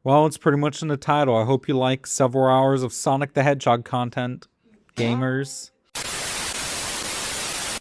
Well, it's pretty much in the title. I hope you like several hours of Sonic the Hedgehog content, gamers.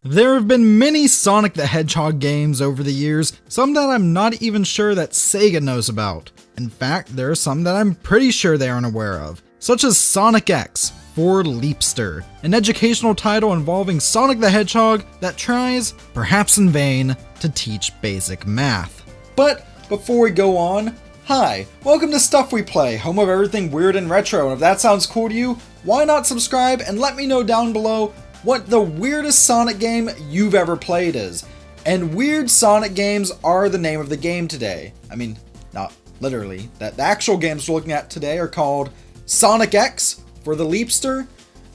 There have been many Sonic the Hedgehog games over the years, some that I'm not even sure that Sega knows about. In fact, there are some that I'm pretty sure they aren't aware of, such as Sonic X for Leapster, an educational title involving Sonic the Hedgehog that tries, perhaps in vain, to teach basic math. But before we go on, hi, welcome to Stuff We Play, home of everything weird and retro, and if that sounds cool to you, why not subscribe and let me know down below what the weirdest Sonic game you've ever played is. And weird Sonic games are the name of the game today. I mean, not literally. The actual games we're looking at today are called Sonic X for the Leapster,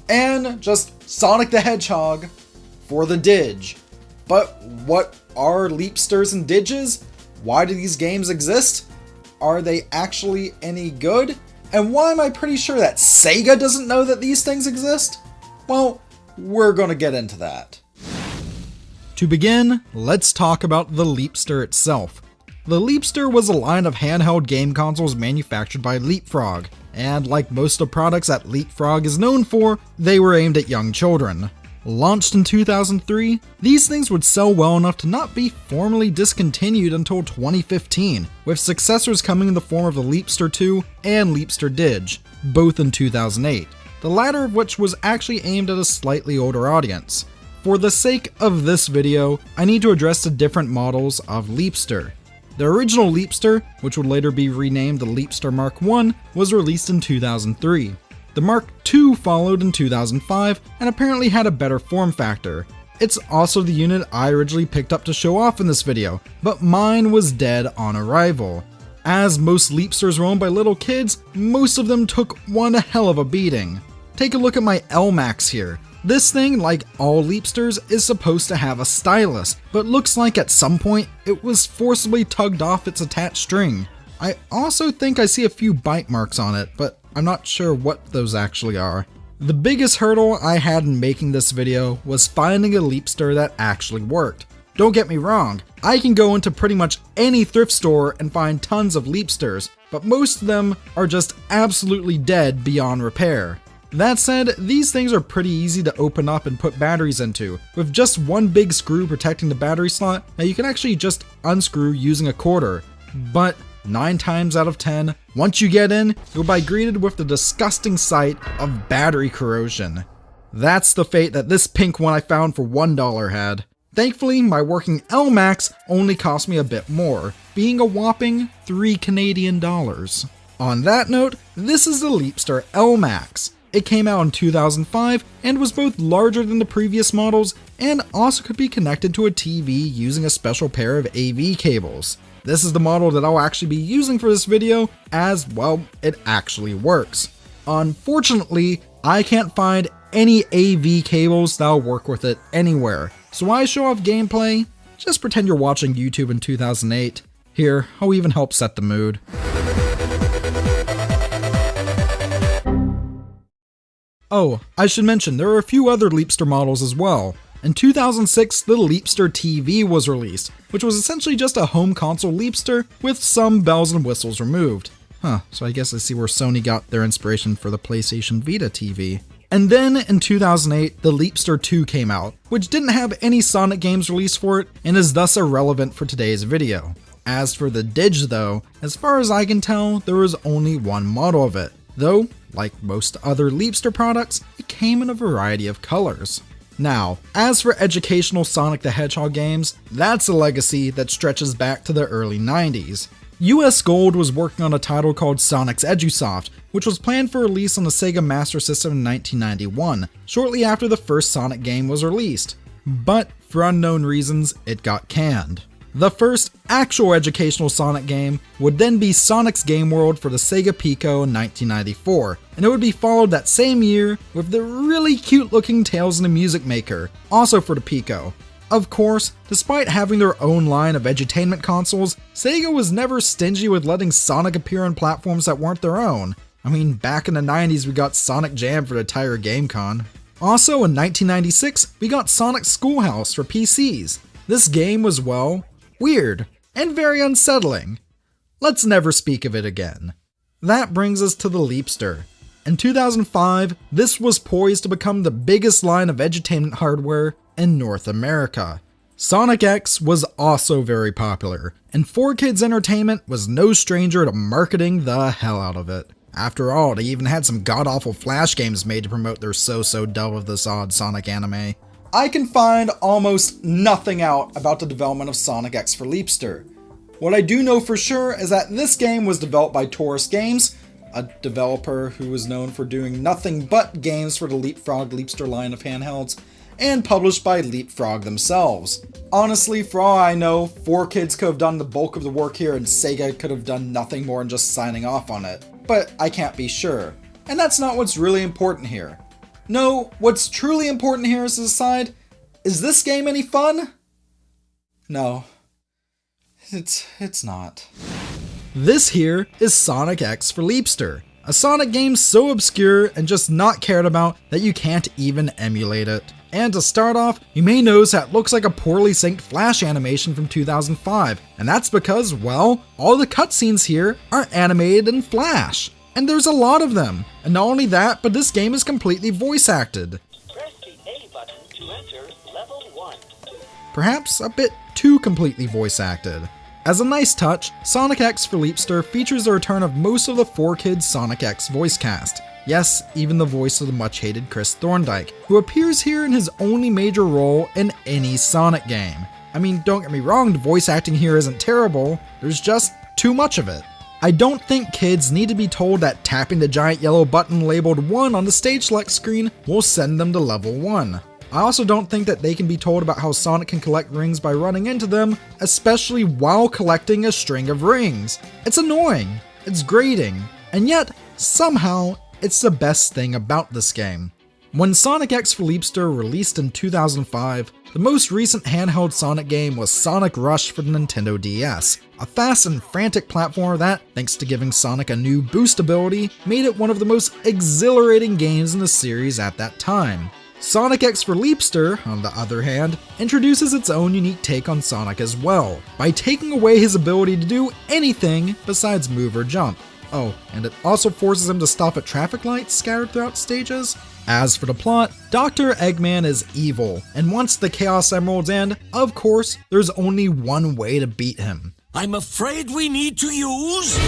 and just Sonic the Hedgehog for the Didj. But what are Leapsters and Didges? Why do these games exist? Are they actually any good? And why am I pretty sure that Sega doesn't know that these things exist? Well, we're gonna get into that. To begin, let's talk about the Leapster itself. The Leapster was a line of handheld game consoles manufactured by Leapfrog, and like most of the products that Leapfrog is known for, they were aimed at young children. Launched in 2003, these things would sell well enough to not be formally discontinued until 2015, with successors coming in the form of the Leapster 2 and Leapster Didj, both in 2008. The latter of which was actually aimed at a slightly older audience. For the sake of this video, I need to address the different models of Leapster. The original Leapster, which would later be renamed the Leapster Mark I, was released in 2003. The Mark II followed in 2005 and apparently had a better form factor. It's also the unit I originally picked up to show off in this video, but mine was dead on arrival. As most Leapsters were owned by little kids, most of them took one hell of a beating. Take a look at my L-Max here. This thing, like all Leapsters, is supposed to have a stylus, but looks like at some point it was forcibly tugged off its attached string. I also think I see a few bite marks on it, but I'm not sure what those actually are. The biggest hurdle I had in making this video was finding a Leapster that actually worked. Don't get me wrong, I can go into pretty much any thrift store and find tons of Leapsters, but most of them are just absolutely dead beyond repair. That said, these things are pretty easy to open up and put batteries into, with just one big screw protecting the battery slot that you can actually just unscrew using a quarter. But 9 times out of 10, once you get in, you'll be greeted with the disgusting sight of battery corrosion. That's the fate that this pink one I found for $1 had. Thankfully, my working L-Max only cost me a bit more, being a whopping $3 Canadian. On that note, this is the Leapster L-Max. It came out in 2005 and was both larger than the previous models and also could be connected to a TV using a special pair of AV cables. This is the model that I'll actually be using for this video as, well, it actually works. Unfortunately, I can't find any AV cables that'll work with it anywhere. So while I show off gameplay, just pretend you're watching YouTube in 2008. Here, I'll even help set the mood. Oh, I should mention, there are a few other Leapster models as well. In 2006, the Leapster TV was released, which was essentially just a home console Leapster with some bells and whistles removed. So I guess I see where Sony got their inspiration for the PlayStation Vita TV. And then in 2008, the Leapster 2 came out, which didn't have any Sonic games released for it and is thus irrelevant for today's video. As for the Didj though, as far as I can tell, there was only one model of it, though, like most other Leapster products, it came in a variety of colors. Now, as for educational Sonic the Hedgehog games, that's a legacy that stretches back to the early 90s. US Gold was working on a title called Sonic's Edusoft, which was planned for release on the Sega Master System in 1991, shortly after the first Sonic game was released. But, for unknown reasons, it got canned. The first actual educational Sonic game would then be Sonic's Game World for the Sega Pico in 1994, and it would be followed that same year with the really cute looking Tales in the Music Maker, also for the Pico. Of course, despite having their own line of edutainment consoles, Sega was never stingy with letting Sonic appear on platforms that weren't their own. I mean, back in the 90s we got Sonic Jam for the entire GameCon. Also in 1996, we got Sonic Schoolhouse for PCs. This game was, well, weird, and very unsettling. Let's never speak of it again. That brings us to the Leapster. In 2005, this was poised to become the biggest line of edutainment hardware in North America. Sonic X was also very popular, and 4Kids Entertainment was no stranger to marketing the hell out of it. After all, they even had some god-awful Flash games made to promote their so-so dub of this odd Sonic anime. I can find almost nothing out about the development of Sonic X for Leapster. What I do know for sure is that this game was developed by Taurus Games, a developer who was known for doing nothing but games for the Leapfrog Leapster line of handhelds, and published by Leapfrog themselves. Honestly, for all I know, 4Kids could have done the bulk of the work here and Sega could have done nothing more than just signing off on it, but I can't be sure. And that's not what's really important here. No, what's truly important here is to decide, is this game any fun? No, it's not. This here is Sonic X for Leapster, a Sonic game so obscure and just not cared about that you can't even emulate it. And to start off, you may notice that it looks like a poorly synced Flash animation from 2005, and that's because, well, all the cutscenes here are animated in Flash. And there's a lot of them. And not only that, but this game is completely voice acted. Press the A button to enter level 1. Perhaps a bit too completely voice acted. As a nice touch, Sonic X for Leapster features the return of most of the 4Kids Sonic X voice cast. Yes, even the voice of the much hated Chris Thorndike, who appears here in his only major role in any Sonic game. I mean, don't get me wrong, the voice acting here isn't terrible, there's just too much of it. I don't think kids need to be told that tapping the giant yellow button labeled 1 on the stage select screen will send them to level 1. I also don't think that they can be told about how Sonic can collect rings by running into them, especially while collecting a string of rings. It's annoying, it's grating, and yet, somehow, it's the best thing about this game. When Sonic X for Leapster released in 2005, the most recent handheld Sonic game was Sonic Rush for the Nintendo DS, a fast and frantic platformer that, thanks to giving Sonic a new boost ability, made it one of the most exhilarating games in the series at that time. Sonic X for Leapster, on the other hand, introduces its own unique take on Sonic as well, by taking away his ability to do anything besides move or jump. Oh, and it also forces him to stop at traffic lights scattered throughout stages. As for the plot, Dr. Eggman is evil, and wants the Chaos Emeralds, and, of course, there's only one way to beat him. I'm afraid we need to use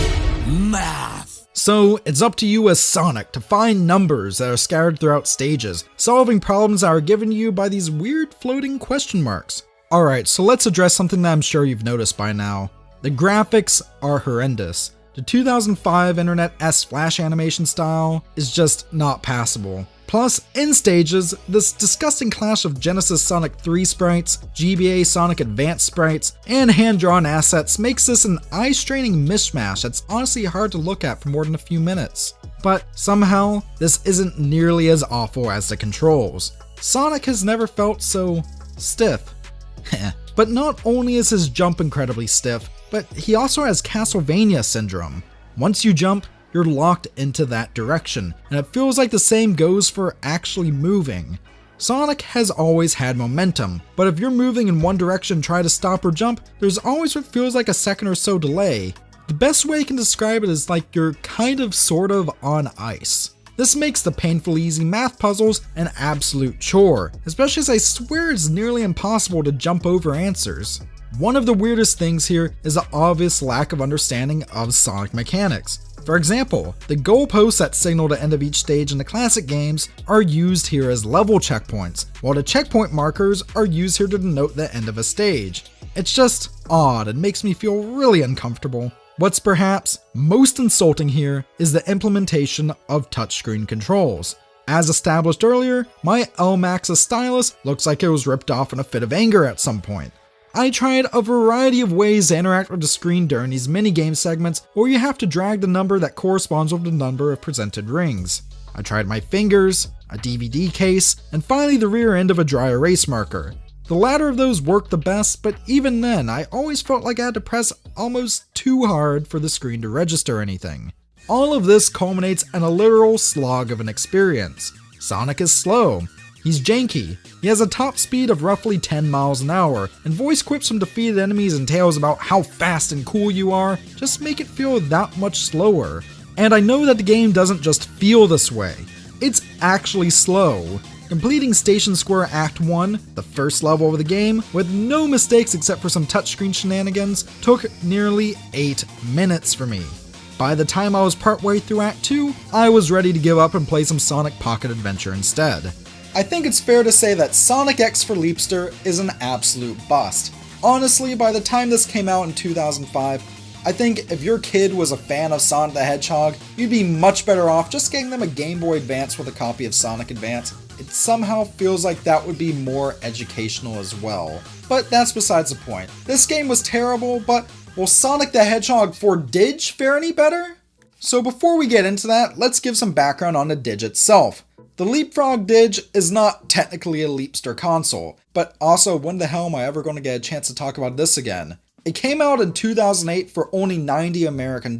math. So, it's up to you as Sonic to find numbers that are scattered throughout stages, solving problems that are given to you by these weird floating question marks. Alright, so let's address something that I'm sure you've noticed by now. The graphics are horrendous. The 2005 Internet-esque Flash animation style is just not passable. Plus, in stages, this disgusting clash of Genesis Sonic 3 sprites, GBA Sonic Advance sprites, and hand-drawn assets makes this an eye-straining mishmash that's honestly hard to look at for more than a few minutes. But somehow, this isn't nearly as awful as the controls. Sonic has never felt so stiff. But not only is his jump incredibly stiff, but he also has Castlevania syndrome. Once you jump, you're locked into that direction, and it feels like the same goes for actually moving. Sonic has always had momentum, but if you're moving in one direction and try to stop or jump, there's always what feels like a second or so delay. The best way I can describe it is like you're kind of sort of on ice. This makes the painfully easy math puzzles an absolute chore, especially as I swear it's nearly impossible to jump over answers. One of the weirdest things here is the obvious lack of understanding of Sonic mechanics. For example, the goalposts that signal the end of each stage in the classic games are used here as level checkpoints, while the checkpoint markers are used here to denote the end of a stage. It's just odd and makes me feel really uncomfortable. What's perhaps most insulting here is the implementation of touchscreen controls. As established earlier, my L-Max's stylus looks like it was ripped off in a fit of anger at some point. I tried a variety of ways to interact with the screen during these minigame segments where you have to drag the number that corresponds with the number of presented rings. I tried my fingers, a DVD case, and finally the rear end of a dry erase marker. The latter of those worked the best, but even then, I always felt like I had to press almost too hard for the screen to register anything. All of this culminates in a literal slog of an experience. Sonic is slow. He's janky. He has a top speed of roughly 10 miles an hour, and voice quips from defeated enemies and tales about how fast and cool you are just make it feel that much slower. And I know that the game doesn't just feel this way, it's actually slow. Completing Station Square Act 1, the first level of the game, with no mistakes except for some touchscreen shenanigans, took nearly 8 minutes for me. By the time I was partway through Act 2, I was ready to give up and play some Sonic Pocket Adventure instead. I think it's fair to say that Sonic X for Leapster is an absolute bust. Honestly, by the time this came out in 2005, I think if your kid was a fan of Sonic the Hedgehog, you'd be much better off just getting them a Game Boy Advance with a copy of Sonic Advance. It somehow feels like that would be more educational as well. But that's besides the point. This game was terrible, but will Sonic the Hedgehog for Didj fare any better? So before we get into that, let's give some background on the Didj itself. The Leapfrog Didj is not technically a Leapster console, but also when the hell am I ever going to get a chance to talk about this again? It came out in 2008 for only $90 American,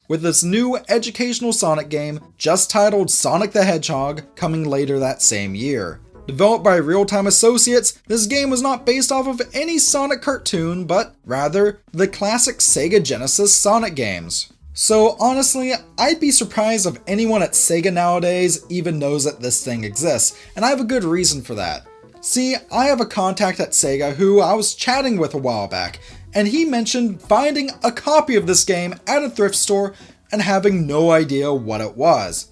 with this new educational Sonic game just titled Sonic the Hedgehog coming later that same year. Developed by Real-Time Associates, this game was not based off of any Sonic cartoon, but rather the classic Sega Genesis Sonic games. So honestly, I'd be surprised if anyone at Sega nowadays even knows that this thing exists, and I have a good reason for that. See, I have a contact at Sega who I was chatting with a while back, and he mentioned finding a copy of this game at a thrift store and having no idea what it was.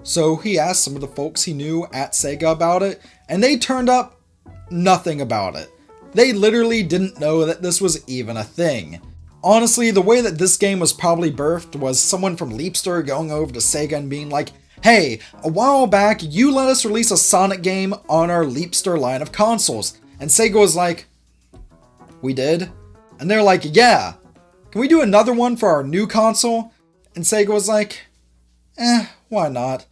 So he asked some of the folks he knew at Sega about it, and they turned up nothing about it. They literally didn't know that this was even a thing. Honestly, the way that this game was probably birthed was someone from Leapster going over to Sega and being like, "Hey, a while back you let us release a Sonic game on our Leapster line of consoles." And Sega was like, "We did?" And they're like, "Yeah, can we do another one for our new console?" And Sega was like, why not?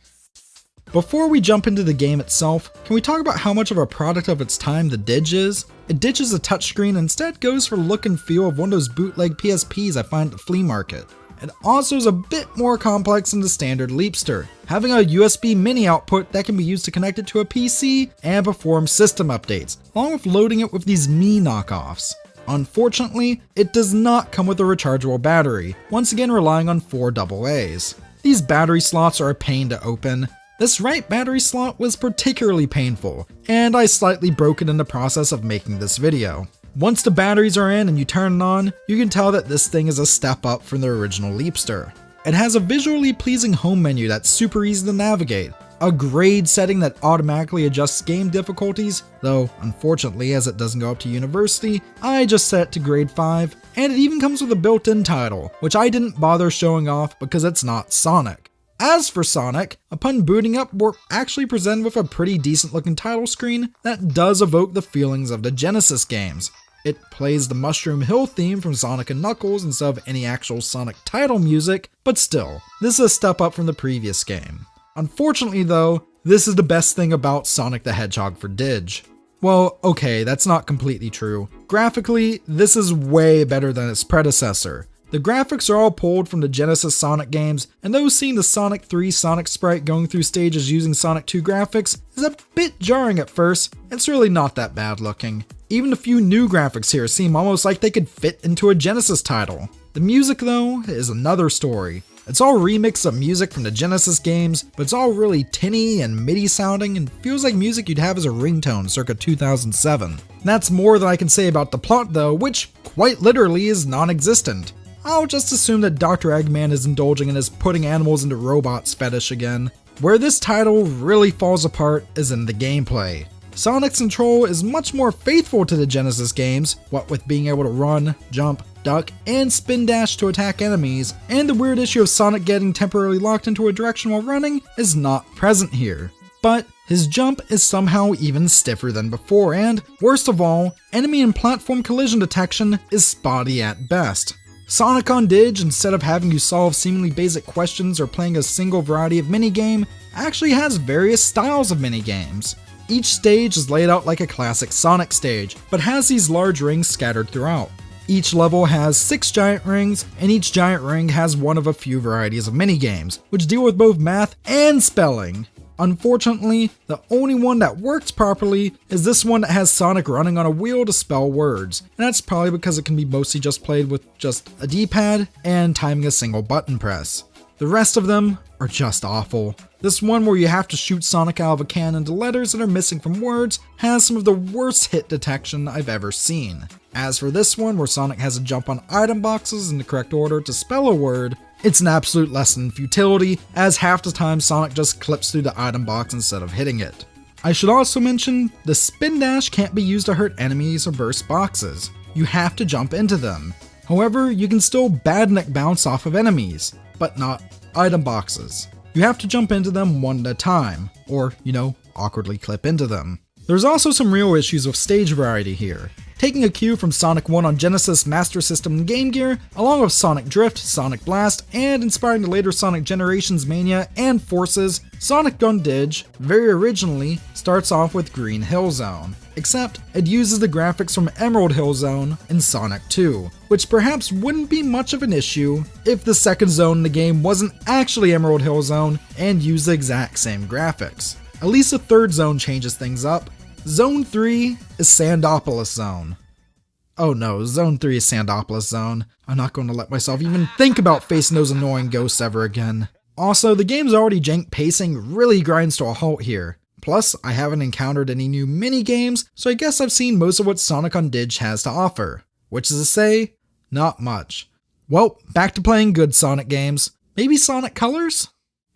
Before we jump into the game itself, can we talk about how much of a product of its time the Didj is? It ditches a touchscreen and instead goes for the look and feel of one of those bootleg PSPs I find at the flea market. It also is a bit more complex than the standard Leapster, having a USB mini output that can be used to connect it to a PC and perform system updates, along with loading it with these Mii knockoffs. Unfortunately, it does not come with a rechargeable battery, once again relying on 4 AA's. These battery slots are a pain to open. This right battery slot was particularly painful, and I slightly broke it in the process of making this video. Once the batteries are in and you turn it on, you can tell that this thing is a step up from the original Leapster. It has a visually pleasing home menu that's super easy to navigate, a grade setting that automatically adjusts game difficulties, though unfortunately as it doesn't go up to university, I just set it to grade 5, and it even comes with a built-in title, which I didn't bother showing off because it's not Sonic. As for Sonic, upon booting up, we're actually presented with a pretty decent looking title screen that does evoke the feelings of the Genesis games. It plays the Mushroom Hill theme from Sonic & Knuckles instead of any actual Sonic title music, but still, this is a step up from the previous game. Unfortunately though, this is the best thing about Sonic the Hedgehog for Didj. Well, okay, that's not completely true. Graphically, this is way better than its predecessor. The graphics are all pulled from the Genesis Sonic games, and though seeing the Sonic 3 Sonic sprite going through stages using Sonic 2 graphics is a bit jarring at first, it's really not that bad looking. Even the few new graphics here seem almost like they could fit into a Genesis title. The music though, is another story. It's all remix of music from the Genesis games, but it's all really tinny and MIDI sounding and feels like music you'd have as a ringtone circa 2007. That's more than I can say about the plot though, which quite literally is non-existent. I'll just assume that Dr. Eggman is indulging in his putting animals into robots fetish again. Where this title really falls apart is in the gameplay. Sonic's control is much more faithful to the Genesis games, what with being able to run, jump, duck, and spin dash to attack enemies, and the weird issue of Sonic getting temporarily locked into a direction while running is not present here. But his jump is somehow even stiffer than before, and worst of all, enemy and platform collision detection is spotty at best. Sonic on Didj, instead of having you solve seemingly basic questions or playing a single variety of minigame, actually has various styles of minigames. Each stage is laid out like a classic Sonic stage, but has these large rings scattered throughout. Each level has 6 giant rings, and each giant ring has one of a few varieties of minigames, which deal with both math and spelling. Unfortunately, the only one that works properly is this one that has Sonic running on a wheel to spell words, and that's probably because it can be mostly just played with just a D-pad and timing a single button press. The The rest of them are just awful. This one where you have to shoot Sonic out of a cannon into letters that are missing from words has some of the worst hit detection I've ever seen. As for this one where Sonic has to jump on item boxes in the correct order to spell a word, it's an absolute lesson in futility, as half the time Sonic just clips through the item box instead of hitting it. I should also mention, the spin dash can't be used to hurt enemies or burst boxes. You have to jump into them. However, you can still badnik bounce off of enemies, but not item boxes. You have to jump into them one at a time, or, awkwardly clip into them. There's also some real issues with stage variety here. Taking a cue from Sonic 1 on Genesis, Master System, and Game Gear, along with Sonic Drift, Sonic Blast, and inspiring the later Sonic Generations Mania and Forces, Sonic Gun Didj, very originally, starts off with Green Hill Zone. Except, it uses the graphics from Emerald Hill Zone in Sonic 2, which perhaps wouldn't be much of an issue if the second zone in the game wasn't actually Emerald Hill Zone and used the exact same graphics. At least the third zone changes things up. Zone 3 is Sandopolis Zone. Oh no, Zone 3 is Sandopolis Zone. I'm not going to let myself even think about facing those annoying ghosts ever again. Also, the game's already jank pacing really grinds to a halt here. Plus, I haven't encountered any new mini-games, so I guess I've seen most of what Sonic on Didj has to offer. Which is to say, not much. Well, back to playing good Sonic games. Maybe Sonic Colors?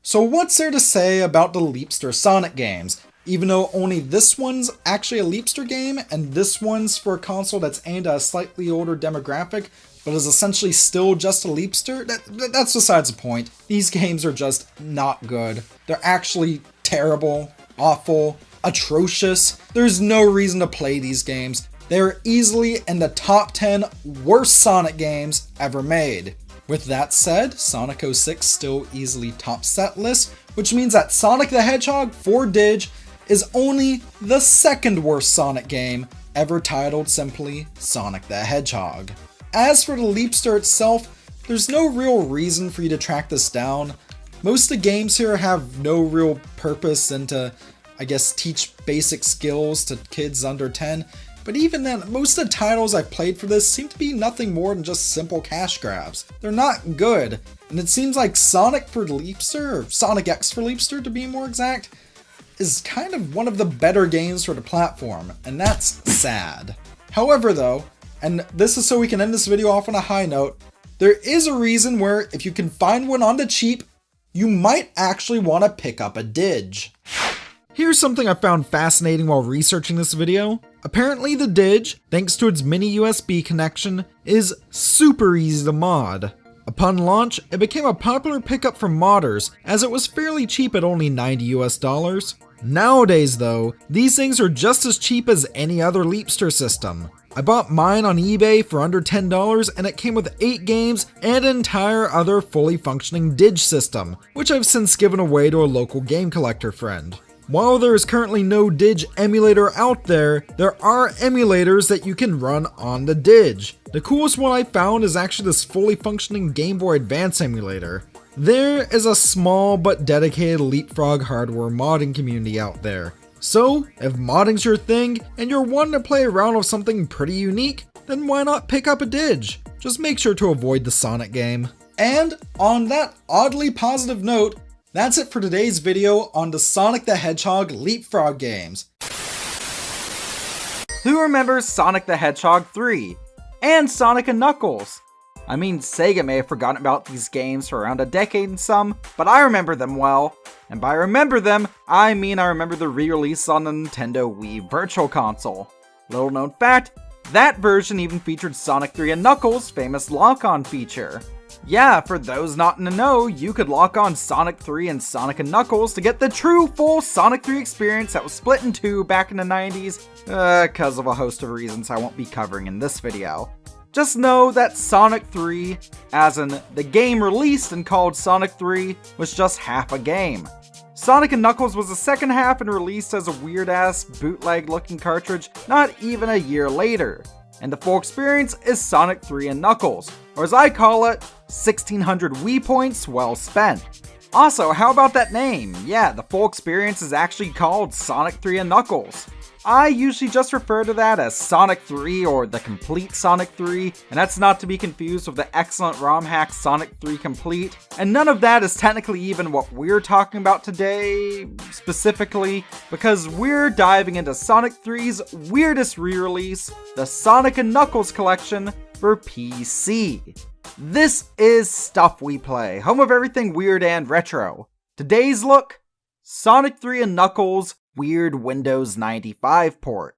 So what's there to say about the Leapster Sonic games? Even though only this one's actually a Leapster game, and this one's for a console that's aimed at a slightly older demographic, but is essentially still just a Leapster, that's besides the point. These games are just not good. They're actually terrible, awful, atrocious. There's no reason to play these games. They're easily in the top 10 worst Sonic games ever made. With that said, Sonic 06 still easily tops that list, which means that Sonic the Hedgehog for Didj is only the second worst Sonic game ever titled simply Sonic the Hedgehog. As for the Leapster itself, there's no real reason for you to track this down. Most of the games here have no real purpose than to, teach basic skills to kids under 10, but even then, most of the titles I've played for this seem to be nothing more than just simple cash grabs. They're not good, and it seems like Sonic for Leapster, or Sonic X for Leapster to be more exact, is kind of one of the better games for the platform, and that's sad. However though, and this is so we can end this video off on a high note, there is a reason where if you can find one on the cheap, you might actually want to pick up a Didj. Here's something I found fascinating while researching this video. Apparently the Didj, thanks to its mini USB connection, is super easy to mod. Upon launch, it became a popular pickup for modders, as it was fairly cheap at only $90 US. Nowadays though, these things are just as cheap as any other Leapster system. I bought mine on eBay for under $10 and it came with 8 games and an entire other fully functioning Didj system, which I've since given away to a local game collector friend. While there is currently no Didj emulator out there, there are emulators that you can run on the Didj. The coolest one I found is actually this fully functioning Game Boy Advance emulator. There is a small but dedicated Leapfrog hardware modding community out there. So, if modding's your thing and you're wanting to play around with something pretty unique, then why not pick up a Didj? Just make sure to avoid the Sonic game. And on that oddly positive note, that's it for today's video on the Sonic the Hedgehog Leapfrog games. Who remembers Sonic the Hedgehog 3? And Sonic & Knuckles? I mean, Sega may have forgotten about these games for around a decade and some, but I remember them well. And by remember them, I mean I remember the re-release on the Nintendo Wii Virtual Console. Little known fact, that version even featured Sonic 3 and Knuckles' famous lock-on feature. Yeah, for those not in the know, you could lock on Sonic 3 and Sonic & Knuckles to get the true full Sonic 3 experience that was split in two back in the 90s, cause of a host of reasons I won't be covering in this video. Just know that Sonic 3, as in the game released and called Sonic 3, was just half a game. Sonic & Knuckles was the second half and released as a weird-ass bootleg-looking cartridge not even a year later. And the full experience is Sonic 3 and Knuckles, or as I call it, 1600 Wii points well spent. Also, how about that name? Yeah, the full experience is actually called Sonic 3 and Knuckles. I usually just refer to that as Sonic 3 or the Complete Sonic 3, and that's not to be confused with the excellent ROM hack Sonic 3 Complete. And none of that is technically even what we're talking about today, specifically, because we're diving into Sonic 3's weirdest re-release, the Sonic & Knuckles collection for PC. This is Stuff We Play, home of everything weird and retro. Today's look, Sonic 3 & Knuckles Weird Windows 95 port.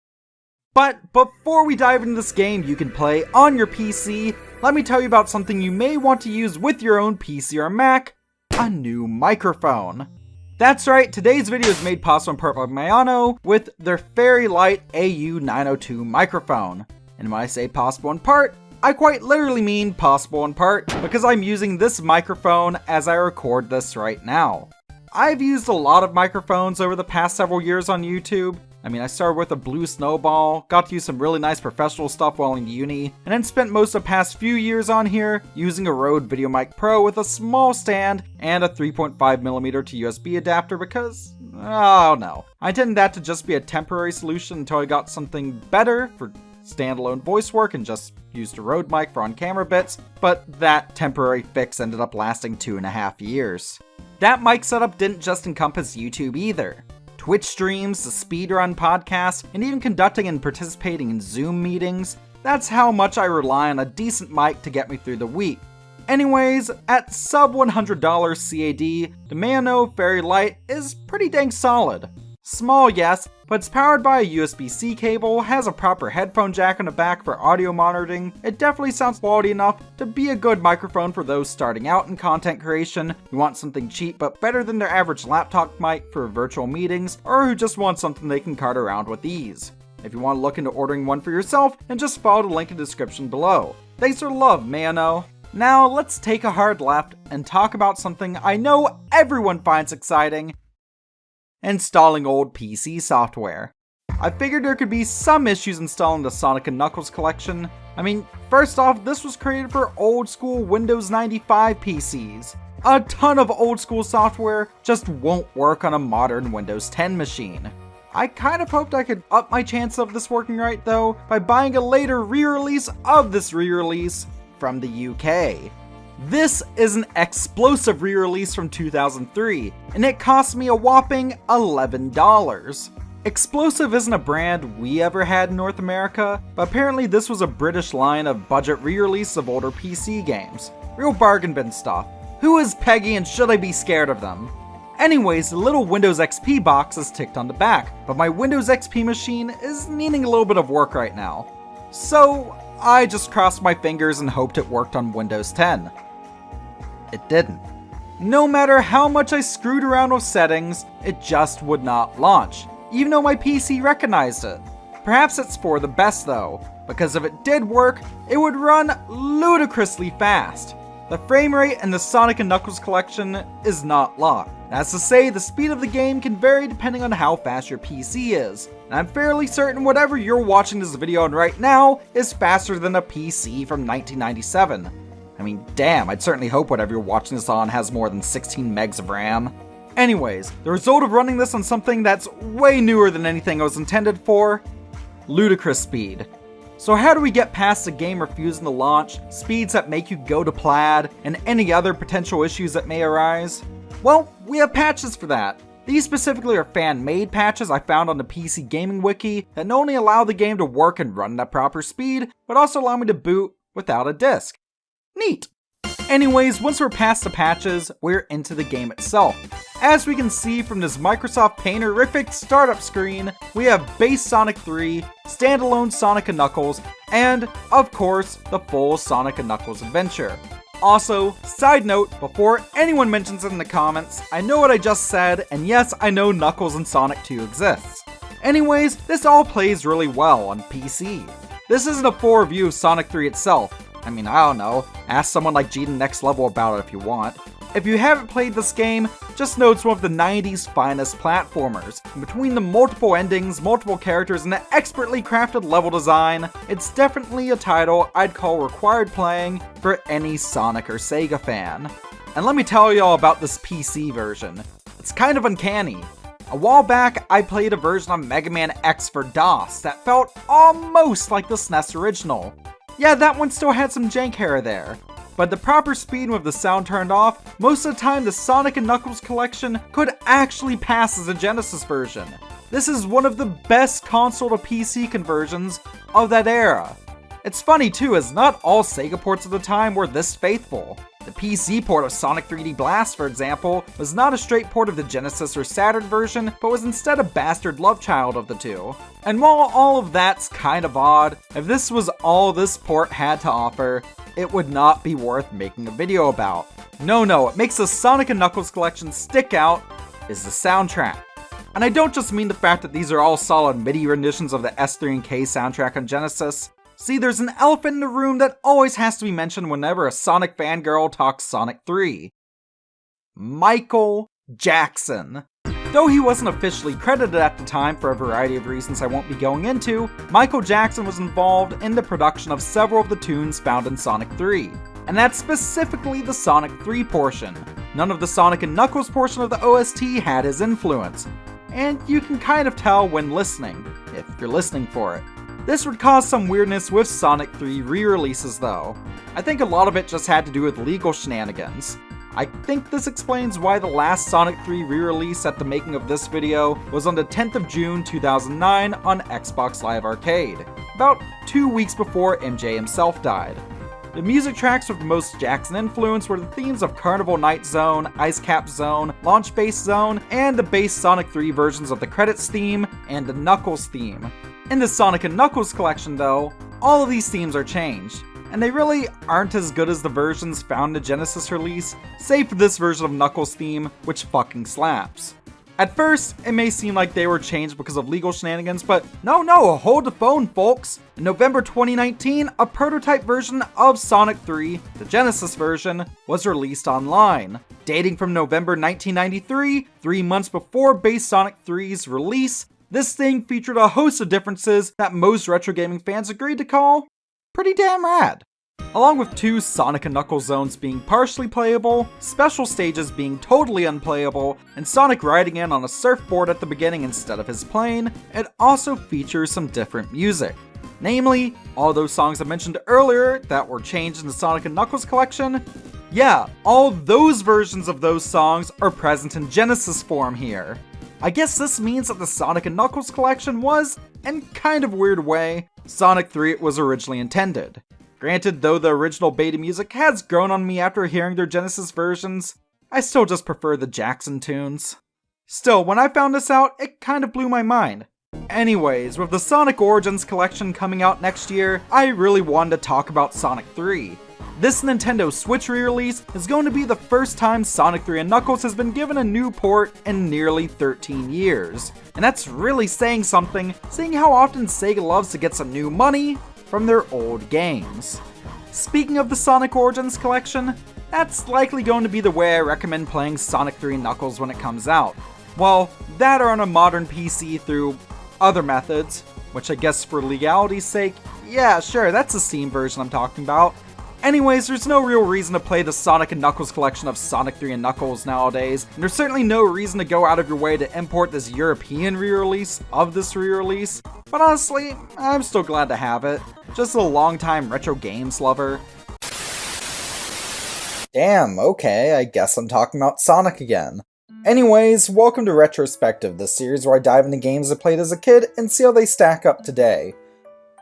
But before we dive into this game you can play on your PC, let me tell you about something you may want to use with your own PC or Mac, a new microphone. That's right, today's video is made possible in part by Nano with their Fairy Light AU902 microphone. And when I say possible in part, I quite literally mean possible in part because I'm using this microphone as I record this right now. I've used a lot of microphones over the past several years on YouTube. I mean, I started with a Blue Snowball, got to use some really nice professional stuff while in uni, and then spent most of the past few years on here using a Rode VideoMic Pro with a small stand and a 3.5mm to USB adapter because, oh no. I intended that to just be a temporary solution until I got something better for standalone voice work and just used a Rode mic for on-camera bits, but that temporary fix ended up lasting 2.5 years. That mic setup didn't just encompass YouTube either. Twitch streams, the speedrun podcast, and even conducting and participating in Zoom meetings, that's how much I rely on a decent mic to get me through the week. Anyways, at sub $100 CAD, the Nano Fairy Light is pretty dang solid. Small, yes, but it's powered by a USB-C cable, has a proper headphone jack on the back for audio monitoring. It definitely sounds quality enough to be a good microphone for those starting out in content creation, who want something cheap but better than their average laptop mic for virtual meetings, or who just want something they can cart around with ease. If you want to look into ordering one for yourself, then just follow the link in the description below. Thanks for the love, Nano. Now let's take a hard left and talk about something I know everyone finds exciting: installing old PC software. I figured there could be some issues installing the Sonic & Knuckles collection. I mean, first off, this was created for old school Windows 95 PCs. A ton of old school software just won't work on a modern Windows 10 machine. I kind of hoped I could up my chance of this working right though by buying a later re-release of this re-release from the UK. This is an explosive re-release from 2003, and it cost me a whopping $11. Explosive isn't a brand we ever had in North America, but apparently this was a British line of budget re-release of older PC games. Real bargain bin stuff. Who is Peggy and should I be scared of them? Anyways, the little Windows XP box is ticked on the back, but my Windows XP machine is needing a little bit of work right now. So I just crossed my fingers and hoped it worked on Windows 10. It didn't. No matter how much I screwed around with settings, it just would not launch, even though my PC recognized it. Perhaps it's for the best though, because if it did work, it would run ludicrously fast. The frame rate in the Sonic & Knuckles collection is not locked. That's to say, the speed of the game can vary depending on how fast your PC is. And I'm fairly certain whatever you're watching this video on right now is faster than a PC from 1997. I mean, damn, I'd certainly hope whatever you're watching this on has more than 16 megs of RAM. Anyways, the result of running this on something that's way newer than anything it was intended for? Ludicrous speed. So how do we get past a game refusing to launch, speeds that make you go to plaid, and any other potential issues that may arise? Well, we have patches for that. These specifically are fan-made patches I found on the PC Gaming Wiki that not only allow the game to work and run at proper speed, but also allow me to boot without a disc. Neat! Anyways, once we're past the patches, we're into the game itself. As we can see from this Microsoft Painterific startup screen, we have base Sonic 3, standalone Sonic & Knuckles, and, of course, the full Sonic & Knuckles adventure. Also, side note, before anyone mentions it in the comments, I know what I just said, and yes, I know Knuckles and Sonic 2 exists. Anyways, this all plays really well on PC. This isn't a full review of Sonic 3 itself. I mean, I don't know, ask someone like G Next Level about it if you want. If you haven't played this game, just know it's one of the 90s finest platformers. And between the multiple endings, multiple characters, and the expertly crafted level design, it's definitely a title I'd call required playing for any Sonic or Sega fan. And let me tell y'all about this PC version. It's kind of uncanny. A while back, I played a version of Mega Man X for DOS that felt almost like the SNES original. Yeah, that one still had some jank here there. But the proper speed with the sound turned off, most of the time the Sonic & Knuckles collection could actually pass as a Genesis version. This is one of the best console to PC conversions of that era. It's funny too, as not all Sega ports of the time were this faithful. The PC port of Sonic 3D Blast, for example, was not a straight port of the Genesis or Saturn version, but was instead a bastard love child of the two. And while all of that's kind of odd, if this was all this port had to offer, it would not be worth making a video about. No, what makes the Sonic & Knuckles collection stick out is the soundtrack. And I don't just mean the fact that these are all solid MIDI renditions of the S3 and K soundtrack on Genesis. See, there's an elephant in the room that always has to be mentioned whenever a Sonic fangirl talks Sonic 3. Michael Jackson. Though he wasn't officially credited at the time for a variety of reasons I won't be going into, Michael Jackson was involved in the production of several of the tunes found in Sonic 3. And that's specifically the Sonic 3 portion. None of the Sonic & Knuckles portion of the OST had his influence. And you can kind of tell when listening, if you're listening for it. This would cause some weirdness with Sonic 3 re-releases though. I think a lot of it just had to do with legal shenanigans. I think this explains why the last Sonic 3 re-release at the making of this video was on the 10th of June 2009 on Xbox Live Arcade, about 2 weeks before MJ himself died. The music tracks with the most Jackson influence were the themes of Carnival Night Zone, Ice Cap Zone, Launch Base Zone, and the base Sonic 3 versions of the credits theme and the Knuckles theme. In the Sonic & Knuckles collection though, all of these themes are changed, and they really aren't as good as the versions found in the Genesis release, save for this version of Knuckles' theme, which fucking slaps. At first, it may seem like they were changed because of legal shenanigans, but no, hold the phone, folks! In November 2019, a prototype version of Sonic 3, the Genesis version, was released online. Dating from November 1993, 3 months before base Sonic 3's release, this thing featured a host of differences that most retro gaming fans agreed to call pretty damn rad. Along with 2 Sonic & Knuckles zones being partially playable, special stages being totally unplayable, and Sonic riding in on a surfboard at the beginning instead of his plane, it also features some different music. Namely, all those songs I mentioned earlier that were changed in the Sonic & Knuckles collection, yeah, all those versions of those songs are present in Genesis form here. I guess this means that the Sonic & Knuckles collection was, in kind of weird way, Sonic 3 it was originally intended. Granted, though the original beta music has grown on me after hearing their Genesis versions, I still just prefer the Jackson tunes. Still, when I found this out, it kind of blew my mind. Anyways, with the Sonic Origins collection coming out next year, I really wanted to talk about Sonic 3. This Nintendo Switch re-release is going to be the first time Sonic 3 and Knuckles has been given a new port in nearly 13 years. And that's really saying something, seeing how often Sega loves to get some new money from their old games. Speaking of the Sonic Origins collection, that's likely going to be the way I recommend playing Sonic 3 and Knuckles when it comes out. Well, that or on a modern PC through other methods, which I guess for legality's sake, yeah, sure, that's the Steam version I'm talking about. Anyways, there's no real reason to play the Sonic & Knuckles collection of Sonic 3 and Knuckles nowadays, and there's certainly no reason to go out of your way to import this European re-release of this re-release, but honestly, I'm still glad to have it. Just a longtime retro games lover. Damn, okay, I guess I'm talking about Sonic again. Anyways, welcome to Retrospective, the series where I dive into games I played as a kid and see how they stack up today.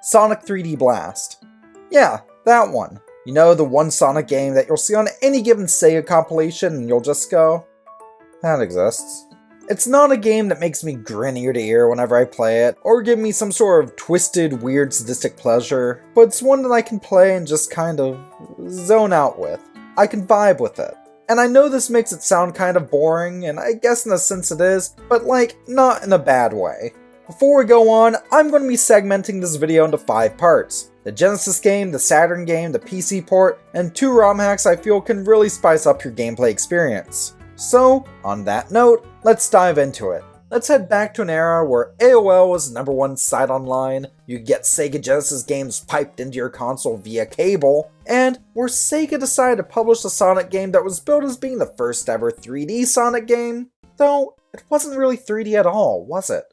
Sonic 3D Blast. Yeah, that one. You know, the one Sonic game that you'll see on any given Sega compilation and you'll just go, that exists. It's not a game that makes me grin ear to ear whenever I play it, or give me some sort of twisted, weird, sadistic pleasure, but it's one that I can play and just kind of zone out with. I can vibe with it. And I know this makes it sound kind of boring, and I guess in a sense it is, but like, not in a bad way. Before we go on, I'm going to be segmenting this video into 5 parts. The Genesis game, the Saturn game, the PC port, and 2 ROM hacks I feel can really spice up your gameplay experience. So, on that note, let's dive into it. Let's head back to an era where AOL was the #1 site online, you could get Sega Genesis games piped into your console via cable, and where Sega decided to publish a Sonic game that was billed as being the first ever 3D Sonic game. Though, it wasn't really 3D at all, was it?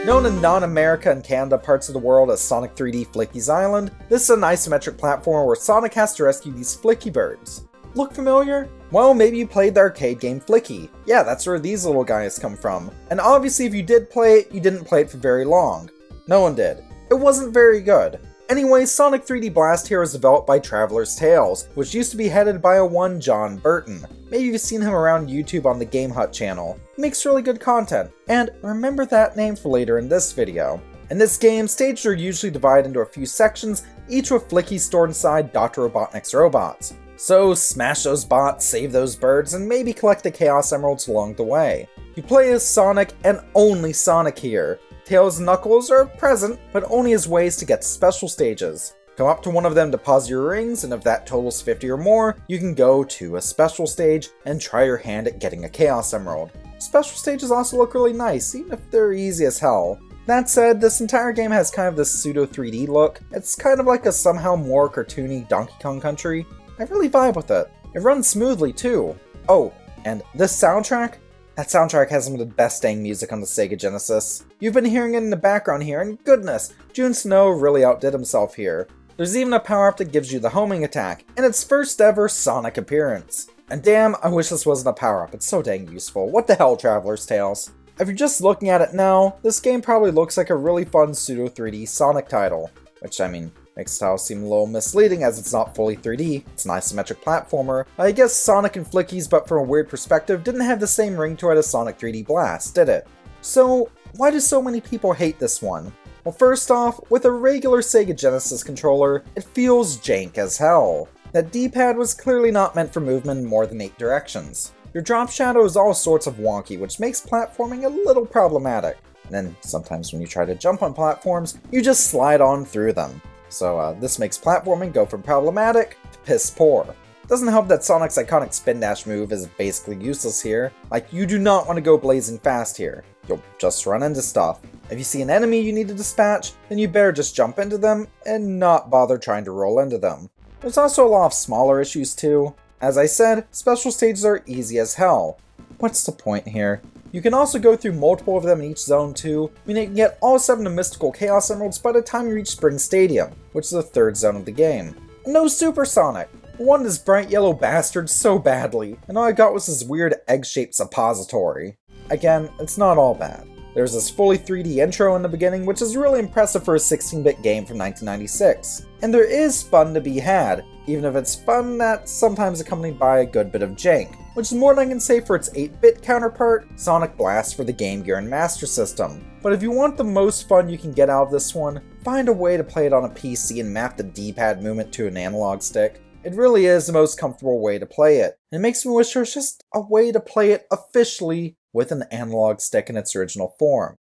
Known in non-America and Canada parts of the world as Sonic 3D Flicky's Island, this is an isometric platformer where Sonic has to rescue these Flicky birds. Look familiar? Well, maybe you played the arcade game Flicky. Yeah, that's where these little guys come from. And obviously if you did play it, you didn't play it for very long. No one did. It wasn't very good. Anyway, Sonic 3D Blast here was developed by Traveler's Tales, which used to be headed by a one John Burton. Maybe you've seen him around YouTube on the Game Hut channel. He makes really good content, and remember that name for later in this video. In this game, stages are usually divided into a few sections, each with Flickies stored inside Dr. Robotnik's robots. So smash those bots, save those birds, and maybe collect the Chaos Emeralds along the way. You play as Sonic, and only Sonic here. Tails and Knuckles are present, but only as ways to get to special stages. Come up to one of them to pause your rings, and if that totals 50 or more, you can go to a special stage and try your hand at getting a Chaos Emerald. Special stages also look really nice, even if they're easy as hell. That said, this entire game has kind of this pseudo 3D look. It's kind of like a somehow more cartoony Donkey Kong Country. I really vibe with it. It runs smoothly too. Oh, and this soundtrack? That soundtrack has some of the best dang music on the Sega Genesis. You've been hearing it in the background here, and goodness, Jun Snow really outdid himself here. There's even a power-up that gives you the homing attack, and its first ever Sonic appearance. And damn, I wish this wasn't a power-up, it's so dang useful. What the hell, Traveler's Tales? If you're just looking at it now, this game probably looks like a really fun pseudo 3D Sonic title. Which, I mean, makes the title seem a little misleading as it's not fully 3D, it's an isometric platformer. I guess Sonic and Flickies, but from a weird perspective, didn't have the same ring to it as Sonic 3D Blast, did it? So, why do so many people hate this one? Well, first off, with a regular Sega Genesis controller, it feels jank as hell. That D-pad was clearly not meant for movement in more than 8 directions. Your drop shadow is all sorts of wonky, which makes platforming a little problematic. And then, sometimes when you try to jump on platforms, you just slide on through them. So this makes platforming go from problematic to piss poor. Doesn't help that Sonic's iconic spin dash move is basically useless here. Like, you do not want to go blazing fast here. You'll just run into stuff. If you see an enemy you need to dispatch, then you better just jump into them and not bother trying to roll into them. There's also a lot of smaller issues too. As I said, special stages are easy as hell. What's the point here? You can also go through multiple of them in each zone too, meaning you can get all 7 of the mystical Chaos Emeralds by the time you reach Spring Stadium, which is the 3rd zone of the game. And no Super Sonic! I wanted this bright yellow bastard so badly, and all I got was this weird egg-shaped suppository. Again, it's not all bad. There's this fully 3D intro in the beginning, which is really impressive for a 16-bit game from 1996. And there is fun to be had, even if it's fun that's sometimes accompanied by a good bit of jank, which is more than I can say for its 8-bit counterpart, Sonic Blast for the Game Gear and Master System. But if you want the most fun you can get out of this one, find a way to play it on a PC and map the D-pad movement to an analog stick. It really is the most comfortable way to play it, and it makes me wish there was just a way to play it officially with an analog stick in its original form.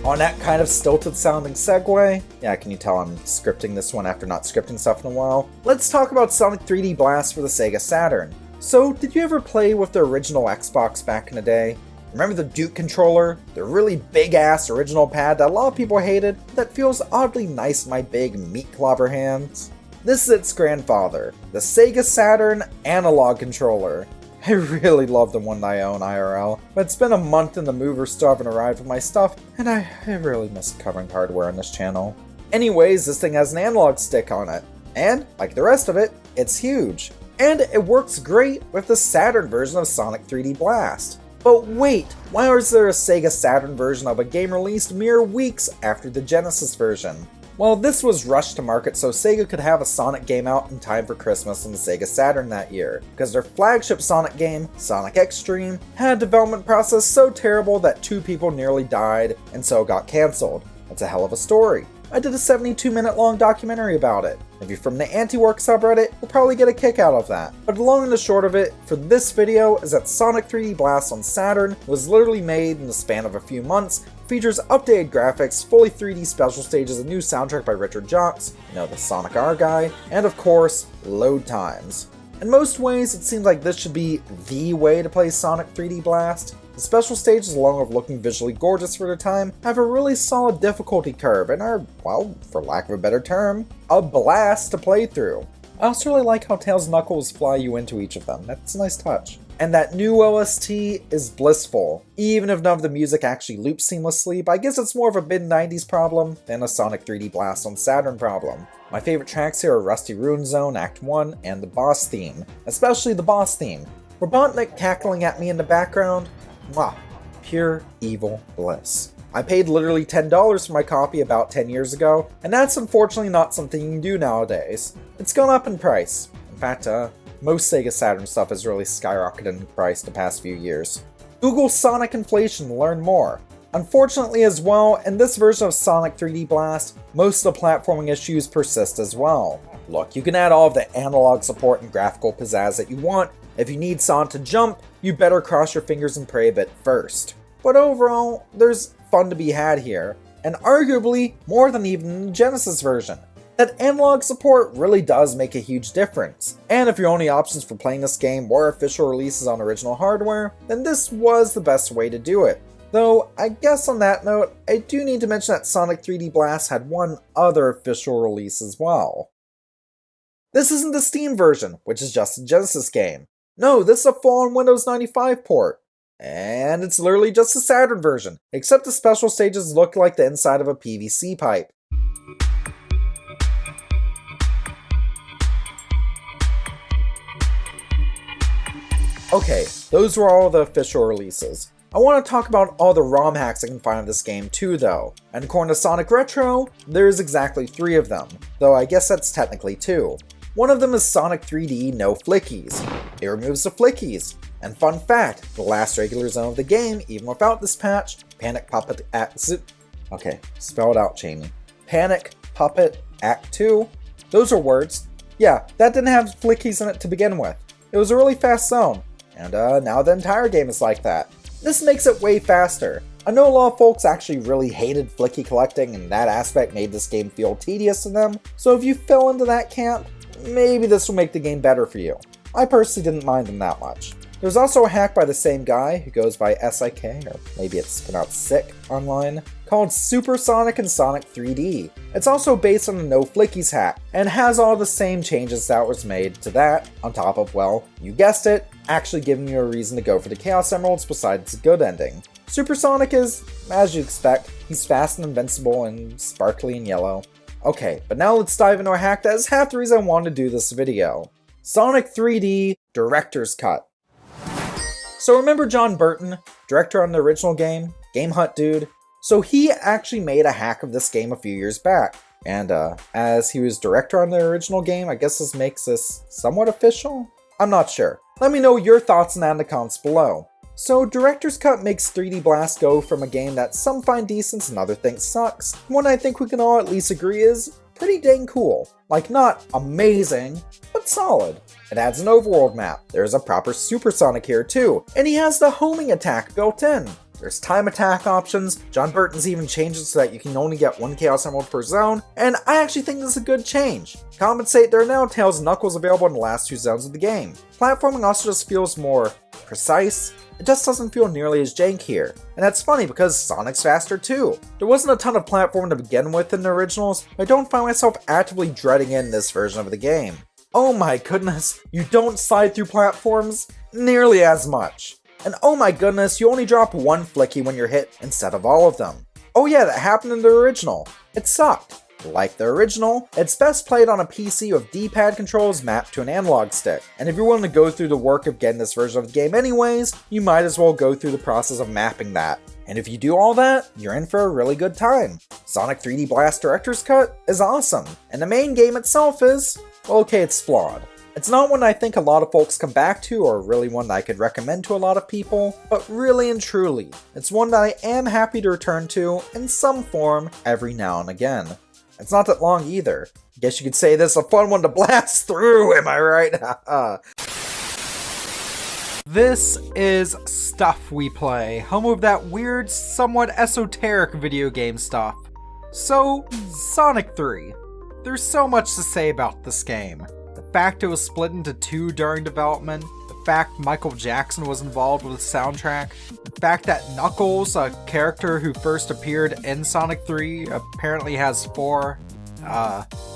On that kind of stilted sounding segue, yeah, can you tell I'm scripting this one after not scripting stuff in a while? Let's talk about Sonic 3D Blast for the Sega Saturn. So, did you ever play with the original Xbox back in the day? Remember the Duke controller? The really big ass original pad that a lot of people hated, that feels oddly nice in my big meat clobber hands? This is its grandfather, the Sega Saturn Analog Controller. I really love the one that I own IRL, but it's been a month and the mover still haven't arrived with my stuff, and I really miss covering hardware on this channel. Anyways, this thing has an analog stick on it, and, like the rest of it, it's huge. And it works great with the Saturn version of Sonic 3D Blast. But wait, why is there a Sega Saturn version of a game released mere weeks after the Genesis version? Well, this was rushed to market so Sega could have a Sonic game out in time for Christmas on the Sega Saturn that year, because their flagship Sonic game, Sonic X-Treme, had a development process so terrible that 2 people nearly died and so got cancelled. That's a hell of a story. I did a 72-minute long documentary about it. If you're from the Anti-Work subreddit, you'll probably get a kick out of that. But the long and the short of it, for this video, is that Sonic 3D Blast on Saturn was literally made in the span of a few months, features updated graphics, fully 3D special stages, a new soundtrack by Richard Jocks, you know, the Sonic R guy, and of course, load times. In most ways, it seems like this should be the way to play Sonic 3D Blast. The special stages, along with looking visually gorgeous for their time, have a really solid difficulty curve and are, well, for lack of a better term, a blast to play through. I also really like how Tails and Knuckles fly you into each of them. That's a nice touch. And that new OST is blissful, even if none of the music actually loops seamlessly, but I guess it's more of a mid-90s problem than a Sonic 3D Blast on Saturn problem. My favorite tracks here are Rusty Ruin Zone, Act 1, and the boss theme, especially the boss theme. Robotnik cackling at me in the background? Mwah, pure evil bliss. I paid literally $10 for my copy about 10 years ago, and that's unfortunately not something you can do nowadays. It's gone up in price. In fact, most Sega Saturn stuff has really skyrocketed in price the past few years. Google Sonic inflation to learn more. Unfortunately as well, in this version of Sonic 3D Blast, most of the platforming issues persist as well. Look, you can add all of the analog support and graphical pizzazz that you want. If you need Sonic to jump, you better cross your fingers and pray a bit first. But overall, there's fun to be had here, and arguably more than even in the Genesis version. That analog support really does make a huge difference, and if your only options for playing this game were official releases on original hardware, then this was the best way to do it. Though, I guess on that note, I do need to mention that Sonic 3D Blast had one other official release as well. This isn't the Steam version, which is just a Genesis game. No, this is a full-on Windows 95 port. And it's literally just a Saturn version, except the special stages look like the inside of a PVC pipe. Okay, those were all the official releases. I want to talk about all the ROM hacks I can find of this game too though, and according to Sonic Retro, there's exactly 3 of them, though I guess that's technically 2. One of them is Sonic 3D No Flickies. It removes the flickies. And fun fact, the last regular zone of the game, even without this patch, Panic Puppet Act... Okay, spell it out, Jamie. Panic Puppet Act 2. Those are words. Yeah, that didn't have flickies in it to begin with. It was a really fast zone. And now the entire game is like that. This makes it way faster. I know a lot of folks actually really hated flicky collecting and that aspect made this game feel tedious to them, so if you fell into that camp, maybe this will make the game better for you. I personally didn't mind them that much. There's also a hack by the same guy, who goes by SIK, or maybe it's pronounced Sick online, called Super Sonic and Sonic 3D. It's also based on the No Flickies hack, and has all the same changes that was made to that, on top of, well, you guessed it, actually giving you a reason to go for the Chaos Emeralds besides the good ending. Super Sonic is, as you expect, he's fast and invincible and sparkly and yellow. Okay, but now let's dive into a hack that is half the reason I wanted to do this video. Sonic 3D Director's Cut. So remember John Burton, director on the original game, Game Hut dude? So he actually made a hack of this game a few years back. And as he was director on the original game, I guess this makes this somewhat official? I'm not sure. Let me know your thoughts on that in the comments below. So Director's Cut makes 3D Blast go from a game that some find decent and others think sucks, one I think we can all at least agree is pretty dang cool. Like not amazing, but solid. It adds an overworld map, there's a proper Super Sonic here too, and he has the homing attack built in. There's time attack options, John Burton's even changed it so that you can only get 1 Chaos Emerald per zone, and I actually think this is a good change. Compensate, there are now Tails and Knuckles available in the last 2 zones of the game. Platforming also just feels more precise. It just doesn't feel nearly as jank here. And that's funny because Sonic's faster too. There wasn't a ton of platforming to begin with in the originals, but I don't find myself actively dreading in this version of the game. Oh my goodness, you don't slide through platforms nearly as much. And oh my goodness, you only drop 1 flicky when you're hit instead of all of them. Oh yeah, that happened in the original. It sucked. Like the original, it's best played on a PC with D-pad controls mapped to an analog stick, and if you're willing to go through the work of getting this version of the game anyways, you might as well go through the process of mapping that. And if you do all that, you're in for a really good time. Sonic 3D Blast Director's Cut is awesome, and the main game itself is, well, okay, it's flawed. It's not one I think a lot of folks come back to, or really one that I could recommend to a lot of people, but really and truly, it's one that I am happy to return to in some form every now and again. It's not that long either. I guess you could say this is a fun one to blast through, am I right? This is Stuff We Play, home of that weird, somewhat esoteric video game stuff. So, Sonic 3. There's so much to say about this game. The fact it was split into 2 during development, the fact Michael Jackson was involved with the soundtrack, the fact that Knuckles, a character who first appeared in Sonic 3, apparently has 4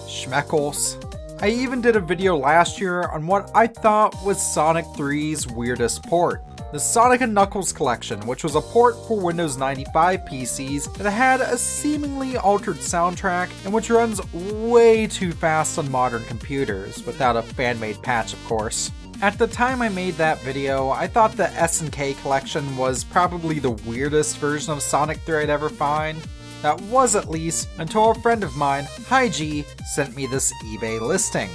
schmeckles. I even did a video last year on what I thought was Sonic 3's weirdest port. The Sonic & Knuckles collection, which was a port for Windows 95 PCs that had a seemingly altered soundtrack and which runs way too fast on modern computers, without a fan-made patch of course. At the time I made that video, I thought the SNK collection was probably the weirdest version of Sonic 3 I'd ever find. That was at least, until a friend of mine, Hi G, sent me this eBay listing.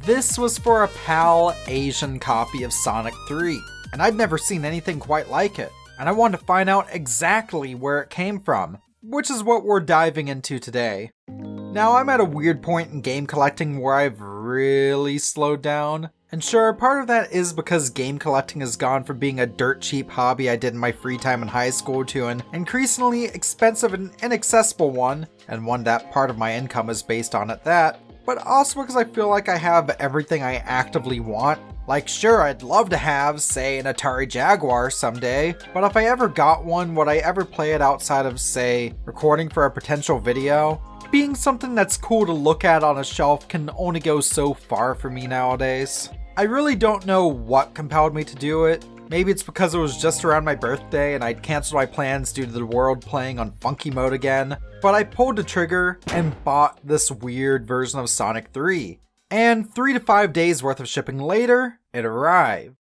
This was for a PAL Asian copy of Sonic 3, and I'd never seen anything quite like it, and I wanted to find out exactly where it came from, which is what we're diving into today. Now I'm at a weird point in game collecting where I've really slowed down. And sure, part of that is because game collecting has gone from being a dirt cheap hobby I did in my free time in high school to an increasingly expensive and inaccessible one, and one that part of my income is based on at that, but also because I feel like I have everything I actively want. Like sure, I'd love to have, say, an Atari Jaguar someday, but if I ever got one, would I ever play it outside of, say, recording for a potential video? Being something that's cool to look at on a shelf can only go so far for me nowadays. I really don't know what compelled me to do it. Maybe it's because it was just around my birthday and I'd canceled my plans due to the world playing on funky mode again, but I pulled the trigger and bought this weird version of Sonic 3. And 3 to 5 days worth of shipping later, it arrived.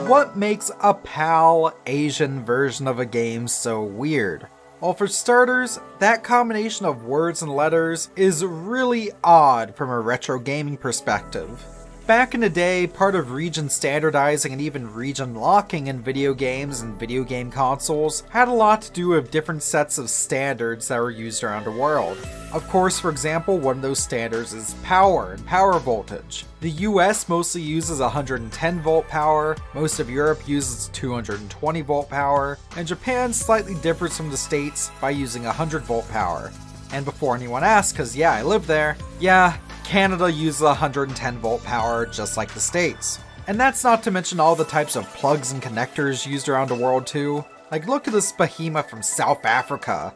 What makes a PAL Asian version of a game so weird? Well, for starters, that combination of words and letters is really odd from a retro gaming perspective. Back in the day, part of region standardizing and even region locking in video games and video game consoles had a lot to do with different sets of standards that were used around the world. Of course, for example, one of those standards is power and power voltage. The US mostly uses 110 volt power, most of Europe uses 220 volt power, and Japan slightly differs from the States by using 100 volt power. And before anyone asks, cause yeah, I live there, yeah, Canada uses 110 volt power just like the States. And that's not to mention all the types of plugs and connectors used around the world too. Like look at this behemoth from South Africa.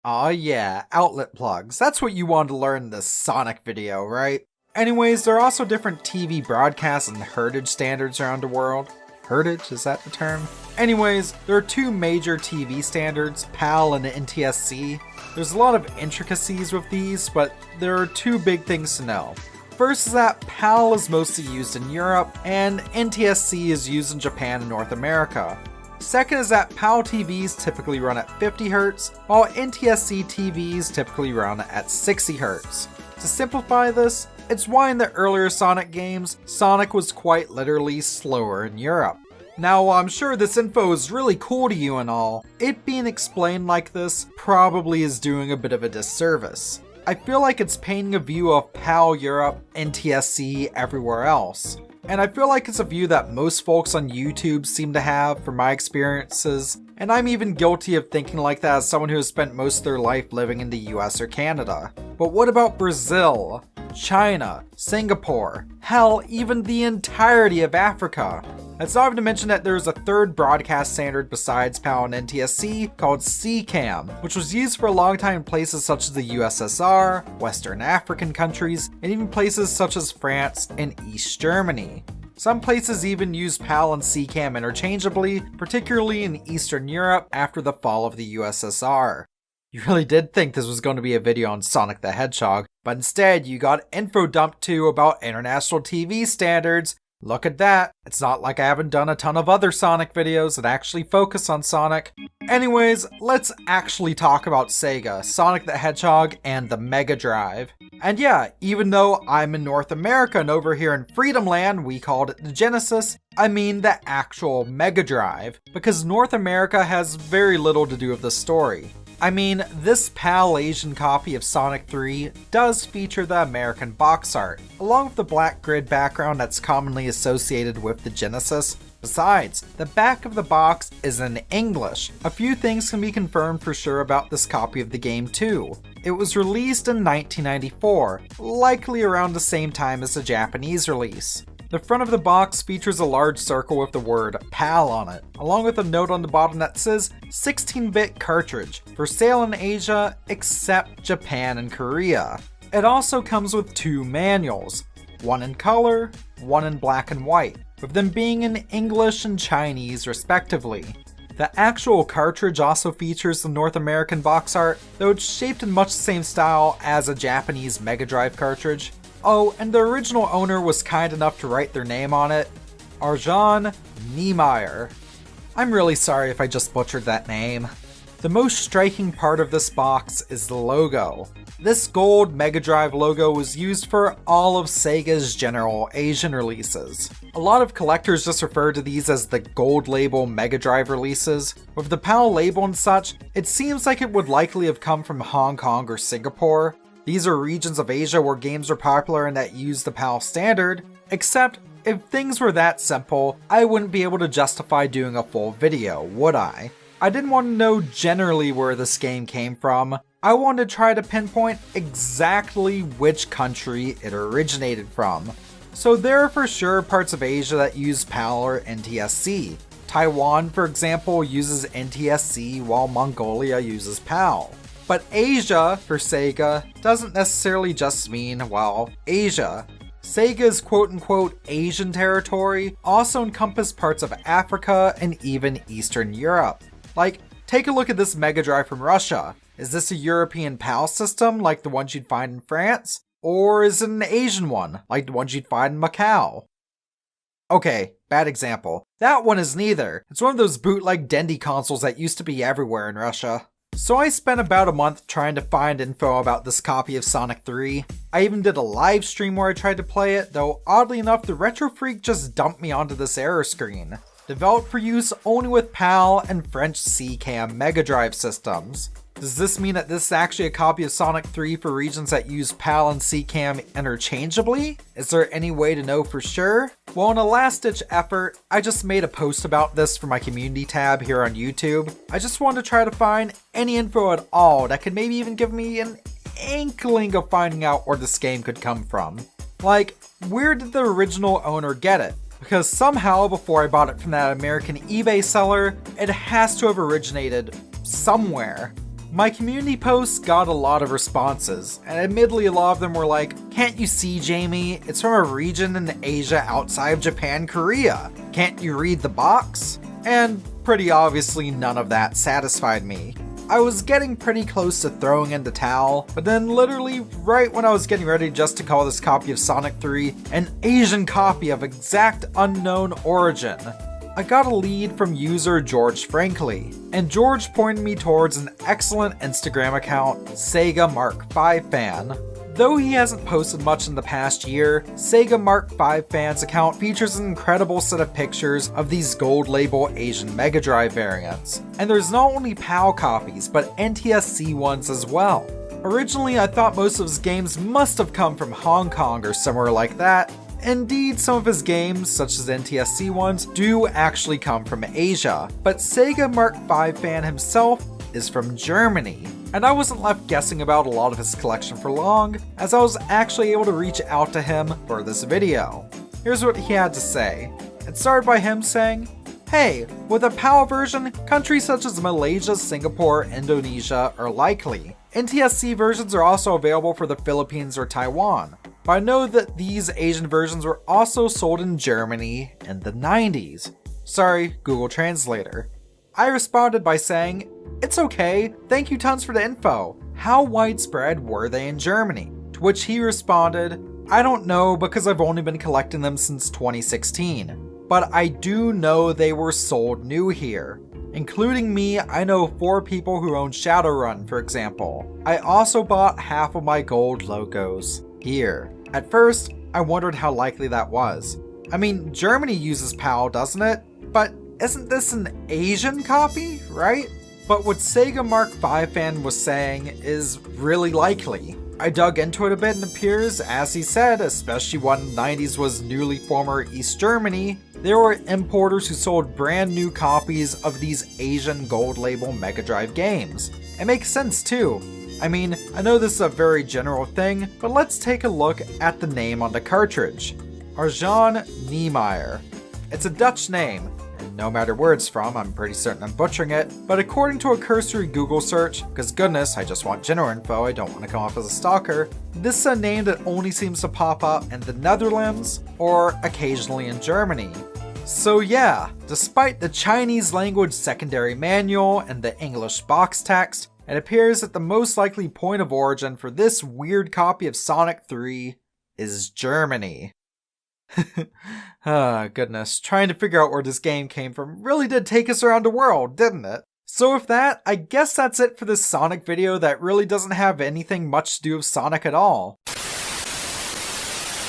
Aw yeah, outlet plugs. That's what you wanted to learn in this Sonic video, right? Anyways, there are also different TV broadcast and heritage standards around the world. Heritage, is that the term? Anyways, there are 2 major TV standards, PAL and NTSC. There's a lot of intricacies with these, but there are 2 big things to know. First is that PAL is mostly used in Europe, and NTSC is used in Japan and North America. Second is that PAL TVs typically run at 50 Hz, while NTSC TVs typically run at 60 Hz. To simplify this, it's why in the earlier Sonic games, Sonic was quite literally slower in Europe. Now, while I'm sure this info is really cool to you and all, it being explained like this probably is doing a bit of a disservice. I feel like it's painting a view of PAL Europe, NTSC everywhere else. And I feel like it's a view that most folks on YouTube seem to have from my experiences, and I'm even guilty of thinking like that as someone who has spent most of their life living in the US or Canada. But what about Brazil, China, Singapore, hell, even the entirety of Africa? That's not even to mention that there's a third broadcast standard besides PAL and NTSC called CCAM, which was used for a long time in places such as the USSR, Western African countries, and even places such as France and East Germany. Some places even use PAL and CCAM interchangeably, particularly in Eastern Europe after the fall of the USSR. You really did think this was going to be a video on Sonic the Hedgehog, but instead you got info dumped too about international TV standards. Look at that. It's not like I haven't done a ton of other Sonic videos that actually focus on Sonic. Anyways, let's actually talk about Sega, Sonic the Hedgehog, and the Mega Drive. And yeah, even though I'm in North America and over here in Freedom Land we called it the Genesis, I mean the actual Mega Drive, because North America has very little to do with the story. I mean, this PAL Asian copy of Sonic 3 does feature the American box art, along with the black grid background that's commonly associated with the Genesis. Besides, the back of the box is in English. A few things can be confirmed for sure about this copy of the game too. It was released in 1994, likely around the same time as the Japanese release. The front of the box features a large circle with the word PAL on it, along with a note on the bottom that says 16-bit cartridge, for sale in Asia except Japan and Korea. It also comes with 2 manuals, one in color, one in black and white, with them being in English and Chinese respectively. The actual cartridge also features the North American box art, though it's shaped in much the same style as a Japanese Mega Drive cartridge. Oh, and the original owner was kind enough to write their name on it, Arjan Niemeyer. I'm really sorry if I just butchered that name. The most striking part of this box is the logo. This gold Mega Drive logo was used for all of Sega's general Asian releases. A lot of collectors just refer to these as the gold label Mega Drive releases. With the PAL label and such, it seems like it would likely have come from Hong Kong or Singapore. These are regions of Asia where games are popular and that use the PAL standard, except if things were that simple, I wouldn't be able to justify doing a full video, would I? I didn't want to know generally where this game came from. I wanted to try to pinpoint exactly which country it originated from. So there are for sure parts of Asia that use PAL or NTSC. Taiwan, for example, uses NTSC while Mongolia uses PAL. But Asia, for Sega, doesn't necessarily just mean, well, Asia. Sega's quote-unquote Asian territory also encompassed parts of Africa and even Eastern Europe. Like, take a look at this Mega Drive from Russia. Is this a European PAL system like the ones you'd find in France? Or is it an Asian one, like the ones you'd find in Macau? Okay, bad example. That one is neither. It's one of those bootleg Dendy consoles that used to be everywhere in Russia. So I spent about a month trying to find info about this copy of Sonic 3. I even did a live stream where I tried to play it, though oddly enough the Retro Freak just dumped me onto this error screen. Developed for use only with PAL and French CCAM Mega Drive systems. Does this mean that this is actually a copy of Sonic 3 for regions that use PAL and CCAM interchangeably? Is there any way to know for sure? Well, in a last-ditch effort, I just made a post about this for my community tab here on YouTube. I just wanted to try to find any info at all that could maybe even give me an inkling of finding out where this game could come from. Like, where did the original owner get it? Because somehow, before I bought it from that American eBay seller, it has to have originated somewhere. My community posts got a lot of responses, and admittedly a lot of them were like, "Can't you see, Jamie? It's from a region in Asia outside of Japan, Korea. Can't you read the box?" And pretty obviously none of that satisfied me. I was getting pretty close to throwing in the towel, but then literally right when I was getting ready just to call this copy of Sonic 3 an Asian copy of exact unknown origin, I got a lead from user George Frankly, and George pointed me towards an excellent Instagram account, Sega Mark V Fan. Though he hasn't posted much in the past year, Sega Mark V Fan's account features an incredible set of pictures of these gold label Asian Mega Drive variants. And there's not only PAL copies, but NTSC ones as well. Originally, I thought most of his games must have come from Hong Kong or somewhere like that. Indeed, some of his games, such as NTSC ones, do actually come from Asia, but Sega Mark V Fan himself is from Germany. And I wasn't left guessing about a lot of his collection for long, as I was actually able to reach out to him for this video. Here's what he had to say. It started by him saying, "Hey, with a PAL version, countries such as Malaysia, Singapore, Indonesia are likely. NTSC versions are also available for the Philippines or Taiwan. But I know that these Asian versions were also sold in Germany in the 90s. Sorry, Google Translator." I responded by saying, "It's okay, thank you tons for the info. How widespread were they in Germany?" To which he responded, "I don't know because I've only been collecting them since 2016. But I do know they were sold new here. Including me, I know 4 people who own Shadowrun, for example. I also bought half of my gold logos here." At first, I wondered how likely that was. I mean, Germany uses PAL, doesn't it? But isn't this an Asian copy, right? But what Sega Mark V Fan was saying is really likely. I dug into it a bit and it appears, as he said, especially when the 90s was newly former East Germany, there were importers who sold brand new copies of these Asian gold label Mega Drive games. It makes sense too. I mean, I know this is a very general thing, but let's take a look at the name on the cartridge. Arjan Niemeyer. It's a Dutch name, and no matter where it's from, I'm pretty certain I'm butchering it, but according to a cursory Google search, because goodness, I just want general info, I don't want to come off as a stalker, this is a name that only seems to pop up in the Netherlands, or occasionally in Germany. So yeah, despite the Chinese language secondary manual and the English box text, it appears that the most likely point of origin for this weird copy of Sonic 3 is Germany. Ah, goodness, trying to figure out where this game came from really did take us around the world, didn't it? So with that, I guess that's it for this Sonic video that really doesn't have anything much to do with Sonic at all.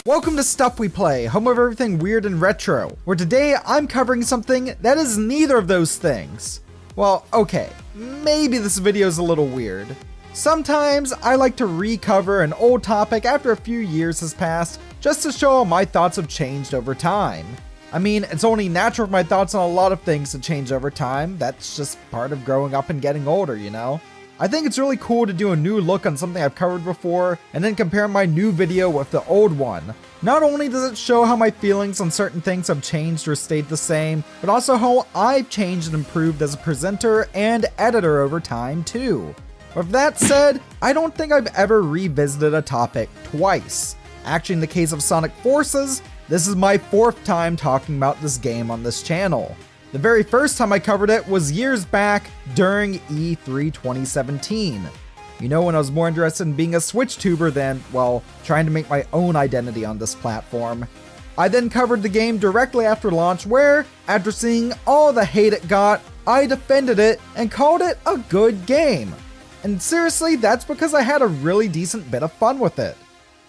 Welcome to Stuff We Play, home of everything weird and retro, where today I'm covering something that is neither of those things. Well, okay, maybe this video is a little weird. Sometimes I like to recover an old topic after a few years has passed, just to show how my thoughts have changed over time. I mean, it's only natural for my thoughts on a lot of things to change over time. That's just part of growing up and getting older, you know? I think it's really cool to do a new look on something I've covered before, and then compare my new video with the old one. Not only does it show how my feelings on certain things have changed or stayed the same, but also how I've changed and improved as a presenter and editor over time too. With that said, I don't think I've ever revisited a topic twice. Actually, in the case of Sonic Forces, this is my 4th time talking about this game on this channel. The very first time I covered it was years back during E3 2017. You know, when I was more interested in being a Switch tuber than, well, trying to make my own identity on this platform. I then covered the game directly after launch where, after seeing all the hate it got, I defended it and called it a good game. And seriously, that's because I had a really decent bit of fun with it.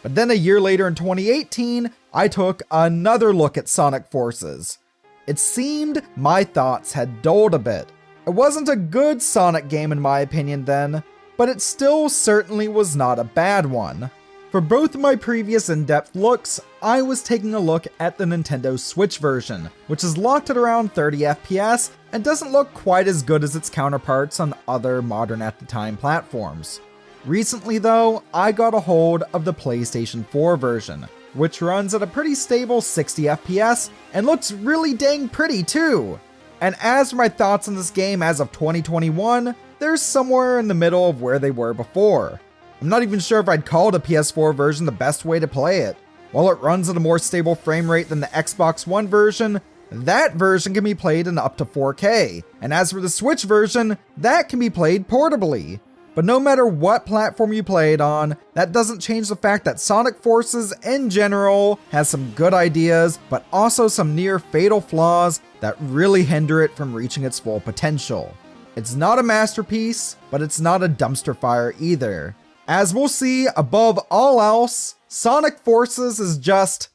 But then a year later in 2018, I took another look at Sonic Forces. It seemed my thoughts had dulled a bit. It wasn't a good Sonic game in my opinion then, but it still certainly was not a bad one. For both of my previous in-depth looks, I was taking a look at the Nintendo Switch version, which is locked at around 30 FPS and doesn't look quite as good as its counterparts on other modern at the time platforms. Recently though, I got a hold of the PlayStation 4 version, which runs at a pretty stable 60 FPS and looks really dang pretty too. And as for my thoughts on this game as of 2021, they're somewhere in the middle of where they were before. I'm not even sure if I'd call the PS4 version the best way to play it. While it runs at a more stable frame rate than the Xbox One version, that version can be played in up to 4K. And as for the Switch version, that can be played portably. But no matter what platform you play it on, that doesn't change the fact that Sonic Forces in general has some good ideas, but also some near fatal flaws that really hinder it from reaching its full potential. It's not a masterpiece, but it's not a dumpster fire either. As we'll see, above all else, Sonic Forces is just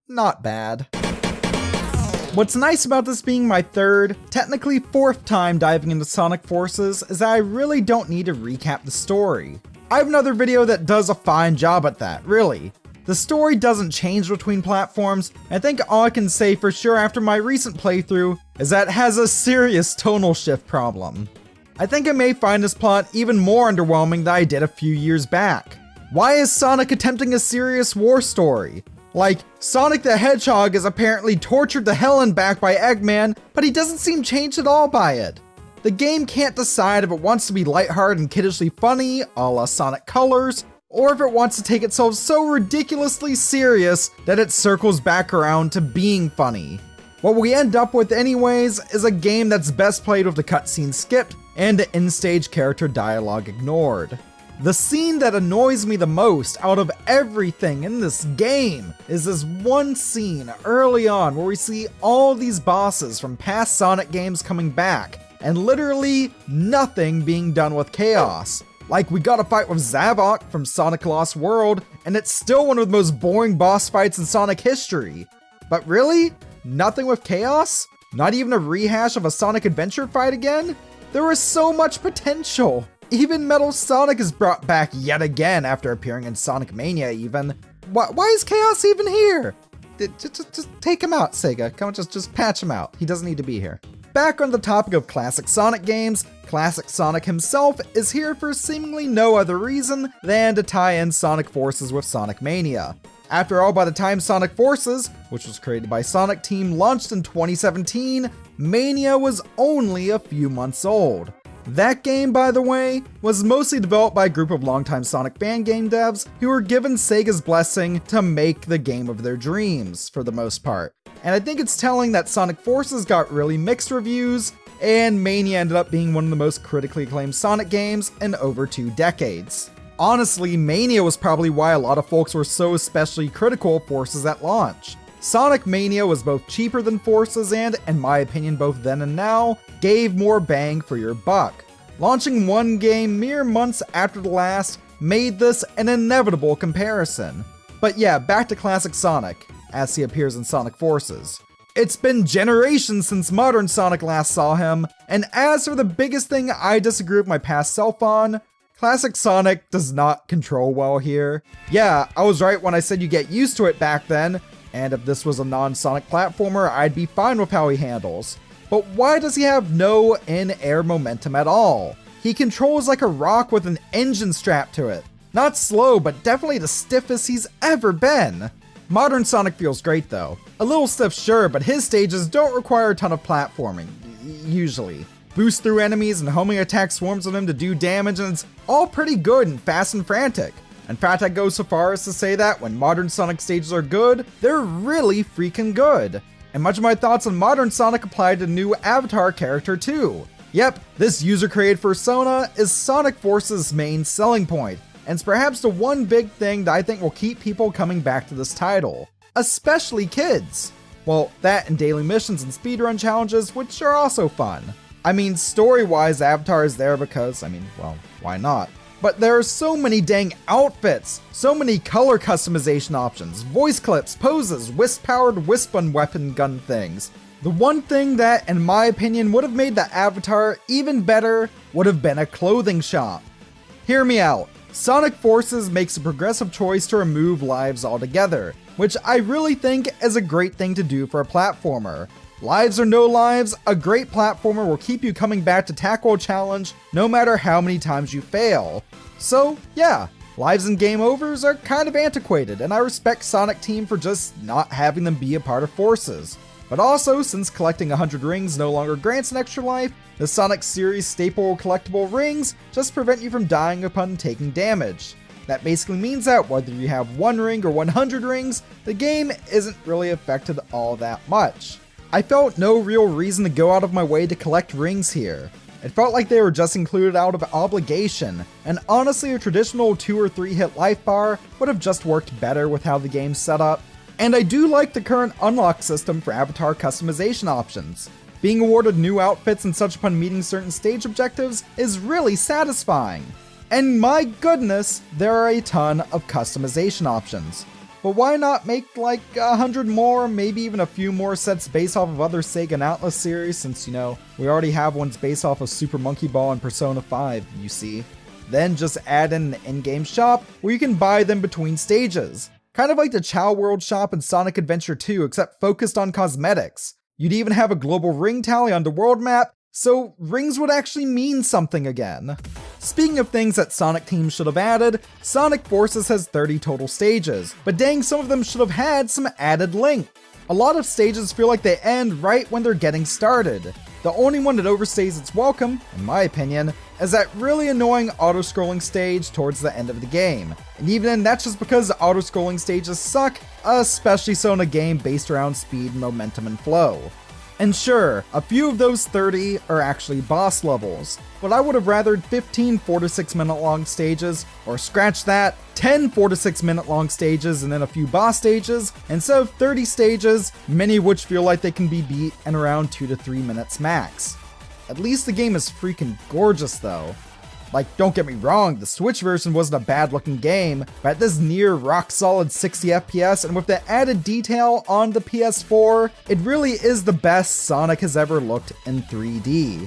not bad. What's nice about this being my 3rd, technically 4th time diving into Sonic Forces is that I really don't need to recap the story. I have another video that does a fine job at that, really. The story doesn't change between platforms, and I think all I can say for sure after my recent playthrough is that it has a serious tonal shift problem. I think I may find this plot even more underwhelming than I did a few years back. Why is Sonic attempting a serious war story? Like, Sonic the Hedgehog is apparently tortured to hell and back by Eggman, but he doesn't seem changed at all by it. The game can't decide if it wants to be lighthearted and kiddishly funny, a la Sonic Colors, or if it wants to take itself so ridiculously serious that it circles back around to being funny. What we end up with anyways is a game that's best played with the cutscene skipped and the in-stage character dialogue ignored. The scene that annoys me the most out of everything in this game is this one scene early on where we see all these bosses from past Sonic games coming back, and literally nothing being done with chaos. Like, we got a fight with Zavok from Sonic Lost World, and it's still one of the most boring boss fights in Sonic history. But really? Nothing with chaos? Not even a rehash of a Sonic Adventure fight again? There was so much potential. Even Metal Sonic is brought back yet again after appearing in Sonic Mania even. Why is chaos even here? Just take him out, Sega. Come on, just patch him out. He doesn't need to be here. Back on the topic of classic Sonic games, classic Sonic himself is here for seemingly no other reason than to tie in Sonic Forces with Sonic Mania. After all, by the time Sonic Forces, which was created by Sonic Team, launched in 2017, Mania was only a few months old. That game, by the way, was mostly developed by a group of longtime Sonic fan game devs who were given Sega's blessing to make the game of their dreams, for the most part. And I think it's telling that Sonic Forces got really mixed reviews, and Mania ended up being one of the most critically acclaimed Sonic games in over 2 decades. Honestly, Mania was probably why a lot of folks were so especially critical of Forces at launch. Sonic Mania was both cheaper than Forces and, in my opinion both then and now, gave more bang for your buck. Launching one game mere months after the last made this an inevitable comparison. But yeah, back to classic Sonic, as he appears in Sonic Forces. It's been generations since modern Sonic last saw him, and as for the biggest thing I disagree with my past self on, classic Sonic does not control well here. Yeah, I was right when I said you get used to it back then, and if this was a non-Sonic platformer, I'd be fine with how he handles. But why does he have no in-air momentum at all? He controls like a rock with an engine strapped to it. Not slow, but definitely the stiffest he's ever been. Modern Sonic feels great though. A little stiff sure, but his stages don't require a ton of platforming, usually. Boost through enemies and homing attack swarms of them to do damage, and it's all pretty good and fast and frantic. In fact, I'd go so far as to say that when modern Sonic stages are good, they're really freaking good. And much of my thoughts on modern Sonic apply to the new Avatar character too. Yep, this user-created persona is Sonic Forces' main selling point, and it's perhaps the one big thing that I think will keep people coming back to this title. Especially kids. Well, that and daily missions and speedrun challenges, which are also fun. I mean, story-wise, Avatar is there because, well, why not? But there are so many dang outfits, so many color customization options, voice clips, poses, wisp-powered wisp-on weapon gun things. The one thing that, in my opinion, would have made the Avatar even better would have been a clothing shop. Hear me out. Sonic Forces makes a progressive choice to remove lives altogether, which I really think is a great thing to do for a platformer. Lives or no lives, a great platformer will keep you coming back to tackle a challenge no matter how many times you fail. So yeah, lives and game overs are kind of antiquated, and I respect Sonic Team for just not having them be a part of Forces. But also, since collecting 100 rings no longer grants an extra life, the Sonic series staple collectible rings just prevent you from dying upon taking damage. That basically means that whether you have 1 ring or 100 rings, the game isn't really affected all that much. I felt no real reason to go out of my way to collect rings here. It felt like they were just included out of obligation, and honestly a traditional 2 or 3 hit life bar would have just worked better with how the game's set up. And I do like the current unlock system for Avatar customization options. Being awarded new outfits and such upon meeting certain stage objectives is really satisfying. And my goodness, there are a ton of customization options. But why not make like 100 more, maybe even a few more sets based off of other Sega and Atlas series, since, we already have ones based off of Super Monkey Ball and Persona 5, you see. Then just add in an in-game shop where you can buy them between stages. Kind of like the Chow World shop in Sonic Adventure 2, except focused on cosmetics. You'd even have a global ring tally on the world map, so rings would actually mean something again. Speaking of things that Sonic Team should have added, Sonic Forces has 30 total stages, but dang, some of them should have had some added length. A lot of stages feel like they end right when they're getting started. The only one that overstays its welcome, in my opinion, is that really annoying auto-scrolling stage towards the end of the game. And even then, that's just because the auto-scrolling stages suck, especially so in a game based around speed, momentum, and flow. And sure, a few of those 30 are actually boss levels, but I would have rathered 15 4 to 6 minute long stages, or scratch that, 10 4 to 6 minute long stages and then a few boss stages, instead of 30 stages, many of which feel like they can be beat in around 2 to 3 minutes max. At least the game is freaking gorgeous though. Like, don't get me wrong, the Switch version wasn't a bad looking game, but at this near rock solid 60 FPS and with the added detail on the PS4, it really is the best Sonic has ever looked in 3D.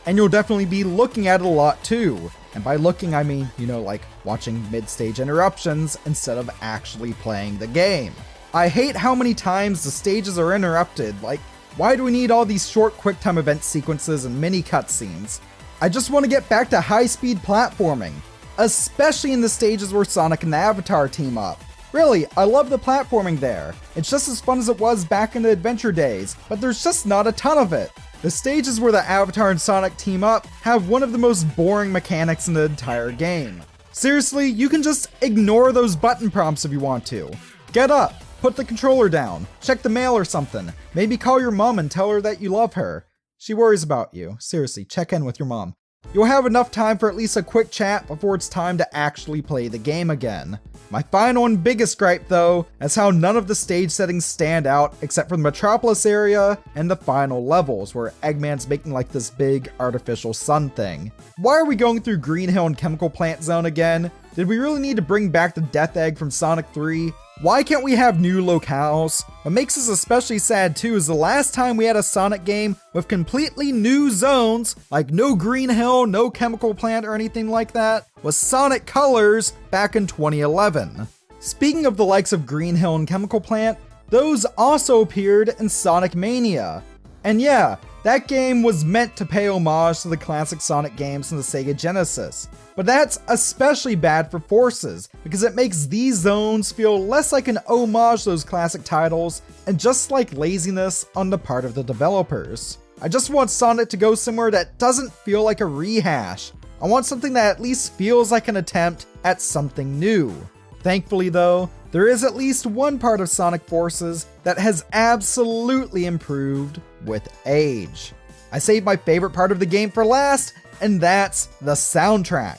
And you'll definitely be looking at it a lot too. And by looking, I mean, like watching mid-stage interruptions instead of actually playing the game. I hate how many times the stages are interrupted. Like, why do we need all these short QuickTime event sequences and mini cutscenes? I just want to get back to high-speed platforming, especially in the stages where Sonic and the Avatar team up. Really, I love the platforming there. It's just as fun as it was back in the adventure days, but there's just not a ton of it. The stages where the Avatar and Sonic team up have one of the most boring mechanics in the entire game. Seriously, you can just ignore those button prompts if you want to. Get up, put the controller down, check the mail or something. Maybe call your mom and tell her that you love her. She worries about you. Seriously, check in with your mom. You'll have enough time for at least a quick chat before it's time to actually play the game again. My final and biggest gripe though, is how none of the stage settings stand out except for the Metropolis area and the final levels where Eggman's making like this big artificial sun thing. Why are we going through Green Hill and Chemical Plant Zone again? Did we really need to bring back the Death Egg from Sonic 3? Why can't we have new locales? What makes this especially sad too is the last time we had a Sonic game with completely new zones, like no Green Hill, no Chemical Plant or anything like that, was Sonic Colors back in 2011. Speaking of the likes of Green Hill and Chemical Plant, those also appeared in Sonic Mania. And yeah, that game was meant to pay homage to the classic Sonic games from the Sega Genesis. But that's especially bad for Forces, because it makes these zones feel less like an homage to those classic titles, and just like laziness on the part of the developers. I just want Sonic to go somewhere that doesn't feel like a rehash. I want something that at least feels like an attempt at something new. Thankfully though, there is at least one part of Sonic Forces that has absolutely improved with age. I saved my favorite part of the game for last, and that's the soundtrack.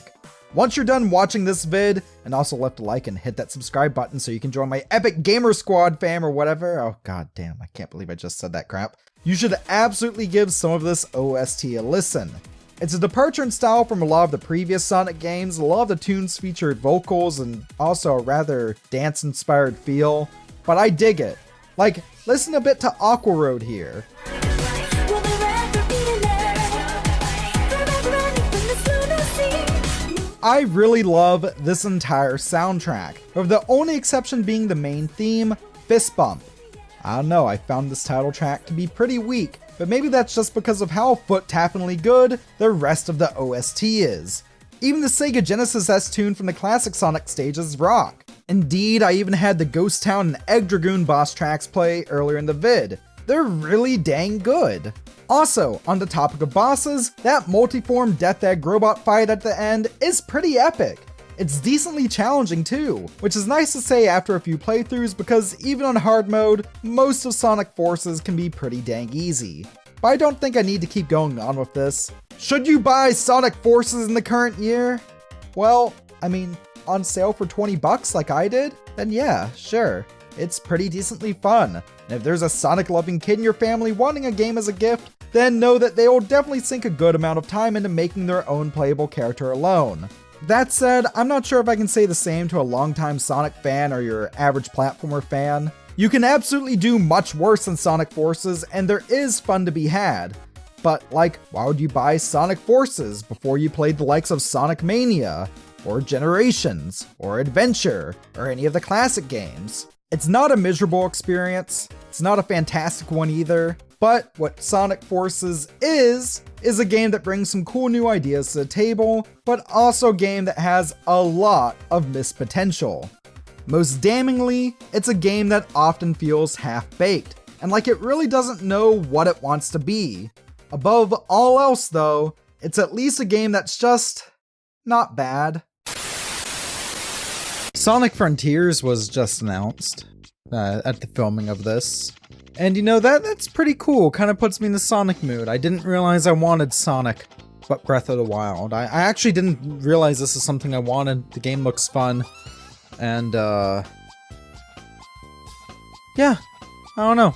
Once you're done watching this vid, and also left a like and hit that subscribe button so you can join my epic gamer squad fam or whatever. Oh god damn, I can't believe I just said that crap. You should absolutely give some of this OST a listen. It's a departure in style from a lot of the previous Sonic games. A lot of the tunes featured vocals and also a rather dance-inspired feel, but I dig it. Like, listen a bit to Aqua Road here. I really love this entire soundtrack, with the only exception being the main theme, Fist Bump. I don't know, I found this title track to be pretty weak, but maybe that's just because of how foot-tappingly good the rest of the OST is. Even the Sega Genesis S tune from the classic Sonic stages rock. Indeed, I even had the Ghost Town and Egg Dragoon boss tracks play earlier in the vid. They're really dang good. Also, on the topic of bosses, that multiform Death Egg robot fight at the end is pretty epic. It's decently challenging too, which is nice to say after a few playthroughs because even on hard mode, most of Sonic Forces can be pretty dang easy. But I don't think I need to keep going on with this. Should you buy Sonic Forces in the current year? Well, I mean, on sale for 20 bucks like I did? Then yeah, sure. It's pretty decently fun. And if there's a Sonic-loving kid in your family wanting a game as a gift, then know that they will definitely sink a good amount of time into making their own playable character alone. That said, I'm not sure if I can say the same to a longtime Sonic fan or your average platformer fan. You can absolutely do much worse than Sonic Forces, and there is fun to be had. But like, why would you buy Sonic Forces before you played the likes of Sonic Mania, or Generations, or Adventure, or any of the classic games? It's not a miserable experience, it's not a fantastic one either, but what Sonic Forces is a game that brings some cool new ideas to the table, but also a game that has a lot of missed potential. Most damningly, it's a game that often feels half-baked, and like it really doesn't know what it wants to be. Above all else though, it's at least a game that's just not bad. Sonic Frontiers was just announced at the filming of this. And you know, that's pretty cool, kind of puts me in the Sonic mood. I didn't realize I wanted Sonic, but Breath of the Wild. I actually didn't realize this is something I wanted. The game looks fun. And yeah, I don't know.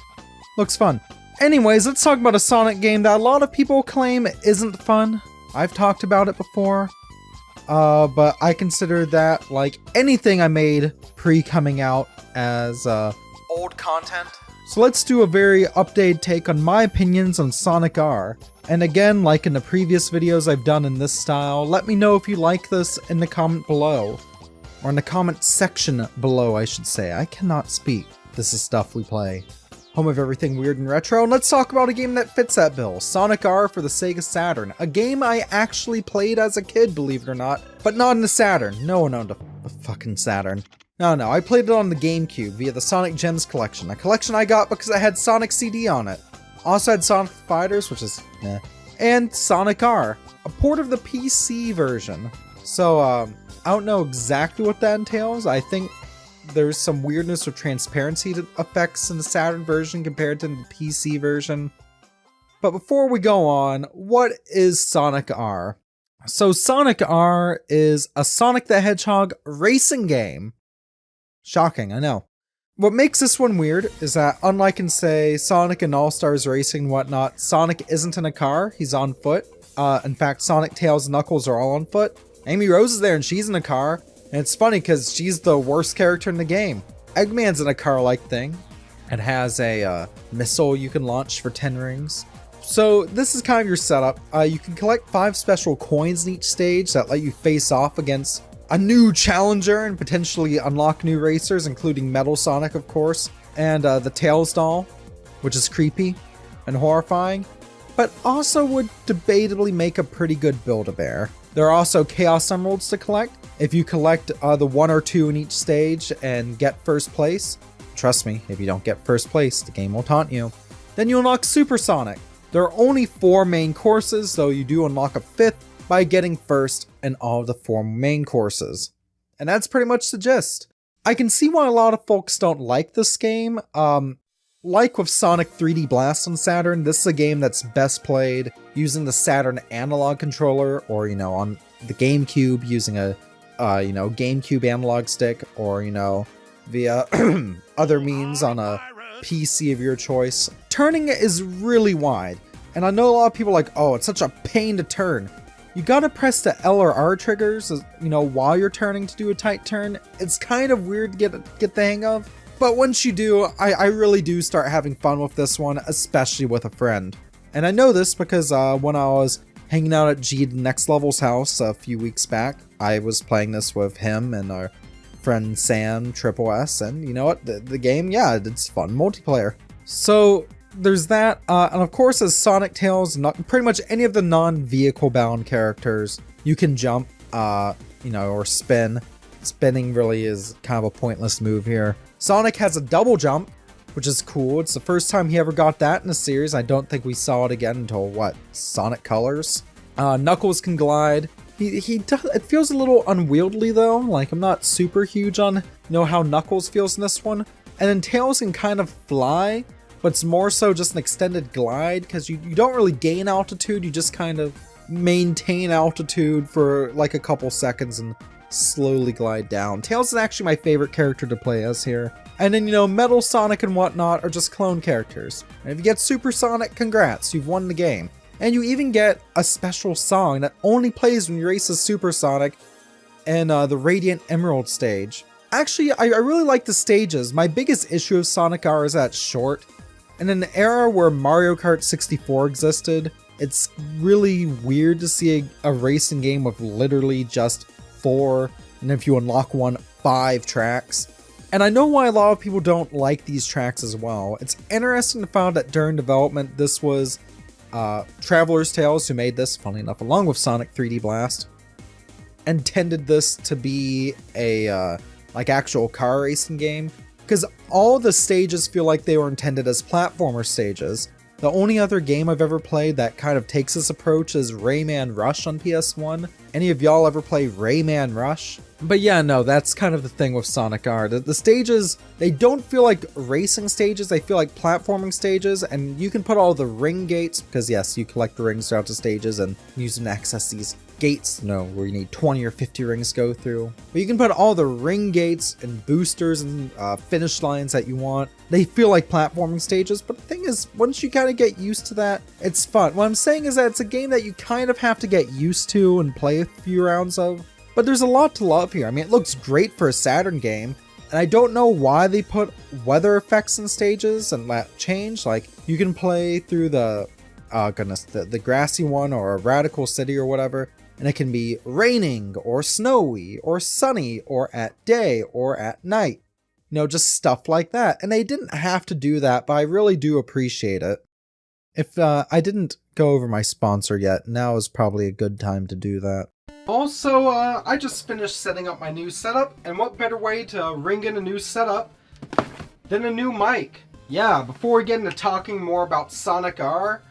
Looks fun. Anyways, let's talk about a Sonic game that a lot of people claim isn't fun. I've talked about it before. But I consider that, like anything I made pre-coming out, as old content. So let's do a very updated take on my opinions on Sonic R. And again, like in the previous videos I've done in this style, let me know if you like this in the comment below. Or in the comment section below, I should say. I cannot speak. this is stuff we play. Home of everything weird and retro, and let's talk about a game that fits that bill. Sonic R for the Sega Saturn. A game I actually played as a kid, believe it or not, but not in the Saturn. No one owned a fucking Saturn. No, I played it on the GameCube via the Sonic Gems collection, a collection I got because I had Sonic CD on it. Also had Sonic Fighters, which is eh, and Sonic R, a port of the PC version. So, I don't know exactly what that entails. I think there's some weirdness with transparency effects in the Saturn version compared to the PC version. But before we go on, what is Sonic R? So Sonic R is a Sonic the Hedgehog racing game. Shocking, I know. What makes this one weird is that, unlike in, say, Sonic and All-Stars Racing and whatnot, Sonic isn't in a car, he's on foot. In fact, Sonic, Tails, and Knuckles are all on foot. Amy Rose is there and she's in a car. And it's funny because she's the worst character in the game. Eggman's in a car-like thing. It has a missile you can launch for 10 rings. So this is kind of your setup. You can collect 5 special coins in each stage that let you face off against a new challenger and potentially unlock new racers, including Metal Sonic, of course, and the Tails doll, which is creepy and horrifying, but also would debatably make a pretty good Build-A-Bear. There are also Chaos Emeralds to collect. If you collect the 1 or 2 in each stage and get first place, trust me, if you don't get first place, the game will taunt you, then you unlock Super Sonic. There are only 4 main courses, though you do unlock a 5th by getting first in all of the 4 main courses. And that's pretty much the gist. I can see why a lot of folks don't like this game. Like with Sonic 3D Blast on Saturn, this is a game that's best played using the Saturn analog controller, or, on the GameCube using a, GameCube analog stick, or, via other means on a PC of your choice. Turning it is really wide, and I know a lot of people are like, oh, it's such a pain to turn. You gotta press the L or R triggers, while you're turning to do a tight turn. It's kind of weird to get the hang of. But once you do, I really do start having fun with this one, especially with a friend. And I know this because when I was hanging out at G Next Level's house a few weeks back, I was playing this with him and our friend Sam Triple S, and you know what, the game, yeah, it's fun multiplayer. So there's that, and of course as Sonic, Tails, pretty much any of the non-vehicle bound characters, you can jump, or spin. Spinning really is kind of a pointless move here. Sonic has a double jump, which is cool. It's the first time he ever got that in the series. I don't think we saw it again until, Sonic Colors? Knuckles can glide. He does, it feels a little unwieldy though. Like, I'm not super huge on, how Knuckles feels in this one. And then Tails can kind of fly, but it's more so just an extended glide, because you don't really gain altitude, you just kind of maintain altitude for like a couple seconds and slowly glide down. Tails is actually my favorite character to play as here. And then, Metal Sonic and whatnot are just clone characters. And if you get Super Sonic, congrats, you've won the game. And you even get a special song that only plays when you race as Super Sonic in the Radiant Emerald stage. Actually, I really like the stages. My biggest issue of Sonic R is that it's short. And in an era where Mario Kart 64 existed, it's really weird to see a racing game with literally just 4, and if you unlock one, 5 tracks. And I know why a lot of people don't like these tracks as well. It's interesting to find that during development, this was Traveler's Tales, who made this, funny enough, along with Sonic 3D Blast, intended this to be a actual car racing game, because all the stages feel like they were intended as platformer stages. The only other game I've ever played that kind of takes this approach is Rayman Rush on PS1. Any of y'all ever play Rayman Rush? But yeah, no, that's kind of the thing with Sonic R. The stages, they don't feel like racing stages, they feel like platforming stages, and you can put all the ring gates, because yes, you collect the rings throughout the stages and use them to access these gates, where you need 20 or 50 rings to go through. But you can put all the ring gates and boosters and finish lines that you want. They feel like platforming stages, but the thing is, once you kind of get used to that, it's fun. What I'm saying is that it's a game that you kind of have to get used to and play a few rounds of. But there's a lot to love here. I mean, it looks great for a Saturn game, and I don't know why they put weather effects in stages and that change. Like, you can play through the grassy one or a radical city or whatever, and it can be raining or snowy or sunny or at day or at night. just stuff like that. And they didn't have to do that, but I really do appreciate it. If I didn't go over my sponsor yet, now is probably a good time to do that. Also, I just finished setting up my new setup, and what better way to ring in a new setup than a new mic? Yeah, before we get into talking more about Sonic R,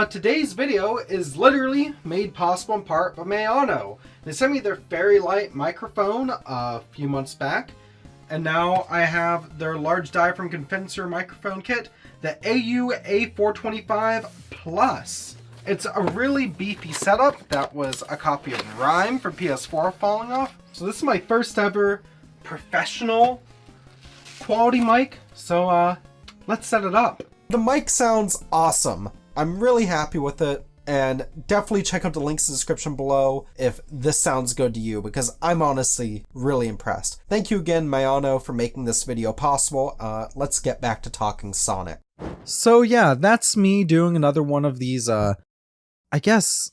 today's video is literally made possible in part by Nano. They sent me their Fairy Light microphone a few months back, and now I have their large diaphragm condenser microphone kit, the AU-A425 Plus. It's a really beefy setup that was a copy of Rhyme for PS4 falling off. So this is my first ever professional quality mic, so let's set it up. The mic sounds awesome. I'm really happy with it, and definitely check out the links in the description below if this sounds good to you, because I'm honestly really impressed. Thank you again, Mayano, for making this video possible. Let's get back to talking Sonic. So yeah, that's me doing another one of these, I guess,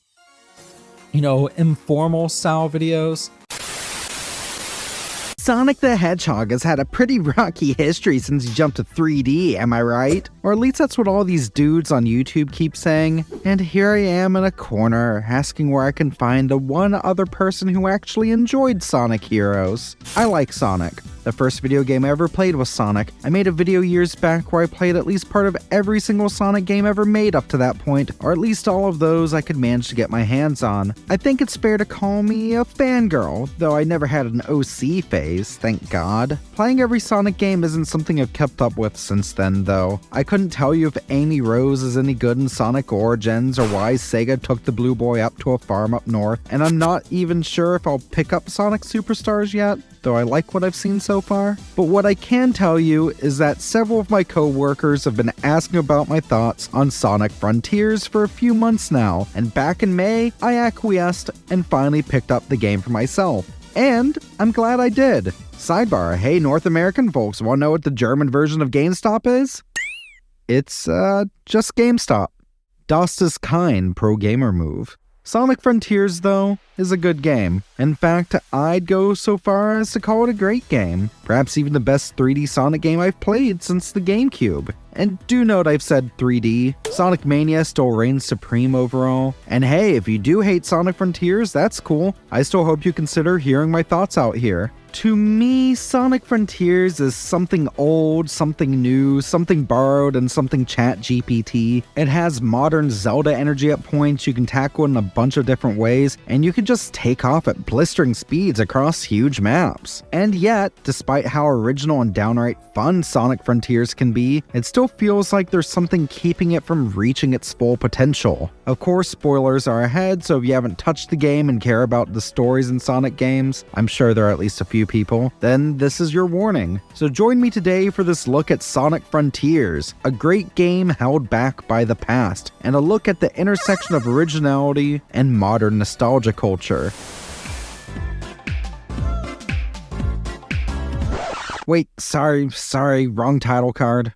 informal style videos. Sonic the Hedgehog has had a pretty rocky history since he jumped to 3D, am I right? Or at least that's what all these dudes on YouTube keep saying. And here I am in a corner, asking where I can find the one other person who actually enjoyed Sonic Heroes. I like Sonic. The first video game I ever played was Sonic. I made a video years back where I played at least part of every single Sonic game ever made up to that point, or at least all of those I could manage to get my hands on. I think it's fair to call me a fangirl, though I never had an OC phase, thank God. Playing every Sonic game isn't something I've kept up with since then, though. I couldn't tell you if Amy Rose is any good in Sonic Origins, or why Sega took the Blue Boy up to a farm up north, and I'm not even sure if I'll pick up Sonic Superstars yet, though I like what I've seen so far. But what I can tell you is that several of my co-workers have been asking about my thoughts on Sonic Frontiers for a few months now, and back in May, I acquiesced and finally picked up the game for myself. And I'm glad I did. Sidebar, hey North American folks, wanna know what the German version of GameStop is? It's, just GameStop. Das ist kein pro-gamer move. Sonic Frontiers, though, is a good game. In fact, I'd go so far as to call it a great game. Perhaps even the best 3D Sonic game I've played since the GameCube. And do note I've said 3D. Sonic Mania still reigns supreme overall. And hey, if you do hate Sonic Frontiers, that's cool. I still hope you consider hearing my thoughts out here. To me, Sonic Frontiers is something old, something new, something borrowed, and something ChatGPT. It has modern Zelda energy at points you can tackle in a bunch of different ways, and you can just take off at blistering speeds across huge maps. And yet, despite how original and downright fun Sonic Frontiers can be, it still feels like there's something keeping it from reaching its full potential. Of course, spoilers are ahead, so if you haven't touched the game and care about the stories in Sonic games, I'm sure there are at least a few people, then this is your warning. So join me today for this look at Sonic Frontiers, a great game held back by the past, and a look at the intersection of originality and modern nostalgia culture. Wait, sorry, wrong title card.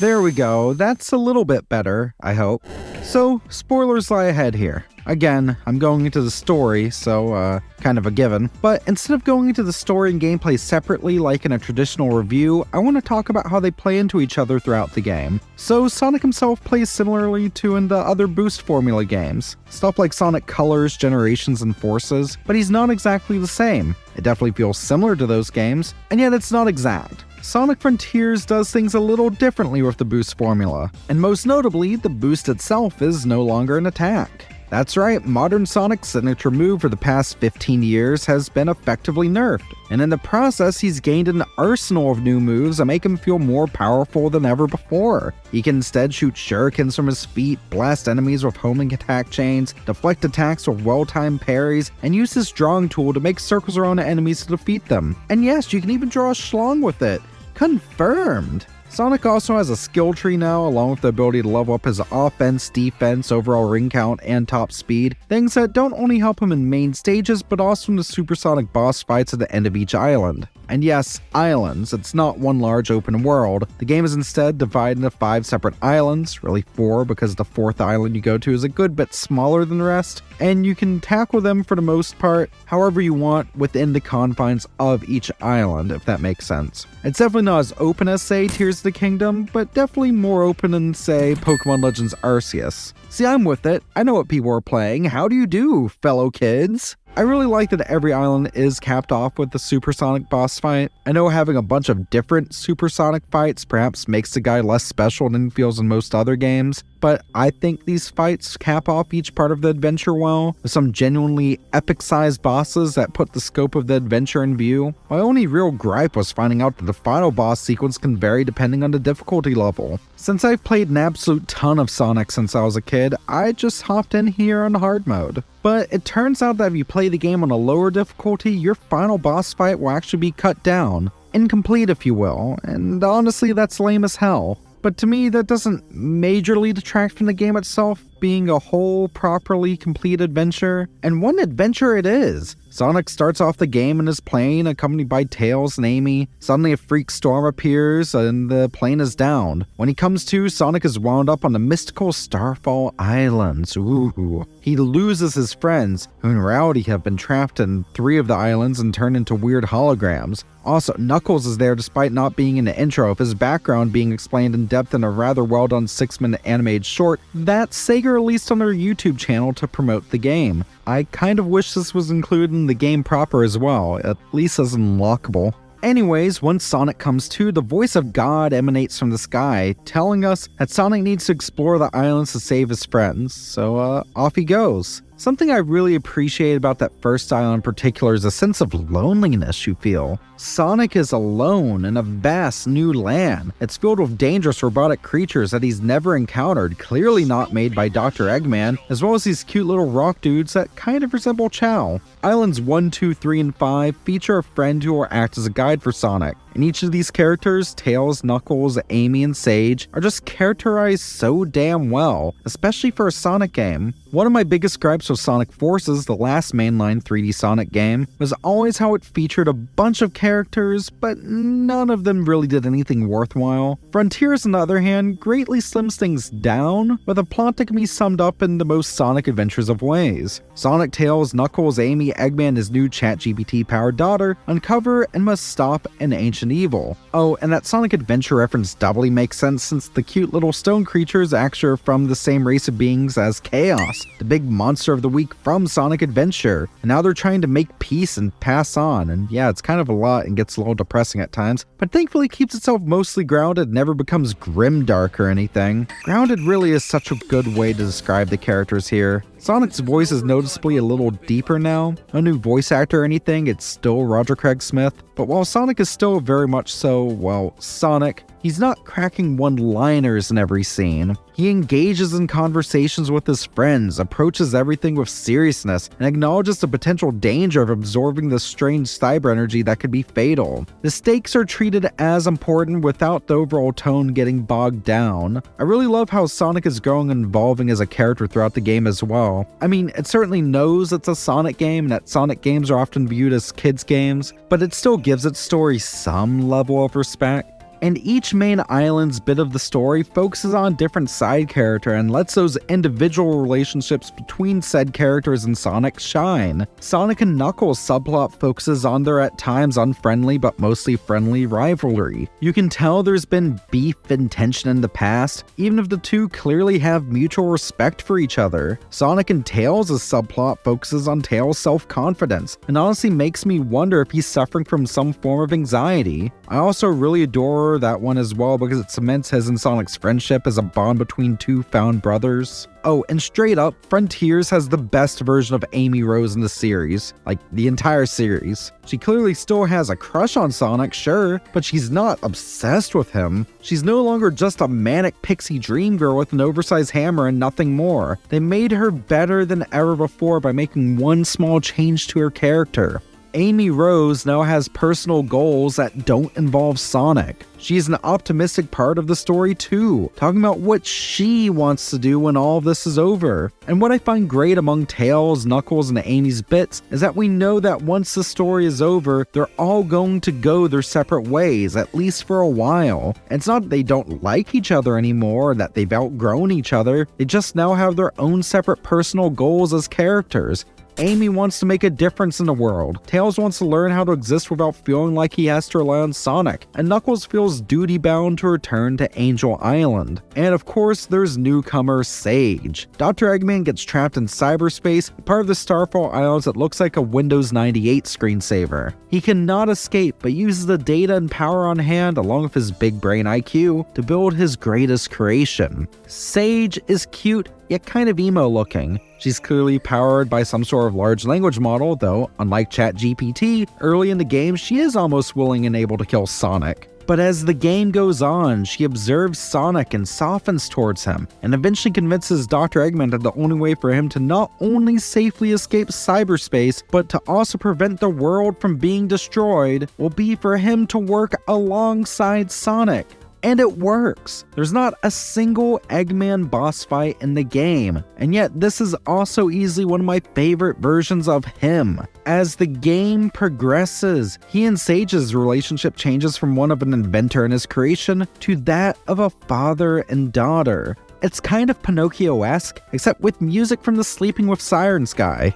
There we go, that's a little bit better, I hope. So, spoilers lie ahead here. Again, I'm going into the story, so kind of a given. But instead of going into the story and gameplay separately like in a traditional review, I want to talk about how they play into each other throughout the game. So Sonic himself plays similarly to in the other Boost formula games. Stuff like Sonic Colors, Generations, and Forces, but he's not exactly the same. It definitely feels similar to those games, and yet it's not exact. Sonic Frontiers does things a little differently with the Boost formula, and most notably, the Boost itself is no longer an attack. That's right, modern Sonic's signature move for the past 15 years has been effectively nerfed, and in the process he's gained an arsenal of new moves that make him feel more powerful than ever before. He can instead shoot shurikens from his feet, blast enemies with homing attack chains, deflect attacks with well-timed parries, and use his drawing tool to make circles around enemies to defeat them. And yes, you can even draw a schlong with it. Confirmed! Sonic also has a skill tree now, along with the ability to level up his offense, defense, overall ring count, and top speed, things that don't only help him in main stages, but also in the supersonic boss fights at the end of each island. And yes, islands. It's not one large open world. The game is instead divided into 5 separate islands, really 4 because the 4th island you go to is a good bit smaller than the rest, and you can tackle them for the most part however you want within the confines of each island, if that makes sense. It's definitely not as open as, say, Tears of the Kingdom, but definitely more open than, say, Pokemon Legends Arceus. See, I'm with it. I know what people are playing. How do you do, fellow kids? I really like that every island is capped off with the supersonic boss fight. I know having a bunch of different supersonic fights perhaps makes the guy less special than he feels in most other games, but I think these fights cap off each part of the adventure well, with some genuinely epic-sized bosses that put the scope of the adventure in view. My only real gripe was finding out that the final boss sequence can vary depending on the difficulty level. Since I've played an absolute ton of Sonic since I was a kid, I just hopped in here on hard mode. But it turns out that if you play the game on a lower difficulty, your final boss fight will actually be cut down. Incomplete, if you will, and honestly that's lame as hell. But to me, that doesn't majorly detract from the game itself being a whole, properly complete adventure. And one adventure it is. Sonic starts off the game in his plane, accompanied by Tails and Amy. Suddenly a freak storm appears, and the plane is downed. When he comes to, Sonic is wound up on the mystical Starfall Islands. Ooh. He loses his friends, who in reality have been trapped in 3 of the islands and turned into weird holograms. Also, Knuckles is there despite not being in the intro, of his background being explained in depth in a rather well-done 6-minute animated short that Sega released on their YouTube channel to promote the game. I kind of wish this was included in the game proper as well, at least as unlockable. Anyways, once Sonic comes to, the voice of God emanates from the sky, telling us that Sonic needs to explore the islands to save his friends, so off he goes. Something I really appreciate about that first island in particular is a sense of loneliness you feel. Sonic is alone in a vast new land. It's filled with dangerous robotic creatures that he's never encountered, clearly not made by Dr. Eggman, as well as these cute little rock dudes that kind of resemble Chow. Islands 1, 2, 3, and 5 feature a friend who will act as a guide for Sonic. And each of these characters, Tails, Knuckles, Amy, and Sage, are just characterized so damn well, especially for a Sonic game. One of my biggest gripes with Sonic Forces, the last mainline 3D Sonic game, was always how it featured a bunch of characters, but none of them really did anything worthwhile. Frontiers, on the other hand, greatly slims things down, with a plot that can be summed up in the most Sonic Adventures of ways. Sonic, Tails, Knuckles, Amy, Eggman, and his new ChatGPT-powered daughter uncover and must stop an ancient evil. Oh, and that Sonic Adventure reference doubly makes sense since the cute little stone creatures actually are from the same race of beings as Chaos, the big monster of the week from Sonic Adventure, and now they're trying to make peace and pass on, and yeah, it's kind of a lot and gets a little depressing at times, but thankfully keeps itself mostly grounded, never becomes grimdark or anything. Grounded really is such a good way to describe the characters here. Sonic's voice is noticeably a little deeper now. No new voice actor or anything, it's still Roger Craig Smith. But while Sonic is still very much so, well, Sonic, he's not cracking one-liners in every scene. He engages in conversations with his friends, approaches everything with seriousness, and acknowledges the potential danger of absorbing the strange cyber energy that could be fatal. The stakes are treated as important without the overall tone getting bogged down. I really love how Sonic is growing and evolving as a character throughout the game as well. I mean, it certainly knows it's a Sonic game and that Sonic games are often viewed as kids' games, but it still gives its story some level of respect. And each main island's bit of the story focuses on a different side character and lets those individual relationships between said characters and Sonic shine. Sonic and Knuckles' subplot focuses on their at times unfriendly but mostly friendly rivalry. You can tell there's been beef and tension in the past, even if the two clearly have mutual respect for each other. Sonic and Tails' subplot focuses on Tails' self-confidence, and honestly makes me wonder if he's suffering from some form of anxiety. I also really adore that one as well because it cements his and Sonic's friendship as a bond between two found brothers. Oh, and straight up, Frontiers has the best version of Amy Rose in the series, like the entire series. She clearly still has a crush on Sonic, sure, but she's not obsessed with him. She's no longer just a manic pixie dream girl with an oversized hammer and nothing more. They made her better than ever before by making one small change to her character. Amy Rose now has personal goals that don't involve Sonic. She's an optimistic part of the story too, talking about what she wants to do when all of this is over. And what I find great among Tails, Knuckles, and Amy's bits is that we know that once the story is over, they're all going to go their separate ways, at least for a while. It's not that they don't like each other anymore or that they've outgrown each other, they just now have their own separate personal goals as characters. Amy wants to make a difference in the world, Tails wants to learn how to exist without feeling like he has to rely on Sonic, and Knuckles feels duty-bound to return to Angel Island. And of course, there's newcomer Sage. Dr. Eggman gets trapped in cyberspace, part of the Starfall Islands that looks like a Windows 98 screensaver. He cannot escape, but uses the data and power on hand, along with his big brain IQ, to build his greatest creation. Sage is cute, yet kind of emo looking. She's clearly powered by some sort of large language model, though, unlike ChatGPT, early in the game she is almost willing and able to kill Sonic. But as the game goes on, she observes Sonic and softens towards him, and eventually convinces Dr. Eggman that the only way for him to not only safely escape cyberspace, but to also prevent the world from being destroyed, will be for him to work alongside Sonic. And it works. There's not a single Eggman boss fight in the game, and yet this is also easily one of my favorite versions of him. As the game progresses, he and Sage's relationship changes from one of an inventor and his creation to that of a father and daughter. It's kind of Pinocchio-esque, except with music from the Sleeping with Sirens guy.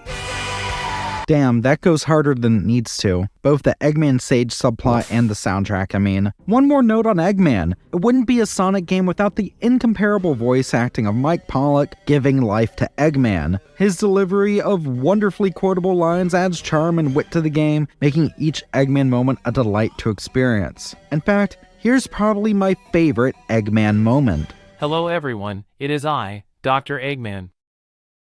Damn, that goes harder than it needs to. Both the Eggman-Sage subplot and the soundtrack, I mean. One more note on Eggman. It wouldn't be a Sonic game without the incomparable voice acting of Mike Pollock giving life to Eggman. His delivery of wonderfully quotable lines adds charm and wit to the game, making each Eggman moment a delight to experience. In fact, here's probably my favorite Eggman moment. Hello everyone, it is I, Dr. Eggman.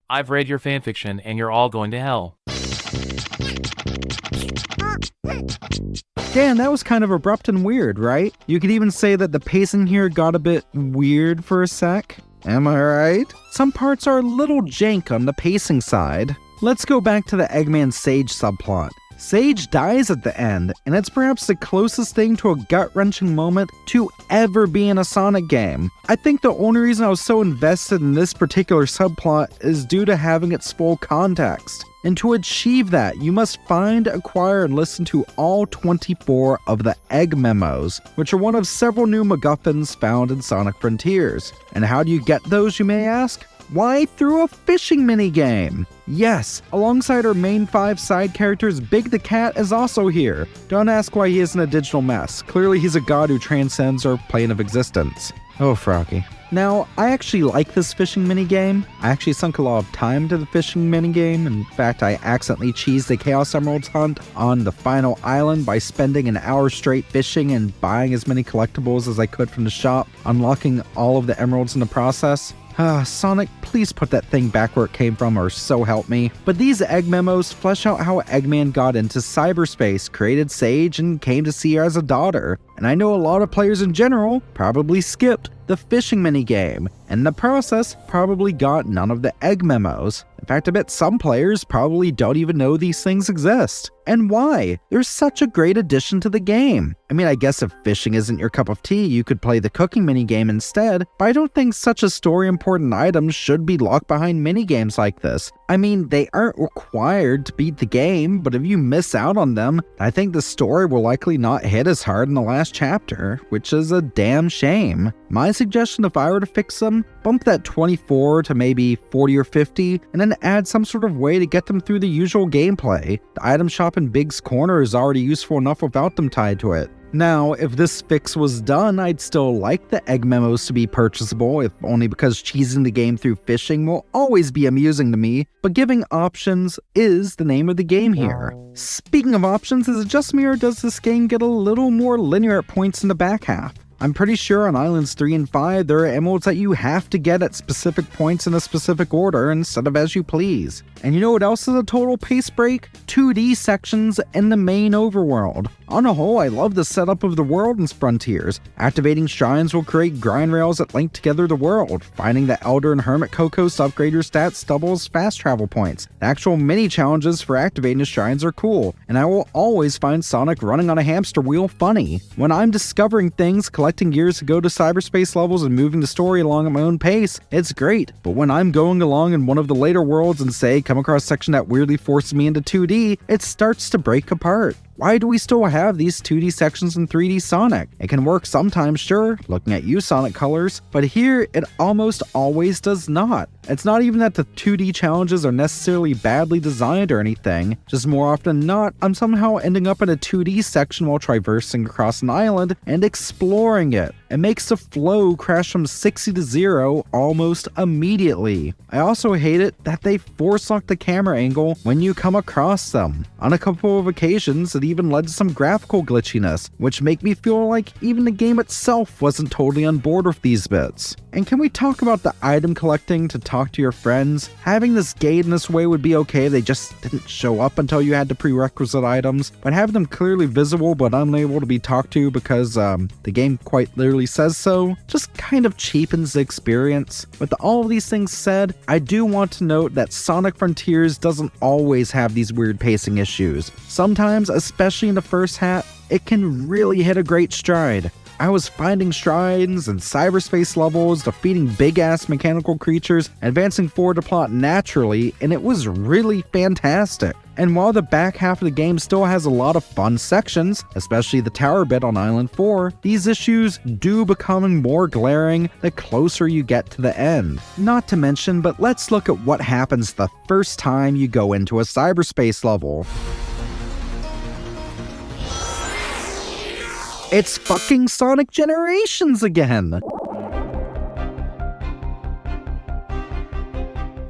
I've read your fanfiction and you're all going to hell. Dan, that was kind of abrupt and weird, right? You could even say that the pacing here got a bit weird for a sec. Am I right? Some parts are a little jank on the pacing side. Let's go back to the Eggman-Sage subplot. Sage dies at the end, and it's perhaps the closest thing to a gut-wrenching moment to ever be in a Sonic game. I think the only reason I was so invested in this particular subplot is due to having its full context. And to achieve that, you must find, acquire, and listen to all 24 of the Egg Memos, which are one of several new MacGuffins found in Sonic Frontiers. And how do you get those, you may ask? Why, through a fishing minigame. Yes, alongside our main 5 side characters, Big the Cat is also here. Don't ask why he isn't a digital mess. Clearly he's a god who transcends our plane of existence. Oh, Froggy. Now, I actually like this fishing minigame. I actually sunk a lot of time to the fishing minigame. In fact, I accidentally cheesed the Chaos Emeralds hunt on the final island by spending an hour straight fishing and buying as many collectibles as I could from the shop, unlocking all of the emeralds in the process. Sonic, please put that thing back where it came from, or so help me. But these Egg Memos flesh out how Eggman got into cyberspace, created Sage, and came to see her as a daughter. And I know a lot of players in general probably skipped the fishing minigame, and in the process probably got none of the Egg Memos. In fact, I bet some players probably don't even know these things exist. And why? They're such a great addition to the game. I mean, I guess if fishing isn't your cup of tea, you could play the cooking minigame instead, but I don't think such a story-important item should be locked behind minigames like this. I mean, they aren't required to beat the game, but if you miss out on them, I think the story will likely not hit as hard in the last chapter, which is a damn shame. My suggestion, if I were to fix them, bump that 24 to maybe 40 or 50, and then add some sort of way to get them through the usual gameplay. The item shop in Big's Corner is already useful enough without them tied to it. Now, if this fix was done, I'd still like the Egg Memos to be purchasable, if only because cheesing the game through fishing will always be amusing to me, but giving options is the name of the game here. Speaking of options, is it just me or does this game get a little more linear at points in the back half? I'm pretty sure on Islands 3 and 5, there are emeralds that you have to get at specific points in a specific order instead of as you please. And you know what else is a total pace break? 2D sections in the main overworld. On the whole, I love the setup of the world in Frontiers. Activating shrines will create grind rails that link together the world. Finding the Elder and Hermit Kokos to upgrade your stats doubles fast travel points. The actual mini challenges for activating the shrines are cool, and I will always find Sonic running on a hamster wheel funny. When I'm discovering things, collecting gears to go to cyberspace levels and moving the story along at my own pace, it's great. But when I'm going along in one of the later worlds and say, come across a section that weirdly forces me into 2D, it starts to break apart. Why do we still have these 2D sections in 3D Sonic? It can work sometimes, sure, looking at you Sonic Colors, but here it almost always does not. It's not even that the 2D challenges are necessarily badly designed or anything, just more often than not, I'm somehow ending up in a 2D section while traversing across an island and exploring it. It makes the flow crash from 60 to 0 almost immediately. I also hate it that they force lock the camera angle when you come across them. On a couple of occasions, it even led to some graphical glitchiness, which make me feel like even the game itself wasn't totally on board with these bits. And can we talk about the item collecting to talk to your friends? Having this gate in this way would be okay if they just didn't show up until you had the prerequisite items, but having them clearly visible but unable to be talked to because the game quite literally says so, just kind of cheapens the experience. With all of these things said, I do want to note that Sonic Frontiers doesn't always have these weird pacing issues. Sometimes, especially in the first half, it can really hit a great stride. I was finding shrines and cyberspace levels, defeating big-ass mechanical creatures, advancing forward the plot naturally, and it was really fantastic. And while the back half of the game still has a lot of fun sections, especially the tower bit on Island 4, these issues do become more glaring the closer you get to the end. Not to mention, but let's look at what happens the first time you go into a cyberspace level. It's fucking Sonic Generations again!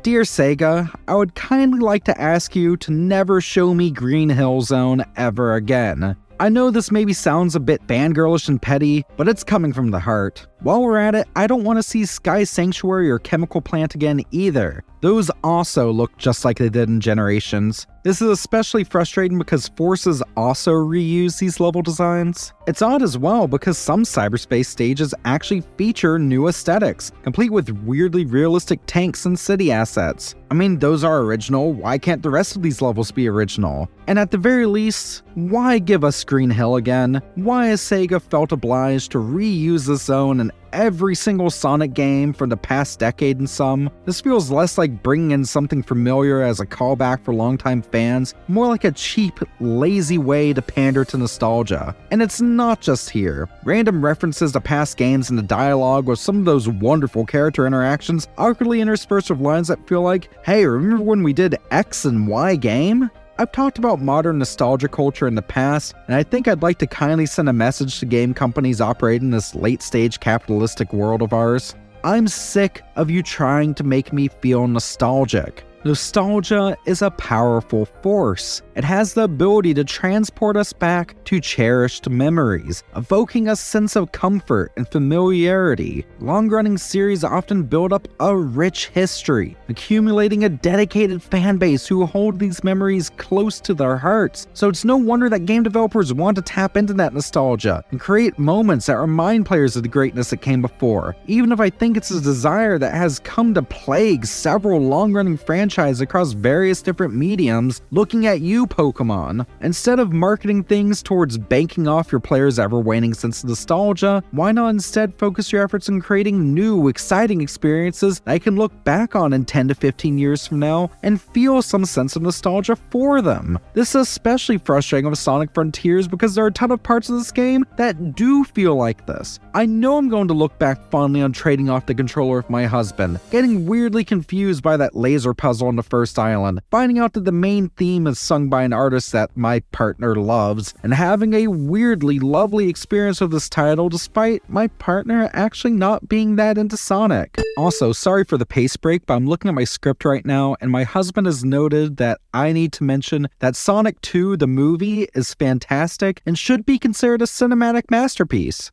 Dear Sega, I would kindly like to ask you to never show me Green Hill Zone ever again. I know this maybe sounds a bit fangirlish and petty, but it's coming from the heart. While we're at it, I don't want to see Sky Sanctuary or Chemical Plant again either. Those also look just like they did in Generations. This is especially frustrating because Forces also reuse these level designs. It's odd as well because some cyberspace stages actually feature new aesthetics, complete with weirdly realistic tanks and city assets. I mean, those are original, why can't the rest of these levels be original? And at the very least, why give us Green Hill again? Why has Sega felt obliged to reuse this zone in every single Sonic game from the past decade and some? This feels less like bringing in something familiar as a callback for longtime fans, more like a cheap, lazy way to pander to nostalgia. And it's not just here. Random references to past games and the dialogue with some of those wonderful character interactions awkwardly interspersed with lines that feel like, hey, remember when we did X and Y game? I've talked about modern nostalgia culture in the past, and I think I'd like to kindly send a message to game companies operating in this late-stage capitalistic world of ours. I'm sick of you trying to make me feel nostalgic. Nostalgia is a powerful force. It has the ability to transport us back to cherished memories, evoking a sense of comfort and familiarity. Long-running series often build up a rich history, accumulating a dedicated fan base who hold these memories close to their hearts. So it's no wonder that game developers want to tap into that nostalgia and create moments that remind players of the greatness that came before, even if I think it's a desire that has come to plague several long-running franchises across various different mediums. Looking at you, Pokemon. Instead of marketing things towards banking off your players' ever-waning sense of nostalgia, why not instead focus your efforts on creating new, exciting experiences that I can look back on in 10 to 15 years from now and feel some sense of nostalgia for them? This is especially frustrating with Sonic Frontiers because there are a ton of parts of this game that do feel like this. I know I'm going to look back fondly on trading off the controller with my husband, getting weirdly confused by that laser puzzle on the first island, finding out that the main theme is sung by an artist that my partner loves, and having a weirdly lovely experience with this title despite my partner actually not being that into Sonic. Also, sorry for the pace break, but I'm looking at my script right now, and my husband has noted that I need to mention that Sonic 2, the movie, is fantastic and should be considered a cinematic masterpiece.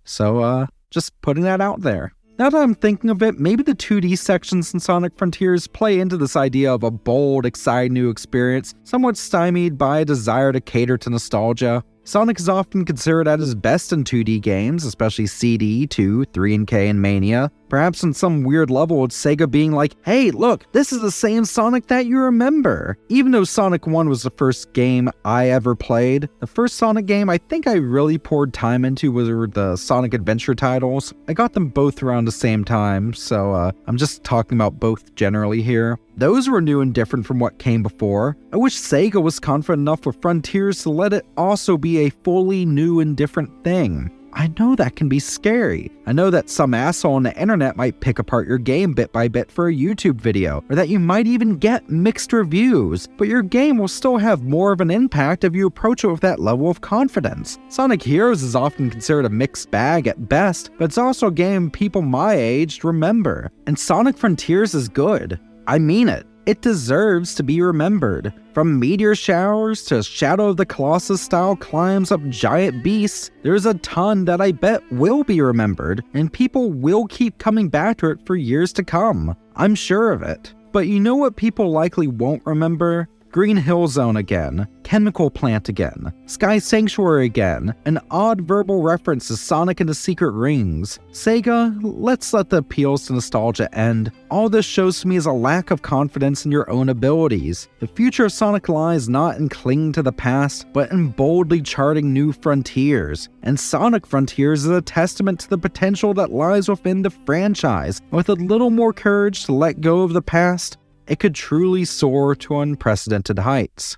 So, just putting that out there. Now that I'm thinking of it, maybe the 2D sections in Sonic Frontiers play into this idea of a bold, exciting new experience, somewhat stymied by a desire to cater to nostalgia. Sonic is often considered at his best in 2D games, especially CD, 2, 3 and K, and Mania. Perhaps on some weird level, it's Sega being like, hey, look, this is the same Sonic that you remember. Even though Sonic 1 was the first game I ever played, the first Sonic game I think I really poured time into were the Sonic Adventure titles. I got them both around the same time, so I'm just talking about both generally here. Those were new and different from what came before. I wish Sega was confident enough with Frontiers to let it also be a fully new and different thing. I know that can be scary. I know that some asshole on the internet might pick apart your game bit by bit for a YouTube video, or that you might even get mixed reviews, but your game will still have more of an impact if you approach it with that level of confidence. Sonic Heroes is often considered a mixed bag at best, but it's also a game people my age remember. And Sonic Frontiers is good. I mean it. It deserves to be remembered. From meteor showers to Shadow of the Colossus style climbs up giant beasts, there's a ton that I bet will be remembered, and people will keep coming back to it for years to come. I'm sure of it. But you know what people likely won't remember? Green Hill Zone again, Chemical Plant again, Sky Sanctuary again, an odd verbal reference to Sonic and the Secret Rings. Sega, let's let the appeals to nostalgia end. All this shows to me is a lack of confidence in your own abilities. The future of Sonic lies not in clinging to the past, but in boldly charting new frontiers. And Sonic Frontiers is a testament to the potential that lies within the franchise. With a little more courage to let go of the past, it could truly soar to unprecedented heights.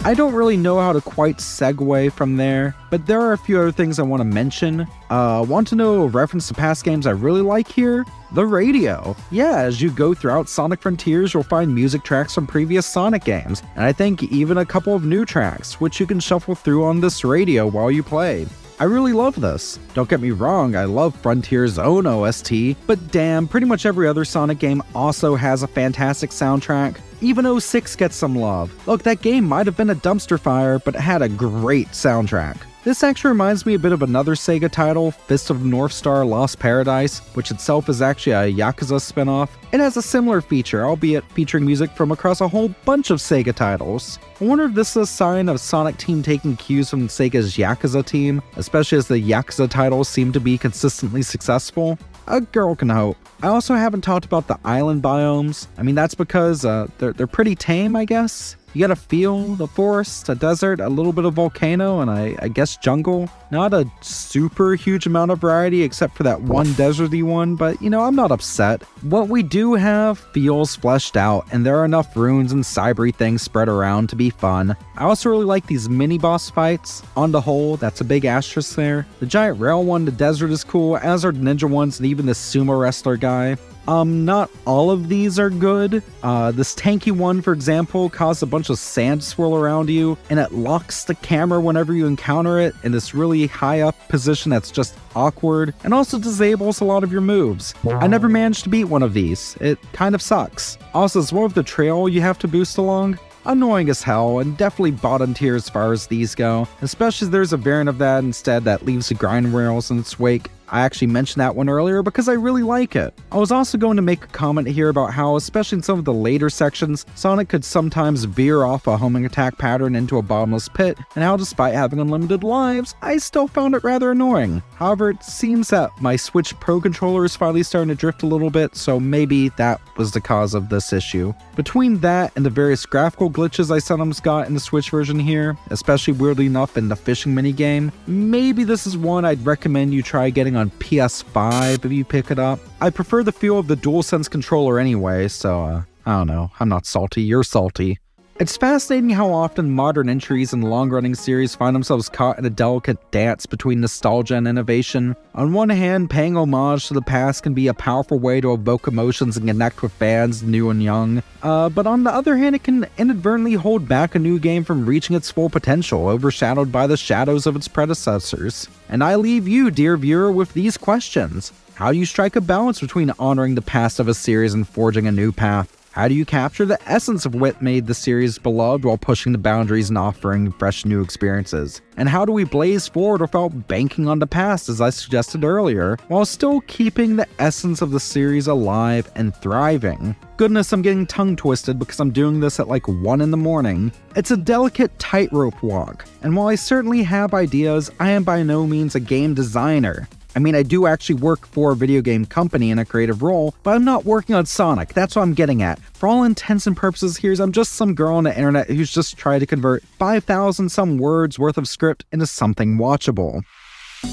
I don't really know how to quite segue from there, but there are a few other things I want to mention. Want to know a reference to past games I really like here? The radio. Yeah, as you go throughout Sonic Frontiers, you'll find music tracks from previous Sonic games, and I think even a couple of new tracks, which you can shuffle through on this radio while you play. I really love this. Don't get me wrong, I love Frontier's own OST, but damn, pretty much every other Sonic game also has a fantastic soundtrack. Even 06 gets some love. Look, that game might have been a dumpster fire, but it had a great soundtrack. This actually reminds me a bit of another Sega title, Fist of the North Star Lost Paradise, which itself is actually a Yakuza spin-off. It has a similar feature, albeit featuring music from across a whole bunch of Sega titles. I wonder if this is a sign of Sonic Team taking cues from Sega's Yakuza team, especially as the Yakuza titles seem to be consistently successful. A girl can hope. I also haven't talked about the island biomes. I mean, that's because they're pretty tame, I guess. You gotta feel the forest, a desert, a little bit of volcano, and I guess jungle. Not a super huge amount of variety except for that one deserty one, but you know, I'm not upset. What we do have feels fleshed out, and there are enough runes and cybery things spread around to be fun. I also really like these mini-boss fights. On the whole, that's a big asterisk there. The giant rail one, the desert is cool, as are the ninja ones, and even the sumo wrestler guy. Not all of these are good. This tanky one, for example, caused a bunch of sand to swirl around you, and it locks the camera whenever you encounter it in this really high up position that's just awkward, and also disables a lot of your moves. I never managed to beat one of these. It kind of sucks. Also, as well as the trail you have to boost along, annoying as hell, and definitely bottom tier as far as these go, especially as there's a variant of that instead that leaves the grind rails in its wake. I actually mentioned that one earlier because I really like it. I was also going to make a comment here about how, especially in some of the later sections, Sonic could sometimes veer off a homing attack pattern into a bottomless pit, and how despite having unlimited lives, I still found it rather annoying. However, it seems that my Switch Pro controller is finally starting to drift a little bit, so maybe that was the cause of this issue. Between that and the various graphical glitches I sometimes got in the Switch version here, especially weirdly enough in the fishing minigame, maybe this is one I'd recommend you try getting on PS5 if you pick it up. I prefer the feel of the DualSense controller anyway, so I don't know, I'm not salty, you're salty. It's fascinating how often modern entries in long-running series find themselves caught in a delicate dance between nostalgia and innovation. On one hand, paying homage to the past can be a powerful way to evoke emotions and connect with fans new and young, but on the other hand, it can inadvertently hold back a new game from reaching its full potential, overshadowed by the shadows of its predecessors. And I leave you, dear viewer, with these questions. How do you strike a balance between honoring the past of a series and forging a new path? How do you capture the essence of what made the series beloved while pushing the boundaries and offering fresh new experiences? And how do we blaze forward without banking on the past, as I suggested earlier, while still keeping the essence of the series alive and thriving? Goodness, I'm getting tongue twisted because I'm doing this at like 1 in the morning. It's a delicate tightrope walk, and while I certainly have ideas, I am by no means a game designer. I mean, I do actually work for a video game company in a creative role, but I'm not working on Sonic. That's what I'm getting at. For all intents and purposes here, I'm just some girl on the internet who's just tried to convert 5,000 some words worth of script into something watchable.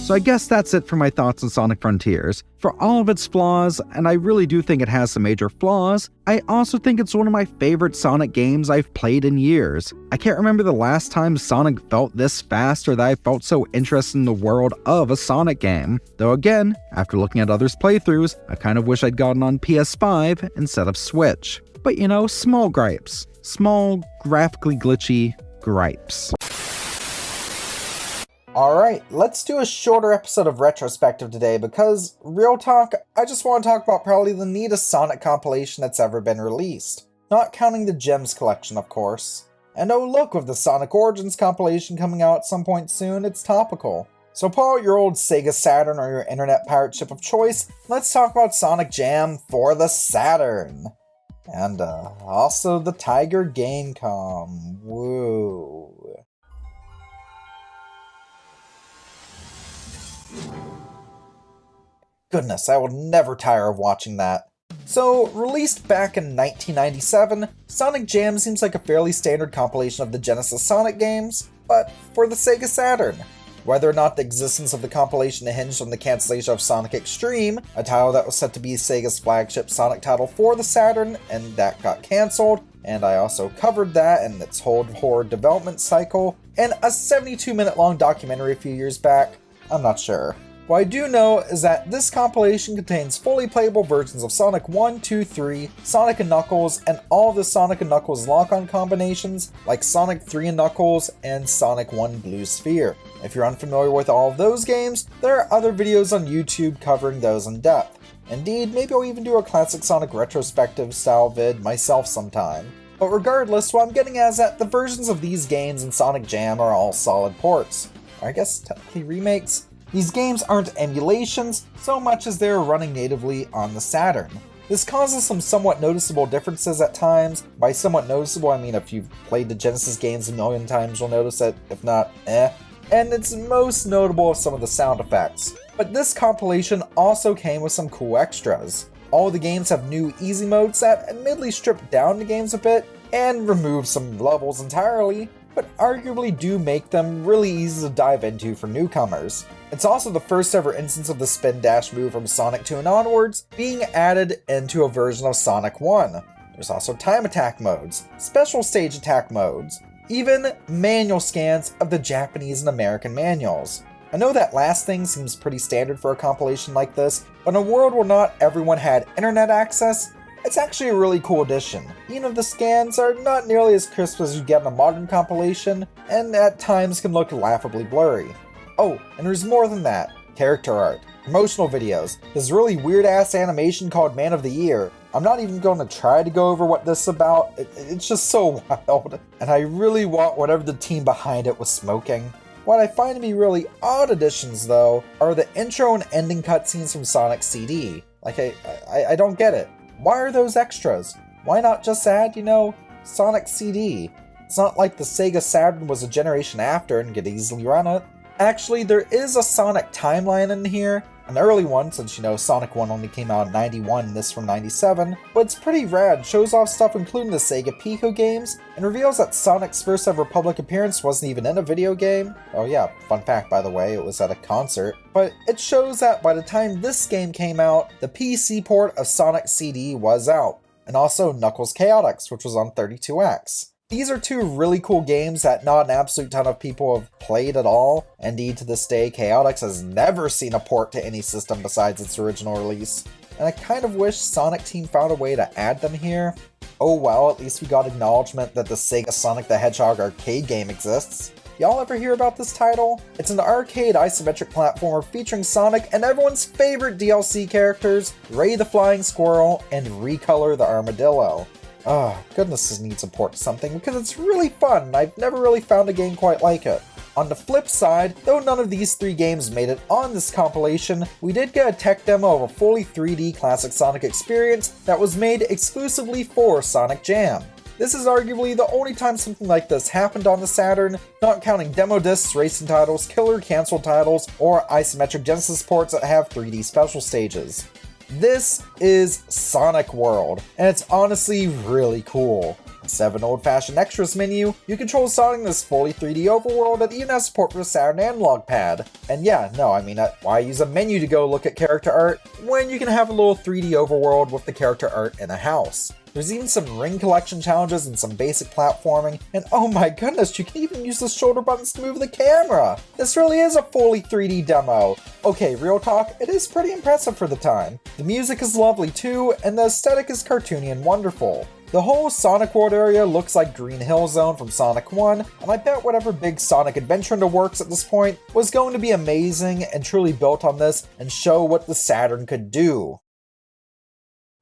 So I guess that's it for my thoughts on Sonic Frontiers. For all of its flaws, and I really do think it has some major flaws, I also think it's one of my favorite Sonic games I've played in years. I can't remember the last time Sonic felt this fast or that I felt so interested in the world of a Sonic game. Though again, after looking at others' playthroughs, I kind of wish I'd gotten on PS5 instead of Switch. But you know, small gripes. Small, graphically glitchy gripes. Alright, let's do a shorter episode of Retrospective today because, real talk, I just want to talk about probably the neatest Sonic compilation that's ever been released. Not counting the Gems collection, of course. And oh look, with the Sonic Origins compilation coming out at some point soon, it's topical. So pull out your old Sega Saturn or your internet pirate ship of choice, let's talk about Sonic Jam for the Saturn. And also the Tiger Gamecom. Woo. Goodness, I will never tire of watching that. So, released back in 1997, Sonic Jam seems like a fairly standard compilation of the Genesis Sonic games, but for the Sega Saturn. Whether or not the existence of the compilation hinged on the cancellation of Sonic Extreme, a title that was set to be Sega's flagship Sonic title for the Saturn, and that got cancelled, and I also covered that and its whole horror development cycle, in a 72-minute long documentary a few years back, I'm not sure. What I do know is that this compilation contains fully playable versions of Sonic 1, 2, 3, Sonic and Knuckles, and all of the Sonic and Knuckles lock-on combinations, like Sonic 3 and Knuckles and Sonic 1 Blue Sphere. If you're unfamiliar with all of those games, there are other videos on YouTube covering those in depth. Indeed, maybe I'll even do a classic Sonic retrospective style vid myself sometime. But regardless, what I'm getting at is that the versions of these games in Sonic Jam are all solid ports. Or I guess technically remakes? These games aren't emulations so much as they're running natively on the Saturn. This causes some somewhat noticeable differences at times. By somewhat noticeable, I mean if you've played the Genesis games a million times, you'll notice it. If not, eh. And it's most notable of some of the sound effects. But this compilation also came with some cool extras. All the games have new easy modes that admittedly strip down the games a bit and remove some levels entirely, but arguably do make them really easy to dive into for newcomers. It's also the first ever instance of the spin dash move from Sonic 2 and onwards being added into a version of Sonic 1. There's also time attack modes, special stage attack modes, even manual scans of the Japanese and American manuals. I know that last thing seems pretty standard for a compilation like this, but in a world where not everyone had internet access, it's actually a really cool addition, even if the scans are not nearly as crisp as you get in a modern compilation, and at times can look laughably blurry. Oh, and there's more than that. Character art, promotional videos, this really weird-ass animation called Man of the Year. I'm not even going to try to go over what this is about, it's just so wild, and I really want whatever the team behind it was smoking. What I find to be really odd additions, though, are the intro and ending cutscenes from Sonic CD. Like, I don't get it. Why are those extras? Why not just add, Sonic CD? It's not like the Sega Saturn was a generation after and could easily run it. Actually, there is a Sonic timeline in here, an early one since, Sonic 1 only came out in 91 and this from 97, but it's pretty rad, shows off stuff including the Sega Pico games, and reveals that Sonic's first ever public appearance wasn't even in a video game. Oh yeah, fun fact by the way, it was at a concert. But it shows that by the time this game came out, the PC port of Sonic CD was out, and also Knuckles Chaotix, which was on 32X. These are two really cool games that not an absolute ton of people have played at all. Indeed, to this day, Chaotix has never seen a port to any system besides its original release. And I kind of wish Sonic Team found a way to add them here. Oh well, at least we got acknowledgement that the Sega Sonic the Hedgehog arcade game exists. Y'all ever hear about this title? It's an arcade isometric platformer featuring Sonic and everyone's favorite DLC characters, Ray the Flying Squirrel and Recolor the Armadillo. Oh, goodness, this needs support to something because it's really fun and I've never really found a game quite like it. On the flip side, though none of these 3 games made it on this compilation, we did get a tech demo of a fully 3D classic Sonic experience that was made exclusively for Sonic Jam. This is arguably the only time something like this happened on the Saturn, not counting demo discs, racing titles, killer cancel titles, or isometric Genesis ports that have 3D special stages. This is Sonic World, and it's honestly really cool. Instead of an old-fashioned extras menu, you control Sonic in this fully 3D overworld that even has support for the Saturn analog pad. And yeah, no, I mean, why use a menu to go look at character art when you can have a little 3D overworld with the character art in a house? There's even some ring collection challenges and some basic platforming, and oh my goodness, you can even use the shoulder buttons to move the camera! This really is a fully 3D demo! Okay, real talk, it is pretty impressive for the time. The music is lovely too, and the aesthetic is cartoony and wonderful. The whole Sonic World area looks like Green Hill Zone from Sonic 1, and I bet whatever big Sonic adventure in the works at this point was going to be amazing and truly built on this and show what the Saturn could do.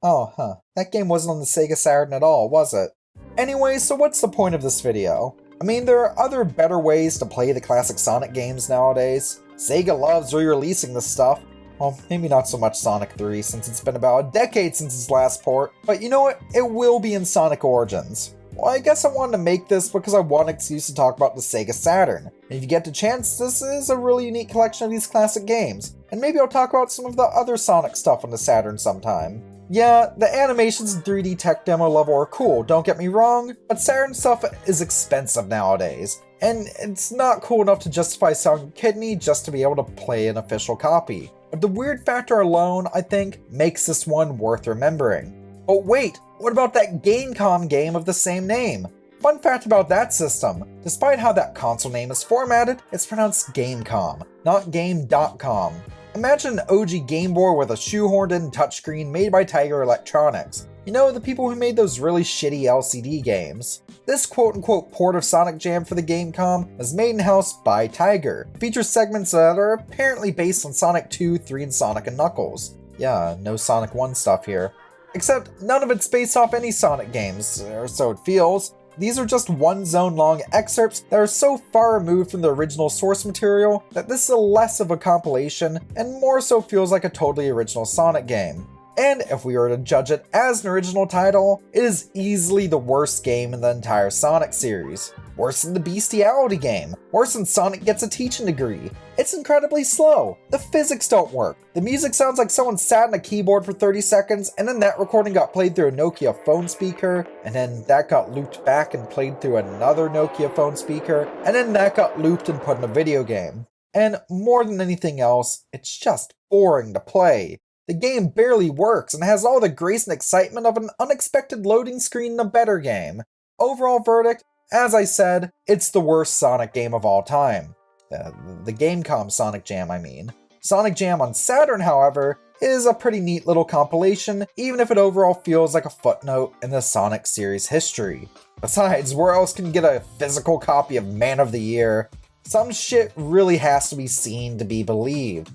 Oh, that game wasn't on the Sega Saturn at all, was it? Anyway, so what's the point of this video? I mean, there are other better ways to play the classic Sonic games nowadays. Sega loves re-releasing this stuff. Well, maybe not so much Sonic 3 since it's been about a decade since its last port, but you know what? It will be in Sonic Origins. Well, I guess I wanted to make this because I want an excuse to talk about the Sega Saturn. And if you get the chance, this is a really unique collection of these classic games. And maybe I'll talk about some of the other Sonic stuff on the Saturn sometime. Yeah, the animations and 3D tech demo level are cool, don't get me wrong, but Saturn stuff is expensive nowadays. And it's not cool enough to justify selling a kidney just to be able to play an official copy. But the weird factor alone, I think, makes this one worth remembering. But wait, what about that Gamecom game of the same name? Fun fact about that system, despite how that console name is formatted, it's pronounced Gamecom, not Game.com. Imagine an OG Game Boy with a shoehorned-in touchscreen made by Tiger Electronics. You know, the people who made those really shitty LCD games. This quote-unquote port of Sonic Jam for the Gamecom was made in-house by Tiger. It features segments that are apparently based on Sonic 2, 3, and Sonic & Knuckles. Yeah, no Sonic 1 stuff here. Except none of it's based off any Sonic games, or so it feels. These are just one-zone-long excerpts that are so far removed from the original source material that this is less of a compilation and more so feels like a totally original Sonic game. And if we were to judge it as an original title, it is easily the worst game in the entire Sonic series. Worse than the Bestiality game. Worse than Sonic Gets a Teaching Degree. It's incredibly slow. The physics don't work. The music sounds like someone sat on a keyboard for 30 seconds and then that recording got played through a Nokia phone speaker, and then that got looped back and played through another Nokia phone speaker, and then that got looped and put in a video game. And more than anything else, it's just boring to play. The game barely works and has all the grace and excitement of an unexpected loading screen in a better game. Overall verdict, as I said, it's the worst Sonic game of all time. The Gamecom Sonic Jam, I mean. Sonic Jam on Saturn, however, is a pretty neat little compilation, even if it overall feels like a footnote in the Sonic series history. Besides, where else can you get a physical copy of Man of the Year? Some shit really has to be seen to be believed.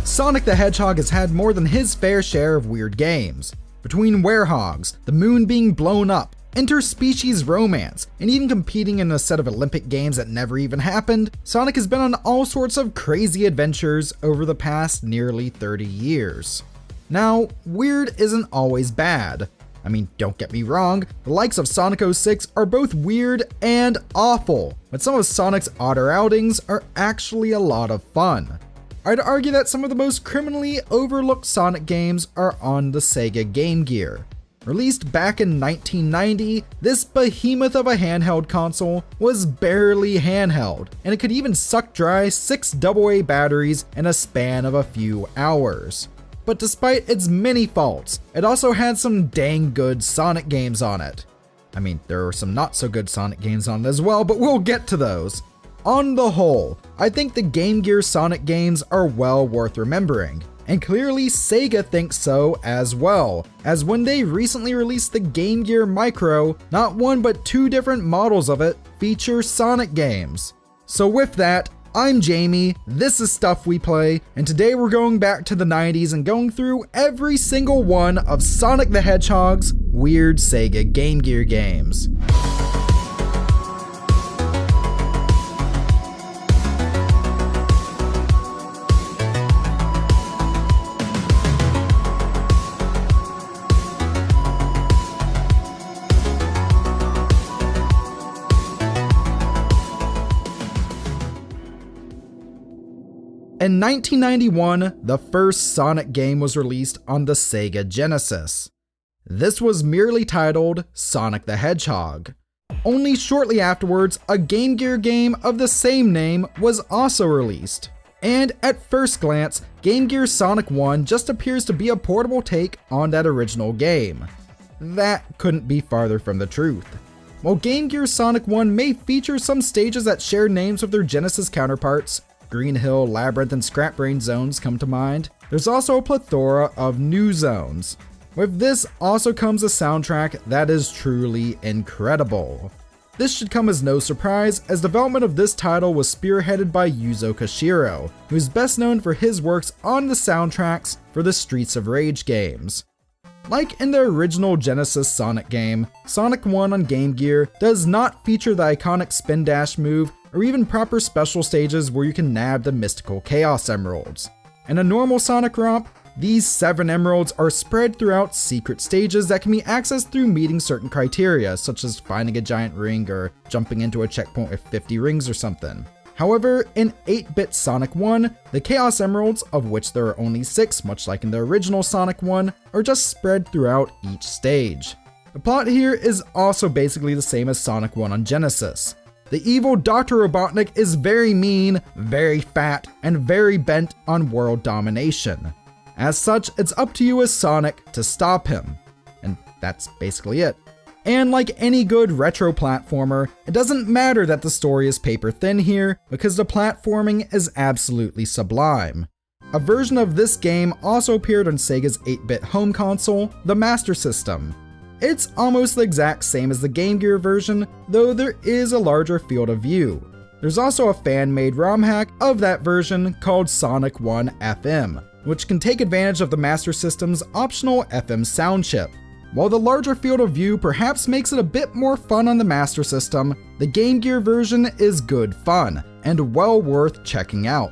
Sonic the Hedgehog has had more than his fair share of weird games. Between Werehogs, the moon being blown up, interspecies romance, and even competing in a set of Olympic Games that never even happened, Sonic has been on all sorts of crazy adventures over the past nearly 30 years. Now, weird isn't always bad. I mean, don't get me wrong, the likes of Sonic 06 are both weird and awful, but some of Sonic's odder outings are actually a lot of fun. I'd argue that some of the most criminally overlooked Sonic games are on the Sega Game Gear. Released back in 1990, this behemoth of a handheld console was barely handheld, and it could even suck dry 6 AA batteries in a span of a few hours. But despite its many faults, it also had some dang good Sonic games on it. I mean, there were some not so good Sonic games on it as well, but we'll get to those. On the whole, I think the Game Gear Sonic games are well worth remembering, and clearly Sega thinks so as well, as when they recently released the Game Gear Micro, not one but 2 different models of it feature Sonic games. So with that, I'm Jamie, this is Stuff We Play, and today we're going back to the 90s and going through every single one of Sonic the Hedgehog's weird Sega Game Gear games. In 1991, the first Sonic game was released on the Sega Genesis. This was merely titled Sonic the Hedgehog. Only shortly afterwards, a Game Gear game of the same name was also released. And at first glance, Game Gear Sonic 1 just appears to be a portable take on that original game. That couldn't be farther from the truth. While Game Gear Sonic 1 may feature some stages that share names with their Genesis counterparts, Green Hill, Labyrinth, and Scrap Brain zones come to mind, there's also a plethora of new zones. With this also comes a soundtrack that is truly incredible. This should come as no surprise, as development of this title was spearheaded by Yuzo Koshiro, who's best known for his works on the soundtracks for the Streets of Rage games. Like in the original Genesis Sonic game, Sonic 1 on Game Gear does not feature the iconic spin dash move or even proper special stages where you can nab the mystical Chaos Emeralds. In a normal Sonic romp, these 7 emeralds are spread throughout secret stages that can be accessed through meeting certain criteria, such as finding a giant ring or jumping into a checkpoint with 50 rings or something. However, in 8-bit Sonic 1, the Chaos Emeralds, of which there are only 6, much like in the original Sonic 1, are just spread throughout each stage. The plot here is also basically the same as Sonic 1 on Genesis. The evil Dr. Robotnik is very mean, very fat, and very bent on world domination. As such, it's up to you as Sonic to stop him. And that's basically it. And like any good retro platformer, it doesn't matter that the story is paper thin here, because the platforming is absolutely sublime. A version of this game also appeared on Sega's 8-bit home console, the Master System. It's almost the exact same as the Game Gear version, though there is a larger field of view. There's also a fan-made ROM hack of that version called Sonic 1 FM, which can take advantage of the Master System's optional FM sound chip. While the larger field of view perhaps makes it a bit more fun on the Master System, the Game Gear version is good fun, and well worth checking out.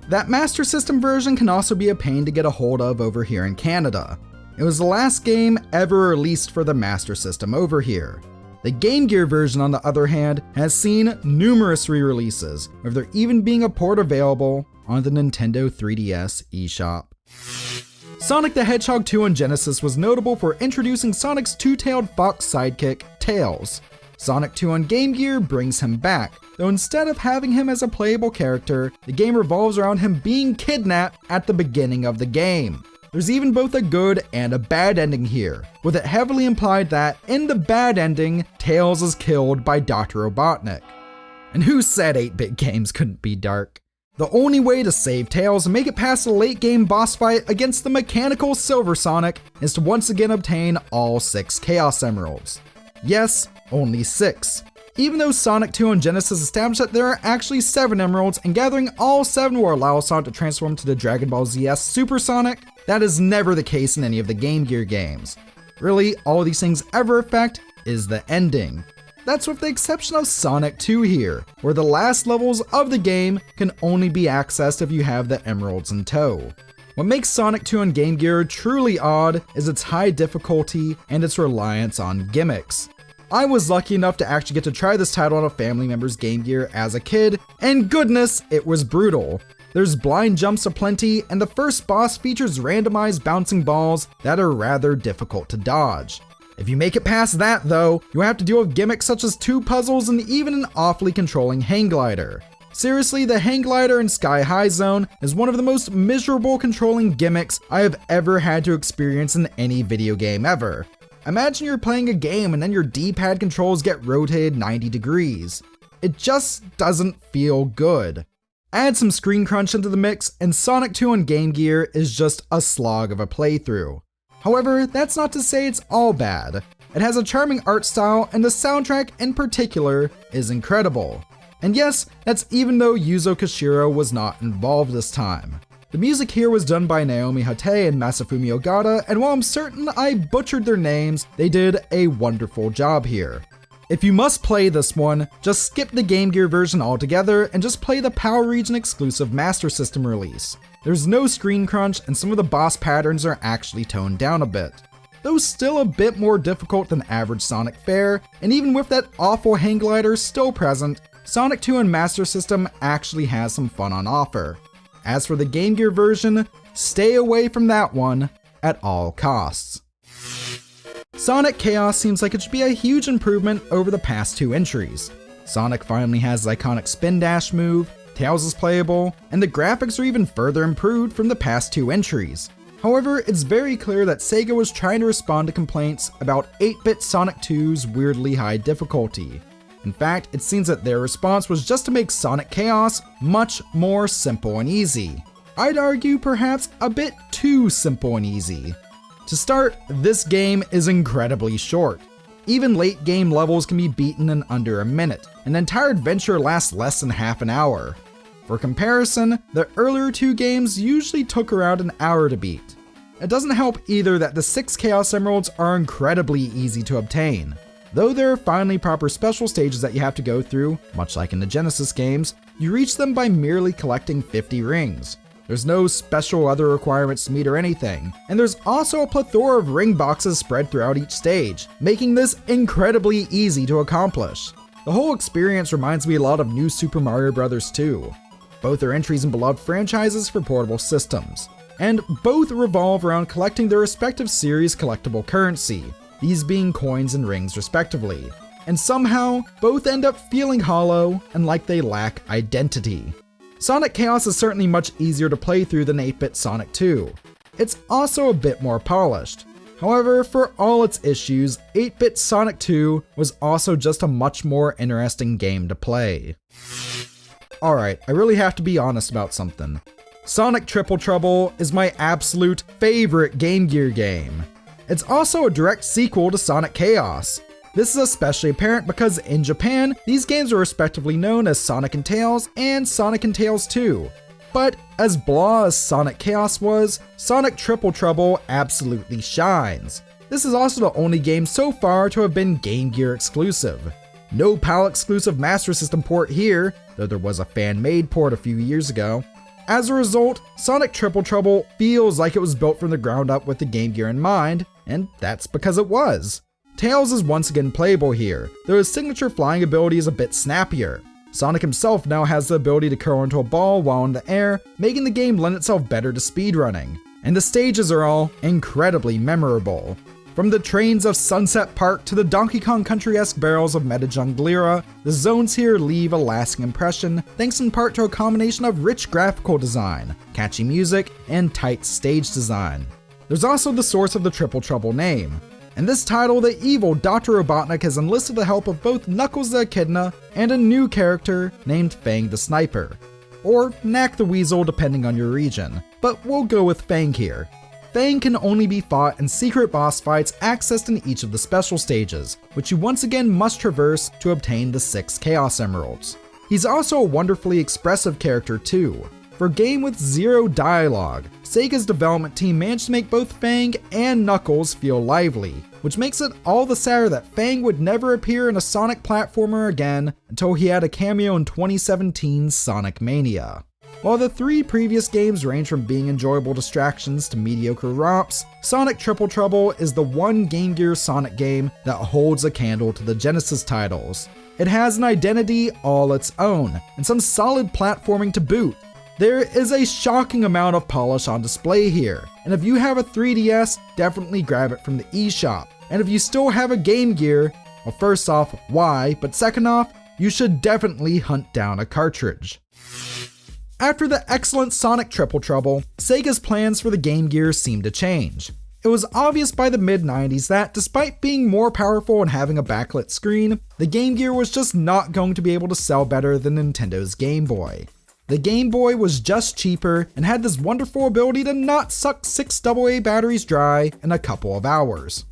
That Master System version can also be a pain to get a hold of over here in Canada. It was the last game ever released for the Master System over here. The Game Gear version, on the other hand, has seen numerous re-releases, with there even being a port available on the Nintendo 3DS eShop. Sonic the Hedgehog 2 on Genesis was notable for introducing Sonic's two-tailed fox sidekick, Tails. Sonic 2 on Game Gear brings him back, though instead of having him as a playable character, the game revolves around him being kidnapped at the beginning of the game. There's even both a good and a bad ending here, with it heavily implied that, in the bad ending, Tails is killed by Dr. Robotnik. And who said 8-bit games couldn't be dark? The only way to save Tails and make it past the late game boss fight against the mechanical Silver Sonic is to once again obtain all 6 Chaos Emeralds. Yes, only 6. Even though Sonic 2 on Genesis established that there are actually 7 emeralds and gathering all 7 will allow Sonic to transform to the Dragon Ball ZS Super Sonic, that is never the case in any of the Game Gear games. Really, all these things ever affect is the ending. That's with the exception of Sonic 2 here, where the last levels of the game can only be accessed if you have the emeralds in tow. What makes Sonic 2 on Game Gear truly odd is its high difficulty and its reliance on gimmicks. I was lucky enough to actually get to try this title on a family member's Game Gear as a kid, and goodness, it was brutal. There's blind jumps aplenty, and the first boss features randomized bouncing balls that are rather difficult to dodge. If you make it past that though, you'll have to deal with gimmicks such as 2 puzzles and even an awfully controlling hang glider. Seriously, the hang glider in Sky High Zone is one of the most miserable controlling gimmicks I have ever had to experience in any video game ever. Imagine you're playing a game and then your D-pad controls get rotated 90 degrees. It just doesn't feel good. Add some screen crunch into the mix and Sonic 2 on Game Gear is just a slog of a playthrough. However, that's not to say it's all bad. It has a charming art style and the soundtrack in particular is incredible. And yes, that's even though Yuzo Koshiro was not involved this time. The music here was done by Naomi Hatei and Masafumi Ogata, and while I'm certain I butchered their names, they did a wonderful job here. If you must play this one, just skip the Game Gear version altogether and just play the Power Region exclusive Master System release. There's no screen crunch and some of the boss patterns are actually toned down a bit. Though still a bit more difficult than average Sonic fare, and even with that awful hang glider still present, Sonic 2 and Master System actually has some fun on offer. As for the Game Gear version, stay away from that one at all costs. Sonic Chaos seems like it should be a huge improvement over the past 2 entries. Sonic finally has his iconic spin dash move, Tails is playable, and the graphics are even further improved from the past 2 entries. However, it's very clear that Sega was trying to respond to complaints about 8-bit Sonic 2's weirdly high difficulty. In fact, it seems that their response was just to make Sonic Chaos much more simple and easy. I'd argue perhaps a bit too simple and easy. To start, this game is incredibly short. Even late game levels can be beaten in under a minute. An entire adventure lasts less than half an hour. For comparison, the earlier 2 games usually took around an hour to beat. It doesn't help either that the 6 Chaos Emeralds are incredibly easy to obtain. Though there are finally proper special stages that you have to go through, much like in the Genesis games, you reach them by merely collecting 50 rings. There's no special other requirements to meet or anything, and there's also a plethora of ring boxes spread throughout each stage, making this incredibly easy to accomplish. The whole experience reminds me a lot of New Super Mario Bros. 2. Both are entries in beloved franchises for portable systems, and both revolve around collecting their respective series' collectible currency, these being coins and rings respectively. And somehow, both end up feeling hollow and like they lack identity. Sonic Chaos is certainly much easier to play through than 8-bit Sonic 2. It's also a bit more polished. However, for all its issues, 8-bit Sonic 2 was also just a much more interesting game to play. Alright, I really have to be honest about something. Sonic Triple Trouble is my absolute favorite Game Gear game. It's also a direct sequel to Sonic Chaos. This is especially apparent because in Japan, these games are respectively known as Sonic and Tails and Sonic and Tails 2. But as blah as Sonic Chaos was, Sonic Triple Trouble absolutely shines. This is also the only game so far to have been Game Gear exclusive. No PAL exclusive Master System port here, though there was a fan-made port a few years ago. As a result, Sonic Triple Trouble feels like it was built from the ground up with the Game Gear in mind, and that's because it was. Tails is once again playable here, though his signature flying ability is a bit snappier. Sonic himself now has the ability to curl into a ball while in the air, making the game lend itself better to speedrunning. And the stages are all incredibly memorable. From the trains of Sunset Park to the Donkey Kong Country-esque barrels of Meta Junglera, the zones here leave a lasting impression thanks in part to a combination of rich graphical design, catchy music, and tight stage design. There's also the source of the Triple Trouble name. In this title, the evil Dr. Robotnik has enlisted the help of both Knuckles the Echidna and a new character named Fang the Sniper, or Knack the Weasel depending on your region, but we'll go with Fang here. Fang can only be fought in secret boss fights accessed in each of the special stages, which you once again must traverse to obtain the 6 Chaos Emeralds. He's also a wonderfully expressive character too. For a game with 0 dialogue, Sega's development team managed to make both Fang and Knuckles feel lively, which makes it all the sadder that Fang would never appear in a Sonic platformer again until he had a cameo in 2017's Sonic Mania. While the 3 previous games range from being enjoyable distractions to mediocre romps, Sonic Triple Trouble is the one Game Gear Sonic game that holds a candle to the Genesis titles. It has an identity all its own, and some solid platforming to boot. There is a shocking amount of polish on display here, and if you have a 3DS, definitely grab it from the eShop. And if you still have a Game Gear, well, first off, why, but second off, you should definitely hunt down a cartridge. After the excellent Sonic Triple Trouble, Sega's plans for the Game Gear seemed to change. It was obvious by the mid-90s that despite being more powerful and having a backlit screen, the Game Gear was just not going to be able to sell better than Nintendo's Game Boy. The Game Boy was just cheaper and had this wonderful ability to not suck 6 AA batteries dry in a couple of hours.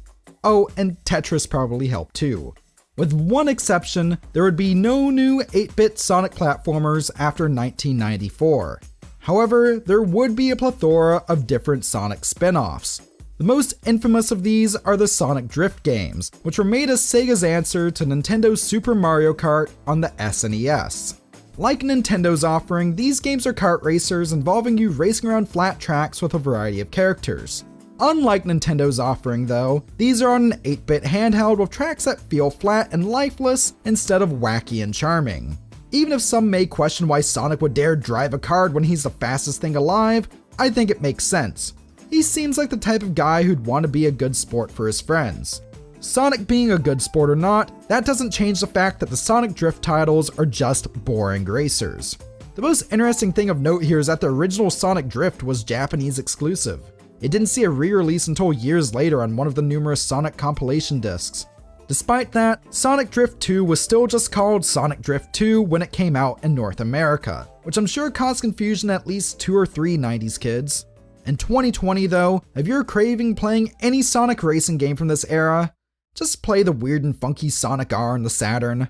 Oh, and Tetris probably helped too. With one exception, there would be no new 8-bit Sonic platformers after 1994. However, there would be a plethora of different Sonic spin-offs. The most infamous of these are the Sonic Drift games, which were made as Sega's answer to Nintendo's Super Mario Kart on the SNES. Like Nintendo's offering, these games are kart racers involving you racing around flat tracks with a variety of characters. Unlike Nintendo's offering though, these are on an 8-bit handheld with tracks that feel flat and lifeless instead of wacky and charming. Even if some may question why Sonic would dare drive a kart when he's the fastest thing alive, I think it makes sense. He seems like the type of guy who'd want to be a good sport for his friends. Sonic being a good sport or not, that doesn't change the fact that the Sonic Drift titles are just boring racers. The most interesting thing of note here is that the original Sonic Drift was Japanese exclusive. It didn't see a re-release until years later on one of the numerous Sonic compilation discs. Despite that, Sonic Drift 2 was still just called Sonic Drift 2 when it came out in North America, which I'm sure caused confusion at least 2 or 3 90s kids. In 2020 though, if you're craving playing any Sonic racing game from this era, just play the weird and funky Sonic R on the Saturn.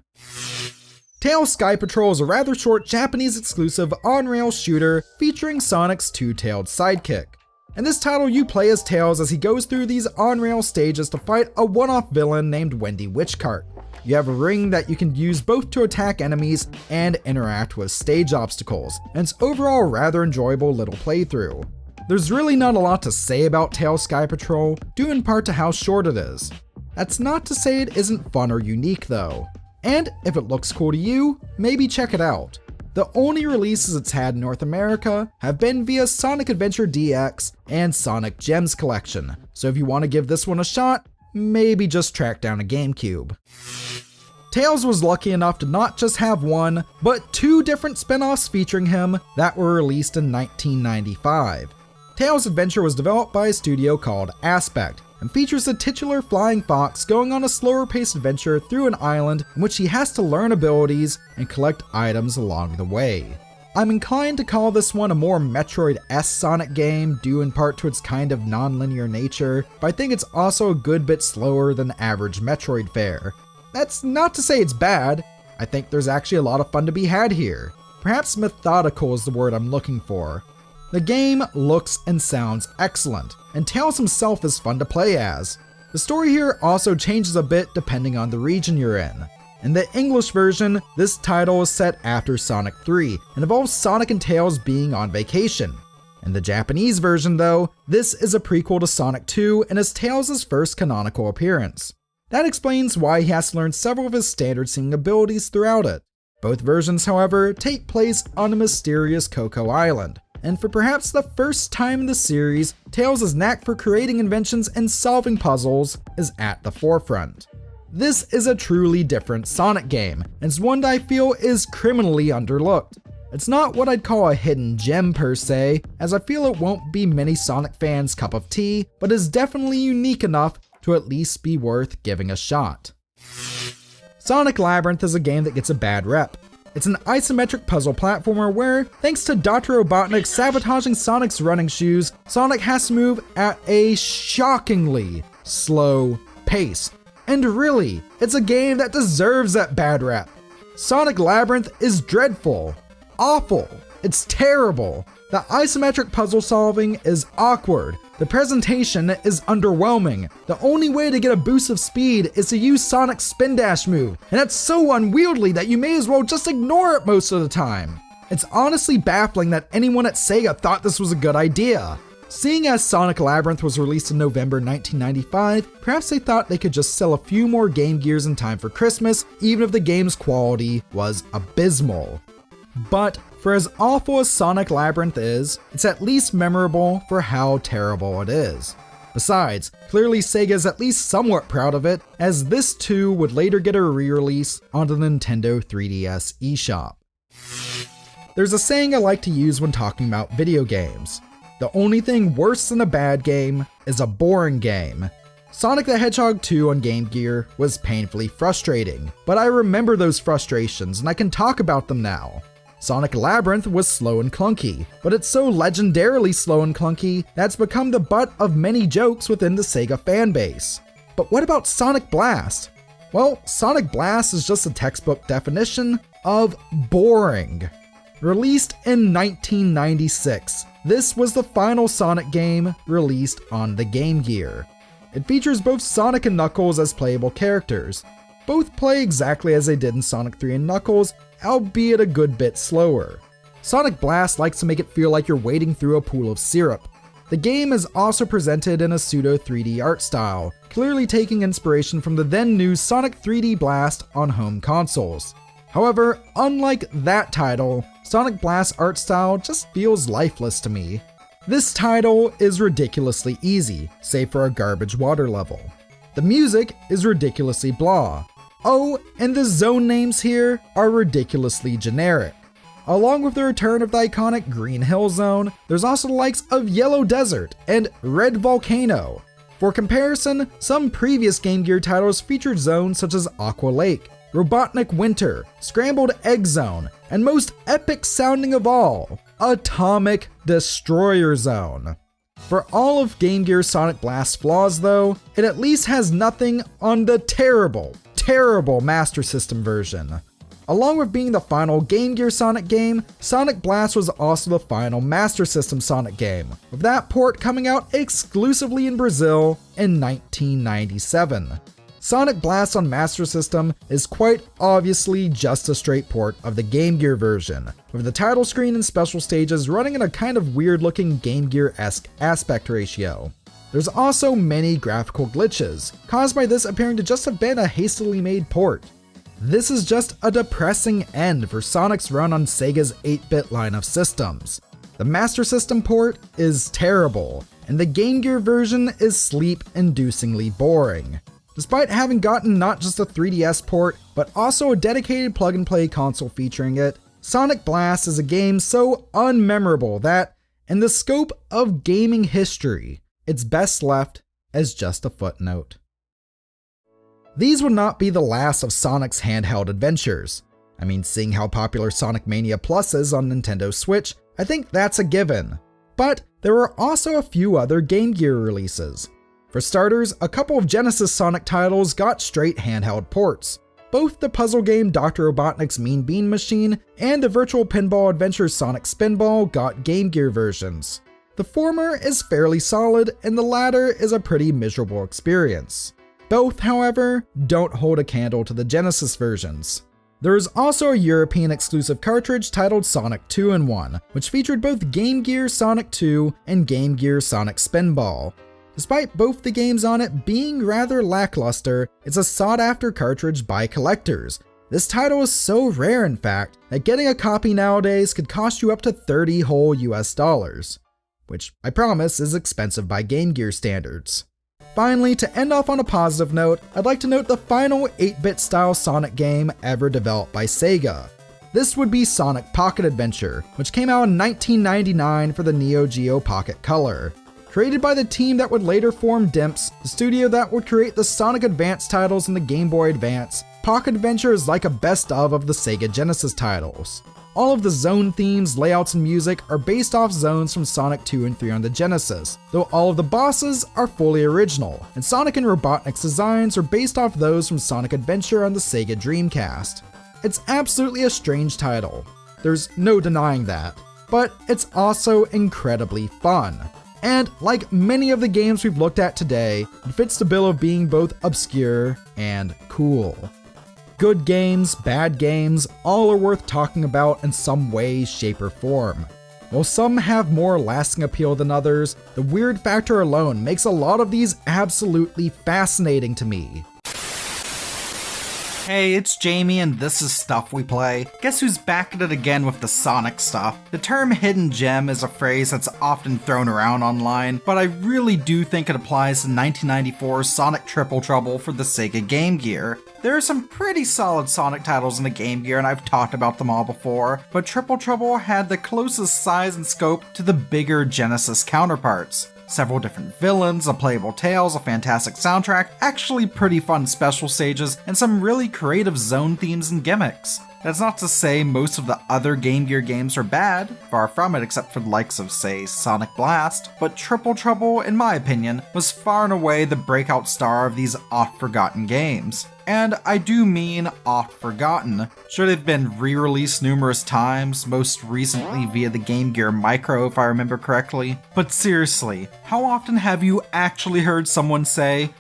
Tails Sky Patrol is a rather short Japanese exclusive on-rail shooter featuring Sonic's two-tailed sidekick. In this title you play as Tails as he goes through these on-rail stages to fight a one-off villain named Wendy Witchcart. You have a ring that you can use both to attack enemies and interact with stage obstacles, and it's overall a rather enjoyable little playthrough. There's really not a lot to say about Tails Sky Patrol, due in part to how short it is. That's not to say it isn't fun or unique though. And if it looks cool to you, maybe check it out. The only releases it's had in North America have been via Sonic Adventure DX and Sonic Gems Collection, so if you want to give this one a shot, maybe just track down a GameCube. Tails was lucky enough to not just have one, but 2 different spin-offs featuring him that were released in 1995. Tails' adventure was developed by a studio called Aspect, and features the titular flying fox going on a slower paced adventure through an island in which he has to learn abilities and collect items along the way. I'm inclined to call this one a more Metroid-esque Sonic game due in part to its kind of non-linear nature, but I think it's also a good bit slower than average Metroid fare. That's not to say it's bad, I think there's actually a lot of fun to be had here. Perhaps methodical is the word I'm looking for. The game looks and sounds excellent, and Tails himself is fun to play as. The story here also changes a bit depending on the region you're in. In the English version, this title is set after Sonic 3 and involves Sonic and Tails being on vacation. In the Japanese version though, this is a prequel to Sonic 2 and is Tails' first canonical appearance. That explains why he has to learn several of his standard seeming abilities throughout it. Both versions, however, take place on a mysterious Coco Island. And for perhaps the first time in the series, Tails' knack for creating inventions and solving puzzles is at the forefront. This is a truly different Sonic game, and it's one that I feel is criminally underlooked. It's not what I'd call a hidden gem per se, as I feel it won't be many Sonic fans' cup of tea, but is definitely unique enough to at least be worth giving a shot. Sonic Labyrinth is a game that gets a bad rep. It's an isometric puzzle platformer where, thanks to Dr. Robotnik sabotaging Sonic's running shoes, Sonic has to move at a shockingly slow pace. And really, it's a game that deserves that bad rep. Sonic Labyrinth is dreadful, awful, it's terrible. The isometric puzzle solving is awkward. The presentation is underwhelming. The only way to get a boost of speed is to use Sonic's spin dash move, and that's so unwieldy that you may as well just ignore it most of the time. It's honestly baffling that anyone at Sega thought this was a good idea. Seeing as Sonic Labyrinth was released in November 1995, perhaps they thought they could just sell a few more Game Gears in time for Christmas, even if the game's quality was abysmal. But for as awful as Sonic Labyrinth is, it's at least memorable for how terrible it is. Besides, clearly Sega is at least somewhat proud of it, as this too would later get a re-release on the Nintendo 3DS eShop. There's a saying I like to use when talking about video games. The only thing worse than a bad game is a boring game. Sonic the Hedgehog 2 on Game Gear was painfully frustrating, but I remember those frustrations and I can talk about them now. Sonic Labyrinth was slow and clunky, but it's so legendarily slow and clunky that's become the butt of many jokes within the Sega fanbase. But what about Sonic Blast? Well, Sonic Blast is just a textbook definition of boring. Released in 1996, this was the final Sonic game released on the Game Gear. It features both Sonic and Knuckles as playable characters. Both play exactly as they did in Sonic 3 and Knuckles, albeit a good bit slower. Sonic Blast likes to make it feel like you're wading through a pool of syrup. The game is also presented in a pseudo 3D art style, clearly taking inspiration from the then new Sonic 3D Blast on home consoles. However, unlike that title, Sonic Blast's art style just feels lifeless to me. This title is ridiculously easy, save for a garbage water level. The music is ridiculously blah. Oh, and the zone names here are ridiculously generic. Along with the return of the iconic Green Hill Zone, there's also the likes of Yellow Desert and Red Volcano. For comparison, some previous Game Gear titles featured zones such as Aqua Lake, Robotnik Winter, Scrambled Egg Zone, and most epic sounding of all, Atomic Destroyer Zone. For all of Game Gear's Sonic Blast's flaws though, it at least has nothing on the terrible Master System version. Along with being the final Game Gear Sonic game, Sonic Blast was also the final Master System Sonic game, with that port coming out exclusively in Brazil in 1997. Sonic Blast on Master System is quite obviously just a straight port of the Game Gear version, with the title screen and special stages running in a kind of weird looking Game Gear-esque aspect ratio. There's also many graphical glitches, caused by this appearing to just have been a hastily made port. This is just a depressing end for Sonic's run on Sega's 8-bit line of systems. The Master System port is terrible, and the Game Gear version is sleep-inducingly boring. Despite having gotten not just a 3DS port, but also a dedicated plug-and-play console featuring it, Sonic Blast is a game so unmemorable that, in the scope of gaming history, it's best left as just a footnote. These would not be the last of Sonic's handheld adventures. I mean, seeing how popular Sonic Mania Plus is on Nintendo Switch, I think that's a given. But there were also a few other Game Gear releases. For starters, a couple of Genesis Sonic titles got straight handheld ports. Both the puzzle game Dr. Robotnik's Mean Bean Machine and the virtual pinball adventure Sonic Spinball got Game Gear versions. The former is fairly solid, and the latter is a pretty miserable experience. Both, however, don't hold a candle to the Genesis versions. There is also a European exclusive cartridge titled Sonic 2-in-1, which featured both Game Gear Sonic 2 and Game Gear Sonic Spinball. Despite both the games on it being rather lackluster, it's a sought-after cartridge by collectors. This title is so rare, in fact, that getting a copy nowadays could cost you up to 30 whole US dollars, which I promise is expensive by Game Gear standards. Finally, to end off on a positive note, I'd like to note the final 8-bit style Sonic game ever developed by Sega. This would be Sonic Pocket Adventure, which came out in 1999 for the Neo Geo Pocket Color. Created by the team that would later form Dimps, the studio that would create the Sonic Advance titles in the Game Boy Advance, Pocket Adventure is like a best of the Sega Genesis titles. All of the zone themes, layouts, and music are based off zones from Sonic 2 and 3 on the Genesis, though all of the bosses are fully original, and Sonic and Robotnik's designs are based off those from Sonic Adventure on the Sega Dreamcast. It's absolutely a strange title, there's no denying that, but it's also incredibly fun. And like many of the games we've looked at today, it fits the bill of being both obscure and cool. Good games, bad games, all are worth talking about in some way, shape, or form. While some have more lasting appeal than others, the weird factor alone makes a lot of these absolutely fascinating to me. Hey, it's Jamie and this is Stuff We Play. Guess who's back at it again with the Sonic stuff? The term hidden gem is a phrase that's often thrown around online, but I really do think it applies to 1994's Sonic Triple Trouble for the Sega Game Gear. There are some pretty solid Sonic titles in the Game Gear and I've talked about them all before, but Triple Trouble had the closest size and scope to the bigger Genesis counterparts. Several different villains, a playable Tails, a fantastic soundtrack, actually pretty fun special stages, and some really creative zone themes and gimmicks. That's not to say most of the other Game Gear games are bad, far from it except for the likes of, say, Sonic Blast, but Triple Trouble, in my opinion, was far and away the breakout star of these oft-forgotten games. And I do mean oft-forgotten. Sure, they've been re-released numerous times, most recently via the Game Gear Micro if I remember correctly. But seriously, how often have you actually heard someone say,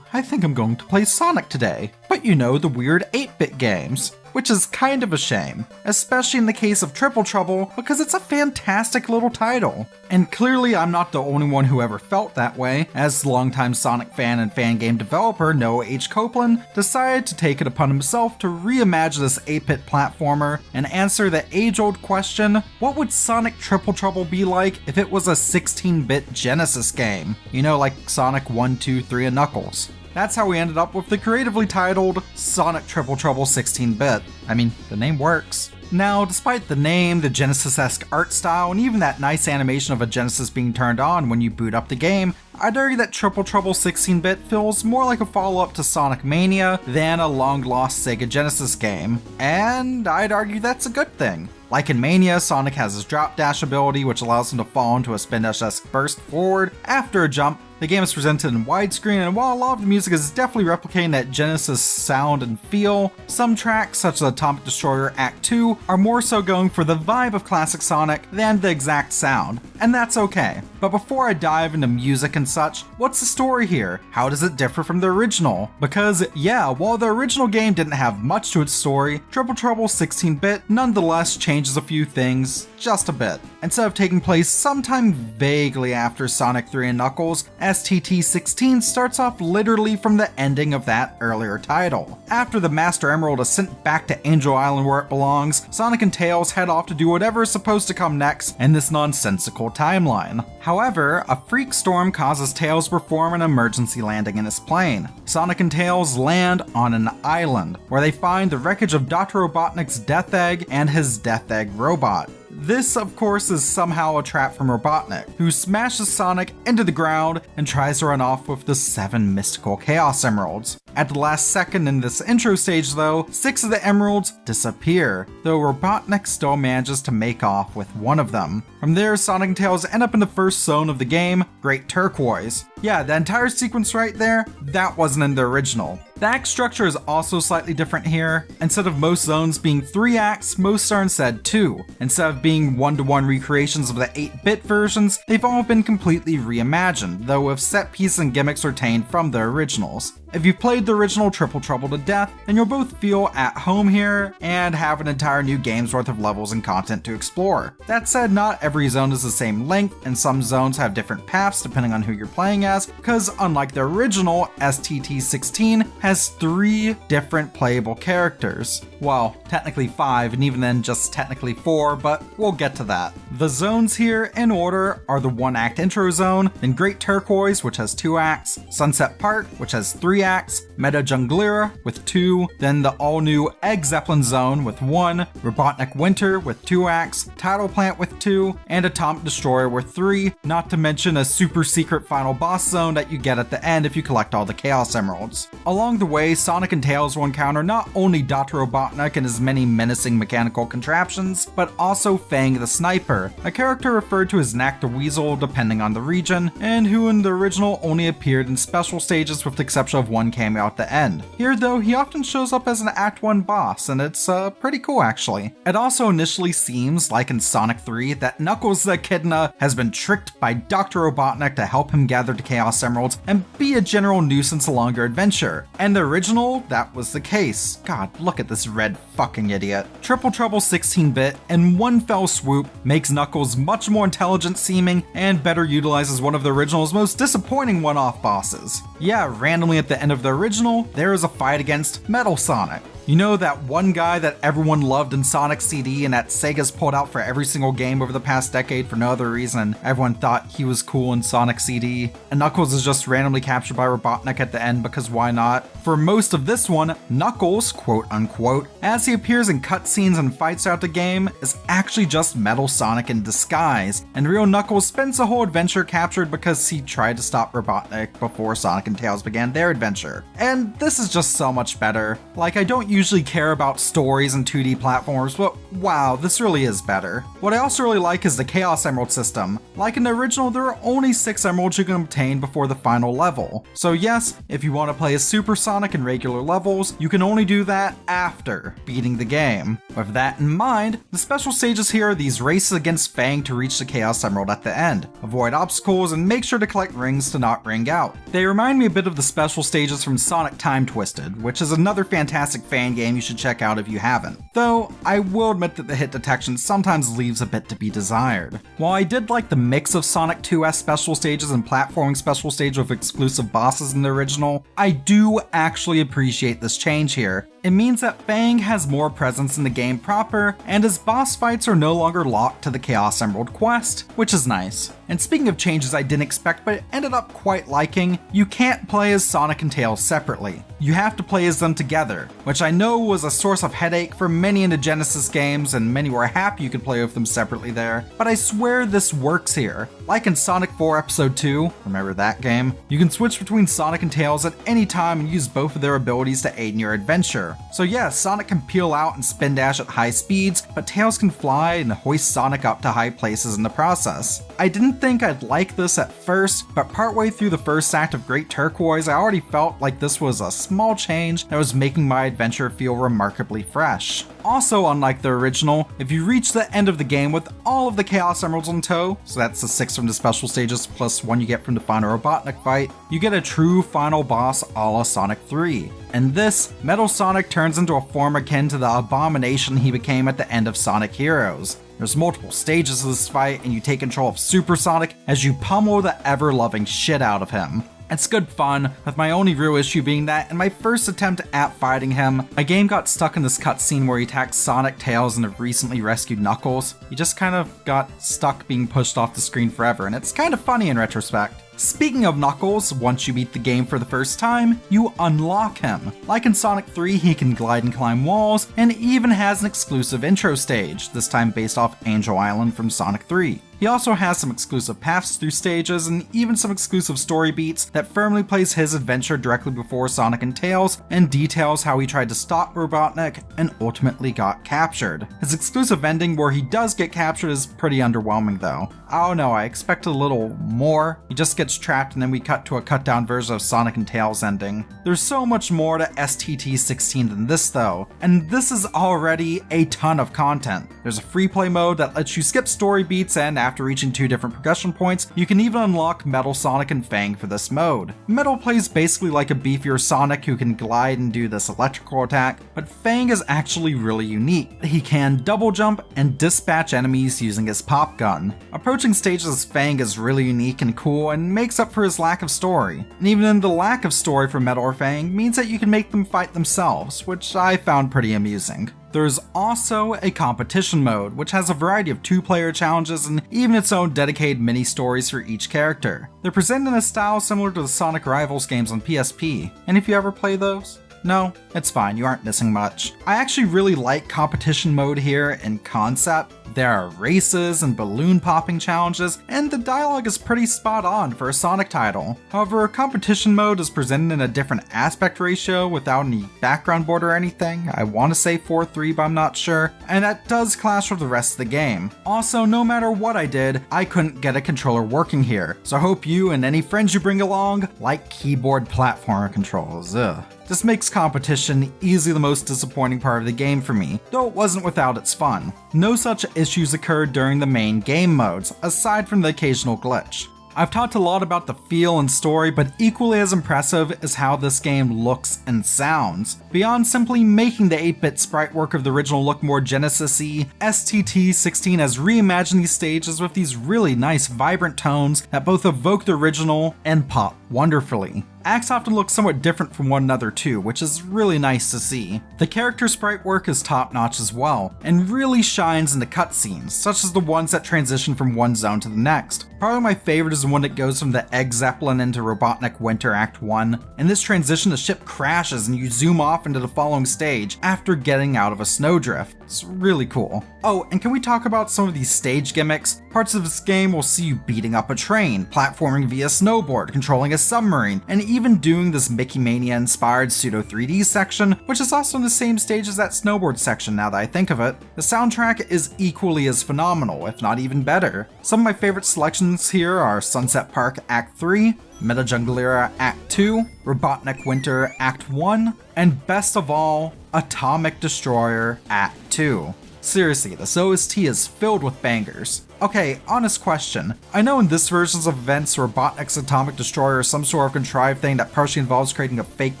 I think I'm going to play Sonic today? But you know, the weird 8-bit games. Which is kind of a shame, especially in the case of Triple Trouble, because it's a fantastic little title. And clearly I'm not the only one who ever felt that way, as longtime Sonic fan and fan game developer Noah H. Copeland decided to take it upon himself to reimagine this 8-bit platformer and answer the age-old question, what would Sonic Triple Trouble be like if it was a 16-bit Genesis game? You know, like Sonic 1, 2, 3, and Knuckles. That's how we ended up with the creatively titled Sonic Triple Trouble 16-bit. I mean, the name works. Now, despite the name, the Genesis-esque art style, and even that nice animation of a Genesis being turned on when you boot up the game, I'd argue that Triple Trouble 16-bit feels more like a follow-up to Sonic Mania than a long-lost Sega Genesis game. And I'd argue that's a good thing. Like in Mania, Sonic has his drop dash ability, which allows him to fall into a spin-dash-esque burst forward after a jump. The game is presented in widescreen, and while a lot of the music is definitely replicating that Genesis sound and feel, some tracks, such as Atomic Destroyer Act 2, are more so going for the vibe of classic Sonic than the exact sound, and that's okay. But before I dive into music and such, what's the story here? How does it differ from the original? Because, yeah, while the original game didn't have much to its story, Triple Trouble 16-bit nonetheless changes a few things, just a bit. Instead of taking place sometime vaguely after Sonic 3 and Knuckles, STT-16 starts off literally from the ending of that earlier title. After the Master Emerald is sent back to Angel Island where it belongs, Sonic and Tails head off to do whatever is supposed to come next in this nonsensical timeline. However, a freak storm causes Tails to perform an emergency landing in his plane. Sonic and Tails land on an island, where they find the wreckage of Dr. Robotnik's Death Egg and his Death Egg robot. This, of course, is somehow a trap from Robotnik, who smashes Sonic into the ground and tries to run off with the 7 mystical Chaos Emeralds. At the last second in this intro stage though, 6 of the emeralds disappear, though Robotnik still manages to make off with one of them. From there, Sonic and Tails end up in the first zone of the game, Great Turquoise. Yeah, the entire sequence right there, that wasn't in the original. The act structure is also slightly different here. Instead of most zones being 3 acts, most are instead 2. Instead of being one-to-one recreations of the 8-bit versions, they've all been completely reimagined, though with set pieces and gimmicks retained from the originals. If you've played the original Triple Trouble to death, then you'll both feel at home here and have an entire new game's worth of levels and content to explore. That said, not every zone is the same length, and some zones have different paths depending on who you're playing as, because unlike the original, STT-16 has 3 different playable characters. Well, technically 5, and even then just technically 4, but we'll get to that. The zones here, in order, are the 1-act intro zone, then Great Turquoise, which has 2 acts, Sunset Park, which has 3 acts, Meta Junglera with 2, then the all-new Egg Zeppelin Zone with 1, Robotnik Winter with 2 acts, Tidal Plant with 2, and Atomic Destroyer with 3, not to mention a super secret final boss zone that you get at the end if you collect all the Chaos Emeralds. Along the way, Sonic and Tails will encounter not only Dr. Robotnik and his many menacing mechanical contraptions, but also Fang the Sniper, a character referred to as Knack the Weasel depending on the region, and who in the original only appeared in special stages with the exception of one cameo at the end. Here though, he often shows up as an Act 1 boss, and it's pretty cool actually. It also initially seems, like in Sonic 3, that Knuckles the Echidna has been tricked by Dr. Robotnik to help him gather the Chaos Emeralds and be a general nuisance along your adventure. And the original, that was the case. God, look at this red fucking idiot. Triple Trouble 16-bit, in one fell swoop, makes Knuckles much more intelligent seeming and better utilizes one of the original's most disappointing one-off bosses. Yeah, randomly at the end of the original, there is a fight against Metal Sonic. You know that one guy that everyone loved in Sonic CD and that Sega's pulled out for every single game over the past decade for no other reason. Everyone thought he was cool in Sonic CD. And Knuckles is just randomly captured by Robotnik at the end because why not? For most of this one, Knuckles, quote unquote, as he appears in cutscenes and fights throughout the game, is actually just Metal Sonic in disguise. And real Knuckles spends the whole adventure captured because he tried to stop Robotnik before Sonic and Tails began their adventure. And this is just so much better. Like, I don't usually care about stories and 2D platforms, but wow, this really is better. What I also really like is the Chaos Emerald system. Like in the original, there are only 6 emeralds you can obtain before the final level. So yes, if you want to play as Super Sonic in regular levels, you can only do that after beating the game. With that in mind, the special stages here are these races against Fang to reach the Chaos Emerald at the end. Avoid obstacles and make sure to collect rings to not ring out. They remind me a bit of the special stages from Sonic Time Twisted, which is another fantastic fan game you should check out if you haven't. Though, I will admit that the hit detection sometimes leaves a bit to be desired. While I did like the mix of Sonic 2's special stages and platforming special stage with exclusive bosses in the original, I do actually appreciate this change here. It means that Fang has more presence in the game proper, and his boss fights are no longer locked to the Chaos Emerald quest, which is nice. And speaking of changes I didn't expect but ended up quite liking, you can't play as Sonic and Tails separately. You have to play as them together, which I know was a source of headache for many in the Genesis games, and many were happy you could play with them separately there, but I swear this works here. Like in Sonic 4 Episode 2, remember that game? You can switch between Sonic and Tails at any time and use both of their abilities to aid in your adventure. So yeah, Sonic can peel out and spin dash at high speeds, but Tails can fly and hoist Sonic up to high places in the process. I didn't think I'd like this at first, but partway through the first act of Great Turquoise, I already felt like this was a small change that was making my adventure feel remarkably fresh. Also, unlike the original, if you reach the end of the game with all of the Chaos Emeralds in tow, so that's the 6 from the special stages plus 1 you get from the final Robotnik fight, you get a true final boss a la Sonic 3. In this, Metal Sonic turns into a form akin to the abomination he became at the end of Sonic Heroes. There's multiple stages of this fight, and you take control of Super Sonic as you pummel the ever-loving shit out of him. It's good fun, with my only real issue being that in my first attempt at fighting him, my game got stuck in this cutscene where he attacks Sonic, Tails, and the recently rescued Knuckles. He just kind of got stuck being pushed off the screen forever, and it's kind of funny in retrospect. Speaking of Knuckles, once you beat the game for the first time, you unlock him. Like in Sonic 3, he can glide and climb walls, and even has an exclusive intro stage, this time based off Angel Island from Sonic 3. He also has some exclusive paths through stages and even some exclusive story beats that firmly place his adventure directly before Sonic and Tails and details how he tried to stop Robotnik and ultimately got captured. His exclusive ending where he does get captured is pretty underwhelming though. I don't know, I expected a little more. He just gets trapped and then we cut to a cut down version of Sonic and Tails ending. There's so much more to STT16 than this though, and this is already a ton of content. There's a free play mode that lets you skip story beats, and after reaching 2 different progression points, you can even unlock Metal Sonic and Fang for this mode. Metal plays basically like a beefier Sonic who can glide and do this electrical attack, but Fang is actually really unique. He can double jump and dispatch enemies using his pop gun. Approaching stages as Fang is really unique and cool and makes up for his lack of story. And even in the lack of story for Metal or Fang means that you can make them fight themselves, which I found pretty amusing. There's also a competition mode, which has a variety of 2-player challenges and even its own dedicated mini-stories for each character. They're presented in a style similar to the Sonic Rivals games on PSP, and if you ever play those, no, it's fine, you aren't missing much. I actually really like competition mode here in concept. There are races and balloon popping challenges, and the dialogue is pretty spot on for a Sonic title. However, competition mode is presented in a different aspect ratio without any background border or anything. I want to say 4:3, but I'm not sure, and that does clash with the rest of the game. Also, no matter what I did, I couldn't get a controller working here, so I hope you and any friends you bring along like keyboard platformer controls. Ugh. This makes competition easily the most disappointing part of the game for me, though it wasn't without its fun. No such issues occurred during the main game modes, aside from the occasional glitch. I've talked a lot about the feel and story, but equally as impressive is how this game looks and sounds. Beyond simply making the 8-bit sprite work of the original look more Genesis-y, STT16 has reimagined these stages with these really nice vibrant tones that both evoke the original and pop wonderfully. Acts often look somewhat different from one another too, which is really nice to see. The character sprite work is top notch as well, and really shines in the cutscenes, such as the ones that transition from one zone to the next. Probably my favorite is the one that goes from the Egg Zeppelin into Robotnik Winter Act 1. In this transition, the ship crashes and you zoom off into the following stage after getting out of a snowdrift. It's really cool. Oh, and can we talk about some of these stage gimmicks? Parts of this game will see you beating up a train, platforming via snowboard, controlling a submarine, and even doing this Mickey Mania inspired pseudo 3D section, which is also on the same stage as that snowboard section now that I think of it. The soundtrack is equally as phenomenal, if not even better. Some of my favorite selections here are Sunset Park Act 3, Meta Junglera Act 2, Robotnik Winter Act 1, and best of all, Atomic Destroyer Act 2. Seriously, this OST is filled with bangers. Okay, honest question. I know in this version of events, Robotnik's Atomic Destroyer is some sort of contrived thing that partially involves creating a fake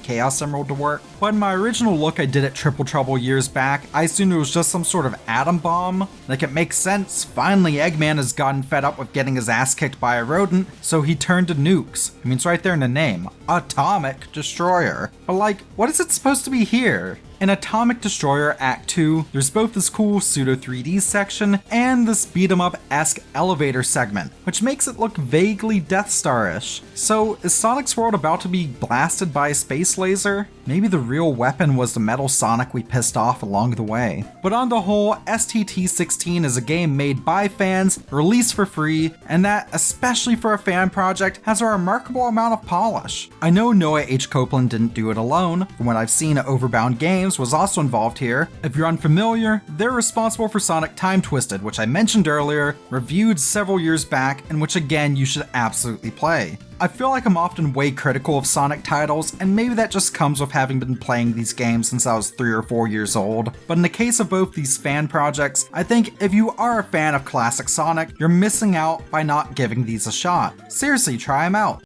Chaos Emerald to work, but in my original look I did at Triple Trouble years back, I assumed it was just some sort of atom bomb. Like, it makes sense. Finally, Eggman has gotten fed up with getting his ass kicked by a rodent, so he turned to nukes. I mean, it's right there in the name. Atomic Destroyer. But like, what is it supposed to be here? In Atomic Destroyer Act 2, there's both this cool pseudo 3D section and this beat-em-up-esque elevator segment, which makes it look vaguely Death Star-ish. So is Sonic's world about to be blasted by a space laser? Maybe the real weapon was the metal Sonic we pissed off along the way. But on the whole, STT-16 is a game made by fans, released for free, and that, especially for a fan project, has a remarkable amount of polish. I know Noah H. Copeland didn't do it alone. From what I've seen, Overbound Games was also involved here. If you're unfamiliar, they're responsible for Sonic Time Twisted, which I mentioned earlier, reviewed several years back, and which again you should absolutely play. I feel like I'm often way critical of Sonic titles, and maybe that just comes with having been playing these games since I was 3 or 4 years old. But in the case of both these fan projects, I think if you are a fan of classic Sonic, you're missing out by not giving these a shot. Seriously, try them out.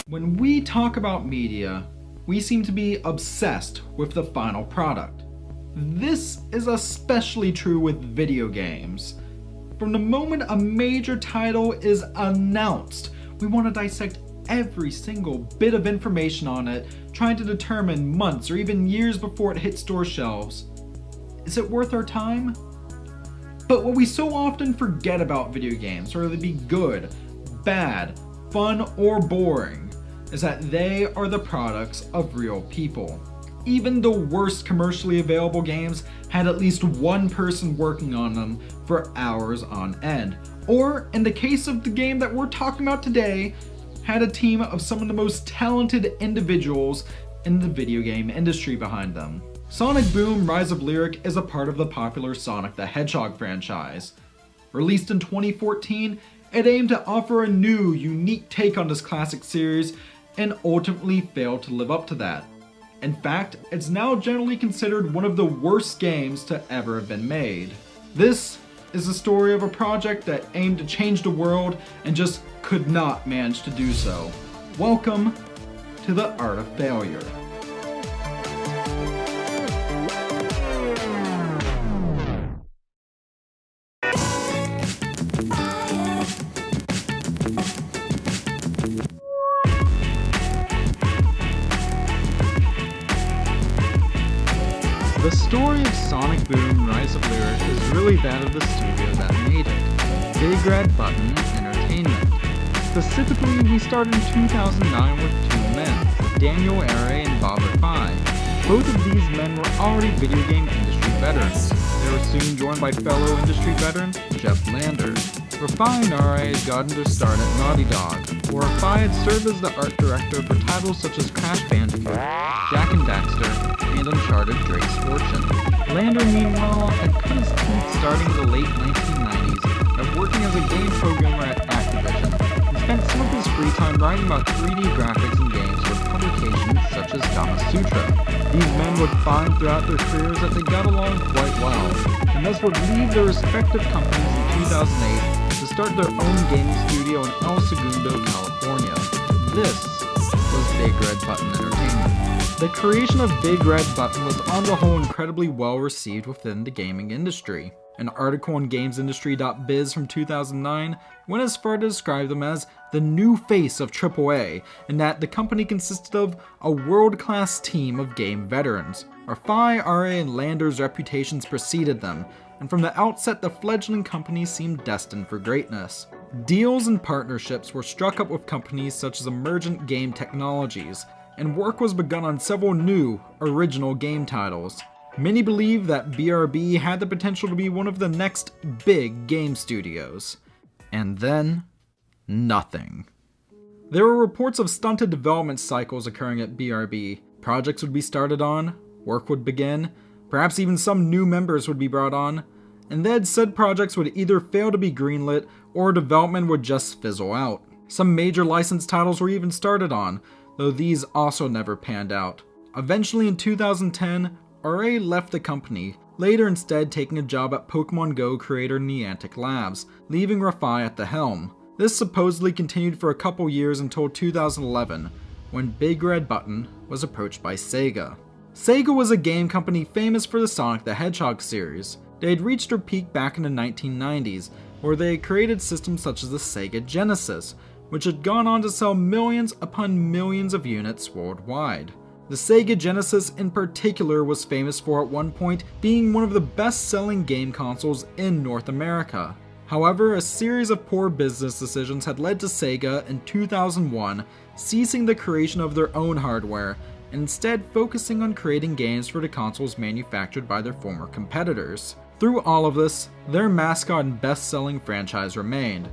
When we talk about media, we seem to be obsessed with the final product. This is especially true with video games. From the moment a major title is announced, we want to dissect every single bit of information on it, trying to determine months or even years before it hits store shelves. Is it worth our time? But what we so often forget about video games, whether they be good, bad, fun, or boring, is that they are the products of real people. Even the worst commercially available games had at least one person working on them for hours on end. Or, in the case of the game that we're talking about today, had a team of some of the most talented individuals in the video game industry behind them. Sonic Boom: Rise of Lyric is a part of the popular Sonic the Hedgehog franchise. Released in 2014, it aimed to offer a new, unique take on this classic series and ultimately failed to live up to that. In fact, it's now generally considered one of the worst games to ever have been made. This is the story of a project that aimed to change the world and just could not manage to do so. Welcome to the Art of Failure. The story of Sonic Boom: Rise of Lyric is really that of the studio that made it, Big Red Button Entertainment. Specifically, we started in 2009 with two men, Daniel Aray and Bob Rafai. Both of these men were already video game industry veterans. They were soon joined by fellow industry veteran Jeff Lander. Rafai and Aray had gotten their start at Naughty Dog, where Rafai had served as the art director for titles such as Crash Bandicoot, Jak and Daxter, and Uncharted Drake's Fortune. Lander, meanwhile, had cut his teeth starting in the late 1990s by working as a game programmer at Activision. He spent some of his free time writing about 3D graphics and games for publications such as Kama Sutra. These men would find throughout their careers that they got along quite well, and thus would leave their respective companies in 2008 to start their own gaming studio in El Segundo, California. This was Big Red Button Entertainment. The creation of Big Red Button was on the whole incredibly well received within the gaming industry. An article on GamesIndustry.biz from 2009 went as far to describe them as the new face of AAA, and that the company consisted of a world-class team of game veterans. Rafai, Aray, and Lander's reputations preceded them, and from the outset the fledgling company seemed destined for greatness. Deals and partnerships were struck up with companies such as Emergent Game Technologies, and work was begun on several new, original game titles. Many believe that BRB had the potential to be one of the next big game studios. And then, nothing. There were reports of stunted development cycles occurring at BRB. Projects would be started on, work would begin, perhaps even some new members would be brought on, and then said projects would either fail to be greenlit or development would just fizzle out. Some major licensed titles were even started on, though these also never panned out. Eventually in 2010, RA left the company, later instead taking a job at Pokemon Go creator Niantic Labs, leaving Rafai at the helm. This supposedly continued for a couple years until 2011, when Big Red Button was approached by Sega. Sega was a game company famous for the Sonic the Hedgehog series. They had reached their peak back in the 1990s, where they had created systems such as the Sega Genesis, which had gone on to sell millions upon millions of units worldwide. The Sega Genesis in particular was famous for at one point being one of the best-selling game consoles in North America. However, a series of poor business decisions had led to Sega in 2001 ceasing the creation of their own hardware and instead focusing on creating games for the consoles manufactured by their former competitors. Through all of this, their mascot and best-selling franchise remained,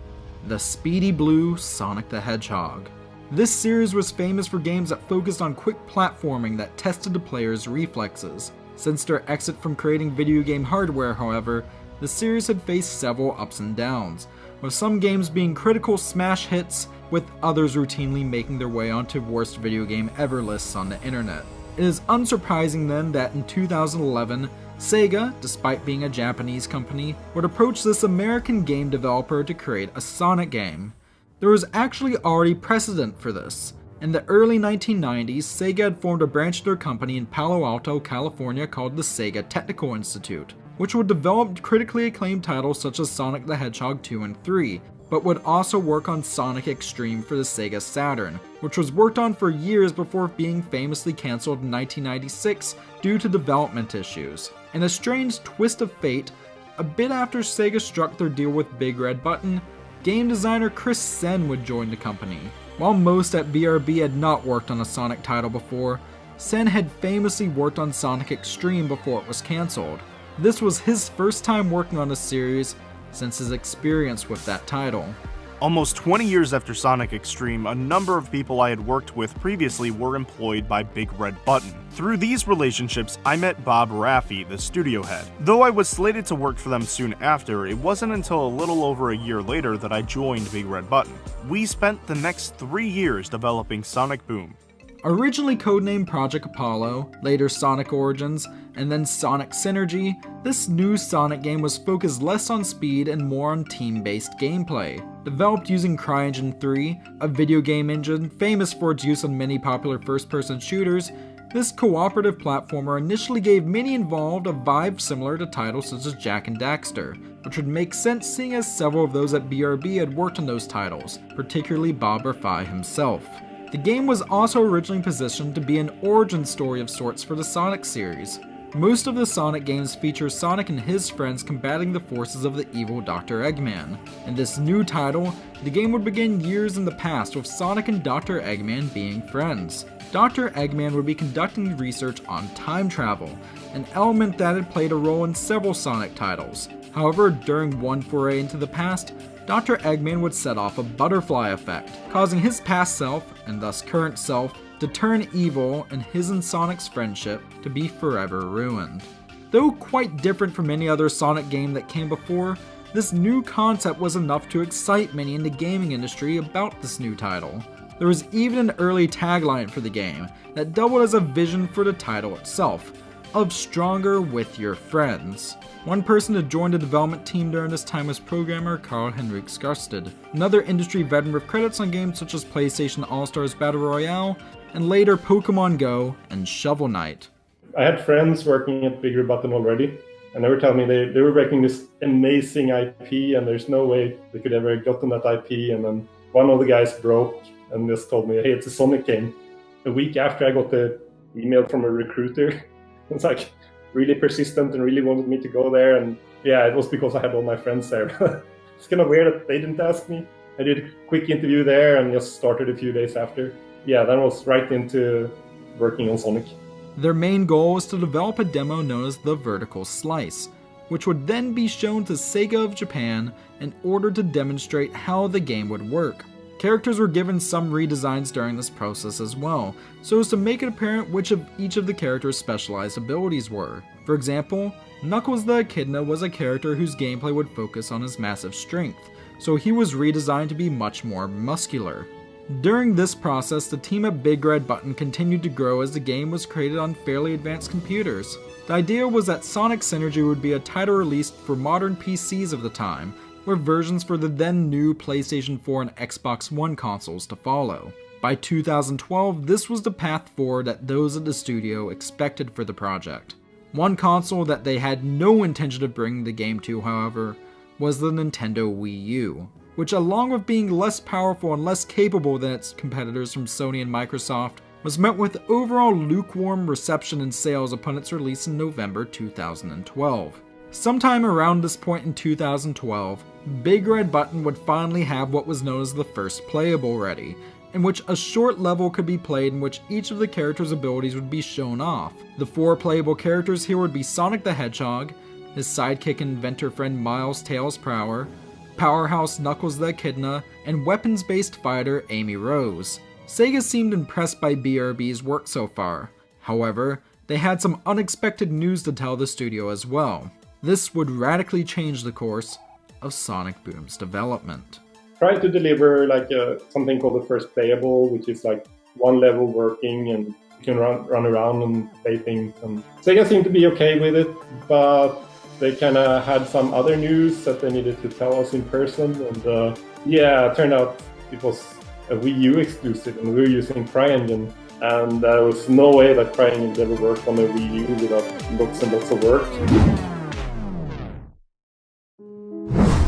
the Speedy Blue Sonic the Hedgehog. This series was famous for games that focused on quick platforming that tested the player's reflexes. Since their exit from creating video game hardware, however, the series had faced several ups and downs, with some games being critical smash hits, with others routinely making their way onto worst video game ever lists on the internet. It is unsurprising then that in 2011, Sega, despite being a Japanese company, would approach this American game developer to create a Sonic game. There was actually already precedent for this. In the early 1990s, Sega had formed a branch of their company in Palo Alto, California called the Sega Technical Institute, which would develop critically acclaimed titles such as Sonic the Hedgehog 2 and 3, but would also work on Sonic Extreme for the Sega Saturn, which was worked on for years before being famously cancelled in 1996 due to development issues. In a strange twist of fate, a bit after Sega struck their deal with Big Red Button, game designer Chris Sen would join the company. While most at BRB had not worked on a Sonic title before, Sen had famously worked on Sonic Extreme before it was cancelled. This was his first time working on a series since his experience with that title. Almost 20 years after Sonic Extreme, a number of people I had worked with previously were employed by Big Red Button. Through these relationships, I met Bob Raffi, the studio head. Though I was slated to work for them soon after, it wasn't until a little over a year later that I joined Big Red Button. We spent the next 3 years developing Sonic Boom. Originally codenamed Project Apollo, later Sonic Origins, and then Sonic Synergy, this new Sonic game was focused less on speed and more on team-based gameplay. Developed using CryEngine 3, a video game engine famous for its use on many popular first-person shooters, this cooperative platformer initially gave many involved a vibe similar to titles such as Jak and Daxter, which would make sense seeing as several of those at BRB had worked on those titles, particularly Bob Raffi himself. The game was also originally positioned to be an origin story of sorts for the Sonic series. Most of the Sonic games feature Sonic and his friends combating the forces of the evil Dr. Eggman. In this new title, the game would begin years in the past with Sonic and Dr. Eggman being friends. Dr. Eggman would be conducting research on time travel, an element that had played a role in several Sonic titles. However, during one foray into the past, Dr. Eggman would set off a butterfly effect, causing his past self, and thus current self, to turn evil and his and Sonic's friendship to be forever ruined. Though quite different from any other Sonic game that came before, this new concept was enough to excite many in the gaming industry about this new title. There was even an early tagline for the game that doubled as a vision for the title itself, of stronger with your friends. One person to join the development team during this time was programmer Carl-Henrik Skarsted, another industry veteran with credits on games such as PlayStation All-Stars Battle Royale, and later Pokemon Go and Shovel Knight. I had friends working at Big Red Button already, and they were telling me they were making this amazing IP, and there's no way they could ever have gotten that IP, and then one of the guys broke and just told me, hey, it's a Sonic game. A week after I got the email from a recruiter, it's like really persistent and really wanted me to go there, and yeah, it was because I had all my friends there. It's kind of weird that they didn't ask me. I did a quick interview there and just started a few days after. Yeah, then I was right into working on Sonic. Their main goal was to develop a demo known as the Vertical Slice, which would then be shown to Sega of Japan in order to demonstrate how the game would work. Characters were given some redesigns during this process as well, so as to make it apparent which of each of the characters' specialized abilities were. For example, Knuckles the Echidna was a character whose gameplay would focus on his massive strength, so he was redesigned to be much more muscular. During this process, the team at Big Red Button continued to grow as the game was created on fairly advanced computers. The idea was that Sonic Synergy would be a title released for modern PCs of the time, with versions for the then new PlayStation 4 and Xbox One consoles to follow. By 2012, this was the path forward that those at the studio expected for the project. One console that they had no intention of bringing the game to, however, was the Nintendo Wii U, which, along with being less powerful and less capable than its competitors from Sony and Microsoft, was met with overall lukewarm reception and sales upon its release in November 2012. Sometime around this point in 2012, Big Red Button would finally have what was known as the first playable ready, in which a short level could be played in which each of the characters' abilities would be shown off. The 4 playable characters here would be Sonic the Hedgehog, his sidekick and inventor friend Miles Tails Prower, powerhouse Knuckles the Echidna, and weapons-based fighter Amy Rose. Sega seemed impressed by BRB's work so far. However, they had some unexpected news to tell the studio as well. This would radically change the course of Sonic Boom's development. Trying to deliver something called the first playable, which is like one level working and you can run around and play things. And Sega seemed to be okay with it, but they kind of had some other news that they needed to tell us in person. And it turned out it was a Wii U exclusive and we were using CryEngine. And there was no way that CryEngine would ever work on a Wii U without lots and lots of work.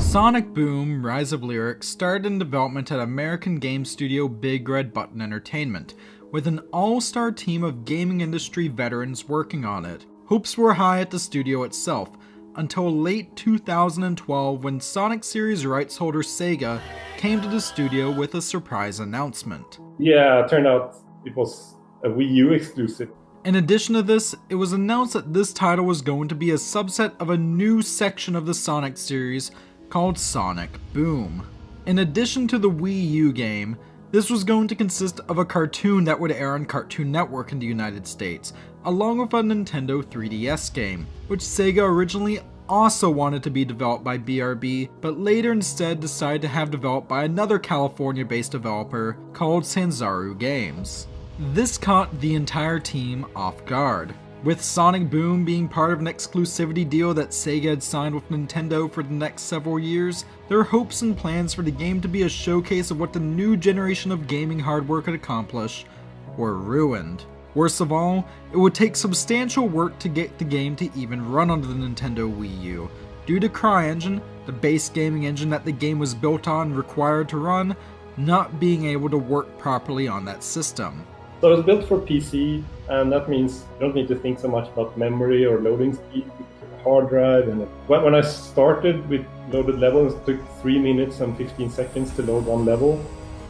Sonic Boom: Rise of Lyric started in development at American game studio Big Red Button Entertainment, with an all-star team of gaming industry veterans working on it. Hopes were high at the studio itself, until late 2012 when Sonic series rights holder Sega came to the studio with a surprise announcement. Yeah, it turned out it was a Wii U exclusive. In addition to this, it was announced that this title was going to be a subset of a new section of the Sonic series called Sonic Boom. In addition to the Wii U game, this was going to consist of a cartoon that would air on Cartoon Network in the United States, along with a Nintendo 3DS game, which Sega originally also wanted to be developed by BRB, but later instead decided to have developed by another California-based developer called Sanzaru Games. This caught the entire team off guard. With Sonic Boom being part of an exclusivity deal that Sega had signed with Nintendo for the next several years, their hopes and plans for the game to be a showcase of what the new generation of gaming hardware could accomplish were ruined. Worst of all, it would take substantial work to get the game to even run on the Nintendo Wii U, due to CryEngine, the base gaming engine that the game was built on and required to run, not being able to work properly on that system. So it was built for PC, and that means you don't need to think so much about memory or loading speed, hard drive. And when I started with loaded levels, it took 3 minutes and 15 seconds to load one level.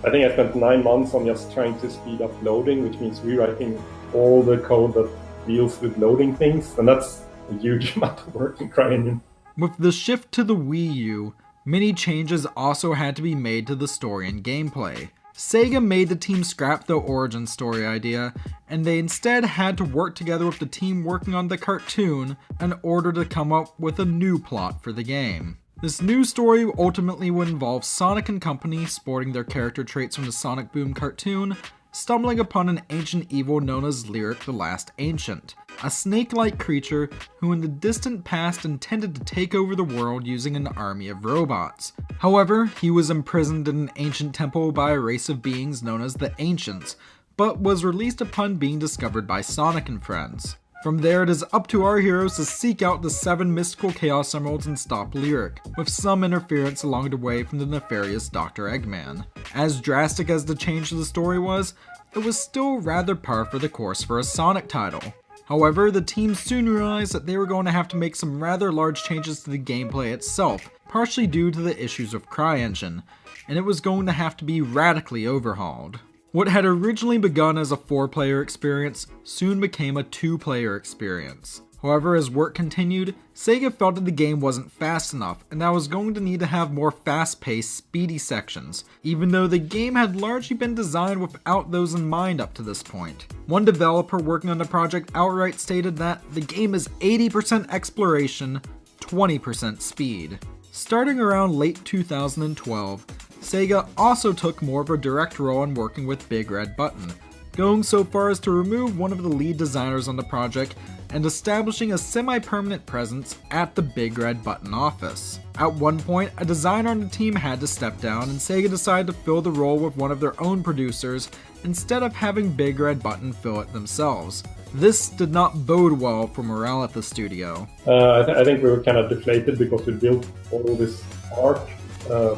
I think I spent 9 months on just trying to speed up loading, which means rewriting all the code that deals with loading things, and that's a huge amount of work in CryEngine. With the shift to the Wii U, many changes also had to be made to the story and gameplay. Sega made the team scrap the origin story idea, and they instead had to work together with the team working on the cartoon in order to come up with a new plot for the game. This new story ultimately would involve Sonic and company, sporting their character traits from the Sonic Boom cartoon, stumbling upon an ancient evil known as Lyric the Last Ancient, a snake-like creature who in the distant past intended to take over the world using an army of robots. However, he was imprisoned in an ancient temple by a race of beings known as the Ancients, but was released upon being discovered by Sonic and friends. From there, it is up to our heroes to seek out the 7 mystical Chaos Emeralds and stop Lyric, with some interference along the way from the nefarious Dr. Eggman. As drastic as the change to the story was, it was still rather par for the course for a Sonic title. However, the team soon realized that they were going to have to make some rather large changes to the gameplay itself, partially due to the issues of CryEngine, and it was going to have to be radically overhauled. What had originally begun as a 4-player experience soon became a 2-player experience. However, as work continued, Sega felt that the game wasn't fast enough and that it was going to need to have more fast-paced, speedy sections, even though the game had largely been designed without those in mind up to this point. One developer working on the project outright stated that the game is 80% exploration, 20% speed. Starting around late 2012, Sega also took more of a direct role in working with Big Red Button, going so far as to remove one of the lead designers on the project and establishing a semi-permanent presence at the Big Red Button office. At one point, a designer on the team had to step down and Sega decided to fill the role with one of their own producers instead of having Big Red Button fill it themselves. This did not bode well for morale at the studio. I think we were kind of deflated because we built all this art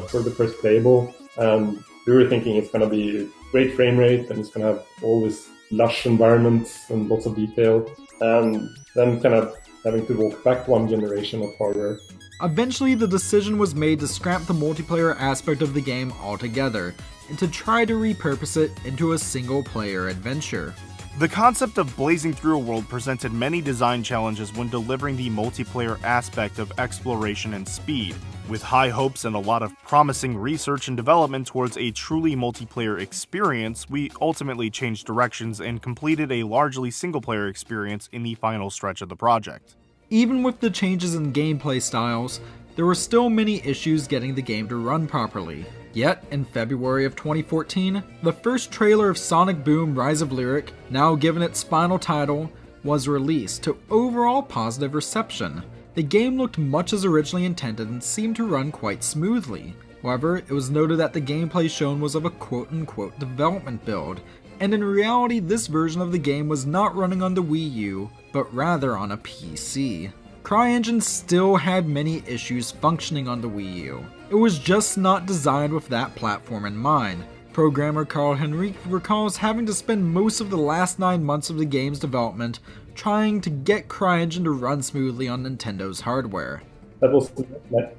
for the first playable, and we were thinking it's going to be great frame rate and it's going to have all these lush environments and lots of detail, and then kind of having to walk back one generation of hardware. Eventually, the decision was made to scrap the multiplayer aspect of the game altogether and to try to repurpose it into a single-player adventure. The concept of blazing through a world presented many design challenges when delivering the multiplayer aspect of exploration and speed. With high hopes and a lot of promising research and development towards a truly multiplayer experience, we ultimately changed directions and completed a largely single-player experience in the final stretch of the project. Even with the changes in gameplay styles, there were still many issues getting the game to run properly. Yet, in February of 2014, the first trailer of Sonic Boom: Rise of Lyric, now given its final title, was released to overall positive reception. The game looked much as originally intended and seemed to run quite smoothly. However, it was noted that the gameplay shown was of a quote-unquote development build, and in reality this version of the game was not running on the Wii U, but rather on a PC. CryEngine still had many issues functioning on the Wii U. It was just not designed with that platform in mind. Programmer Carl Henrique recalls having to spend most of the last 9 months of the game's development trying to get CryEngine to run smoothly on Nintendo's hardware. That was the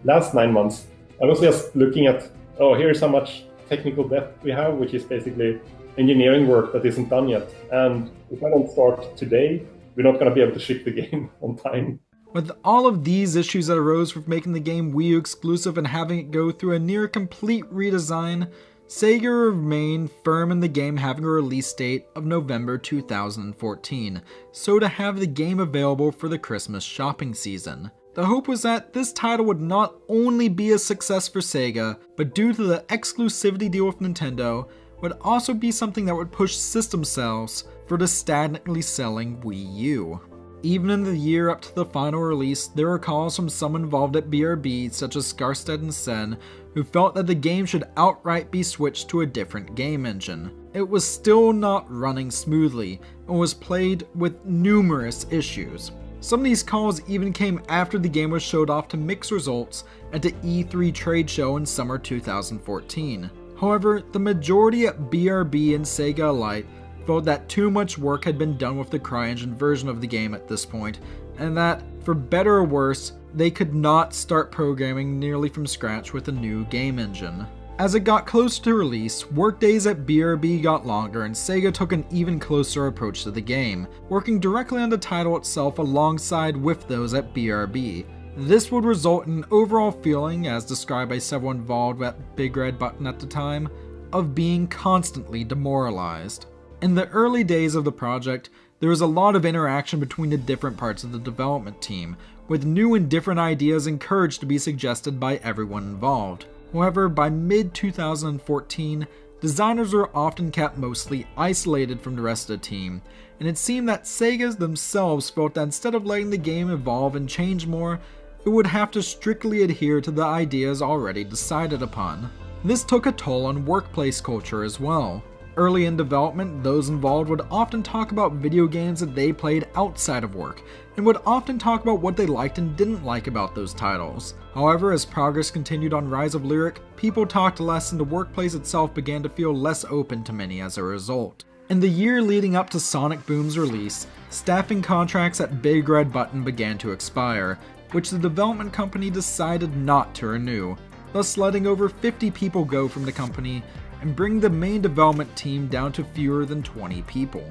last 9 months. I was just looking at, here's how much technical debt we have, which is basically engineering work that isn't done yet. And if I don't start today, we're not going to be able to ship the game on time. With all of these issues that arose with making the game Wii U exclusive and having it go through a near complete redesign, Sega remained firm in the game having a release date of November 2014, so to have the game available for the Christmas shopping season. The hope was that this title would not only be a success for Sega, but due to the exclusivity deal with Nintendo, would also be something that would push system sales for the stagnantly selling Wii U. Even in the year up to the final release, there were calls from some involved at BRB, such as Skarstedt and Sen, who felt that the game should outright be switched to a different game engine. It was still not running smoothly, and was plagued with numerous issues. Some of these calls even came after the game was showed off to mixed results at the E3 trade show in summer 2014. However, the majority at BRB and Sega alike felt that too much work had been done with the CryEngine version of the game at this point, and that, for better or worse, they could not start programming nearly from scratch with a new game engine. As it got closer to release, workdays at BRB got longer and Sega took an even closer approach to the game, working directly on the title itself alongside with those at BRB. This would result in an overall feeling, as described by several involved at Big Red Button at the time, of being constantly demoralized. In the early days of the project, there was a lot of interaction between the different parts of the development team, with new and different ideas encouraged to be suggested by everyone involved. However, by mid-2014, designers were often kept mostly isolated from the rest of the team, and it seemed that Sega themselves felt that instead of letting the game evolve and change more, it would have to strictly adhere to the ideas already decided upon. This took a toll on workplace culture as well. Early in development, those involved would often talk about video games that they played outside of work, and would often talk about what they liked and didn't like about those titles. However, as progress continued on Rise of Lyric, people talked less and the workplace itself began to feel less open to many as a result. In the year leading up to Sonic Boom's release, staffing contracts at Big Red Button began to expire, which the development company decided not to renew, thus letting over 50 people go from the company and bring the main development team down to fewer than 20 people.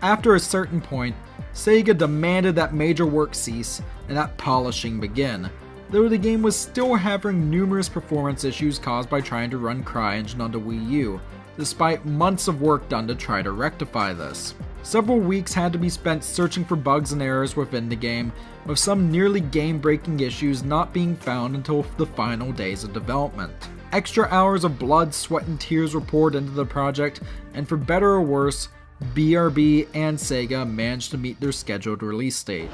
After a certain point, Sega demanded that major work cease and that polishing begin, though the game was still having numerous performance issues caused by trying to run CryEngine onto Wii U, despite months of work done to try to rectify this. Several weeks had to be spent searching for bugs and errors within the game, with some nearly game-breaking issues not being found until the final days of development. Extra hours of blood, sweat, and tears were poured into the project, and for better or worse, BRB and Sega managed to meet their scheduled release date.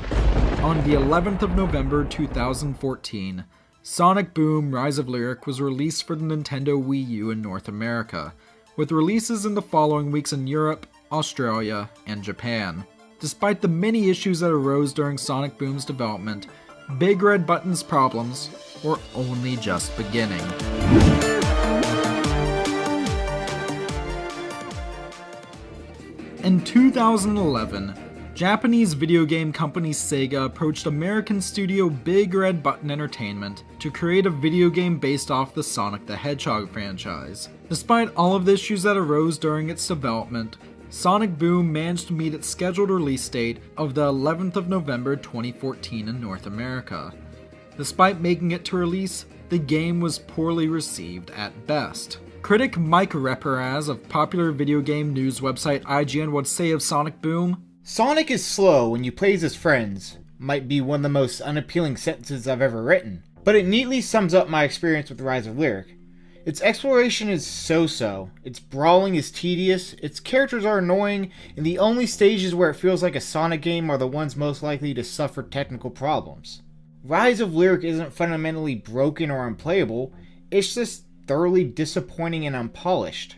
On the 11th of November 2014, Sonic Boom: Rise of Lyric was released for the Nintendo Wii U in North America, with releases in the following weeks in Europe, Australia, and Japan. Despite the many issues that arose during Sonic Boom's development, Big Red Button's problems were only just beginning. In 2011, Japanese video game company Sega approached American studio Big Red Button Entertainment to create a video game based off the Sonic the Hedgehog franchise. Despite all of the issues that arose during its development, Sonic Boom managed to meet its scheduled release date of the 11th of November 2014 in North America. Despite making it to release, the game was poorly received at best. Critic Mike Reparaz of popular video game news website IGN would say of Sonic Boom, "Sonic is slow when you play as his friends," might be one of the most unappealing sentences I've ever written, but it neatly sums up my experience with Rise of Lyric. Its exploration is so-so, its brawling is tedious, its characters are annoying, and the only stages where it feels like a Sonic game are the ones most likely to suffer technical problems. Rise of Lyric isn't fundamentally broken or unplayable, it's just thoroughly disappointing and unpolished.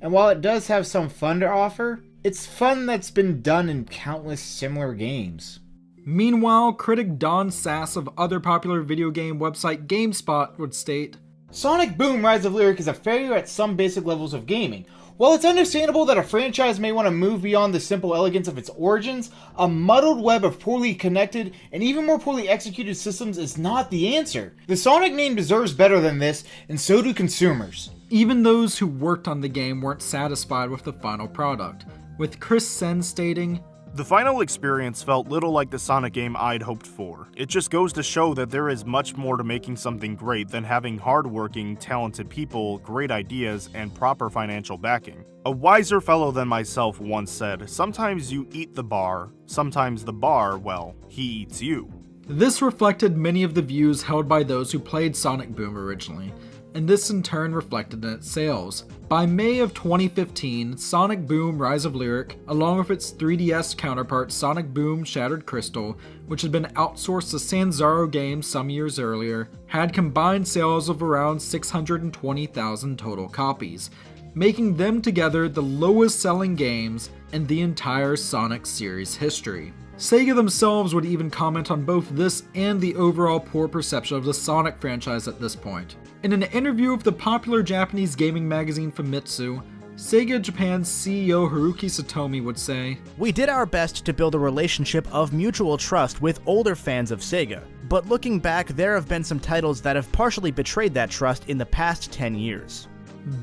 And while it does have some fun to offer, it's fun that's been done in countless similar games. Meanwhile, critic Don Sass of other popular video game website GameSpot would state, "Sonic Boom: Rise of Lyric is a failure at some basic levels of gaming. While it's understandable that a franchise may want to move beyond the simple elegance of its origins, a muddled web of poorly connected and even more poorly executed systems is not the answer. The Sonic name deserves better than this, and so do consumers." Even those who worked on the game weren't satisfied with the final product, with Chris Sen stating, The final experience felt little like the Sonic game I'd hoped for. It just goes to show that there is much more to making something great than having hardworking, talented people, great ideas, and proper financial backing. A wiser fellow than myself once said, sometimes you eat the bar, sometimes the bar, well, he eats you. This reflected many of the views held by those who played Sonic Boom originally, and this in turn reflected in its sales. By May of 2015, Sonic Boom: Rise of Lyric, along with its 3DS counterpart Sonic Boom: Shattered Crystal, which had been outsourced to Sanzaro Games some years earlier, had combined sales of around 620,000 total copies, making them together the lowest selling games in the entire Sonic series history. Sega themselves would even comment on both this and the overall poor perception of the Sonic franchise at this point. In an interview with the popular Japanese gaming magazine Famitsu, Sega Japan's CEO Haruki Satomi would say, "We did our best to build a relationship of mutual trust with older fans of Sega, but looking back, there have been some titles that have partially betrayed that trust in the past 10 years.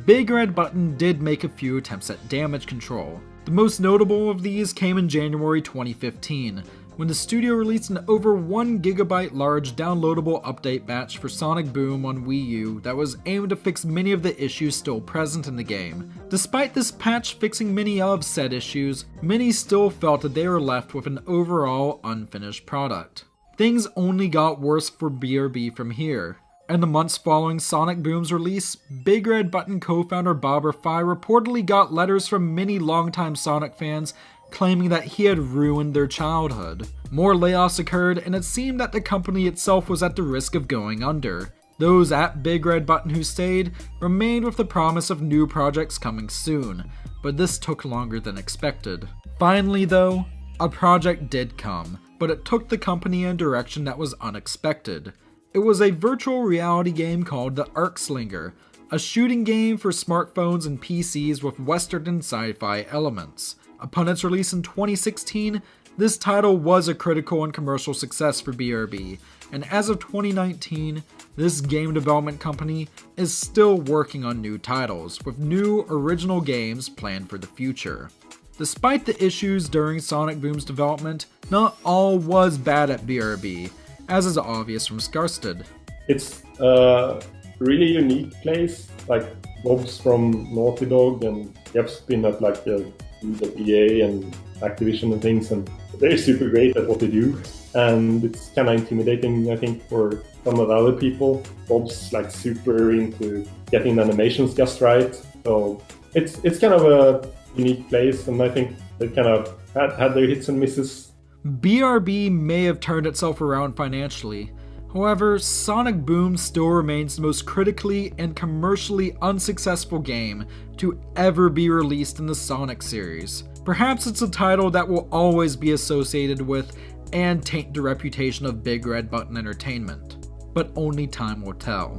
Big Red Button did make a few attempts at damage control. The most notable of these came in January 2015, when the studio released an over 1 GB large downloadable update batch for Sonic Boom on Wii U that was aimed to fix many of the issues still present in the game. Despite this patch fixing many of said issues, many still felt that they were left with an overall unfinished product. Things only got worse for BRB from here. In the months following Sonic Boom's release, Big Red Button co-founder Bob Rafai reportedly got letters from many longtime Sonic fans claiming that he had ruined their childhood. More layoffs occurred, and it seemed that the company itself was at the risk of going under. Those at Big Red Button who stayed remained with the promise of new projects coming soon, but this took longer than expected. Finally though, a project did come, but it took the company in a direction that was unexpected. It was a virtual reality game called The Arc Slinger, a shooting game for smartphones and PCs with western and sci-fi elements. Upon its release in 2016, this title was a critical and commercial success for BRB, and as of 2019, this game development company is still working on new titles, with new original games planned for the future. Despite the issues during Sonic Boom's development, not all was bad at BRB, as is obvious from Skarsted. It's a really unique place, like Bob's from Naughty Dog and Jeff's been at like EA and Activision and things, and they're super great at what they do. And it's kind of intimidating, I think, for some of the other people. Bob's like super into getting the animations just right, so it's kind of a unique place, and I think they kind of had their hits and misses. BRB may have turned itself around financially. However, Sonic Boom still remains the most critically and commercially unsuccessful game to ever be released in the Sonic series. Perhaps it's a title that will always be associated with and taint the reputation of Big Red Button Entertainment, but only time will tell.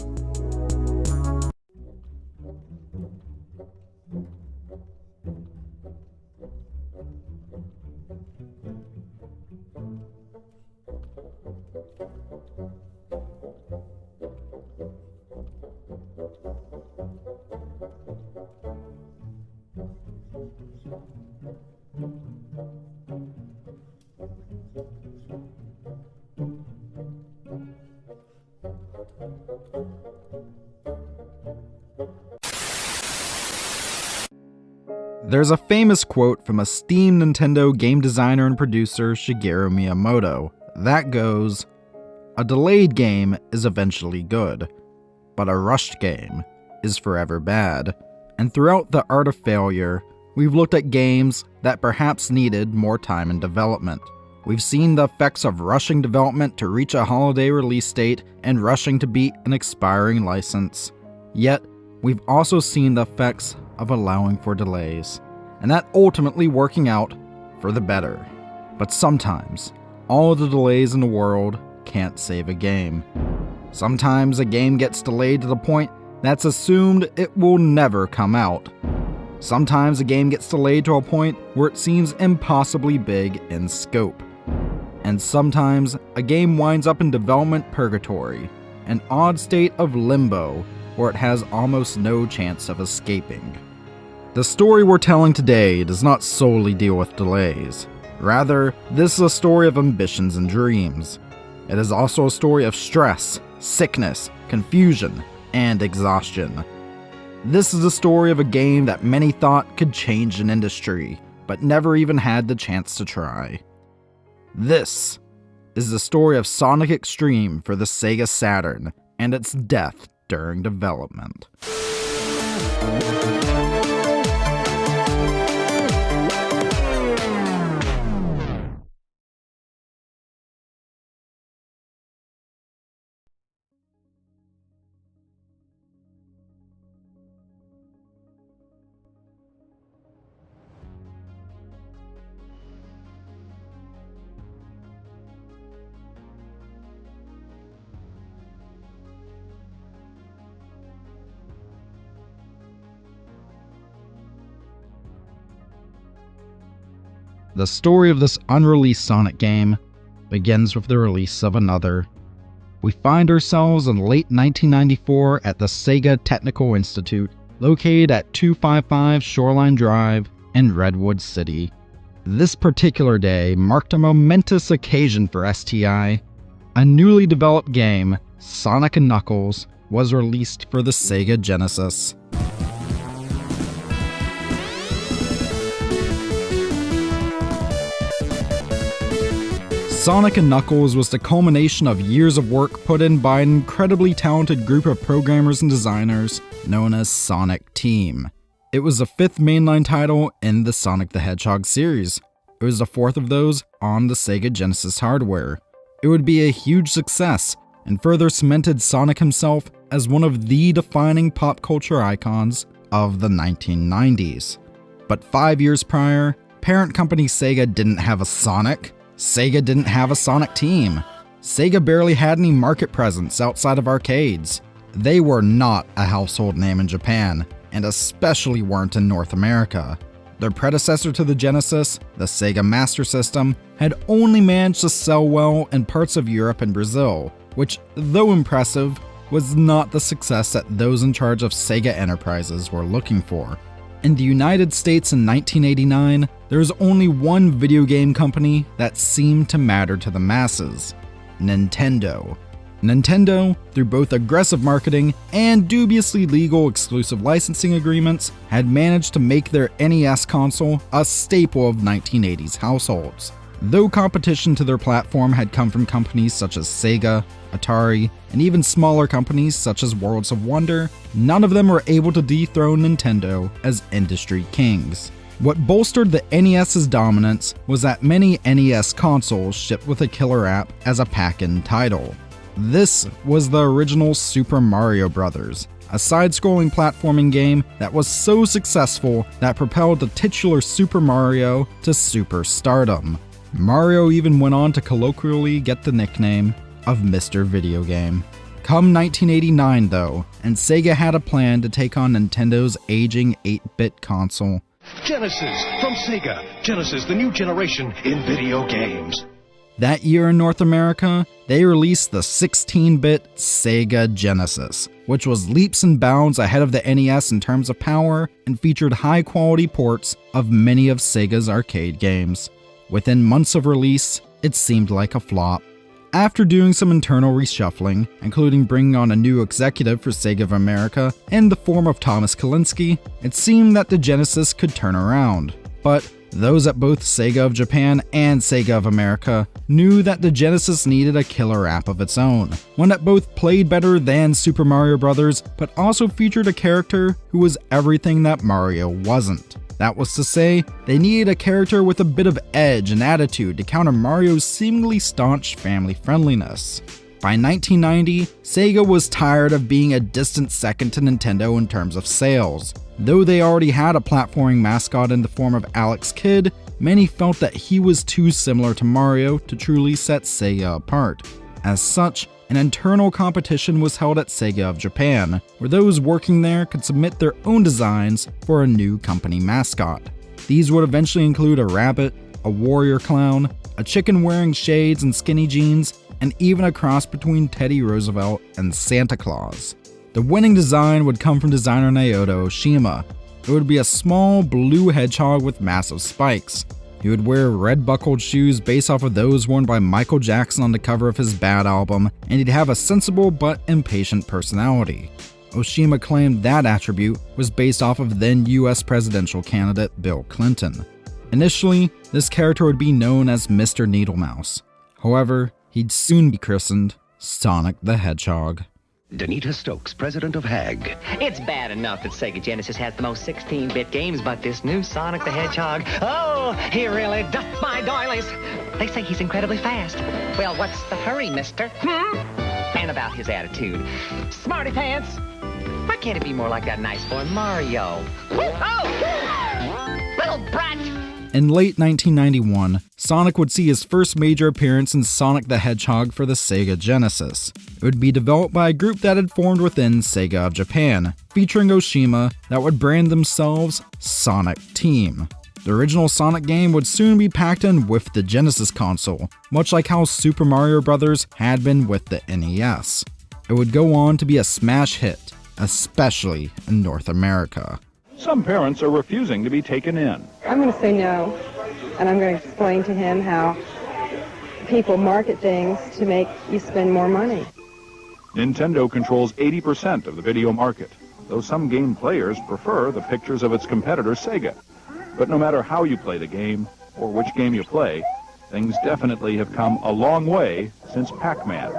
There's a famous quote from esteemed Nintendo game designer and producer Shigeru Miyamoto that goes, "A delayed game is eventually good, but a rushed game is forever bad." And throughout The Art of Failure, we've looked at games that perhaps needed more time in development. We've seen the effects of rushing development to reach a holiday release date and rushing to beat an expiring license. Yet, we've also seen the effects of allowing for delays, and that ultimately working out for the better. But sometimes, all the delays in the world can't save a game. Sometimes a game gets delayed to the point that's assumed it will never come out. Sometimes a game gets delayed to a point where it seems impossibly big in scope. And sometimes a game winds up in development purgatory, an odd state of limbo where it has almost no chance of escaping. The story we're telling today does not solely deal with delays. Rather, this is a story of ambitions and dreams. It is also a story of stress, sickness, confusion, and exhaustion. This is the story of a game that many thought could change an industry, but never even had the chance to try. This is the story of Sonic X-treme for the Sega Saturn and its death during development. The story of this unreleased Sonic game begins with the release of another. We find ourselves in late 1994 at the Sega Technical Institute, located at 255 Shoreline Drive in Redwood City. This particular day marked a momentous occasion for STI. A newly developed game, Sonic & Knuckles, was released for the Sega Genesis. Sonic & Knuckles was the culmination of years of work put in by an incredibly talented group of programmers and designers known as Sonic Team. It was the fifth mainline title in the Sonic the Hedgehog series. It was the fourth of those on the Sega Genesis hardware. It would be a huge success and further cemented Sonic himself as one of the defining pop culture icons of the 1990s. But 5 years prior, parent company Sega didn't have a Sonic. Sega didn't have a Sonic Team. Sega barely had any market presence outside of arcades. They were not a household name in Japan, and especially weren't in North America. Their predecessor to the Genesis, the Sega Master System, had only managed to sell well in parts of Europe and Brazil, which, though impressive, was not the success that those in charge of Sega Enterprises were looking for. In the United States in 1989, there was only one video game company that seemed to matter to the masses: Nintendo. Nintendo, through both aggressive marketing and dubiously legal exclusive licensing agreements, had managed to make their NES console a staple of 1980s households. Though competition to their platform had come from companies such as Sega, Atari, and even smaller companies such as Worlds of Wonder, none of them were able to dethrone Nintendo as industry kings. What bolstered the NES's dominance was that many NES consoles shipped with a killer app as a pack-in title. This was the original Super Mario Bros., a side-scrolling platforming game that was so successful that propelled the titular Super Mario to superstardom. Mario even went on to colloquially get the nickname of Mr. Video Game. Come 1989 though, and Sega had a plan to take on Nintendo's aging 8-bit console. Genesis from Sega. Genesis, the new generation in video games. That year in North America, they released the 16-bit Sega Genesis, which was leaps and bounds ahead of the NES in terms of power and featured high-quality ports of many of Sega's arcade games. Within months of release, it seemed like a flop. After doing some internal reshuffling, including bringing on a new executive for Sega of America in the form of Thomas Kalinske, it seemed that the Genesis could turn around. But those at both Sega of Japan and Sega of America knew that the Genesis needed a killer app of its own, one that both played better than Super Mario Bros., but also featured a character who was everything that Mario wasn't. That was to say, they needed a character with a bit of edge and attitude to counter Mario's seemingly staunch family friendliness. By 1990, Sega was tired of being a distant second to Nintendo in terms of sales. Though they already had a platforming mascot in the form of Alex Kidd, many felt that he was too similar to Mario to truly set Sega apart. As such, an internal competition was held at Sega of Japan, where those working there could submit their own designs for a new company mascot. These would eventually include a rabbit, a warrior clown, a chicken wearing shades and skinny jeans, and even a cross between Teddy Roosevelt and Santa Claus. The winning design would come from designer Naoto Oshima. It would be a small blue hedgehog with massive spikes. He would wear red buckled shoes based off of those worn by Michael Jackson on the cover of his Bad album, and he'd have a sensible but impatient personality. Oshima claimed that attribute was based off of then US presidential candidate Bill Clinton. Initially, this character would be known as Mr. Needlemouse. However, he'd soon be christened Sonic the Hedgehog. Danita Stokes, president of HAG. It's bad enough that Sega Genesis has the most 16-bit games, but this new Sonic the Hedgehog, oh, he really doth my doilies. They say he's incredibly fast. Well, what's the hurry, mister? And about his attitude. Smarty pants. Why can't it be more like that nice boy Mario? Oh! Little brat! In late 1991, Sonic would see his first major appearance in Sonic the Hedgehog for the Sega Genesis. It would be developed by a group that had formed within Sega of Japan, featuring Oshima, that would brand themselves Sonic Team. The original Sonic game would soon be packed in with the Genesis console, much like how Super Mario Bros. Had been with the NES. It would go on to be a smash hit, especially in North America. Some parents are refusing to be taken in. I'm going to say no, and I'm going to explain to him how people market things to make you spend more money. Nintendo controls 80% of the video market, though some game players prefer the pictures of its competitor Sega. But no matter how you play the game, or which game you play, things definitely have come a long way since Pac-Man.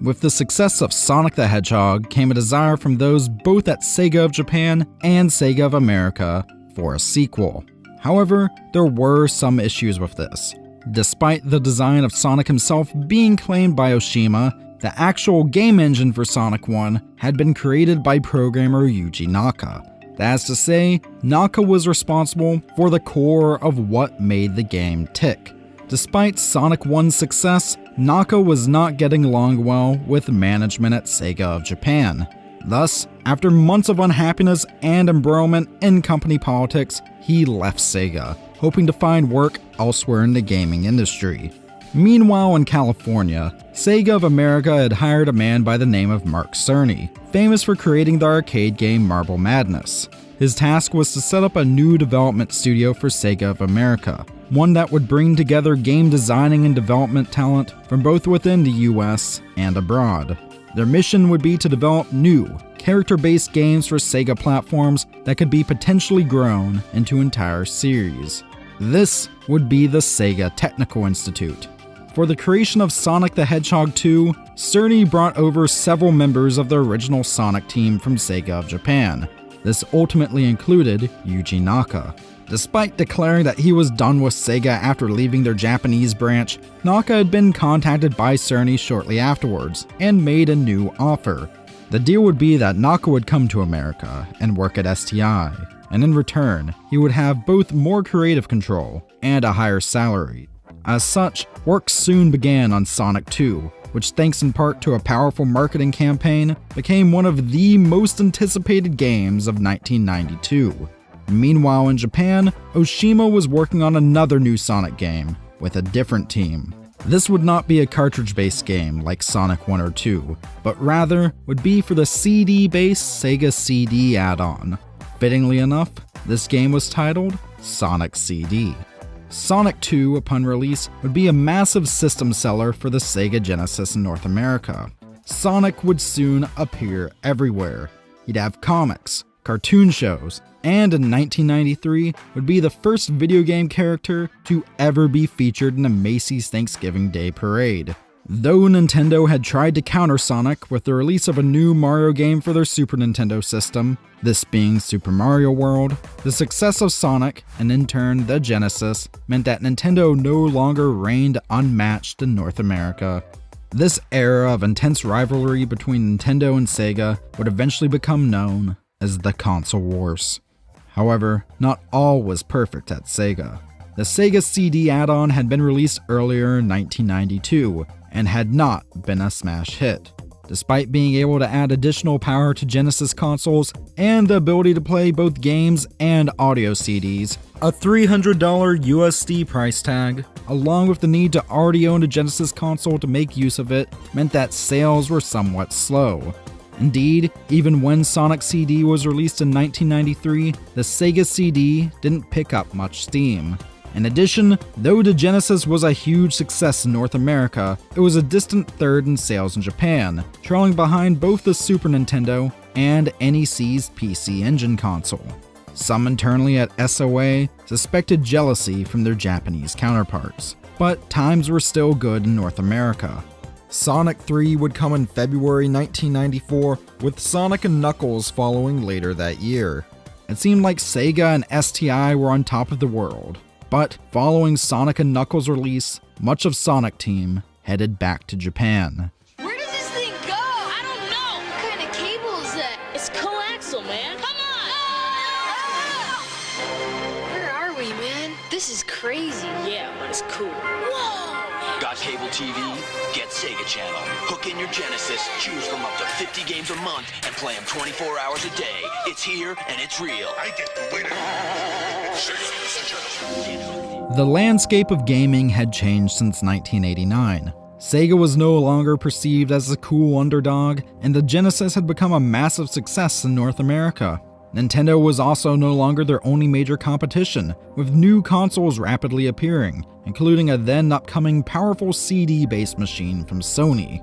With the success of Sonic the Hedgehog came a desire from those both at Sega of Japan and Sega of America for a sequel. However, there were some issues with this. Despite the design of Sonic himself being claimed by Oshima, the actual game engine for Sonic 1 had been created by programmer Yuji Naka. That's to say, Naka was responsible for the core of what made the game tick. Despite Sonic 1's success, Naka was not getting along well with management at Sega of Japan. Thus, after months of unhappiness and embroilment in company politics, he left Sega, hoping to find work elsewhere in the gaming industry. Meanwhile, in California, Sega of America had hired a man by the name of Mark Cerny, famous for creating the arcade game Marble Madness. His task was to set up a new development studio for Sega of America, one that would bring together game designing and development talent from both within the US and abroad. Their mission would be to develop new, character-based games for Sega platforms that could be potentially grown into entire series. This would be the Sega Technical Institute. For the creation of Sonic the Hedgehog 2, Cerny brought over several members of the original Sonic team from Sega of Japan. This ultimately included Yuji Naka. Despite declaring that he was done with Sega after leaving their Japanese branch, Naka had been contacted by Cerny shortly afterwards and made a new offer. The deal would be that Naka would come to America and work at STI, and in return, he would have both more creative control and a higher salary. As such, work soon began on Sonic 2, which thanks in part to a powerful marketing campaign, became one of the most anticipated games of 1992. Meanwhile in Japan, Oshima was working on another new Sonic game, with a different team. This would not be a cartridge-based game like Sonic 1 or 2, but rather would be for the CD-based Sega CD add-on. Fittingly enough, this game was titled Sonic CD. Sonic 2, upon release, would be a massive system seller for the Sega Genesis in North America. Sonic would soon appear everywhere. He'd have comics, cartoon shows, and in 1993 would be the first video game character to ever be featured in a Macy's Thanksgiving Day parade. Though Nintendo had tried to counter Sonic with the release of a new Mario game for their Super Nintendo system, this being Super Mario World, the success of Sonic, and in turn the Genesis, meant that Nintendo no longer reigned unmatched in North America. This era of intense rivalry between Nintendo and Sega would eventually become known as the Console Wars. However, not all was perfect at Sega. The Sega CD add-on had been released earlier in 1992, and had not been a smash hit. Despite being able to add additional power to Genesis consoles and the ability to play both games and audio CDs, a $300 USD price tag, along with the need to already own a Genesis console to make use of it, meant that sales were somewhat slow. Indeed, even when Sonic CD was released in 1993, the Sega CD didn't pick up much steam. In addition, though the Genesis was a huge success in North America, it was a distant third in sales in Japan, trailing behind both the Super Nintendo and NEC's PC Engine console. Some internally at SOA suspected jealousy from their Japanese counterparts, but times were still good in North America. Sonic 3 would come in February 1994, with Sonic and Knuckles following later that year. It seemed like Sega and STI were on top of the world. But following Sonic and Knuckles' release, much of Sonic Team headed back to Japan. Where does this thing go? I don't know. What kind of cable is that? It's coaxial, man. Come on! Where are we, man? This is crazy. Yeah, but it's cool. Whoa! Got cable TV? Get Sega Channel. Hook in your Genesis, choose from up to 50 games a month, and play them 24 hours a day. It's here and it's real. I get the winner. The landscape of gaming had changed since 1989. Sega was no longer perceived as a cool underdog, and the Genesis had become a massive success in North America. Nintendo was also no longer their only major competition, with new consoles rapidly appearing, including a then upcoming powerful CD-based machine from Sony.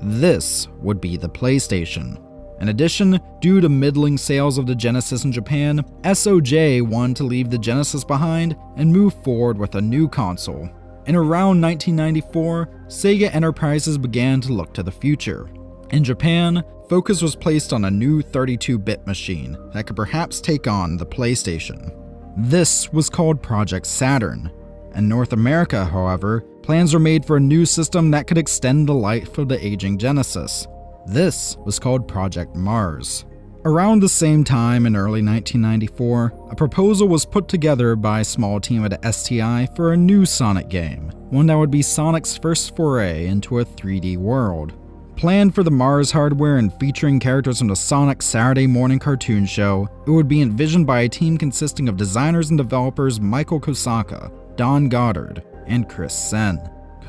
This would be the PlayStation. In addition, due to middling sales of the Genesis in Japan, SOJ wanted to leave the Genesis behind and move forward with a new console. In around 1994, Sega Enterprises began to look to the future. In Japan, focus was placed on a new 32-bit machine that could perhaps take on the PlayStation. This was called Project Saturn. In North America, however, plans were made for a new system that could extend the life of the aging Genesis. This was called Project Mars. Around the same time in early 1994, a proposal was put together by a small team at STI for a new Sonic game, one that would be Sonic's first foray into a 3D world. Planned for the Mars hardware and featuring characters from the Sonic Saturday morning cartoon show, it would be envisioned by a team consisting of designers and developers Michael Kosaka, Don Goddard, and Chris Sen.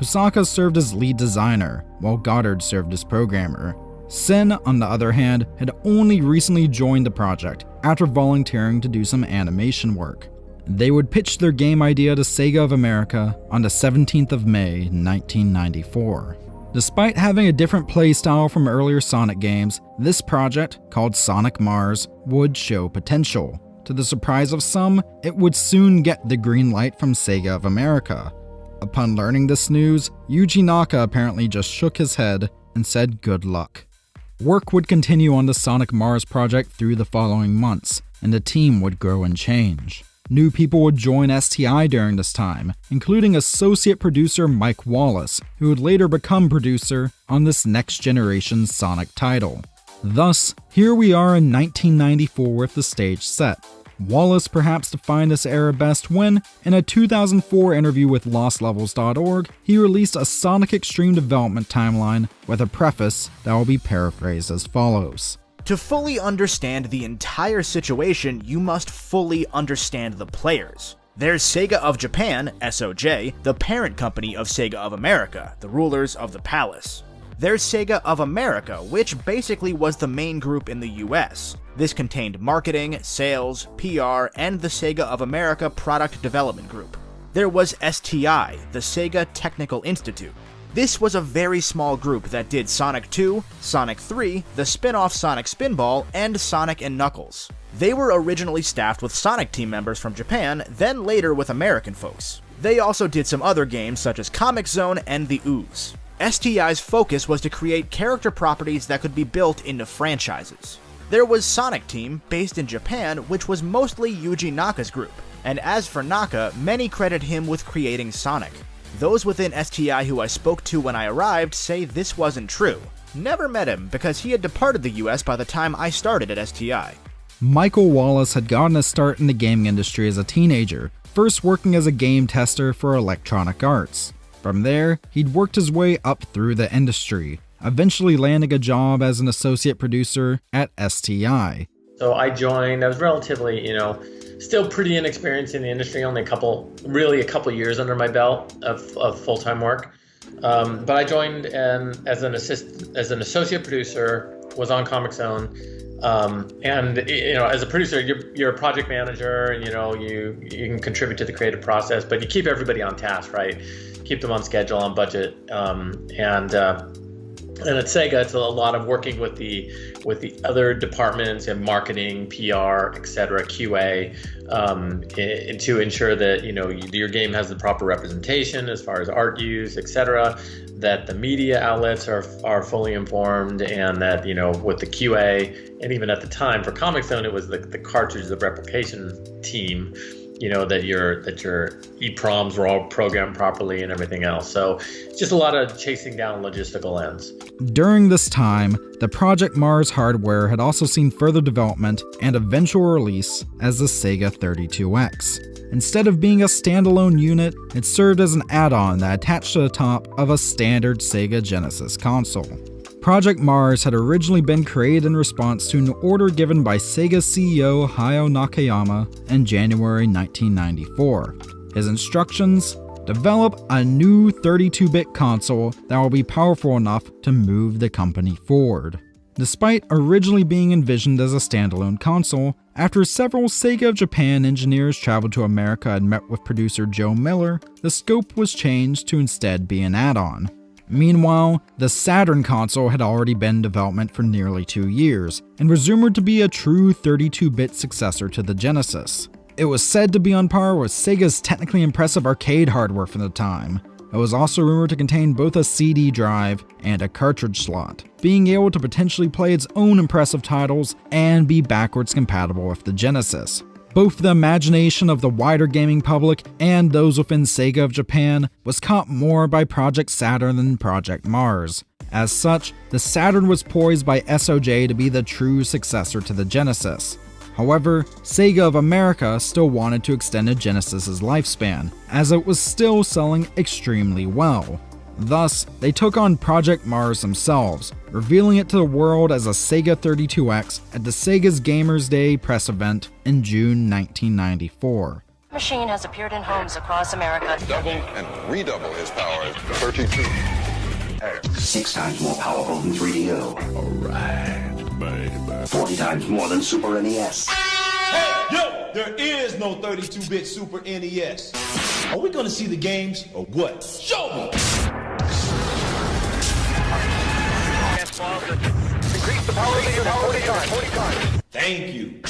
Hosaka served as lead designer, while Goddard served as programmer. Sen, on the other hand, had only recently joined the project after volunteering to do some animation work. They would pitch their game idea to Sega of America on the 17th of May, 1994. Despite having a different playstyle from earlier Sonic games, this project, called Sonic Mars, would show potential. To the surprise of some, it would soon get the green light from Sega of America. Upon learning this news, Yuji Naka apparently just shook his head and said good luck. Work would continue on the Sonic Mars project through the following months, and the team would grow and change. New people would join STI during this time, including associate producer Mike Wallace, who would later become producer on this next generation Sonic title. Thus, here we are in 1994 with the stage set. Wallace perhaps defined this era best when, in a 2004 interview with LostLevels.org, he released a Sonic Extreme development timeline with a preface that will be paraphrased as follows. To fully understand the entire situation, you must fully understand the players. There's Sega of Japan, SOJ, the parent company of Sega of America, the rulers of the palace. There's Sega of America, which basically was the main group in the US. This contained marketing, sales, PR, and the Sega of America product development group. There was STI, the Sega Technical Institute. This was a very small group that did Sonic 2, Sonic 3, the spin-off Sonic Spinball, and Sonic and Knuckles. They were originally staffed with Sonic team members from Japan, then later with American folks. They also did some other games such as Comic Zone and The Ooze. STI's focus was to create character properties that could be built into franchises. There was Sonic Team, based in Japan, which was mostly Yuji Naka's group, and as for Naka, many credit him with creating Sonic. Those within STI who I spoke to when I arrived say this wasn't true. Never met him because he had departed the US by the time I started at STI. Michael Wallace had gotten a start in the gaming industry as a teenager, first working as a game tester for Electronic Arts. From there, he'd worked his way up through the industry, eventually landing a job as an associate producer at STI. So I joined, I was relatively, still pretty inexperienced in the industry, only a couple years under my belt of full-time work. But I joined as an associate producer, was on Comic Zone. And as a producer, you're a project manager, and you can contribute to the creative process, but you keep everybody on task, right? Keep them on schedule, on budget, and at Sega, it's a lot of working with the other departments and marketing, PR, etc., QA, to ensure that your game has the proper representation as far as art use, etc., that the media outlets are fully informed, and that with the QA, and even at the time for Comic Zone, it was the cartridge, the replication team. That your EPROMs were all programmed properly and everything else. So it's just a lot of chasing down logistical ends. During this time, the Project Mars hardware had also seen further development and eventual release as the Sega 32X. Instead of being a standalone unit, it served as an add-on that attached to the top of a standard Sega Genesis console. Project Mars had originally been created in response to an order given by Sega CEO Hayao Nakayama in January 1994. His instructions: develop a new 32-bit console that will be powerful enough to move the company forward. Despite originally being envisioned as a standalone console, after several Sega of Japan engineers traveled to America and met with producer Joe Miller, the scope was changed to instead be an add-on. Meanwhile, the Saturn console had already been in development for nearly 2 years, and was rumored to be a true 32-bit successor to the Genesis. It was said to be on par with Sega's technically impressive arcade hardware for the time. It was also rumored to contain both a CD drive and a cartridge slot, being able to potentially play its own impressive titles and be backwards compatible with the Genesis. Both the imagination of the wider gaming public and those within Sega of Japan was caught more by Project Saturn than Project Mars. As such, the Saturn was poised by SOJ to be the true successor to the Genesis. However, Sega of America still wanted to extend the Genesis's lifespan, as it was still selling extremely well. Thus, they took on Project Mars themselves, revealing it to the world as a Sega 32X at the Sega's Gamers Day press event in June 1994. Machine has appeared in homes across America. Double and redouble his powers. 32. 6 times more powerful than 3DO. Alright, baby. 40 times more than Super NES. Hey, yo! There is no 32-bit Super NES. Are we gonna see the games or what? Show me! Increase the power of 40 times. Thank you.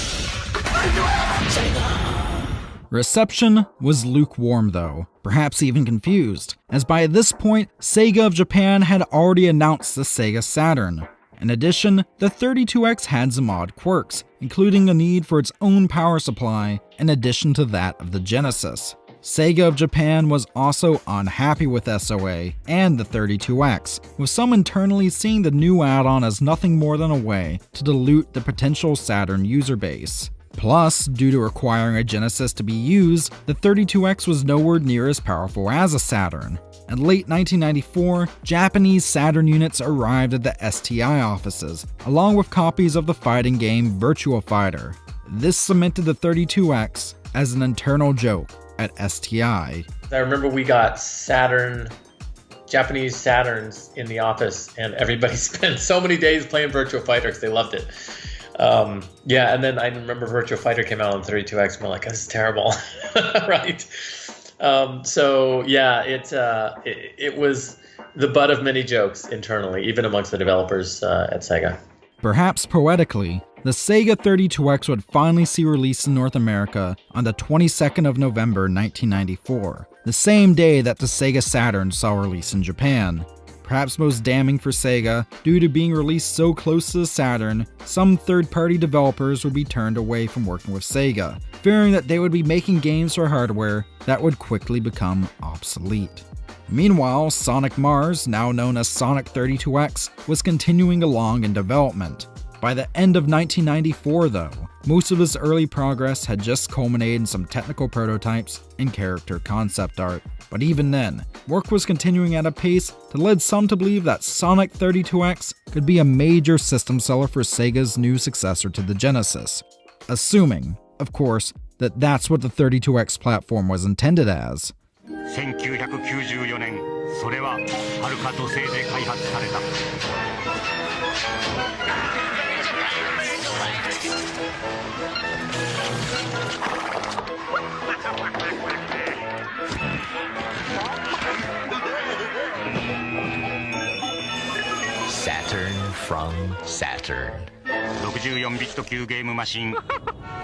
Reception was lukewarm though, perhaps even confused, as by this point, Sega of Japan had already announced the Sega Saturn. In addition, the 32X had some odd quirks, including a need for its own power supply, in addition to that of the Genesis. Sega of Japan was also unhappy with SOA and the 32X, with some internally seeing the new add-on as nothing more than a way to dilute the potential Saturn user base. Plus, due to requiring a Genesis to be used, the 32X was nowhere near as powerful as a Saturn. In late 1994, Japanese Saturn units arrived at the STI offices, along with copies of the fighting game Virtua Fighter. This cemented the 32X as an internal joke at STI. I remember we got Japanese Saturns in the office, and everybody spent so many days playing Virtua Fighter because they loved it. And then I remember Virtua Fighter came out on 32X, and we're like, this is terrible, right? It was the butt of many jokes internally, even amongst the developers at Sega. Perhaps poetically, the Sega 32X would finally see release in North America on the 22nd of November 1994, the same day that the Sega Saturn saw release in Japan. Perhaps most damning for Sega, due to being released so close to the Saturn, some third-party developers would be turned away from working with Sega, fearing that they would be making games for hardware that would quickly become obsolete. Meanwhile, Sonic Mars, now known as Sonic 32X, was continuing along in development. By the end of 1994 though, most of this early progress had just culminated in some technical prototypes and character concept art. But even then, work was continuing at a pace that led some to believe that Sonic 32X could be a major system seller for Sega's new successor to the Genesis. Assuming, of course, that that's what the 32X platform was intended as. 1994年、それははるか土星で開発された。Saturn from Saturn. 64ビット級ゲームマシン、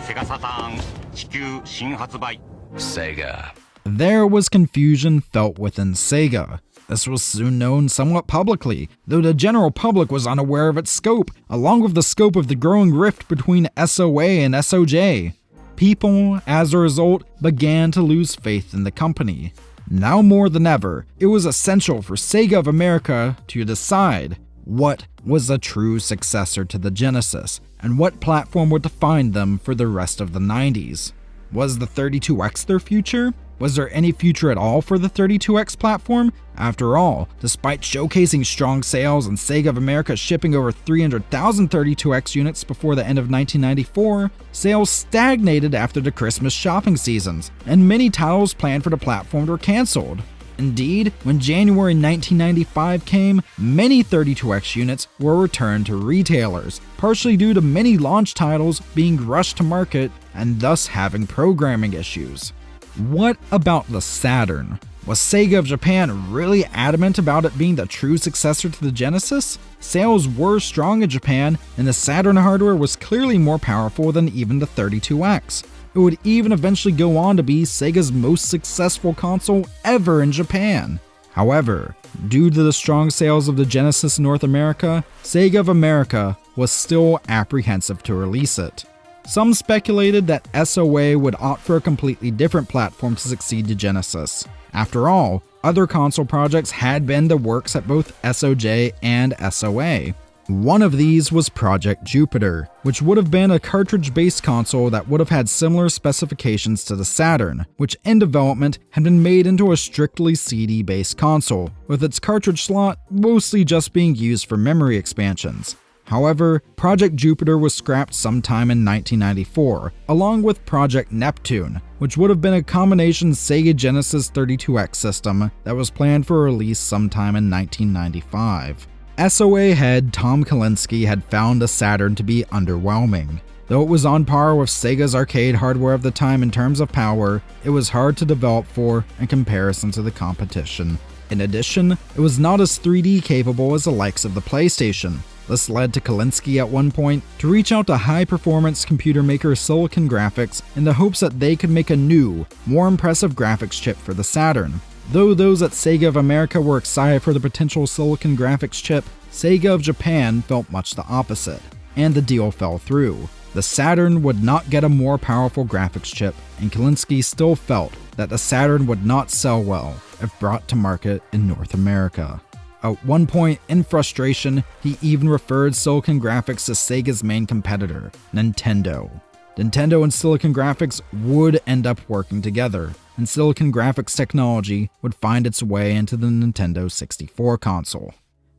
セガサターン地球新発売。Sega. There was confusion felt within Sega. This was soon known somewhat publicly, though the general public was unaware of its scope, along with the scope of the growing rift between SOA and SOJ. People, as a result, began to lose faith in the company. Now more than ever, it was essential for Sega of America to decide what was a true successor to the Genesis, and what platform would define them for the rest of the 90s. Was the 32X their future? Was there any future at all for the 32X platform? After all, despite showcasing strong sales and Sega of America shipping over 300,000 32X units before the end of 1994, sales stagnated after the Christmas shopping seasons, and many titles planned for the platform were cancelled. Indeed, when January 1995 came, many 32X units were returned to retailers, partially due to many launch titles being rushed to market and thus having programming issues. What about the Saturn? Was Sega of Japan really adamant about it being the true successor to the Genesis? Sales were strong in Japan, and the Saturn hardware was clearly more powerful than even the 32X. It would even eventually go on to be Sega's most successful console ever in Japan. However, due to the strong sales of the Genesis in North America, Sega of America was still apprehensive to release it. Some speculated that SOA would opt for a completely different platform to succeed to Genesis. After all, other console projects had been the works at both SOJ and SOA. One of these was Project Jupiter, which would have been a cartridge-based console that would have had similar specifications to the Saturn, which in development had been made into a strictly CD-based console, with its cartridge slot mostly just being used for memory expansions. However, Project Jupiter was scrapped sometime in 1994, along with Project Neptune, which would have been a combination Sega Genesis 32X system that was planned for release sometime in 1995. SOA head Tom Kalinske had found the Saturn to be underwhelming. Though it was on par with Sega's arcade hardware of the time in terms of power, it was hard to develop for in comparison to the competition. In addition, it was not as 3D capable as the likes of the PlayStation. This led to Kalinske at one point to reach out to high-performance computer maker Silicon Graphics in the hopes that they could make a new, more impressive graphics chip for the Saturn. Though those at Sega of America were excited for the potential Silicon Graphics chip, Sega of Japan felt much the opposite, and the deal fell through. The Saturn would not get a more powerful graphics chip, and Kalinske still felt that the Saturn would not sell well if brought to market in North America. At one point, in frustration, he even referred Silicon Graphics as Sega's main competitor, Nintendo. Nintendo and Silicon Graphics would end up working together, and Silicon Graphics technology would find its way into the Nintendo 64 console.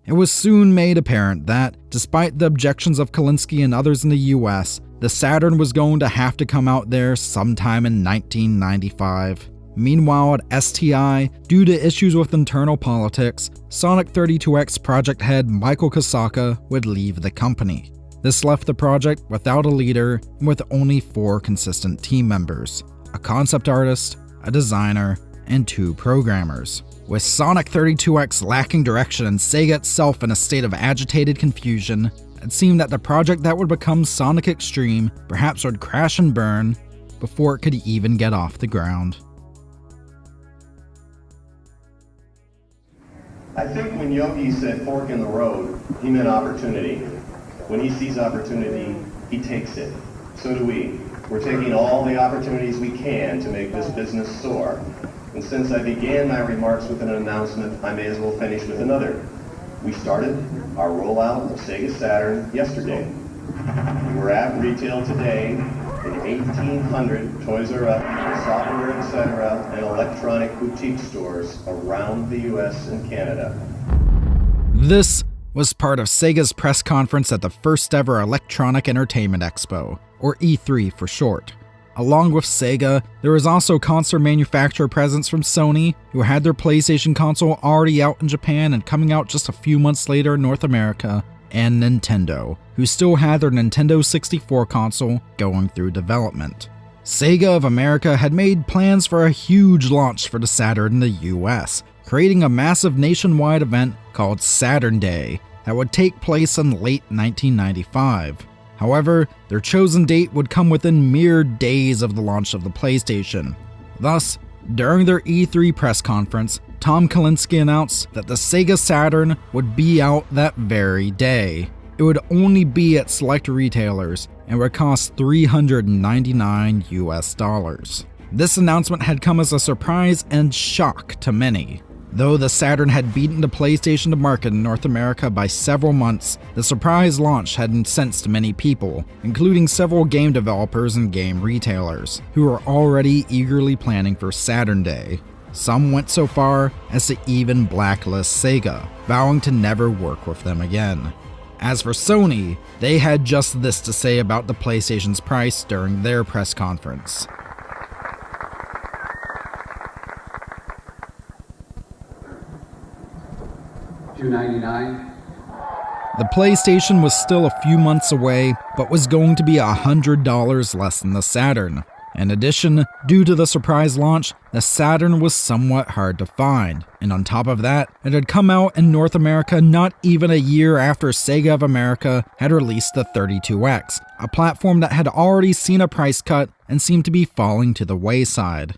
It was soon made apparent that, despite the objections of Kalinske and others in the US, the Saturn was going to have to come out there sometime in 1995. Meanwhile, at STI, due to issues with internal politics, Sonic 32X project head Michael Kosaka would leave the company. This left the project without a leader and with only 4 consistent team members: a concept artist, a designer, and 2 programmers. With Sonic 32X lacking direction and Sega itself in a state of agitated confusion, it seemed that the project that would become Sonic Extreme perhaps would crash and burn before it could even get off the ground. I think when Yogi said fork in the road, he meant opportunity. When he sees opportunity, he takes it. So do we. We're taking all the opportunities we can to make this business soar. And since I began my remarks with an announcement, I may as well finish with another. We started our rollout of Sega Saturn yesterday. We're at retail today in 1,800 Toys R Us, software, etc., and electronic boutique stores around the US and Canada. This was part of Sega's press conference at the first ever Electronic Entertainment Expo, or E3 for short. Along with Sega, there was also console manufacturer presence from Sony, who had their PlayStation console already out in Japan and coming out just a few months later in North America, and Nintendo, who still had their Nintendo 64 console going through development. Sega of America had made plans for a huge launch for the Saturn in the US, creating a massive nationwide event called Saturn Day that would take place in late 1995. However, their chosen date would come within mere days of the launch of the PlayStation. Thus, during their E3 press conference, Tom Kalinske announced that the Sega Saturn would be out that very day. It would only be at select retailers and would cost $399 US. This announcement had come as a surprise and shock to many. Though the Saturn had beaten the PlayStation to market in North America by several months, the surprise launch had incensed many people, including several game developers and game retailers, who were already eagerly planning for Saturn Day. Some went so far as to even blacklist Sega, vowing to never work with them again. As for Sony, they had just this to say about the PlayStation's price during their press conference. $299. The PlayStation was still a few months away, but was going to be $100 less than the Saturn. In addition, due to the surprise launch, the Saturn was somewhat hard to find, and on top of that, it had come out in North America not even a year after Sega of America had released the 32X, a platform that had already seen a price cut and seemed to be falling to the wayside.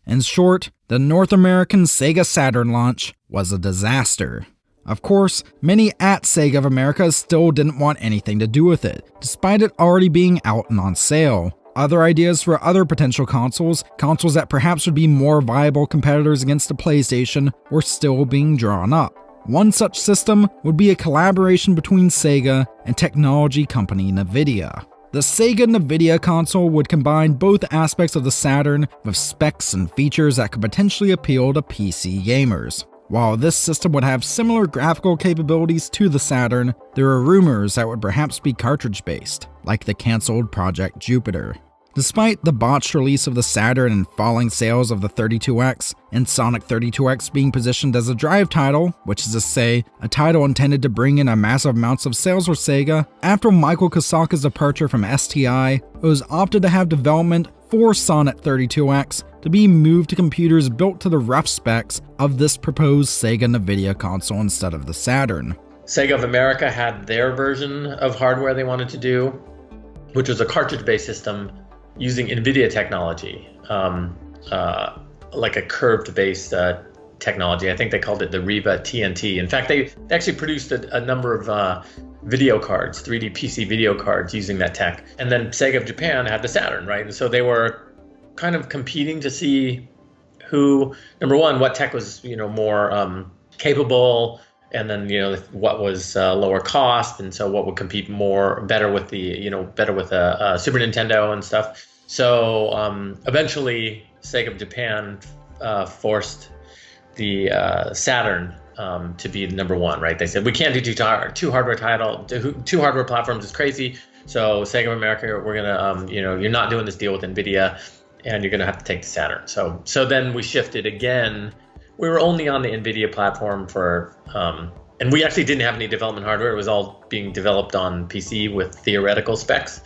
In short, the North American Sega Saturn launch was a disaster. Of course, many at Sega of America still didn't want anything to do with it, despite it already being out and on sale. Other ideas for other potential consoles that perhaps would be more viable competitors against the PlayStation, were still being drawn up. One such system would be a collaboration between Sega and technology company Nvidia. The Sega Nvidia console would combine both aspects of the Saturn with specs and features that could potentially appeal to PC gamers. While this system would have similar graphical capabilities to the Saturn, there are rumors that would perhaps be cartridge-based, like the cancelled Project Jupiter. Despite the botched release of the Saturn and falling sales of the 32X, and Sonic 32X being positioned as a drive title, which is to say, a title intended to bring in a massive amounts of sales for Sega, after Michael Kosaka's departure from STI, it was opted to have development for Sonic 32X to be moved to computers built to the rough specs of this proposed Sega NVIDIA console instead of the Saturn. Sega of America had their version of hardware they wanted to do, which was a cartridge-based system using NVIDIA technology, like a curved-based technology. I think they called it the Riva TNT. In fact, they actually produced a number of video cards, 3D PC video cards using that tech. And then Sega of Japan had the Saturn, right? And so they were kind of competing to see who, number one, what tech was, more capable, and then, what was lower cost, and so what would compete better with the, Super Nintendo and stuff. So eventually, Sega of Japan forced the Saturn to be number one, right? They said, we can't do two hardware platforms, it's crazy. So Sega of America, we're gonna, you're not doing this deal with NVIDIA, and you're gonna have to take the Saturn. So then we shifted again. We were only on the NVIDIA platform for, and we actually didn't have any development hardware. It was all being developed on PC with theoretical specs.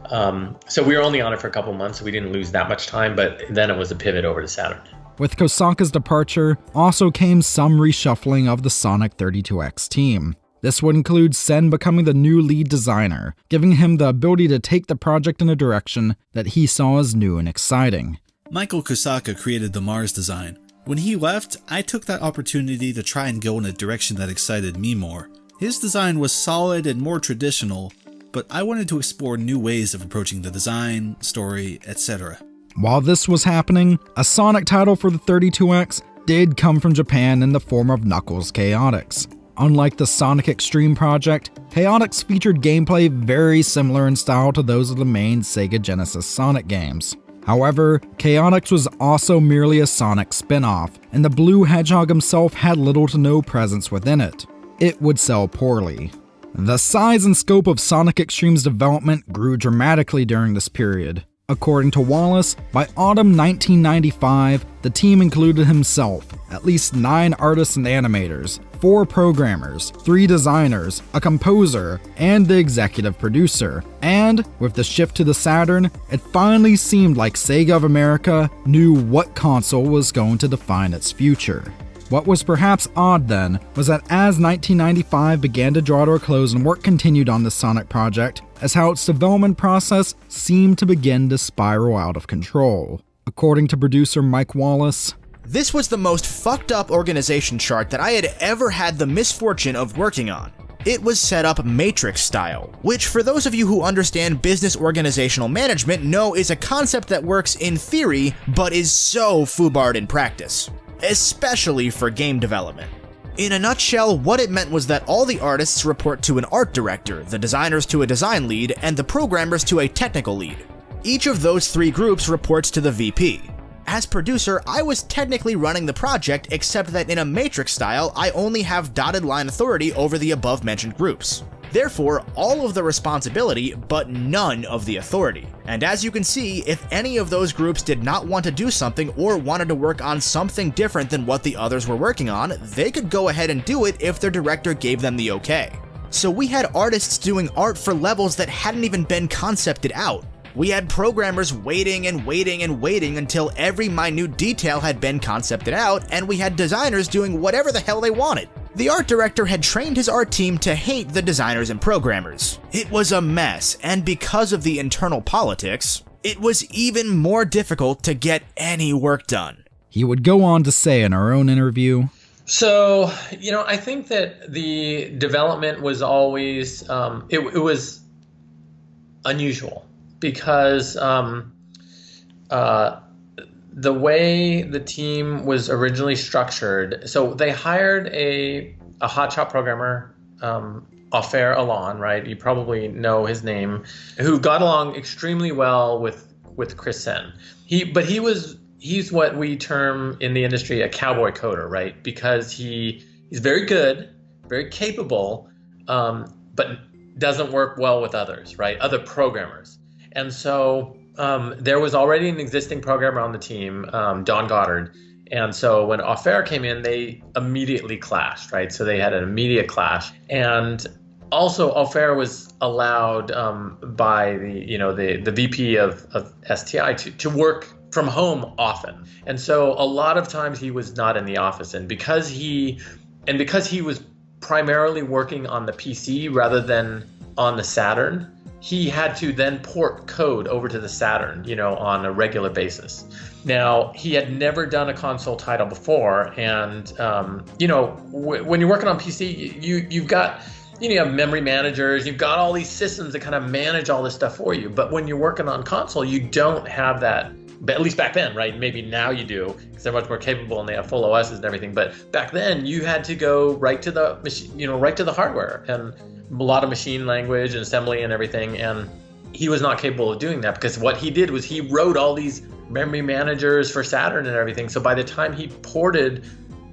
So we were only on it for a couple months, so we didn't lose that much time, but then it was a pivot over to Saturn. With Kosaka's departure, also came some reshuffling of the Sonic 32X team. This would include Sen becoming the new lead designer, giving him the ability to take the project in a direction that he saw as new and exciting. Michael Kosaka created the Mars design. When he left, I took that opportunity to try and go in a direction that excited me more. His design was solid and more traditional, but I wanted to explore new ways of approaching the design, story, etc. While this was happening, a Sonic title for the 32X did come from Japan in the form of Knuckles Chaotix. Unlike the Sonic Extreme project, Chaotix featured gameplay very similar in style to those of the main Sega Genesis Sonic games. However, Chaotix was also merely a Sonic spin-off, and the Blue Hedgehog himself had little to no presence within it. It would sell poorly. The size and scope of Sonic Extreme's development grew dramatically during this period. According to Wallace, by autumn 1995, the team included himself, at least 9 artists and animators, 4 programmers, 3 designers, a composer, and the executive producer. And, with the shift to the Saturn, it finally seemed like Sega of America knew what console was going to define its future. What was perhaps odd then was that as 1995 began to draw to a close and work continued on the Sonic project, as how its development process seemed to begin to spiral out of control. According to producer Mike Wallace, "This was the most fucked up organization chart that I had ever had the misfortune of working on. It was set up matrix style, which for those of you who understand business organizational management know is a concept that works in theory, but is so foobarred in practice. Especially for game development. In a nutshell, what it meant was that all the artists report to an art director, the designers to a design lead, and the programmers to a technical lead. Each of those 3 groups reports to the VP. As producer, I was technically running the project, except that in a matrix style, I only have dotted line authority over the above mentioned groups. Therefore, all of the responsibility, but none of the authority. And as you can see, if any of those groups did not want to do something or wanted to work on something different than what the others were working on, they could go ahead and do it if their director gave them the okay. So we had artists doing art for levels that hadn't even been concepted out. We had programmers waiting and waiting and waiting until every minute detail had been concepted out, and we had designers doing whatever the hell they wanted. The art director had trained his art team to hate the designers and programmers. It was a mess, and because of the internal politics, it was even more difficult to get any work done. He would go on to say in our own interview, So, I think that the development was always, it was unusual. Because the way the team was originally structured, so they hired a hotshot programmer, Ofer Alon, right? You probably know his name, who got along extremely well with Chris Sen. He's what we term in the industry a cowboy coder, right? Because he's very good, very capable, but doesn't work well with others, right? Other programmers. And so there was already an existing programmer on the team, Don Goddard. And so when Off-Air came in, they immediately clashed, right? So they had an immediate clash. And also Off-Air was allowed by the VP of STI to work from home often. And so a lot of times he was not in the office. And because he was primarily working on the PC rather than on the Saturn, he had to then port code over to the Saturn, on a regular basis. Now, he had never done a console title before, and when you're working on PC, you've got you have memory managers, you've got all these systems that kind of manage all this stuff for you. But when you're working on console, you don't have that. At least back then, right? Maybe now you do, because they're much more capable and they have full OSs and everything. But back then, you had to go right to the machine, right to the hardware, and a lot of machine language and assembly and everything. And he was not capable of doing that, because what he did was he wrote all these memory managers for Saturn and everything. So by the time he ported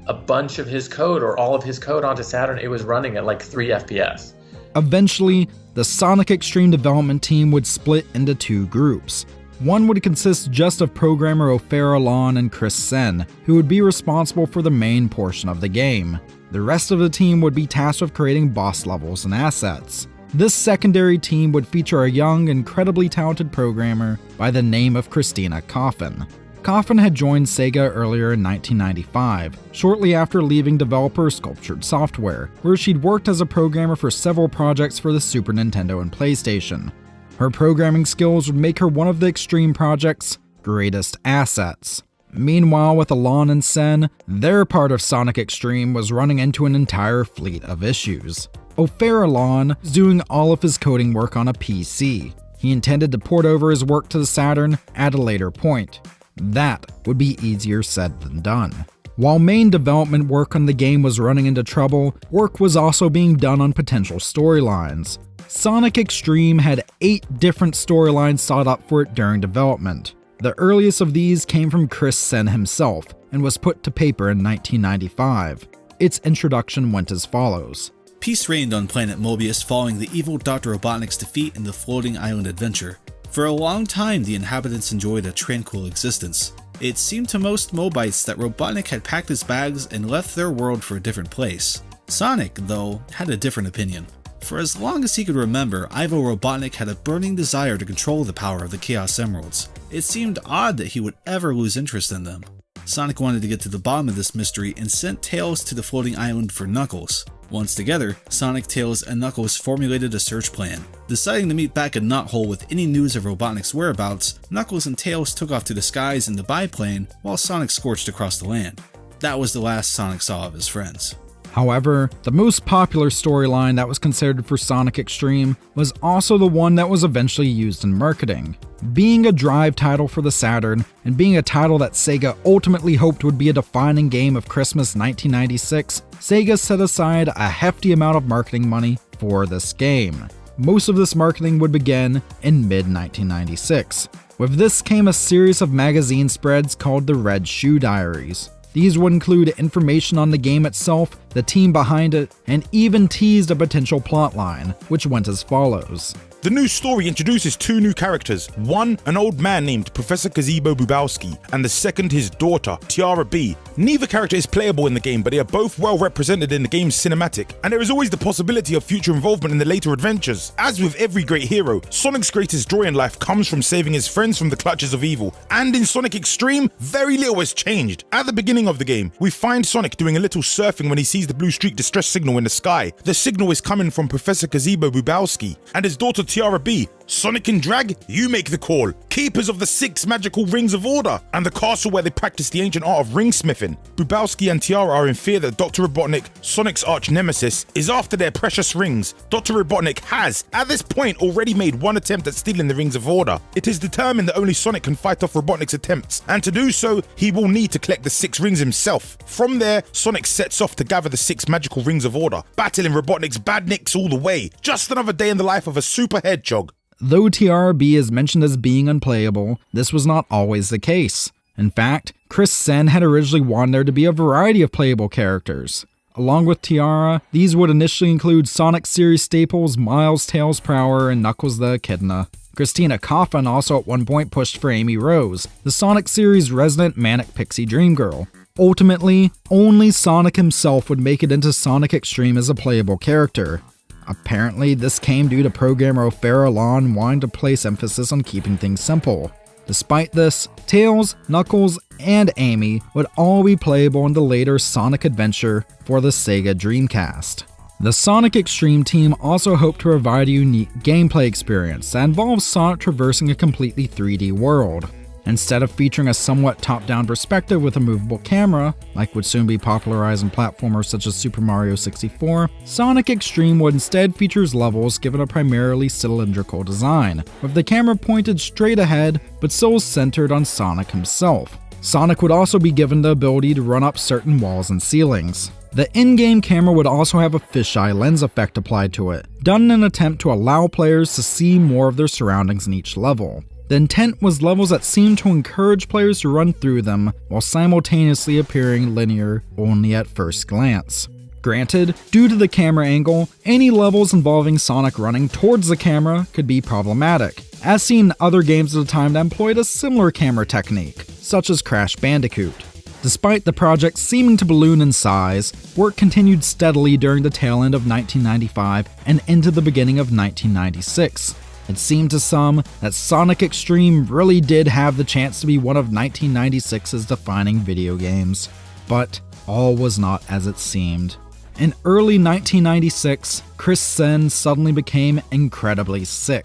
a bunch of his code or all of his code onto Saturn, it was running at like 3 FPS. Eventually, the Sonic X-treme development team would split into two groups. One would consist just of programmer Ofer Alon and Chris Sen, who would be responsible for the main portion of the game. The rest of the team would be tasked with creating boss levels and assets. This secondary team would feature a young, incredibly talented programmer by the name of Christina Coffin. Coffin had joined Sega earlier in 1995, shortly after leaving developer Sculptured Software, where she'd worked as a programmer for several projects for the Super Nintendo and PlayStation. Her programming skills would make her one of the Extreme project's greatest assets. Meanwhile, with Alon and Sen, their part of Sonic X-treme was running into an entire fleet of issues. Ofer Alon was doing all of his coding work on a PC. He intended to port over his work to the Saturn at a later point. That would be easier said than done. While main development work on the game was running into trouble, work was also being done on potential storylines. Sonic X-treme had 8 different storylines sought up for it during development. The earliest of these came from Chris Sen himself and was put to paper in 1995. Its introduction went as follows. Peace reigned on planet Mobius following the evil Dr. Robotnik's defeat in the floating island adventure. For a long time, the inhabitants enjoyed a tranquil existence. It seemed to most Mobites that Robotnik had packed his bags and left their world for a different place. Sonic, though, had a different opinion. For as long as he could remember, Ivo Robotnik had a burning desire to control the power of the Chaos Emeralds. It seemed odd that he would ever lose interest in them. Sonic wanted to get to the bottom of this mystery and sent Tails to the floating island for Knuckles. Once together, Sonic, Tails, and Knuckles formulated a search plan. Deciding to meet back at Knothole with any news of Robotnik's whereabouts, Knuckles and Tails took off to the skies in the biplane while Sonic scorched across the land. That was the last Sonic saw of his friends. However, the most popular storyline that was considered for Sonic X-treme was also the one that was eventually used in marketing. Being a Drive title for the Saturn, and being a title that Sega ultimately hoped would be a defining game of Christmas 1996, Sega set aside a hefty amount of marketing money for this game. Most of this marketing would begin in mid-1996. With this came a series of magazine spreads called the Red Shoe Diaries. These would include information on the game itself, the team behind it, and even teased a potential plotline, which went as follows. The new story introduces 2 new characters. One, an old man named Professor Gazebo Bubowski, and the second, his daughter, Tiara B. Neither character is playable in the game, but they are both well represented in the game's cinematic, and there is always the possibility of future involvement in the later adventures. As with every great hero, Sonic's greatest joy in life comes from saving his friends from the clutches of evil, and in Sonic X-treme, very little has changed. At the beginning of the game, we find Sonic doing a little surfing when he sees the blue streak distress signal in the sky. The signal is coming from Professor Gazebo Bubowski, and his daughter Tiara B. Sonic and Drag, you make the call. Keepers of the 6 magical rings of order, and the castle where they practice the ancient art of ringsmithing. Bubowski and Tiara are in fear that Dr. Robotnik, Sonic's arch nemesis, is after their precious rings. Dr. Robotnik has, at this point, already made one attempt at stealing the rings of order. It is determined that only Sonic can fight off Robotnik's attempts, and to do so, he will need to collect the 6 rings himself. From there, Sonic sets off to gather the 6 magical rings of order, battling Robotnik's badniks all the way. Just another day in the life of a super hedgehog. Though Tiara B is mentioned as being unplayable, this was not always the case. In fact, Chris Sen had originally wanted there to be a variety of playable characters. Along with Tiara, these would initially include Sonic series staples Miles, Tails, Prower, and Knuckles the Echidna. Christina Coffin also at one point pushed for Amy Rose, the Sonic series' resident manic pixie dream girl. Ultimately, only Sonic himself would make it into Sonic X-treme as a playable character. Apparently, this came due to programmer O'Farrell Lawn wanting to place emphasis on keeping things simple. Despite this, Tails, Knuckles, and Amy would all be playable in the later Sonic Adventure for the Sega Dreamcast. The Sonic X-treme team also hoped to provide a unique gameplay experience that involves Sonic traversing a completely 3D world. Instead of featuring a somewhat top-down perspective with a movable camera, like would soon be popularized in platformers such as Super Mario 64, Sonic X-treme would instead feature levels given a primarily cylindrical design, with the camera pointed straight ahead but still centered on Sonic himself. Sonic would also be given the ability to run up certain walls and ceilings. The in-game camera would also have a fisheye lens effect applied to it, done in an attempt to allow players to see more of their surroundings in each level. The intent was levels that seemed to encourage players to run through them while simultaneously appearing linear only at first glance. Granted, due to the camera angle, any levels involving Sonic running towards the camera could be problematic, as seen in other games at the time that employed a similar camera technique, such as Crash Bandicoot. Despite the project seeming to balloon in size, work continued steadily during the tail end of 1995 and into the beginning of 1996. It seemed to some that Sonic X-treme really did have the chance to be one of 1996's defining video games. But all was not as it seemed. In early 1996, Chris Sen suddenly became incredibly sick.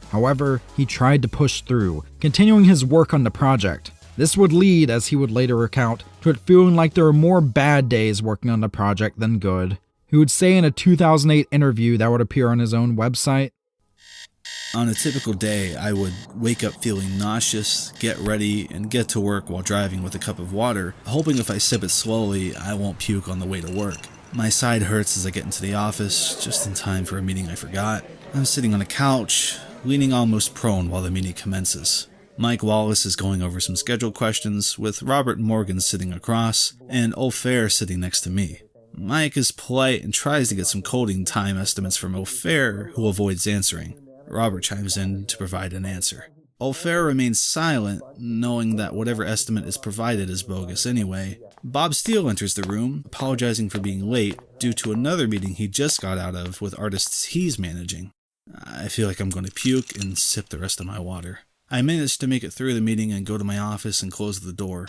However, he tried to push through, continuing his work on the project. This would lead, as he would later recount, to it feeling like there were more bad days working on the project than good. He would say in a 2008 interview that would appear on his own website, "On a typical day, I would wake up feeling nauseous, get ready, and get to work while driving with a cup of water, hoping if I sip it slowly, I won't puke on the way to work. My side hurts as I get into the office, just in time for a meeting I forgot. I'm sitting on a couch, leaning almost prone while the meeting commences. Mike Wallace is going over some schedule questions, with Robert Morgan sitting across, and O'Fair sitting next to me. Mike is polite and tries to get some coding time estimates from O'Fair, who avoids answering. Robert chimes in to provide an answer. O'Fair remains silent, knowing that whatever estimate is provided is bogus anyway. Bob Steele enters the room, apologizing for being late due to another meeting he just got out of with artists he's managing. I feel like I'm going to puke and sip the rest of my water. I manage to make it through the meeting and go to my office and close the door.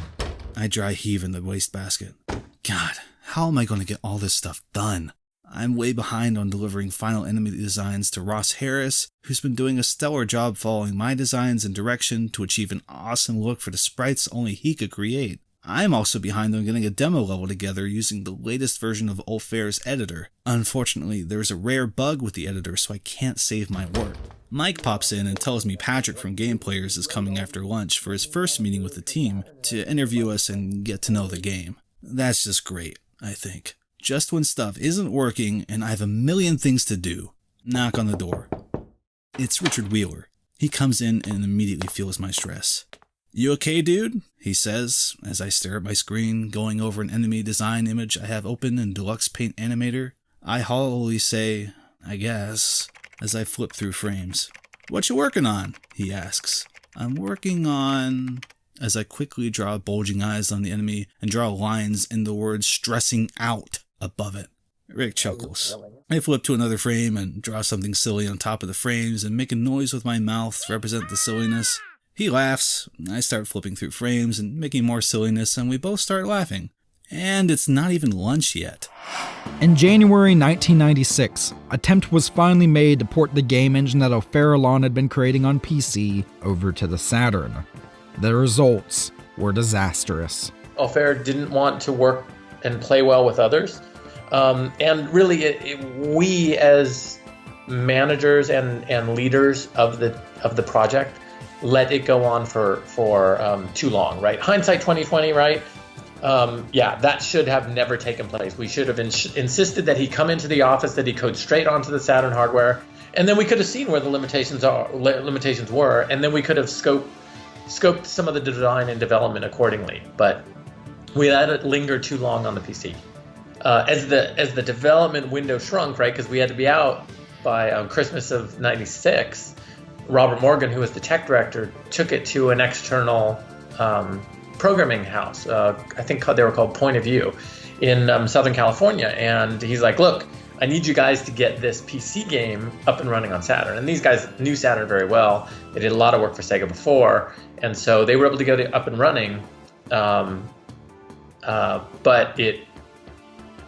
I dry heave in the wastebasket. God, how am I going to get all this stuff done? I'm way behind on delivering final enemy designs to Ross Harris, who's been doing a stellar job following my designs and direction to achieve an awesome look for the sprites only he could create. I'm also behind on getting a demo level together using the latest version of O'Fair's editor. Unfortunately, there's a rare bug with the editor, so I can't save my work. Mike pops in and tells me Patrick from Game Players is coming after lunch for his first meeting with the team to interview us and get to know the game. That's just great, I think. Just when stuff isn't working and I have a million things to do. Knock on the door. It's Richard Wheeler. He comes in and immediately feels my stress. "You okay, dude?" he says, as I stare at my screen, going over an enemy design image I have open in Deluxe Paint Animator. I hollowly say, "I guess," as I flip through frames. "What you working on?" he asks. "I'm working on..." as I quickly draw bulging eyes on the enemy and draw lines in the word "stressing out" above it. Rick chuckles. I flip to another frame and draw something silly on top of the frames and make a noise with my mouth to represent the silliness. He laughs. I start flipping through frames and making more silliness, and we both start laughing. And it's not even lunch yet. In January 1996, attempt was finally made to port the game engine that O'Farrell Lawn had been creating on PC over to the Saturn. The results were disastrous. O'Fair didn't want to work and play well with others. And really, we as managers and leaders of the project let it go on for too long, right? Hindsight 2020, right? That should have never taken place. We should have insisted that he come into the office, that he code straight onto the Saturn hardware, and then we could have seen where the limitations were, and then we could have scoped some of the design and development accordingly. But we let it linger too long on the PC. As the development window shrunk, right, because we had to be out by Christmas of '96, Robert Morgan, who was the tech director, took it to an external programming house. I think they were called Point of View in Southern California. And he's like, look, I need you guys to get this PC game up and running on Saturn. And these guys knew Saturn very well. They did a lot of work for Sega before. And so they were able to get it up and running. But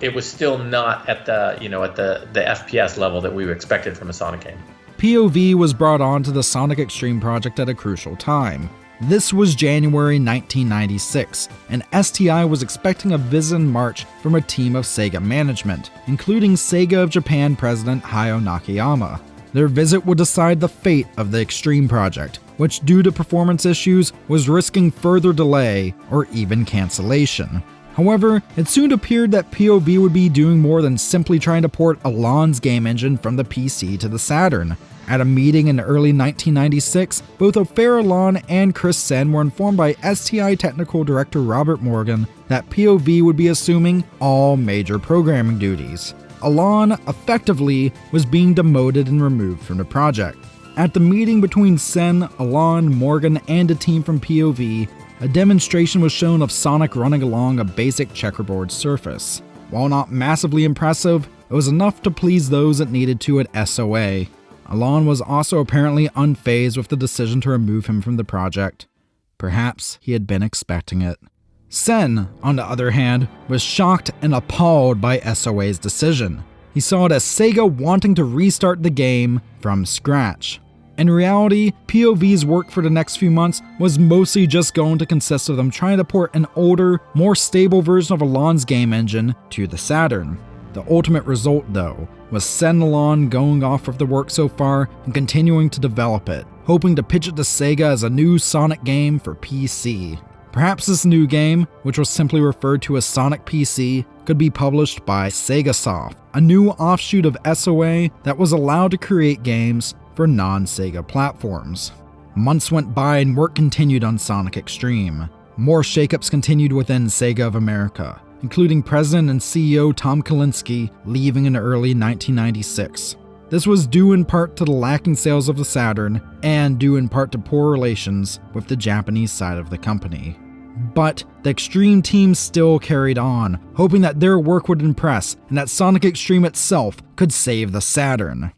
it was still not at the FPS level that we expected from a Sonic game. POV was brought on to the Sonic X-treme project at a crucial time. This was January 1996, and STI was expecting a visit in March from a team of Sega management, including Sega of Japan president Hayao Nakayama. Their visit would decide the fate of the X-treme project, which due to performance issues was risking further delay or even cancellation. However, it soon appeared that POV would be doing more than simply trying to port Alon's game engine from the PC to the Saturn. At a meeting in early 1996, both Ofer Alon and Chris Sen were informed by STI technical director Robert Morgan that POV would be assuming all major programming duties. Alon effectively was being demoted and removed from the project. At the meeting between Sen, Alon, Morgan, and a team from POV, a demonstration was shown of Sonic running along a basic checkerboard surface. While not massively impressive, it was enough to please those it needed to at SOA. Alon was also apparently unfazed with the decision to remove him from the project. Perhaps he had been expecting it. Sen, on the other hand, was shocked and appalled by SOA's decision. He saw it as Sega wanting to restart the game from scratch. In reality, POV's work for the next few months was mostly just going to consist of them trying to port an older, more stable version of Alon's game engine to the Saturn. The ultimate result, though, was Sen and Alon going off with the work so far and continuing to develop it, hoping to pitch it to Sega as a new Sonic game for PC. Perhaps this new game, which was simply referred to as Sonic PC, could be published by SegaSoft, a new offshoot of SOA that was allowed to create games for non-Sega platforms. Months went by and work continued on Sonic X-treme. More shakeups continued within Sega of America, including President and CEO Tom Kalinske leaving in early 1996. This was due in part to the lacking sales of the Saturn, and due in part to poor relations with the Japanese side of the company. But the X-treme team still carried on, hoping that their work would impress and that Sonic X-treme itself could save the Saturn.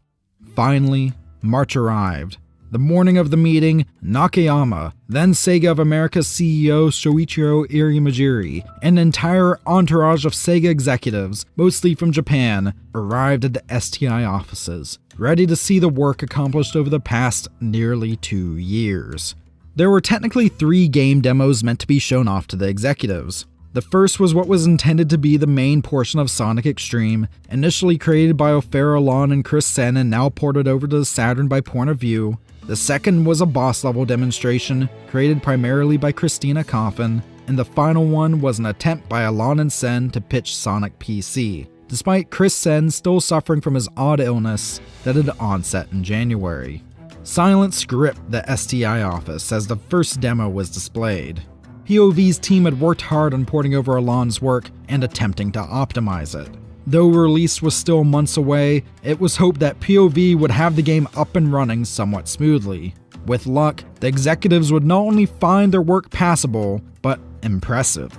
Finally, March arrived. The morning of the meeting, Nakayama, then Sega of America's CEO Shoichiro Irimajiri, and an entire entourage of Sega executives, mostly from Japan, arrived at the STI offices, ready to see the work accomplished over the past nearly 2 years. There were technically 3 game demos meant to be shown off to the executives. The first was what was intended to be the main portion of Sonic X-treme, initially created by Ofer Alon and Chris Sen and now ported over to the Saturn by Point of View. The second was a boss level demonstration, created primarily by Christina Coffin, and the final one was an attempt by Alon and Sen to pitch Sonic PC, despite Chris Sen still suffering from his odd illness that had onset in January. Silence gripped the STI office as the first demo was displayed. POV's team had worked hard on porting over Alon's work and attempting to optimize it. Though release was still months away, it was hoped that POV would have the game up and running somewhat smoothly. With luck, the executives would not only find their work passable, but impressive.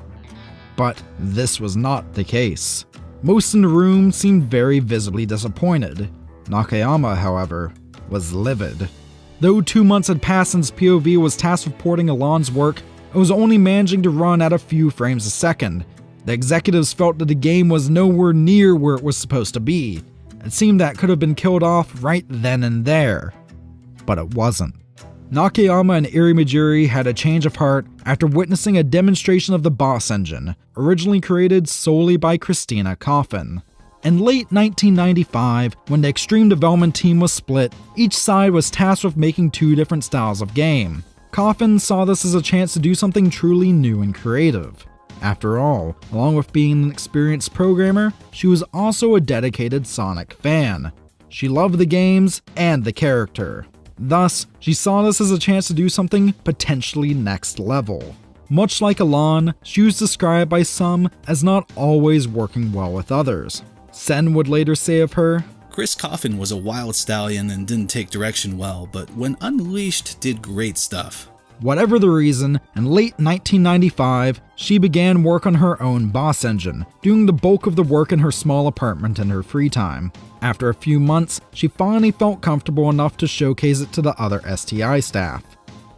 But this was not the case. Most in the room seemed very visibly disappointed. Nakayama, however, was livid. Though 2 months had passed since POV was tasked with porting Alon's work, it was only managing to run at a few frames a second. The executives felt that the game was nowhere near where it was supposed to be. It seemed that could have been killed off right then and there. But it wasn't. Nakayama and Irimajiri had a change of heart after witnessing a demonstration of the boss engine, originally created solely by Christina Coffin. In late 1995, when the X-treme development team was split, each side was tasked with making 2 different styles of game. Coffin saw this as a chance to do something truly new and creative. After all, along with being an experienced programmer, she was also a dedicated Sonic fan. She loved the games and the character. Thus, she saw this as a chance to do something potentially next level. Much like Alon, she was described by some as not always working well with others. Sen would later say of her, Chris Coffin was a wild stallion and didn't take direction well, but when unleashed did great stuff. Whatever the reason, in late 1995, she began work on her own boss engine, doing the bulk of the work in her small apartment in her free time. After a few months, she finally felt comfortable enough to showcase it to the other STI staff.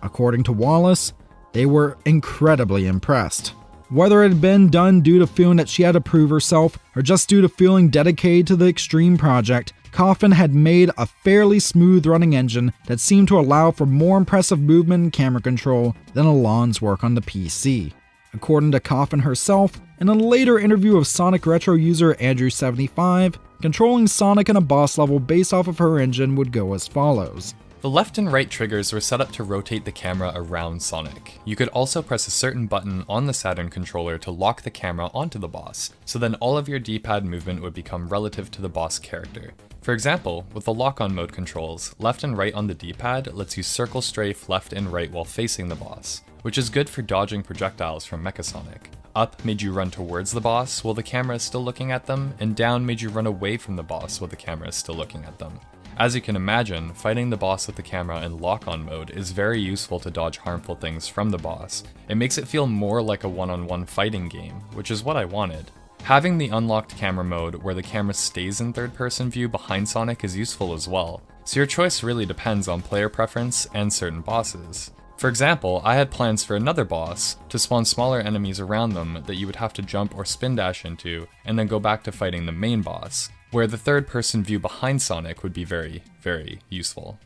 According to Wallace, they were incredibly impressed. Whether it had been done due to feeling that she had to prove herself, or just due to feeling dedicated to the Extreme project, Coffin had made a fairly smooth-running engine that seemed to allow for more impressive movement and camera control than Alon's work on the PC. According to Coffin herself, in a later interview of Sonic Retro user Andrew75, controlling Sonic in a boss level based off of her engine would go as follows. The left and right triggers were set up to rotate the camera around Sonic. You could also press a certain button on the Saturn controller to lock the camera onto the boss, so then all of your D-pad movement would become relative to the boss character. For example, with the lock-on mode controls, left and right on the D-pad lets you circle strafe left and right while facing the boss, which is good for dodging projectiles from Mechasonic. Up made you run towards the boss while the camera is still looking at them, and down made you run away from the boss while the camera is still looking at them. As you can imagine, fighting the boss with the camera in lock-on mode is very useful to dodge harmful things from the boss. It makes it feel more like a one-on-one fighting game, which is what I wanted. Having the unlocked camera mode where the camera stays in third-person view behind Sonic is useful as well, so your choice really depends on player preference and certain bosses. For example, I had plans for another boss to spawn smaller enemies around them that you would have to jump or spin dash into, and then go back to fighting the main boss, where the third-person view behind Sonic would be very, very useful.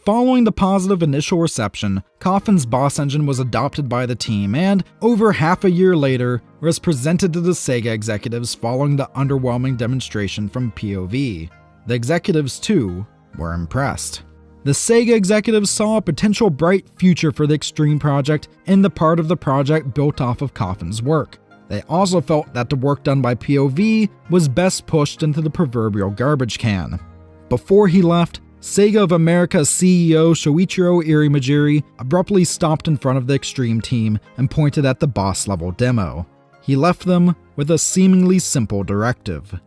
Following the positive initial reception, Coffin's boss engine was adopted by the team and, over half a year later, was presented to the Sega executives following the underwhelming demonstration from POV. The executives, too, were impressed. The Sega executives saw a potential bright future for the Extreme project and the part of the project built off of Coffin's work. They also felt that the work done by POV was best pushed into the proverbial garbage can. Before he left, Sega of America's CEO Shoichiro Irimajiri abruptly stopped in front of the Extreme team and pointed at the boss level demo. He left them with a seemingly simple directive: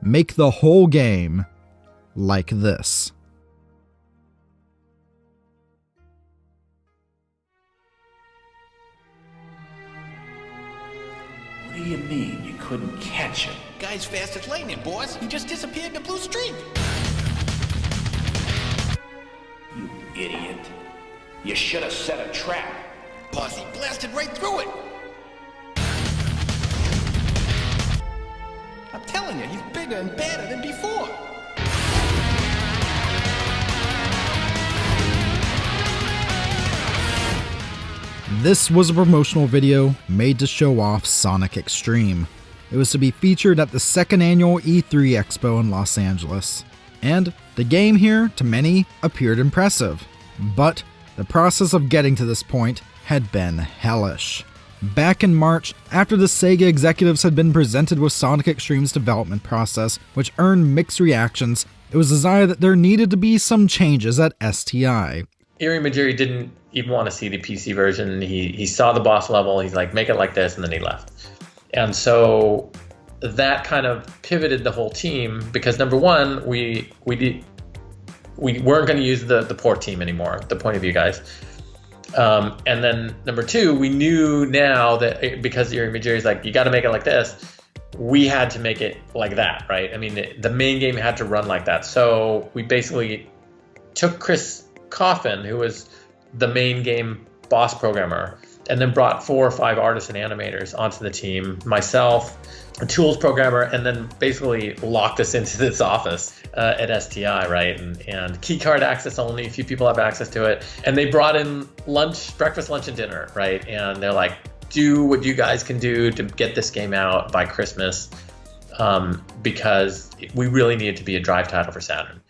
make the whole game like this. What do you mean you couldn't catch him? Guy's fast as lightning, boss. He just disappeared in the blue streak. You idiot. You should have set a trap. Boss, he blasted right through it. I'm telling you, he's bigger and badder than before. This was a promotional video made to show off Sonic Extreme. It was to be featured at the second annual E3 Expo in Los Angeles. And the game here, to many, appeared impressive. But the process of getting to this point had been hellish. Back in March, after the Sega executives had been presented with Sonic Extreme's development process, which earned mixed reactions, it was decided that there needed to be some changes at STI. Irimajiri didn't even want to see the PC version. He saw the boss level, he's like, make it like this, and then he left. And so that kind of pivoted the whole team, because number one, we weren't going to use the port team anymore, the point of view guys. And then number two, we knew now that because Irimajiri's like, you got to make it like this, we had to make it like that, right? I mean, the main game had to run like that. So we basically took Chris Coffin, who was the main game boss programmer, and then brought 4 or 5 artists and animators onto the team, myself, a tools programmer, and then basically locked us into this office at STI, right? And key card access only, a few people have access to it. And they brought in lunch, breakfast, lunch, and dinner, right? And they're like, do what you guys can do to get this game out by Christmas, because we really need it to be a drive title for Saturn.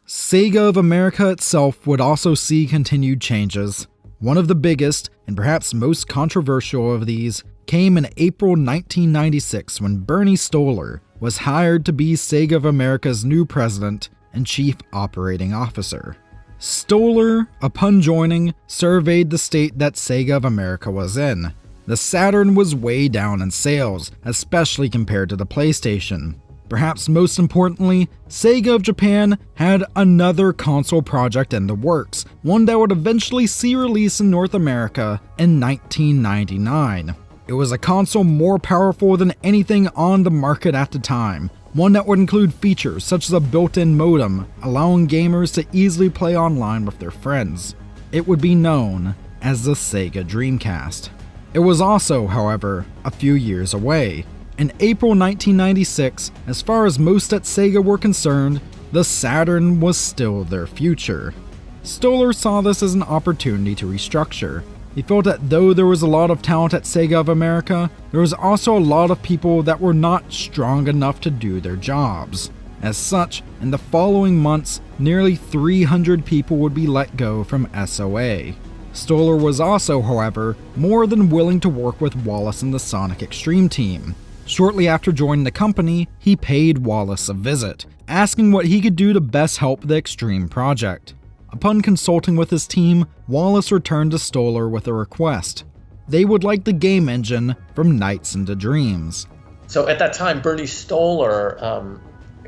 Sega of America itself would also see continued changes. One of the biggest, and perhaps most controversial of these, came in April 1996 when Bernie Stolar was hired to be Sega of America's new president and chief operating officer. Stolar, upon joining, surveyed the state that Sega of America was in. The Saturn was way down in sales, especially compared to the PlayStation. Perhaps most importantly, Sega of Japan had another console project in the works, one that would eventually see release in North America in 1999. It was a console more powerful than anything on the market at the time, one that would include features such as a built-in modem, allowing gamers to easily play online with their friends. It would be known as the Sega Dreamcast. It was also, however, a few years away. In April 1996, as far as most at Sega were concerned, the Saturn was still their future. Stoller saw this as an opportunity to restructure. He felt that though there was a lot of talent at Sega of America, there was also a lot of people that were not strong enough to do their jobs. As such, in the following months, nearly 300 people would be let go from SOA. Stoller was also, however, more than willing to work with Wallace and the Sonic Extreme team. Shortly after joining the company, he paid Wallace a visit, asking what he could do to best help the Extreme project. Upon consulting with his team, Wallace returned to Stoller with a request. They would like the game engine from Nights into Dreams. So at that time, Bernie Stoller,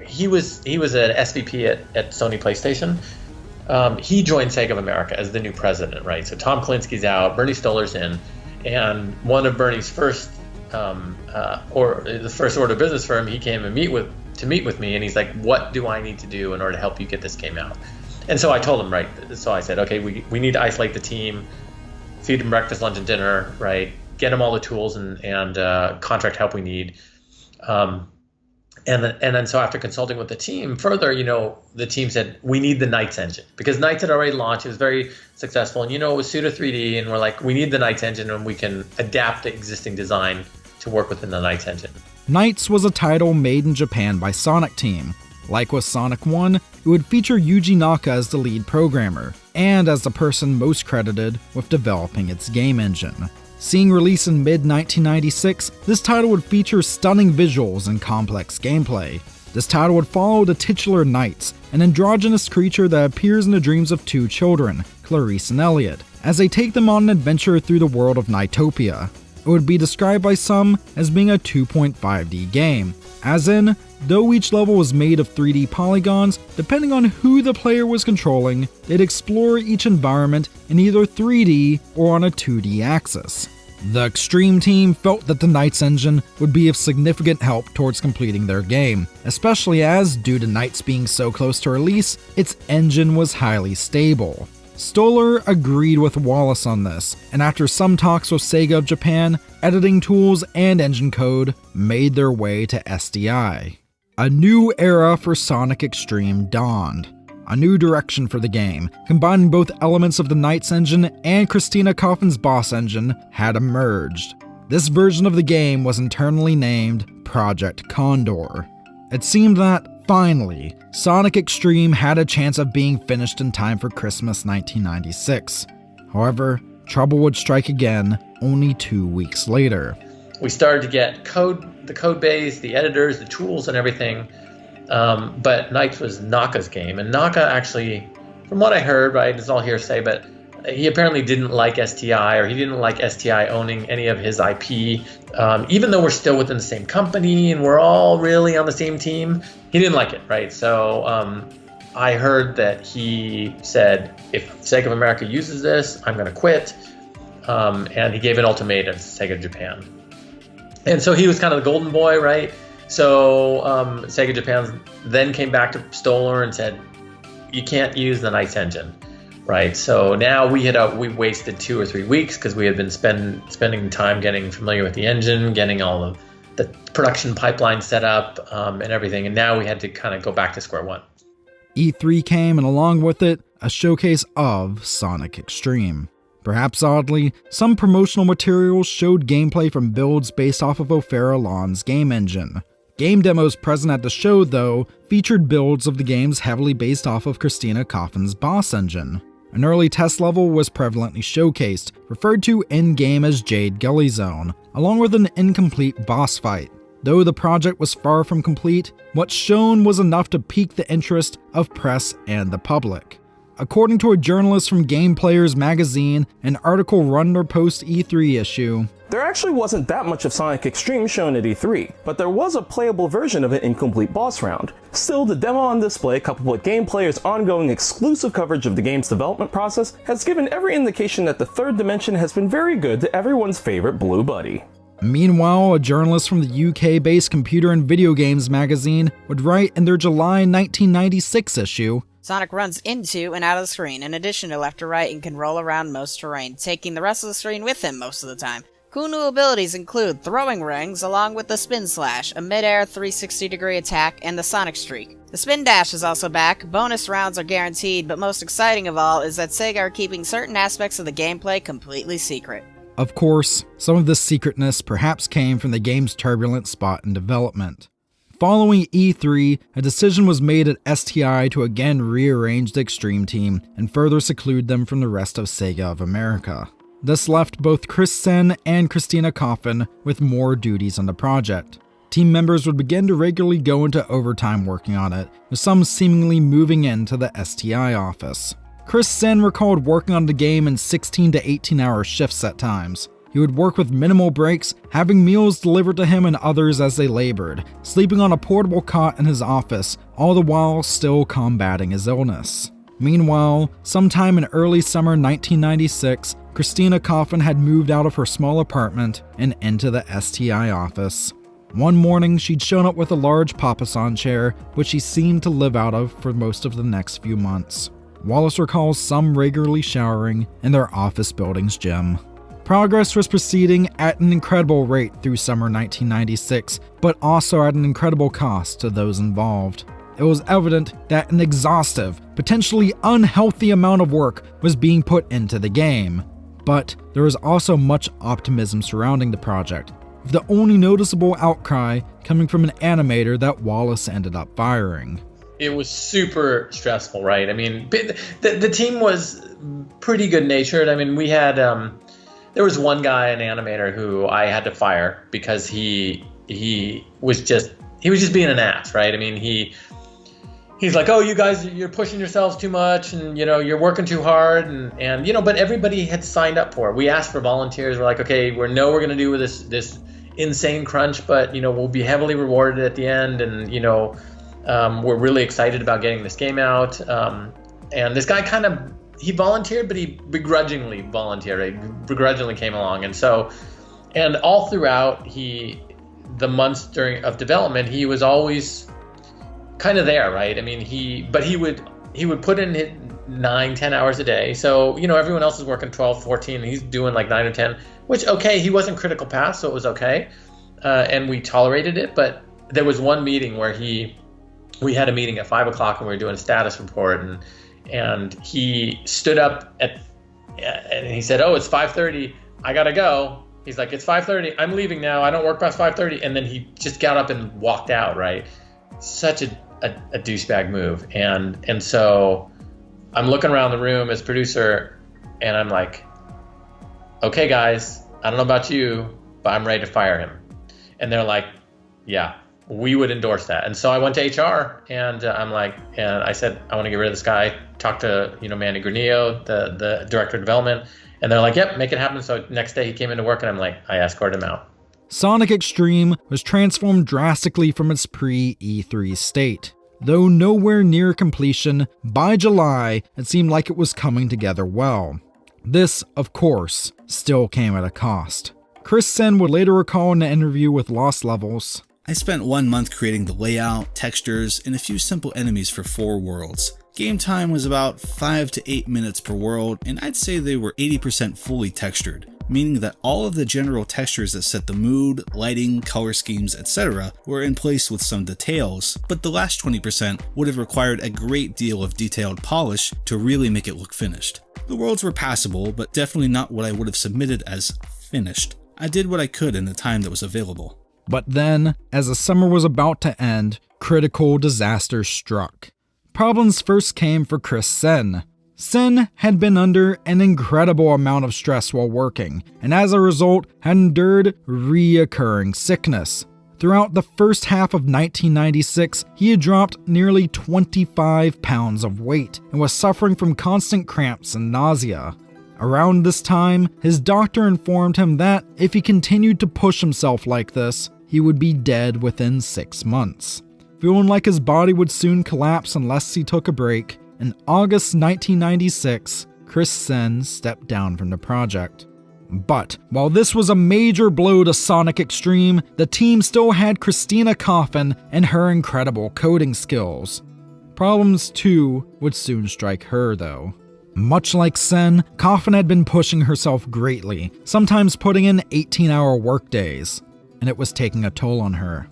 he was an SVP at Sony PlayStation. He joined Sega of America as the new president, right? So Tom Kalinski's out, Bernie Stoller's in, and one of Bernie's first the first order of business for him, he came and meet with me, and he's like, "What do I need to do in order to help you get this game out?" And so I told him, right. So I said, "Okay, we need to isolate the team, feed them breakfast, lunch, and dinner, right? Get them all the tools and contract help we need." And then so after consulting with the team further, the team said, we need the Nights engine, because Nights had already launched. It was very successful, and it was pseudo 3D, and we're like, we need the Nights engine, and we can adapt the existing design to work within the Nights engine. Nights was a title made in Japan by Sonic Team. Like with Sonic 1, it would feature Yuji Naka as the lead programmer, and as the person most credited with developing its game engine. Seeing release in mid-1996, this title would feature stunning visuals and complex gameplay. This title would follow the titular Nights, an androgynous creature that appears in the dreams of two children, Clarice and Elliot, as they take them on an adventure through the world of Nightopia. It would be described by some as being a 2.5D game, as in, though each level was made of 3D polygons, depending on who the player was controlling, they'd explore each environment in either 3D or on a 2D axis. The Extreme team felt that the Nights engine would be of significant help towards completing their game, especially as, due to Nights being so close to release, its engine was highly stable. Stoller agreed with Wallace on this, and after some talks with Sega of Japan, editing tools and engine code made their way to SDI. A new era for Sonic Extreme dawned. A new direction for the game, combining both elements of the Nights engine and Christina Coffin's Boss engine, had emerged. This version of the game was internally named Project Condor. It seemed that, finally, Sonic Extreme had a chance of being finished in time for Christmas 1996. However, trouble would strike again only 2 weeks later. We started to get the code base, the editors, the tools, and everything. But Nights was Naka's game, and Naka actually, from what I heard, right, it's all hearsay, but he apparently didn't like STI, or he didn't like STI owning any of his IP. Even though we're still within the same company and we're all really on the same team, he didn't like it, right? So I heard that he said, if Sega of America uses this, I'm going to quit. And he gave an ultimatum to Sega Japan. And so he was kind of the golden boy, right? So Sega Japan then came back to Stoller and said, you can't use the Nights engine. Right, so now we wasted 2 or 3 weeks because we had been spending time getting familiar with the engine, getting all of the production pipeline set up and everything, and now we had to kind of go back to square one. E3 came, and along with it, a showcase of Sonic Extreme. Perhaps oddly, some promotional materials showed gameplay from builds based off of O'Farah Lawn's game engine. Game demos present at the show, though, featured builds of the games heavily based off of Christina Coffin's Boss engine. An early test level was prevalently showcased, referred to in-game as Jade Gully Zone, along with an incomplete boss fight. Though the project was far from complete, what's shown was enough to pique the interest of press and the public. According to a journalist from Game Players magazine, an article run their post-E3 issue. There actually wasn't that much of Sonic X-treme shown at E3, but there was a playable version of an incomplete boss round. Still, the demo on display, coupled with Game Players' ongoing exclusive coverage of the game's development process, has given every indication that the third dimension has been very good to everyone's favorite Blue Buddy. Meanwhile, a journalist from the UK-based Computer and Video Games magazine would write in their July 1996 issue, Sonic runs into and out of the screen, in addition to left to right, and can roll around most terrain, taking the rest of the screen with him most of the time. Cool new abilities include throwing rings, along with the Spin Slash, a mid-air 360-degree attack, and the Sonic Streak. The Spin Dash is also back, bonus rounds are guaranteed, but most exciting of all is that Sega are keeping certain aspects of the gameplay completely secret. Of course, some of this secretness perhaps came from the game's turbulent spot in development. Following E3, a decision was made at STI to again rearrange the Extreme team and further seclude them from the rest of Sega of America. This left both Chris Sen and Christina Coffin with more duties on the project. Team members would begin to regularly go into overtime working on it, with some seemingly moving into the STI office. Chris Sen recalled working on the game in 16 to 18-hour shifts at times. He would work with minimal breaks, having meals delivered to him and others as they labored, sleeping on a portable cot in his office, all the while still combating his illness. Meanwhile, sometime in early summer 1996, Christina Coffin had moved out of her small apartment and into the STI office. One morning, she'd shown up with a large papasan chair, which she seemed to live out of for most of the next few months. Wallace recalls some regularly showering in their office building's gym. Progress was proceeding at an incredible rate through summer 1996, but also at an incredible cost to those involved. It was evident that an exhaustive, potentially unhealthy amount of work was being put into the game. But there was also much optimism surrounding the project, with the only noticeable outcry coming from an animator that Wallace ended up firing. It was super stressful, right? I mean, the team was pretty good-natured. I mean, we had... there was one guy, an animator, who I had to fire because he was just being an ass, right? I mean, he's like, oh, you guys, you're pushing yourselves too much, and you're working too hard, and but everybody had signed up for it. We asked for volunteers. We're like, okay, we're going to do this insane crunch, but we'll be heavily rewarded at the end, and we're really excited about getting this game out. And this guy he volunteered, but he begrudgingly volunteered. He begrudgingly came along, and all throughout the months of development, he was always kind of there, right? I mean, he would put in 9-10 hours a day. So everyone else is working 12, 14, and he's doing like 9 or 10. Which he wasn't critical pass, so it was okay, and we tolerated it. But there was one meeting where we had a meeting at 5 o'clock, and we were doing a status report, and he stood up and he said, "Oh, it's 5:30. I gotta go." He's like, "It's 5:30. I'm leaving now. I don't work past 5:30." And then he just got up and walked out. Right? Such a douchebag move. And so I'm looking around the room as producer, and I'm like, "Okay, guys, I don't know about you, but I'm ready to fire him." And they're like, "Yeah, we would endorse that." And so I went to HR, and I said, "I want to get rid of this guy." Talked to Manny Granillo, the director of development, and they're like, "Yep, make it happen." So next day he came into work, and I escorted him out. Sonic X-treme was transformed drastically from its pre-E3 state. Though nowhere near completion, by July it seemed like it was coming together well. This, of course, still came at a cost. Chris Sen would later recall in an interview with Lost Levels, I spent 1 month creating the layout, textures, and a few simple enemies for 4 worlds. Game time was about 5 to 8 minutes per world, and I'd say they were 80% fully textured, meaning that all of the general textures that set the mood, lighting, color schemes, etc. were in place with some details, but the last 20% would have required a great deal of detailed polish to really make it look finished. The worlds were passable, but definitely not what I would have submitted as finished. I did what I could in the time that was available. But then, as the summer was about to end, critical disaster struck. Problems first came for Chris Sen. Sen had been under an incredible amount of stress while working, and as a result had endured reoccurring sickness. Throughout the first half of 1996, he had dropped nearly 25 pounds of weight and was suffering from constant cramps and nausea. Around this time, his doctor informed him that if he continued to push himself like this, he would be dead within 6 months. Feeling like his body would soon collapse unless he took a break, in August 1996, Chris Sen stepped down from the project. But while this was a major blow to Sonic X-treme, the team still had Christina Coffin and her incredible coding skills. Problems too would soon strike her though. Much like Sen, Coffin had been pushing herself greatly, sometimes putting in 18-hour workdays, and it was taking a toll on her.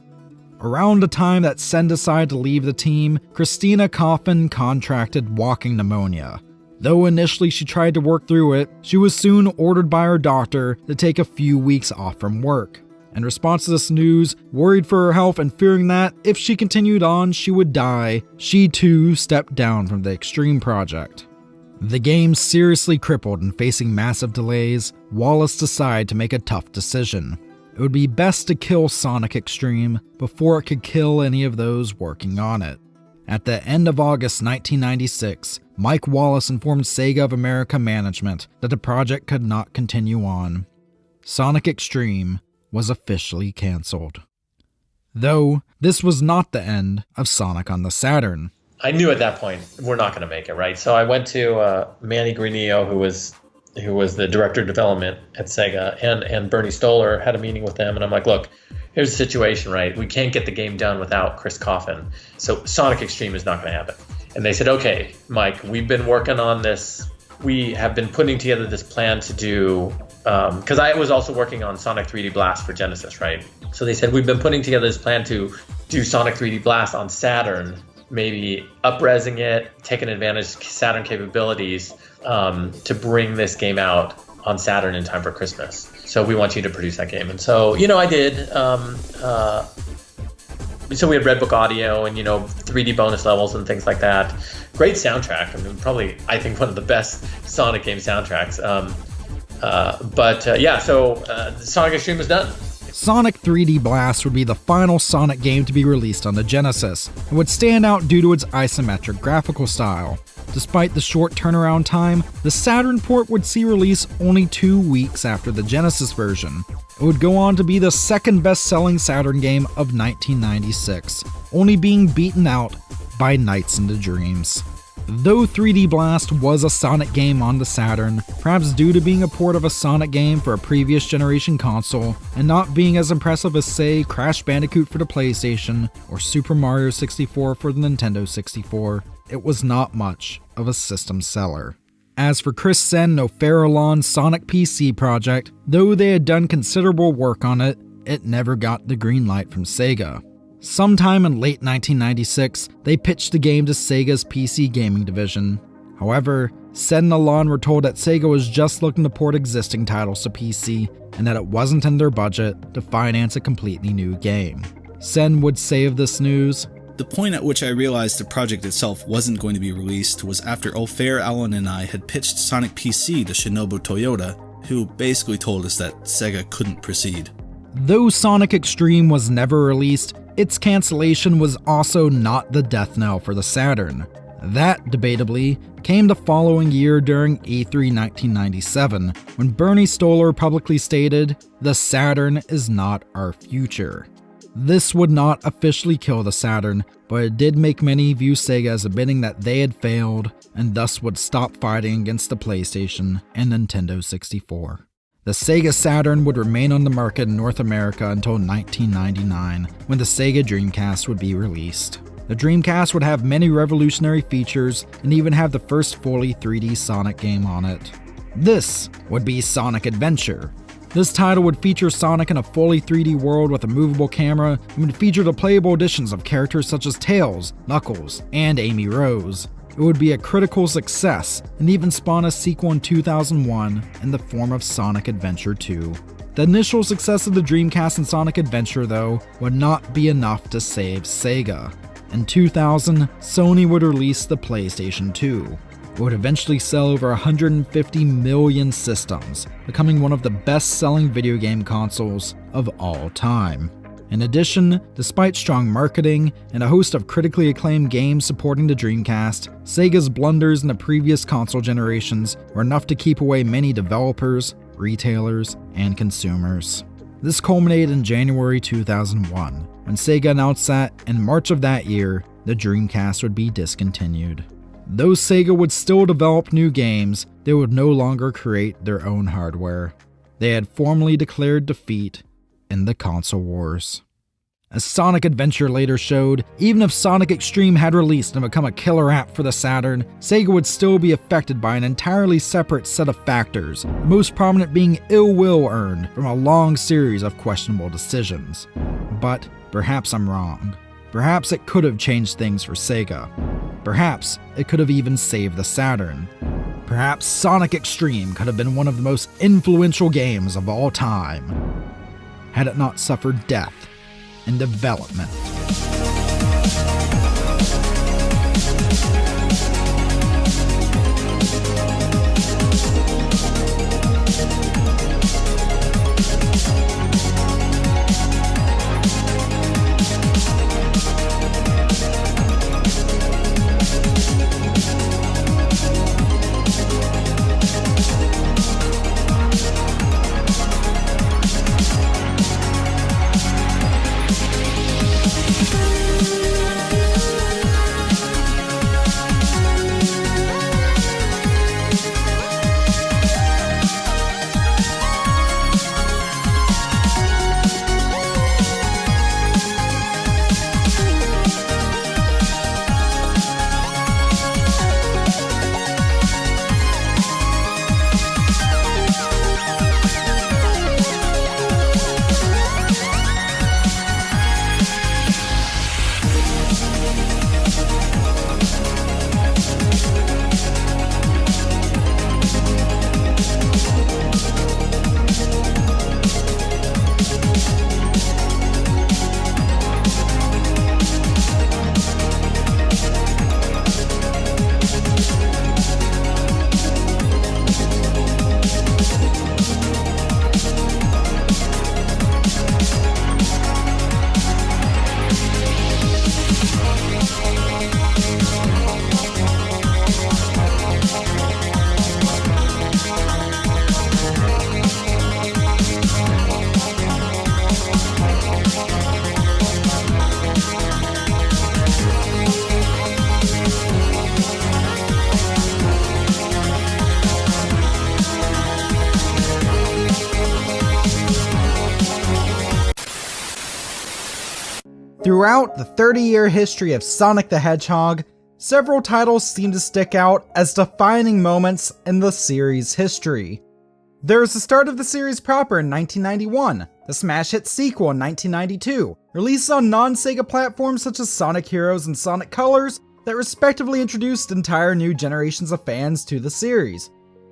Around the time that Sen decided to leave the team, Christina Coffin contracted walking pneumonia. Though initially she tried to work through it, she was soon ordered by her doctor to take a few weeks off from work. In response to this news, worried for her health and fearing that if she continued on she would die, she too stepped down from the X-treme project. The game seriously crippled and facing massive delays, Wallace decided to make a tough decision. It would be best to kill Sonic X-treme before it could kill any of those working on it. At the end of August 1996, Mike Wallace informed Sega of America management that the project could not continue on. Sonic X-treme was officially cancelled. Though, this was not the end of Sonic on the Saturn. I knew at that point we're not going to make it, right? So I went to Manny Granillo, who was the director of development at Sega, and Bernie Stoller, had a meeting with them, and I'm like, look, here's the situation, right? We can't get the game done without Chris Coffin, so Sonic X-treme is not going to happen. And they said, okay, Mike, we've been working on this. We have been putting together this plan to do, because I was also working on Sonic 3D Blast for Genesis, right? So they said, we've been putting together this plan to do Sonic 3D Blast on Saturn, maybe up-resing it, taking advantage of Saturn capabilities to bring this game out on Saturn in time for Christmas. So we want you to produce that game. And so, I did. So we had Redbook audio and, 3D bonus levels and things like that. Great soundtrack. I mean, probably, I think, one of the best Sonic game soundtracks. So Sonic X-treme is done. Sonic 3D Blast would be the final Sonic game to be released on the Genesis, and would stand out due to its isometric graphical style. Despite the short turnaround time, the Saturn port would see release only 2 weeks after the Genesis version. It would go on to be the second best-selling Saturn game of 1996, only being beaten out by Nights into Dreams. Though 3D Blast was a Sonic game on the Saturn, perhaps due to being a port of a Sonic game for a previous generation console, and not being as impressive as, say, Crash Bandicoot for the PlayStation, or Super Mario 64 for the Nintendo 64, it was not much of a system seller. As for Chris Sen and O'Farrell's Sonic PC project, though they had done considerable work on it, it never got the green light from Sega. Sometime in late 1996, they pitched the game to Sega's PC gaming division. However, Sen and Alon were told that Sega was just looking to port existing titles to PC, and that it wasn't in their budget to finance a completely new game. Sen would say of this news, "The point at which I realized the project itself wasn't going to be released was after Ofair, Allen, and I had pitched Sonic PC to Shinobu Toyota, who basically told us that Sega couldn't proceed." Though Sonic X-treme was never released, its cancellation was also not the death knell for the Saturn. That, debatably, came the following year during E3 1997, when Bernie Stoller publicly stated, "The Saturn is not our future." This would not officially kill the Saturn, but it did make many view Sega as admitting that they had failed, and thus would stop fighting against the PlayStation and Nintendo 64. The Sega Saturn would remain on the market in North America until 1999, when the Sega Dreamcast would be released. The Dreamcast would have many revolutionary features and even have the first fully 3D Sonic game on it. This would be Sonic Adventure. This title would feature Sonic in a fully 3D world with a movable camera and would feature the playable additions of characters such as Tails, Knuckles, and Amy Rose. It would be a critical success and even spawn a sequel in 2001 in the form of Sonic Adventure 2. The initial success of the Dreamcast and Sonic Adventure, though, would not be enough to save Sega. In 2000, Sony would release the PlayStation 2. It would eventually sell over 150 million systems, becoming one of the best-selling video game consoles of all time. In addition, despite strong marketing and a host of critically acclaimed games supporting the Dreamcast, Sega's blunders in the previous console generations were enough to keep away many developers, retailers, and consumers. This culminated in January 2001, when Sega announced that, in March of that year, the Dreamcast would be discontinued. Though Sega would still develop new games, they would no longer create their own hardware. They had formally declared defeat in the console wars. As Sonic Adventure later showed, even if Sonic X-treme had released and become a killer app for the Saturn, Sega would still be affected by an entirely separate set of factors, the most prominent being ill will earned from a long series of questionable decisions. But perhaps I'm wrong. Perhaps it could have changed things for Sega. Perhaps it could have even saved the Saturn. Perhaps Sonic X-treme could have been one of the most influential games of all time, had it not suffered death in development. Throughout the 30-year history of Sonic the Hedgehog, several titles seem to stick out as defining moments in the series' history. There's the start of the series proper in 1991, the smash hit sequel in 1992, releases on non-Sega platforms such as Sonic Heroes and Sonic Colors that respectively introduced entire new generations of fans to the series.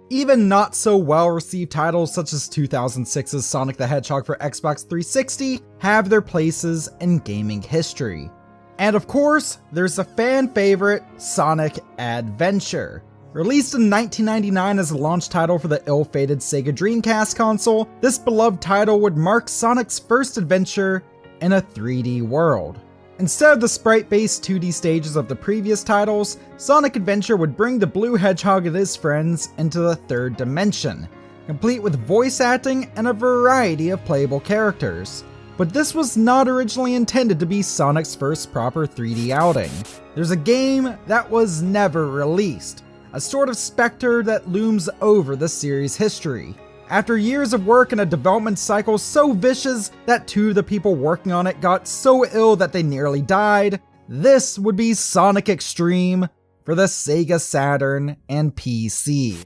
Even not so well received titles such as 2006's Sonic the Hedgehog for Xbox 360 have their places in gaming history. And of course, there's the fan favorite Sonic Adventure. Released in 1999 as a launch title for the ill-fated Sega Dreamcast console, this beloved title would mark Sonic's first adventure in a 3D world. Instead of the sprite-based 2D stages of the previous titles, Sonic Adventure would bring the blue hedgehog and his friends into the third dimension, complete with voice acting and a variety of playable characters. But this was not originally intended to be Sonic's first proper 3D outing. There's a game that was never released, a sort of specter that looms over the series' history. After years of work and a development cycle so vicious that two of the people working on it got so ill that they nearly died, this would be Sonic X-treme for the Sega Saturn and PC.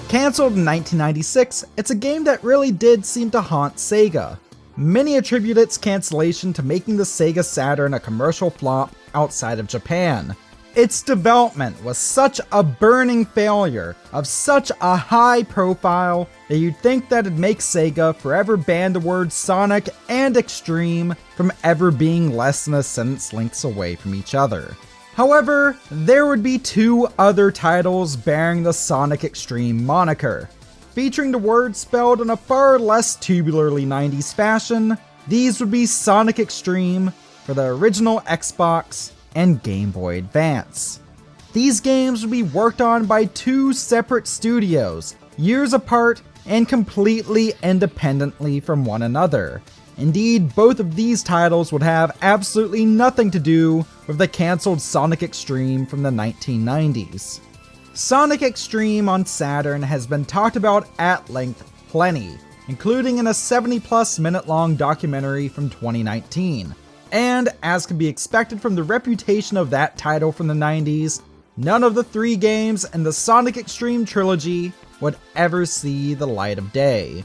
Cancelled in 1996, it's a game that really did seem to haunt Sega. Many attribute its cancellation to making the Sega Saturn a commercial flop outside of Japan. Its development was such a burning failure of such a high profile that you'd think that it'd make Sega forever ban the words Sonic and X-treme from ever being less than a sentence lengths away from each other. However, there would be two other titles bearing the Sonic X-treme moniker, featuring the word spelled in a far less tubularly 90s fashion, These would be Sonic X-treme for the original Xbox and Game Boy Advance. These games would be worked on by two separate studios, years apart and completely independently from one another. Indeed, both of these titles would have absolutely nothing to do with the cancelled Sonic X-treme from the 1990s. Sonic X-treme on Saturn has been talked about at length plenty, including in a 70+ minute long documentary from 2019. And as can be expected from the reputation of that title from the 90s, none of the 3 games in the Sonic X-treme trilogy would ever see the light of day.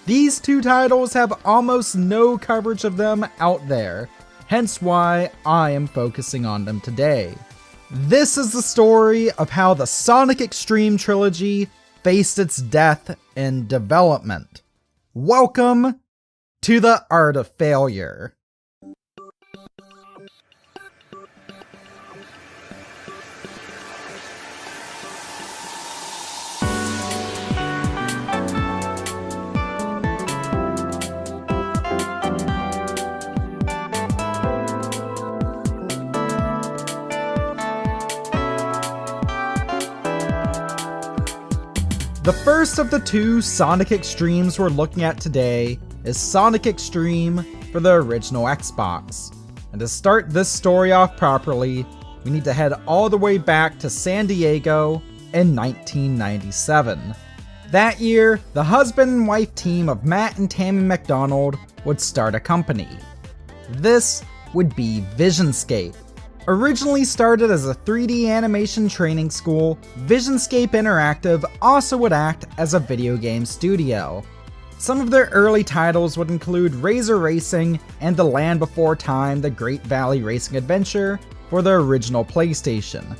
These 2 titles have almost no coverage of them out there, hence why I am focusing on them today. This is the story of how the Sonic X-treme trilogy faced its death in development. Welcome to the Art of Failure. The first of the 2 Sonic X-tremes we're looking at today is Sonic X-treme for the original Xbox. And to start this story off properly, we need to head all the way back to San Diego in 1997. That year, the husband and wife team of Matt and Tammy McDonald would start a company. This would be Visionscape. Originally started as a 3D animation training school, Visionscape Interactive also would act as a video game studio. Some of their early titles would include Razor Racing and The Land Before Time: The Great Valley Racing Adventure for the original PlayStation.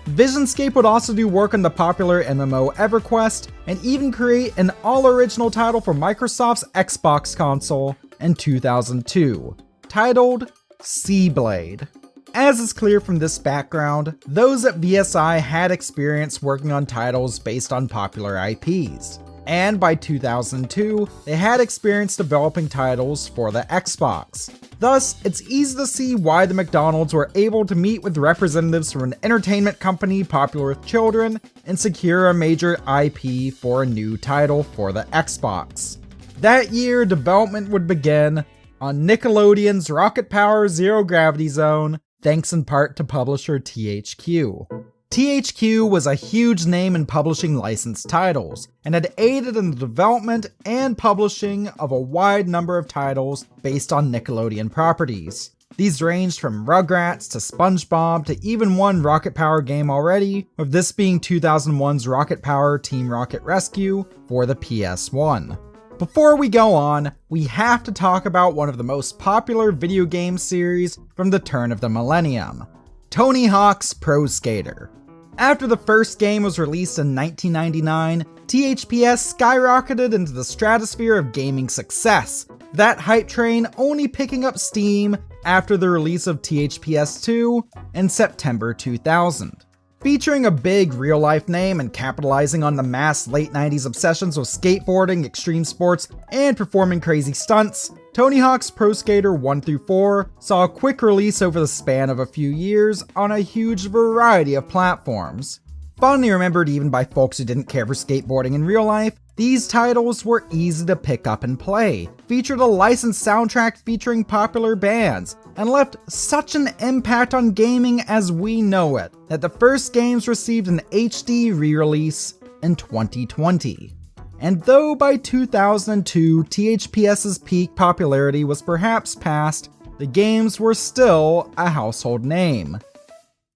Visionscape would also do work on the popular MMO EverQuest and even create an all-original title for Microsoft's Xbox console in 2002, titled Seablade. As is clear from this background, those at VSI had experience working on titles based on popular IPs. And by 2002, they had experience developing titles for the Xbox. Thus, it's easy to see why the McDonalds were able to meet with representatives from an entertainment company popular with children and secure a major IP for a new title for the Xbox. That year, development would begin on Nickelodeon's Rocket Power Zero Gravity Zone, thanks in part to publisher THQ. THQ was a huge name in publishing licensed titles, and had aided in the development and publishing of a wide number of titles based on Nickelodeon properties. These ranged from Rugrats to SpongeBob to even one Rocket Power game already, with this being 2001's Rocket Power Team Rocket Rescue for the PS1. Before we go on, we have to talk about one of the most popular video game series from the turn of the millennium, Tony Hawk's Pro Skater. After the first game was released in 1999, THPS skyrocketed into the stratosphere of gaming success, that hype train only picking up steam after the release of THPS 2 in September 2000. Featuring a big real-life name and capitalizing on the mass late 90s obsessions with skateboarding, extreme sports, and performing crazy stunts, Tony Hawk's Pro Skater 1 through 4 saw a quick release over the span of a few years on a huge variety of platforms. Fondly remembered even by folks who didn't care for skateboarding in real life, these titles were easy to pick up and play, featured a licensed soundtrack featuring popular bands, and left such an impact on gaming as we know it, that the first games received an HD re-release in 2020. And though by 2002 THPS's peak popularity was perhaps past, the games were still a household name.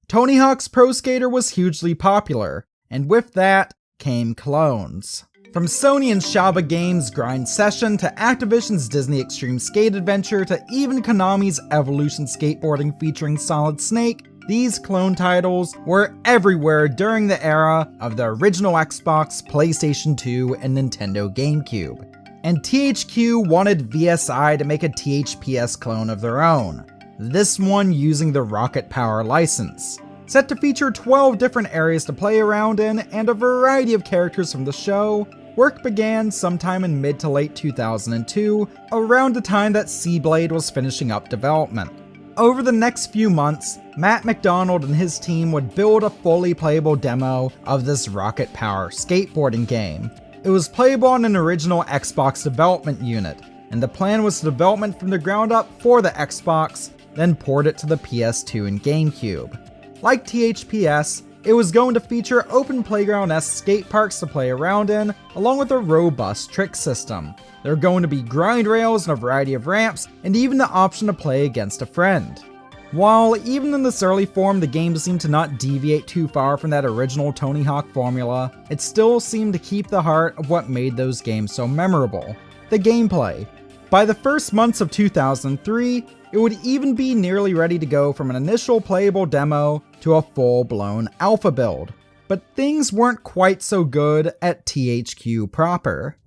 Tony Hawk's Pro Skater was hugely popular, and with that came clones. From Sony and Shaba Games' Grind Session to Activision's Disney Extreme Skate Adventure to even Konami's Evolution Skateboarding featuring Solid Snake, these clone titles were everywhere during the era of the original Xbox, PlayStation 2, and Nintendo GameCube. And THQ wanted VSI to make a THPS clone of their own, this one using the Rocket Power license. Set to feature 12 different areas to play around in and a variety of characters from the show, work began sometime in mid to late 2002, around the time that Seablade was finishing up development. Over the next few months, Matt McDonald and his team would build a fully playable demo of this Rocket Power skateboarding game. It was playable on an original Xbox development unit, and the plan was development from the ground up for the Xbox, then port it to the PS2 and GameCube. Like THPS, it was going to feature open playground-esque skate parks to play around in, along with a robust trick system. There are going to be grind rails and a variety of ramps, and even the option to play against a friend. While even in this early form the game seemed to not deviate too far from that original Tony Hawk formula, it still seemed to keep the heart of what made those games so memorable: the gameplay. By the first months of 2003, it would even be nearly ready to go from an initial playable demo to a full-blown alpha build. But things weren't quite so good at THQ proper.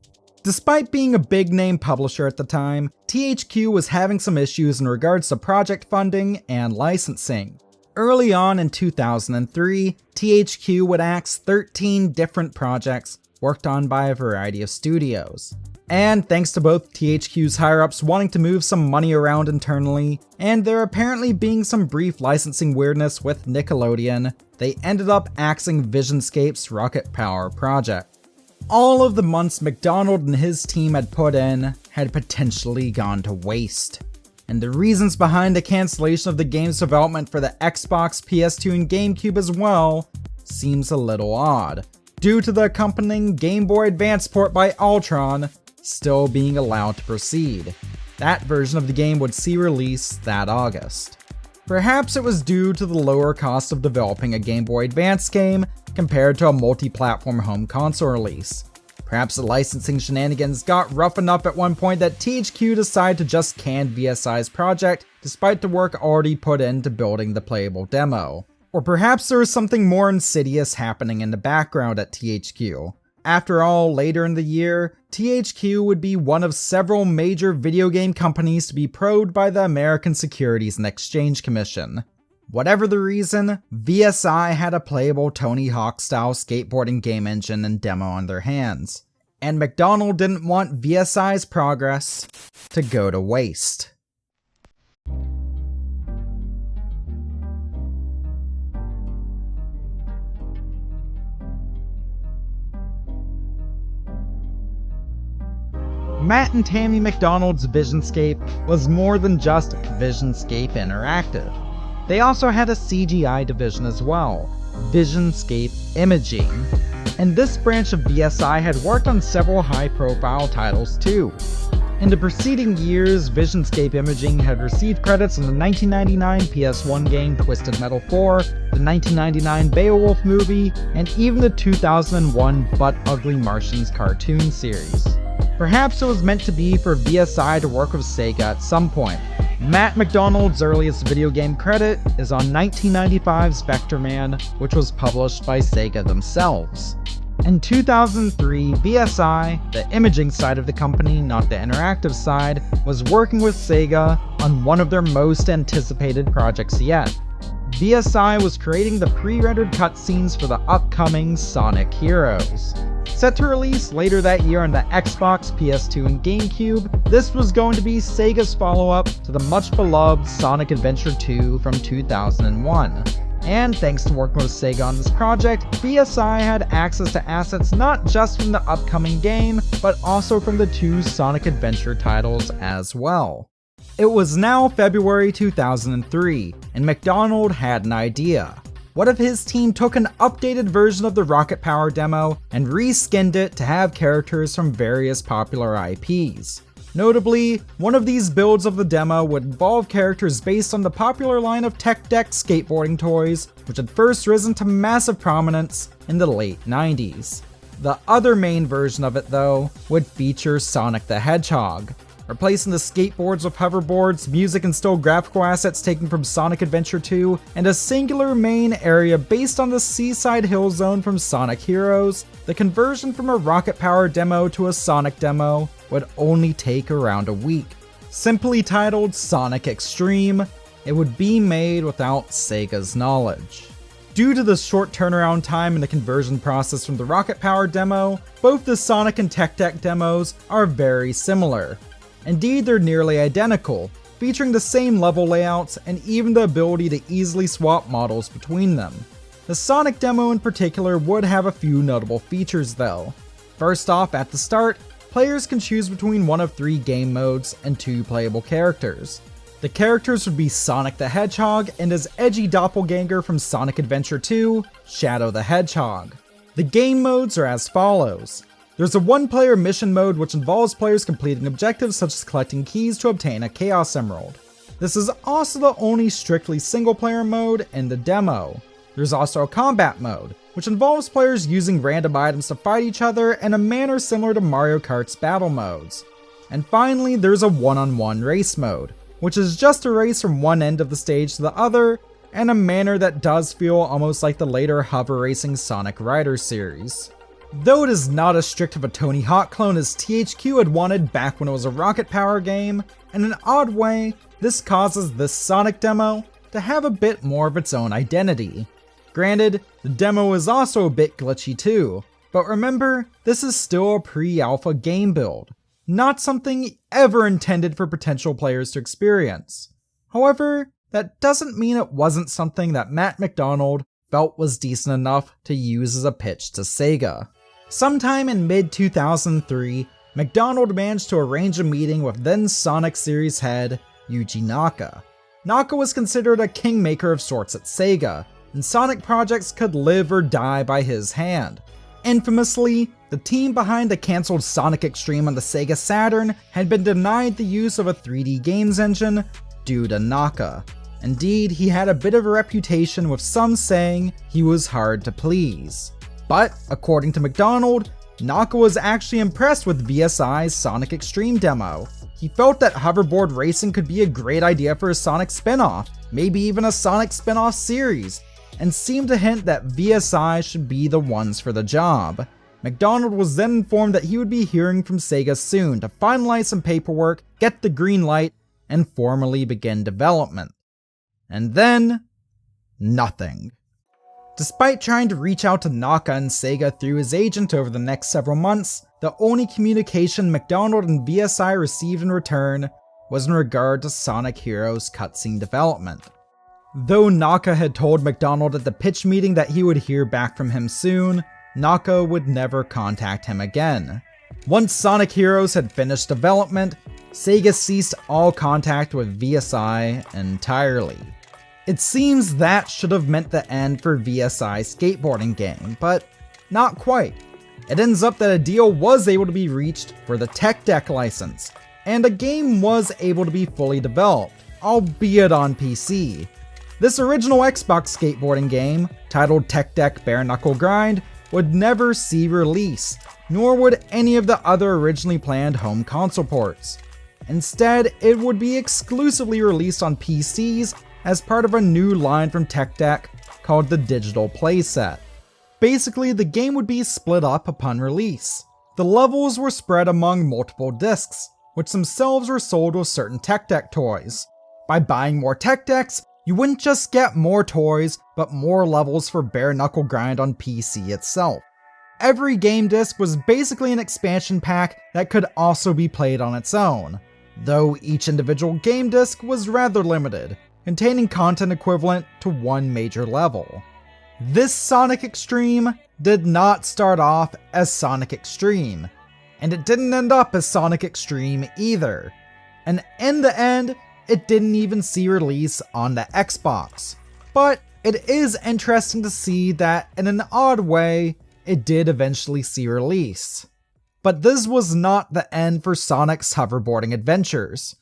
Despite being a big-name publisher at the time, THQ was having some issues in regards to project funding and licensing. Early on in 2003, THQ would axe 13 different projects worked on by a variety of studios. And thanks to both THQ's higher-ups wanting to move some money around internally, and there apparently being some brief licensing weirdness with Nickelodeon, they ended up axing Visionscape's Rocket Power project. All of the months McDonald and his team had put in had potentially gone to waste. And the reasons behind the cancellation of the game's development for the Xbox, PS2, and GameCube as well seems a little odd, due to the accompanying Game Boy Advance port by Ultron still being allowed to proceed. That version of the game would see release that August. Perhaps it was due to the lower cost of developing a Game Boy Advance game compared to a multi-platform home console release. Perhaps the licensing shenanigans got rough enough at one point that THQ decided to just can VSI's project despite the work already put into building the playable demo. Or perhaps there was something more insidious happening in the background at THQ. After all, later in the year, THQ would be one of several major video game companies to be probed by the American Securities and Exchange Commission. Whatever the reason, VSI had a playable Tony Hawk-style skateboarding game engine and demo on their hands, and McDonald didn't want VSI's progress to go to waste. Matt and Tammy McDonald's Visionscape was more than just Visionscape Interactive. They also had a CGI division as well, Visionscape Imaging. And this branch of VSI had worked on several high-profile titles too. In the preceding years, Visionscape Imaging had received credits on the 1999 PS1 game Twisted Metal 4, the 1999 Beowulf movie, and even the 2001 Butt Ugly Martians cartoon series. Perhaps it was meant to be for VSI to work with Sega at some point. Matt McDonald's earliest video game credit is on 1995's Vectorman, which was published by Sega themselves. In 2003, VSI, the imaging side of the company, not the interactive side, was working with Sega on one of their most anticipated projects yet. VSI was creating the pre-rendered cutscenes for the upcoming Sonic Heroes. Set to release later that year on the Xbox, PS2, and GameCube, this was going to be Sega's follow-up to the much-beloved Sonic Adventure 2 from 2001. And thanks to working with Sega on this project, VSI had access to assets not just from the upcoming game, but also from the two Sonic Adventure titles as well. It was now February 2003, and McDonald had an idea. What if his team took an updated version of the Rocket Power demo and reskinned it to have characters from various popular IPs? Notably, one of these builds of the demo would involve characters based on the popular line of Tech Deck skateboarding toys, which had first risen to massive prominence in the late 90s. The other main version of it, though, would feature Sonic the Hedgehog. Replacing the skateboards with hoverboards, music and still graphical assets taken from Sonic Adventure 2, and a singular main area based on the Seaside Hill Zone from Sonic Heroes, the conversion from a Rocket Power demo to a Sonic demo would only take around a week. Simply titled Sonic Extreme, it would be made without Sega's knowledge. Due to the short turnaround time and the conversion process from the Rocket Power demo, both the Sonic and Tech Deck demos are very similar. Indeed, they're nearly identical, featuring the same level layouts and even the ability to easily swap models between them. The Sonic demo in particular would have a few notable features though. First off, at the start, players can choose between one of 3 game modes and 2 playable characters. The characters would be Sonic the Hedgehog and his edgy doppelganger from Sonic Adventure 2, Shadow the Hedgehog. The game modes are as follows. There's a one-player mission mode which involves players completing objectives such as collecting keys to obtain a Chaos Emerald. This is also the only strictly single-player mode in the demo. There's also a combat mode, which involves players using random items to fight each other in a manner similar to Mario Kart's battle modes. And finally, there's a one-on-one race mode, which is just a race from one end of the stage to the other, in a manner that does feel almost like the later hover racing Sonic Riders series. Though it is not as strict of a Tony Hawk clone as THQ had wanted back when it was a Rocket Power game, in an odd way, this causes this Sonic demo to have a bit more of its own identity. Granted, the demo is also a bit glitchy too, but remember, this is still a pre-alpha game build, not something ever intended for potential players to experience. However, that doesn't mean it wasn't something that Matt McDonald felt was decent enough to use as a pitch to Sega. Sometime in mid-2003, McDonald managed to arrange a meeting with then Sonic series head Yuji Naka. Naka was considered a kingmaker of sorts at Sega, and Sonic projects could live or die by his hand. Infamously, the team behind the cancelled Sonic X-treme on the Sega Saturn had been denied the use of a 3D games engine due to Naka. Indeed, he had a bit of a reputation with some saying he was hard to please. But, according to McDonald, Naka was actually impressed with VSI's Sonic X-treme demo. He felt that hoverboard racing could be a great idea for a Sonic spin-off, maybe even a Sonic spin-off series, and seemed to hint that VSI should be the ones for the job. McDonald was then informed that he would be hearing from Sega soon to finalize some paperwork, get the green light, and formally begin development. And then, nothing. Despite trying to reach out to Naka and Sega through his agent over the next several months, the only communication McDonald and VSI received in return was in regard to Sonic Heroes cutscene development. Though Naka had told McDonald at the pitch meeting that he would hear back from him soon, Naka would never contact him again. Once Sonic Heroes had finished development, Sega ceased all contact with VSI entirely. It seems that should have meant the end for VSI's skateboarding game, but not quite. It ends up that a deal was able to be reached for the Tech Deck license, and a game was able to be fully developed, albeit on PC. This original Xbox skateboarding game, titled Tech Deck Bare Knuckle Grind, would never see release, nor would any of the other originally planned home console ports. Instead, it would be exclusively released on PCs as part of a new line from Tech Deck called the Digital Playset. Basically, the game would be split up upon release. The levels were spread among multiple discs, which themselves were sold with certain Tech Deck toys. By buying more Tech Decks, you wouldn't just get more toys, but more levels for Bare Knuckle Grind on PC itself. Every game disc was basically an expansion pack that could also be played on its own, though each individual game disc was rather limited, containing content equivalent to one major level. This Sonic X-treme did not start off as Sonic X-treme, and it didn't end up as Sonic X-treme either. And in the end, it didn't even see release on the Xbox. But it is interesting to see that in an odd way, it did eventually see release. But this was not the end for Sonic's hoverboarding adventures.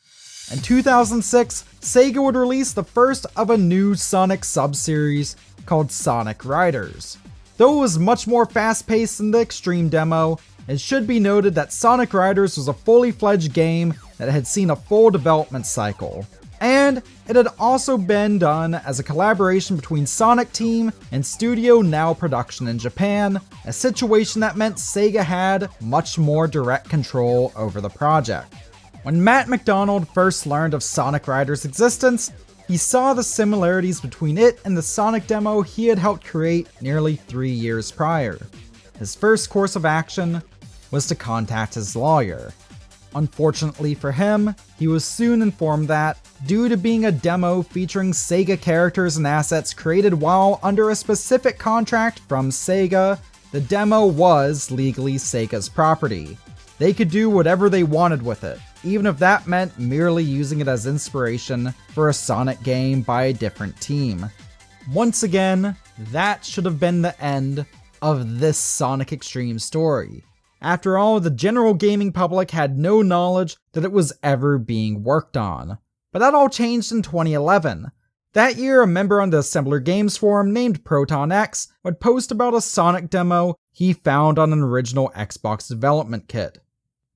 In 2006, Sega would release the first of a new Sonic sub-series called Sonic Riders. Though it was much more fast-paced than the Extreme demo, it should be noted that Sonic Riders was a fully fledged game that had seen a full development cycle. And it had also been done as a collaboration between Sonic Team and Studio Now Production in Japan, a situation that meant Sega had much more direct control over the project. When Matt McDonald first learned of Sonic Riders' existence, he saw the similarities between it and the Sonic demo he had helped create nearly 3 years prior. His first course of action was to contact his lawyer. Unfortunately for him, he was soon informed that, due to being a demo featuring Sega characters and assets created while under a specific contract from Sega, the demo was legally Sega's property. They could do whatever they wanted with it, even if that meant merely using it as inspiration for a Sonic game by a different team. Once again, that should have been the end of this Sonic Extreme story. After all, the general gaming public had no knowledge that it was ever being worked on. But that all changed in 2011. That year, a member on the Assembler Games forum named ProtonX would post about a Sonic demo he found on an original Xbox development kit.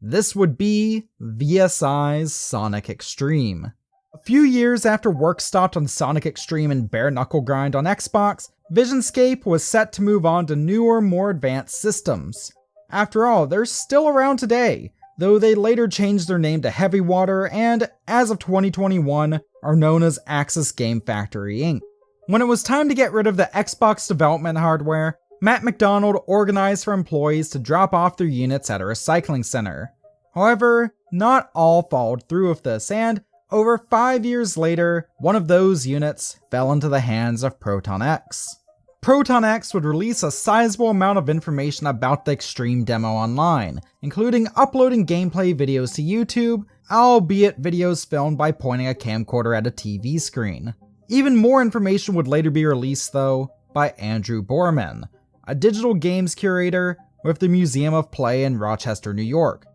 This would be VSI's Sonic Extreme. A few years after work stopped on Sonic Extreme and Bare Knuckle Grind on Xbox, Visionscape was set to move on to newer, more advanced systems. After all, they're still around today, though they later changed their name to Heavy Water and, as of 2021, are known as Axis Game Factory Inc. When it was time to get rid of the Xbox development hardware, Matt McDonald organized for employees to drop off their units at a recycling center. However, not all followed through with this, and over 5 years later, one of those units fell into the hands of ProtonX. ProtonX would release a sizable amount of information about the Extreme demo online, including uploading gameplay videos to YouTube, albeit videos filmed by pointing a camcorder at a TV screen. Even more information would later be released, though, by Andrew Borman, a digital games curator with the Museum of Play in Rochester, New York.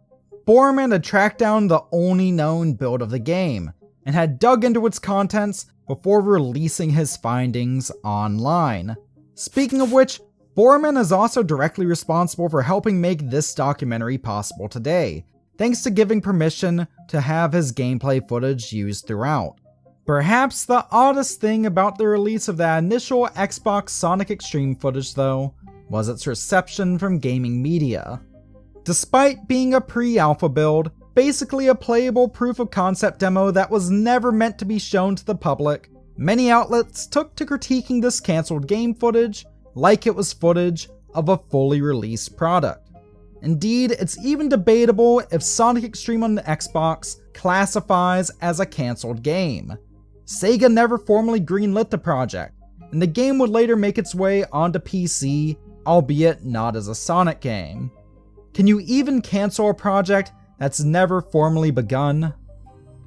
Borman had tracked down the only known build of the game, and had dug into its contents before releasing his findings online. Speaking of which, Borman is also directly responsible for helping make this documentary possible today, thanks to giving permission to have his gameplay footage used throughout. Perhaps the oddest thing about the release of that initial Xbox Sonic Extreme footage, though, was its reception from gaming media. Despite being a pre-alpha build, basically a playable proof of concept demo that was never meant to be shown to the public, many outlets took to critiquing this cancelled game footage like it was footage of a fully released product. Indeed, it's even debatable if Sonic Extreme on the Xbox classifies as a cancelled game. Sega never formally greenlit the project, and the game would later make its way onto PC, albeit not as a Sonic game. Can you even cancel a project that's never formally begun?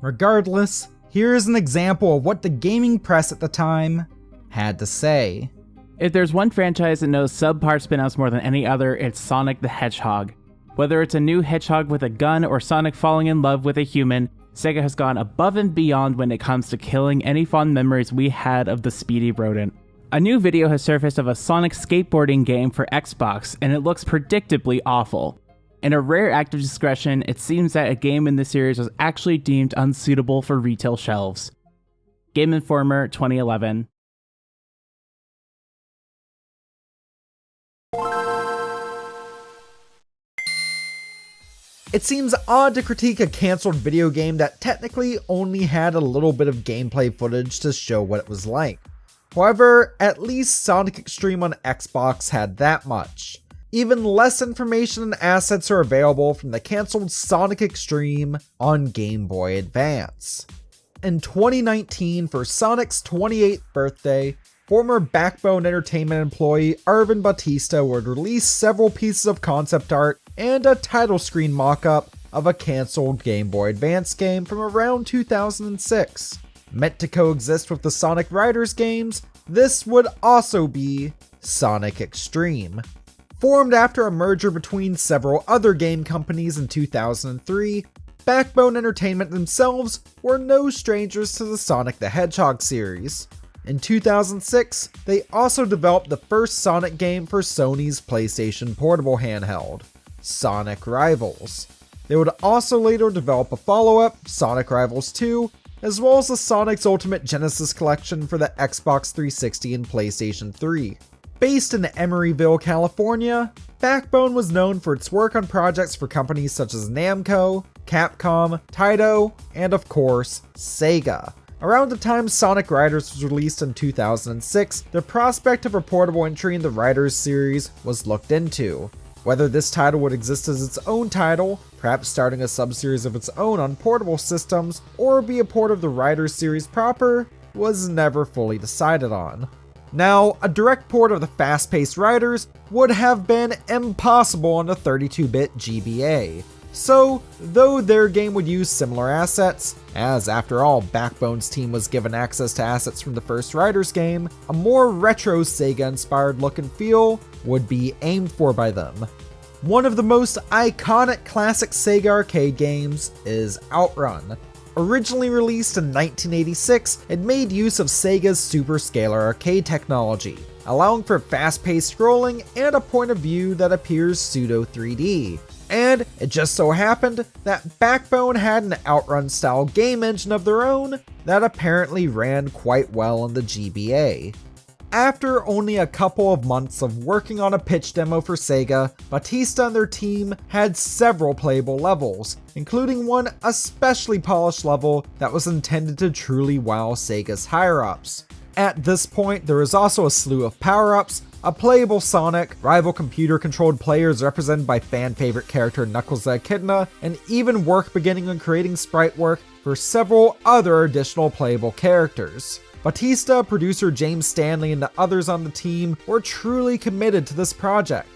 Regardless, here's an example of what the gaming press at the time had to say. If there's one franchise that knows subpar spin-offs more than any other, it's Sonic the Hedgehog. Whether it's a new hedgehog with a gun or Sonic falling in love with a human, Sega has gone above and beyond when it comes to killing any fond memories we had of the speedy rodent. A new video has surfaced of a Sonic skateboarding game for Xbox, and it looks predictably awful. In a rare act of discretion, it seems that a game in the series was actually deemed unsuitable for retail shelves. Game Informer, 2011. It seems odd to critique a cancelled video game that technically only had a little bit of gameplay footage to show what it was like. However, at least Sonic Extreme on Xbox had that much. Even less information and assets are available from the cancelled Sonic Extreme on Game Boy Advance. In 2019, for Sonic's 28th birthday, former Backbone Entertainment employee Arvin Bautista would release several pieces of concept art and a title screen mock-up of a cancelled Game Boy Advance game from around 2006. Meant to coexist with the Sonic Riders games, this would also be Sonic Extreme. Formed after a merger between several other game companies in 2003, Backbone Entertainment themselves were no strangers to the Sonic the Hedgehog series. In 2006, they also developed the first Sonic game for Sony's PlayStation Portable handheld, Sonic Rivals. They would also later develop a follow-up, Sonic Rivals 2, as well as the Sonic's Ultimate Genesis collection for the Xbox 360 and PlayStation 3. Based in Emeryville, California, Backbone was known for its work on projects for companies such as Namco, Capcom, Taito, and of course, Sega. Around the time Sonic Riders was released in 2006, the prospect of a portable entry in the Riders series was looked into. Whether this title would exist as its own title, perhaps starting a sub-series of its own on portable systems, or be a port of the Riders series proper, was never fully decided on. Now, a direct port of the fast-paced Riders would have been impossible on the 32-bit GBA. So, though their game would use similar assets, as after all Backbone's team was given access to assets from the first Riders game, a more retro Sega-inspired look and feel would be aimed for by them. One of the most iconic classic Sega arcade games is Outrun. Originally released in 1986, it made use of Sega's Super Scalar arcade technology, allowing for fast-paced scrolling and a point of view that appears pseudo-3D. And it just so happened that Backbone had an Outrun-style game engine of their own that apparently ran quite well on the GBA. After only a couple of months of working on a pitch demo for Sega, Batista and their team had several playable levels, including one especially polished level that was intended to truly wow Sega's higher-ups. At this point, there was also a slew of power-ups, a playable Sonic, rival computer-controlled players represented by fan-favorite character Knuckles the Echidna, and even work beginning on creating sprite work for several other additional playable characters. Batista, producer James Stanley, and the others on the team were truly committed to this project.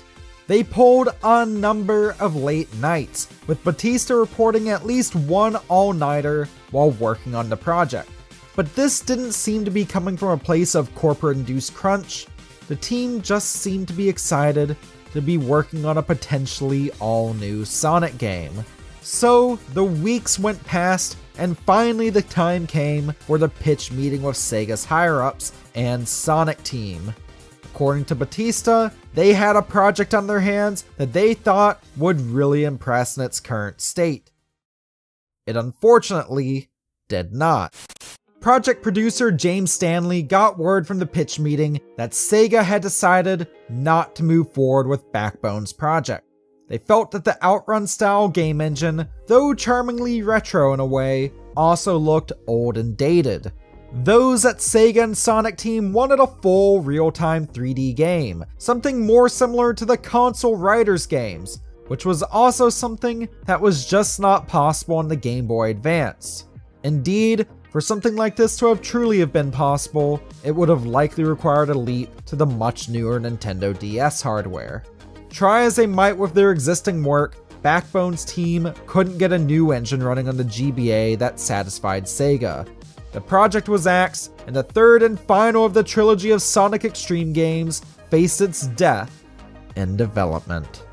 They pulled a number of late nights, with Batista reporting at least one all-nighter while working on the project. But this didn't seem to be coming from a place of corporate-induced crunch. The team just seemed to be excited to be working on a potentially all-new Sonic game. So the weeks went past, and finally the time came for the pitch meeting with Sega's higher-ups and Sonic team. According to Batista, they had a project on their hands that they thought would really impress in its current state. It unfortunately did not. Project producer James Stanley got word from the pitch meeting that Sega had decided not to move forward with Backbone's project. They felt that the Outrun-style game engine, though charmingly retro in a way, also looked old and dated. Those at Sega and Sonic Team wanted a full real-time 3D game, something more similar to the console Riders games, which was also something that was just not possible on the Game Boy Advance. Indeed, for something like this to have truly have been possible, it would have likely required a leap to the much newer Nintendo DS hardware. Try as they might with their existing work, Backbone's team couldn't get a new engine running on the GBA that satisfied Sega. The project was axed, and the third and final of the trilogy of Sonic Extreme games faced its death in development.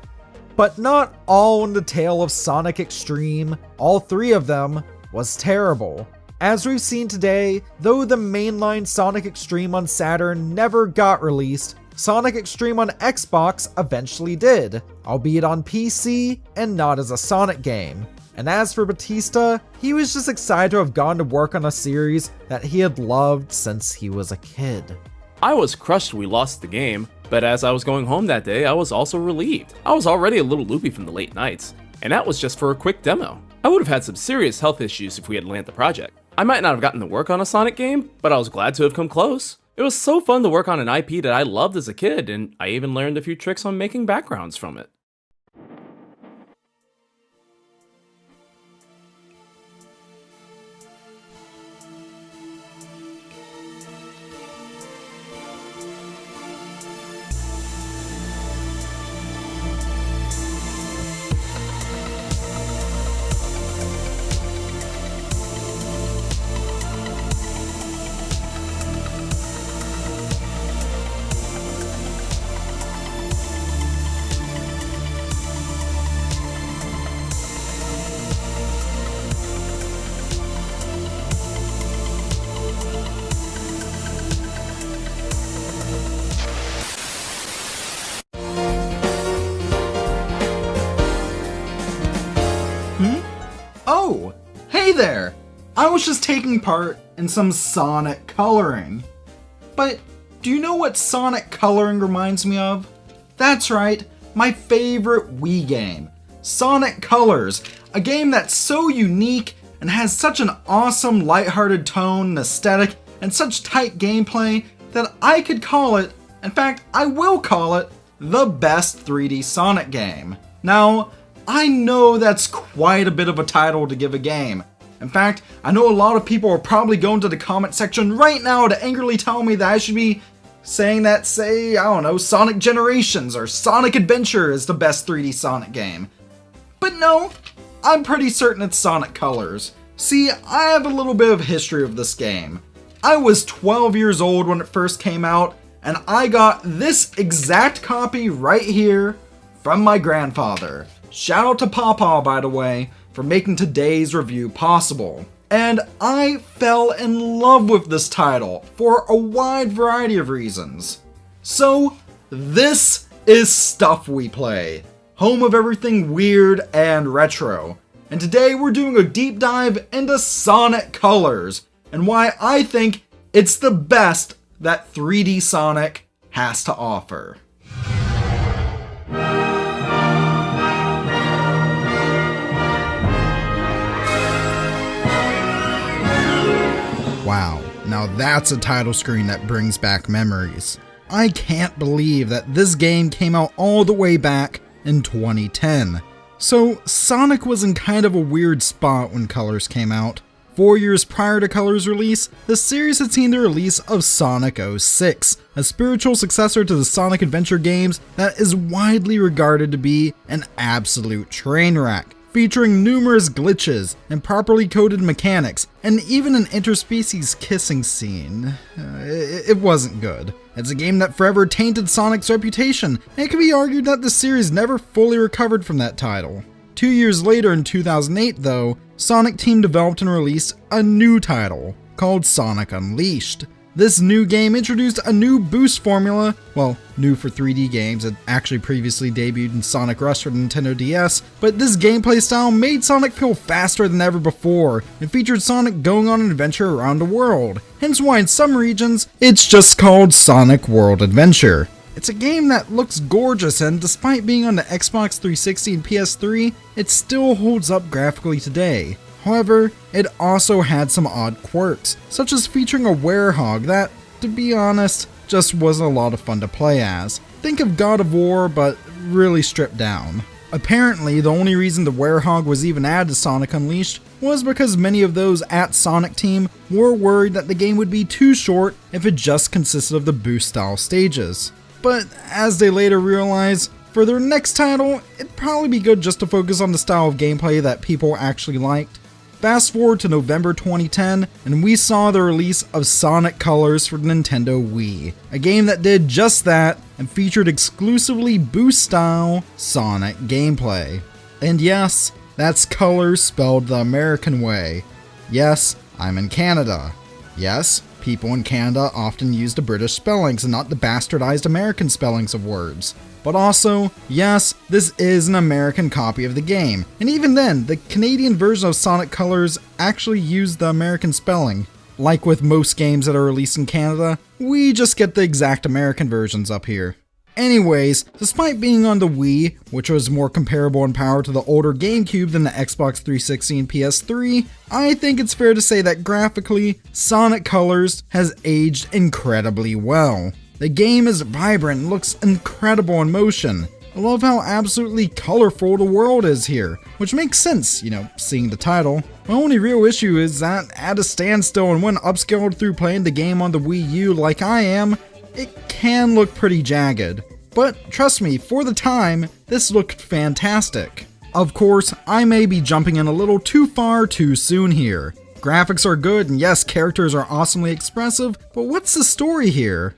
But not all in the tale of Sonic Extreme, all three of them, was terrible. As we've seen today, though the mainline Sonic Extreme on Saturn never got released, Sonic Extreme on Xbox eventually did, albeit on PC and not as a Sonic game. And as for Batista, he was just excited to have gone to work on a series that he had loved since he was a kid. I was crushed we lost the game, but as I was going home that day, I was also relieved. I was already a little loopy from the late nights, and that was just for a quick demo. I would have had some serious health issues if we had landed the project. I might not have gotten to work on a Sonic game, but I was glad to have come close. It was so fun to work on an IP that I loved as a kid, and I even learned a few tricks on making backgrounds from it. Oh, hey there! I was just taking part in some Sonic coloring. But do you know what Sonic coloring reminds me of? That's right, my favorite Wii game, Sonic Colors, A game that's so unique and has such an awesome lighthearted tone and aesthetic and such tight gameplay that I could call it, in fact I will call it, the best 3D Sonic game. Now, I know that's quite a bit of a title to give a game. In fact, I know a lot of people are probably going to the comment section right now to angrily tell me that I should be saying that, say, I don't know, Sonic Generations or Sonic Adventure is the best 3D Sonic game. But no, I'm pretty certain it's Sonic Colors. See, I have a little bit of history of this game. I was 12 years old when it first came out, and I got this exact copy right here from my grandfather. Shout out to Pawpaw, by the way, for making today's review possible. And I fell in love with this title for a wide variety of reasons. So, this is Stuff We Play, home of everything weird and retro. And today we're doing a deep dive into Sonic Colors, and why I think it's the best that 3D Sonic has to offer. Wow, now that's a title screen that brings back memories. I can't believe that this game came out all the way back in 2010. So Sonic was in kind of a weird spot when Colors came out. 4 years prior to Colors' release, the series had seen the release of Sonic 06, a spiritual successor to the Sonic Adventure games that is widely regarded to be an absolute train wreck, featuring numerous glitches, improperly coded mechanics, and even an interspecies kissing scene. It wasn't good. It's a game that forever tainted Sonic's reputation, and it can be argued that the series never fully recovered from that title. 2 years later in 2008 though, Sonic Team developed and released a new title, called Sonic Unleashed. This new game introduced a new boost formula, well, new for 3D games. It actually previously debuted in Sonic Rush for the Nintendo DS, but this gameplay style made Sonic feel faster than ever before, and featured Sonic going on an adventure around the world, hence why in some regions, it's just called Sonic World Adventure. It's a game that looks gorgeous, and despite being on the Xbox 360 and PS3, it still holds up graphically today. However, it also had some odd quirks, such as featuring a werehog that, to be honest, just wasn't a lot of fun to play as. Think of God of War, but really stripped down. Apparently, the only reason the werehog was even added to Sonic Unleashed was because many of those at Sonic Team were worried that the game would be too short if it just consisted of the boost-style stages. But as they later realized, for their next title, it'd probably be good just to focus on the style of gameplay that people actually liked. Fast forward to November 2010, and we saw the release of Sonic Colors for the Nintendo Wii, a game that did just that and featured exclusively boost-style Sonic gameplay. And yes, that's Colors spelled the American way. Yes, I'm in Canada. Yes, people in Canada often use the British spellings and not the bastardized American spellings of words. But also, yes, this is an American copy of the game, and even then, the Canadian version of Sonic Colors actually used the American spelling. Like with most games that are released in Canada, we just get the exact American versions up here. Anyways, despite being on the Wii, which was more comparable in power to the older GameCube than the Xbox 360 and PS3, I think it's fair to say that graphically, Sonic Colors has aged incredibly well. The game is vibrant and looks incredible in motion. I love how absolutely colorful the world is here, which makes sense, seeing the title. My only real issue is that at a standstill and when upscaled through playing the game on the Wii U like I am, it can look pretty jagged. But trust me, for the time, this looked fantastic. Of course, I may be jumping in a little too far too soon here. Graphics are good and yes, characters are awesomely expressive, but what's the story here?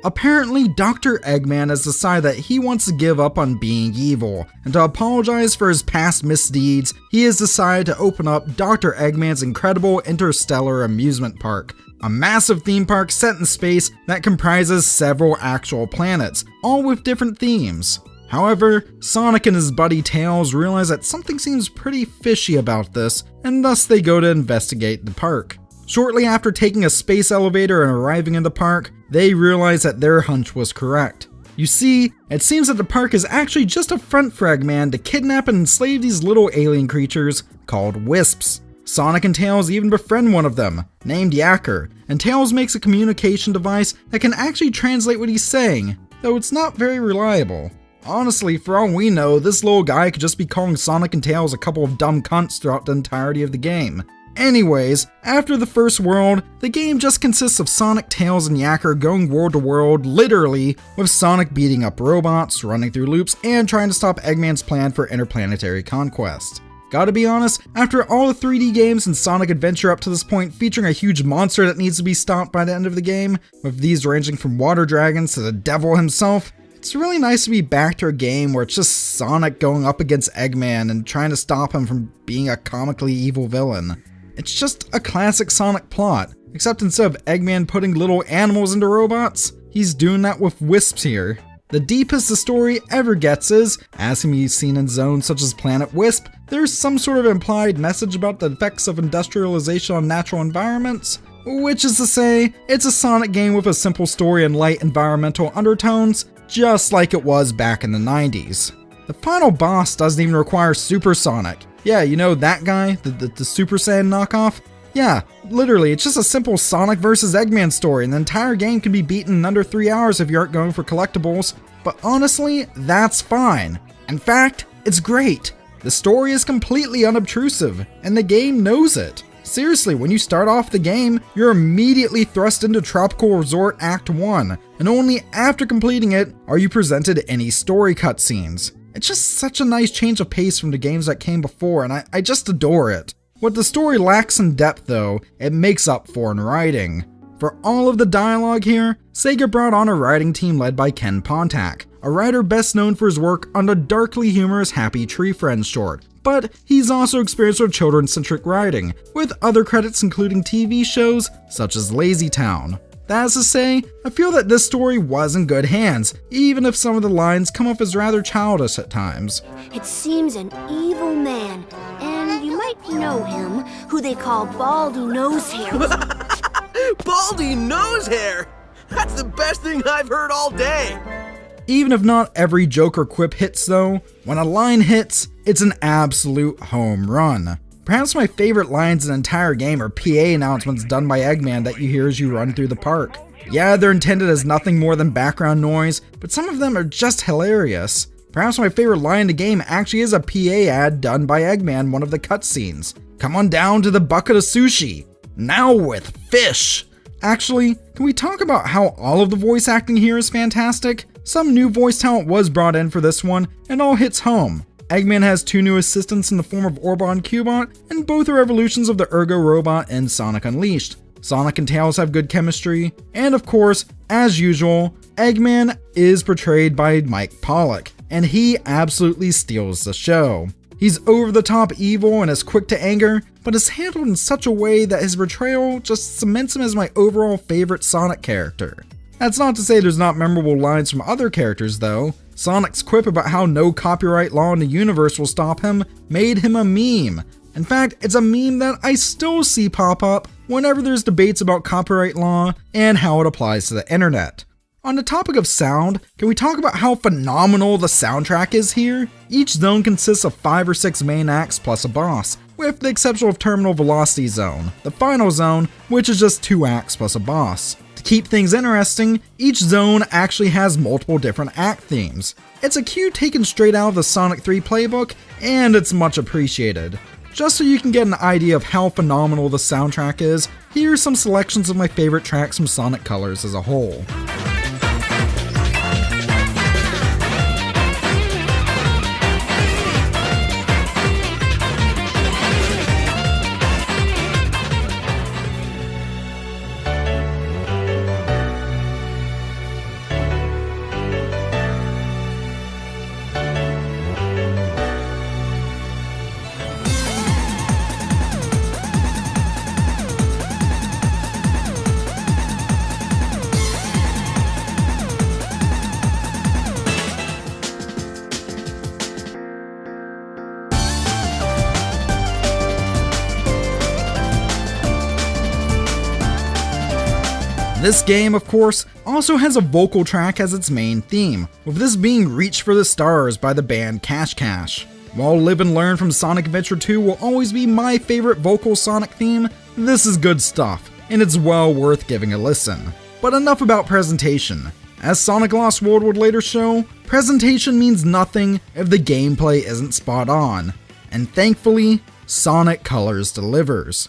Apparently, Dr. Eggman has decided that he wants to give up on being evil, and to apologize for his past misdeeds, he has decided to open up Dr. Eggman's incredible interstellar amusement park, a massive theme park set in space that comprises several actual planets, all with different themes. However, Sonic and his buddy Tails realize that something seems pretty fishy about this, and thus they go to investigate the park. Shortly after taking a space elevator and arriving in the park, they realize that their hunch was correct. You see, it seems that the park is actually just a front for Eggman to kidnap and enslave these little alien creatures called Wisps. Sonic and Tails even befriend one of them, named Yacker, and Tails makes a communication device that can actually translate what he's saying, though it's not very reliable. Honestly, for all we know, this little guy could just be calling Sonic and Tails a couple of dumb cunts throughout the entirety of the game. Anyways, after the first world, the game just consists of Sonic, Tails, and Yacker going world to world, literally, with Sonic beating up robots, running through loops, and trying to stop Eggman's plan for interplanetary conquest. Gotta be honest, after all the 3D games and Sonic Adventure up to this point featuring a huge monster that needs to be stopped by the end of the game, with these ranging from water dragons to the devil himself, it's really nice to be back to a game where it's just Sonic going up against Eggman and trying to stop him from being a comically evil villain. It's just a classic Sonic plot, except instead of Eggman putting little animals into robots, he's doing that with Wisps here. The deepest the story ever gets is, as can be seen in zones such as Planet Wisp, there's some sort of implied message about the effects of industrialization on natural environments, which is to say, it's a Sonic game with a simple story and light environmental undertones, just like it was back in the 90s. The final boss doesn't even require Super Sonic. Yeah, you know that guy, the Super Saiyan knockoff? Yeah, literally, it's just a simple Sonic vs. Eggman story, and the entire game can be beaten in under 3 hours if you aren't going for collectibles, but honestly, that's fine. In fact, it's great. The story is completely unobtrusive, and the game knows it. Seriously, when you start off the game, you're immediately thrust into Tropical Resort Act 1, and only after completing it are you presented any story cutscenes. It's just such a nice change of pace from the games that came before, and I just adore it. What the story lacks in depth though, it makes up for in writing. For all of the dialogue here, Sega brought on a writing team led by Ken Pontac, a writer best known for his work on the darkly humorous Happy Tree Friends short, but he's also experienced with children-centric writing, with other credits including TV shows such as Lazy Town. That is to say, I feel that this story was in good hands, even if some of the lines come off as rather childish at times. It seems an evil man, and you might know him, who they call Baldy Nosehair. Baldy Nosehair? That's the best thing I've heard all day! Even if not every joke or quip hits though, when a line hits, it's an absolute home run. Perhaps my favorite lines in the entire game are PA announcements done by Eggman that you hear as you run through the park. Yeah, they're intended as nothing more than background noise, but some of them are just hilarious. Perhaps my favorite line in the game actually is a PA ad done by Eggman in one of the cutscenes. Come on down to the bucket of sushi. Now with fish. Actually, can we talk about how all of the voice acting here is fantastic? Some new voice talent was brought in for this one, and all hits home. Eggman has two new assistants in the form of Orbot and Cubot, and both are evolutions of the Ergo robot in Sonic Unleashed. Sonic and Tails have good chemistry, and of course, as usual, Eggman is portrayed by Mike Pollock, and he absolutely steals the show. He's over-the-top evil and is quick to anger, but is handled in such a way that his portrayal just cements him as my overall favorite Sonic character. That's not to say there's not memorable lines from other characters though. Sonic's quip about how no copyright law in the universe will stop him made him a meme. In fact, it's a meme that I still see pop up whenever there's debates about copyright law and how it applies to the internet. On the topic of sound, can we talk about how phenomenal the soundtrack is here? Each zone consists of 5 or 6 main acts plus a boss, with the exception of Terminal Velocity Zone, the final zone, which is just 2 acts plus a boss. To keep things interesting, each zone actually has multiple different act themes. It's a cue taken straight out of the Sonic 3 playbook, and it's much appreciated. Just so you can get an idea of how phenomenal the soundtrack is, here are some selections of my favorite tracks from Sonic Colors as a whole. This game, of course, also has a vocal track as its main theme, with this being Reach for the Stars by the band Cash Cash. While Live and Learn from Sonic Adventure 2 will always be my favorite vocal Sonic theme, this is good stuff, and it's well worth giving a listen. But enough about presentation. As Sonic Lost World would later show, presentation means nothing if the gameplay isn't spot on. And thankfully, Sonic Colors delivers.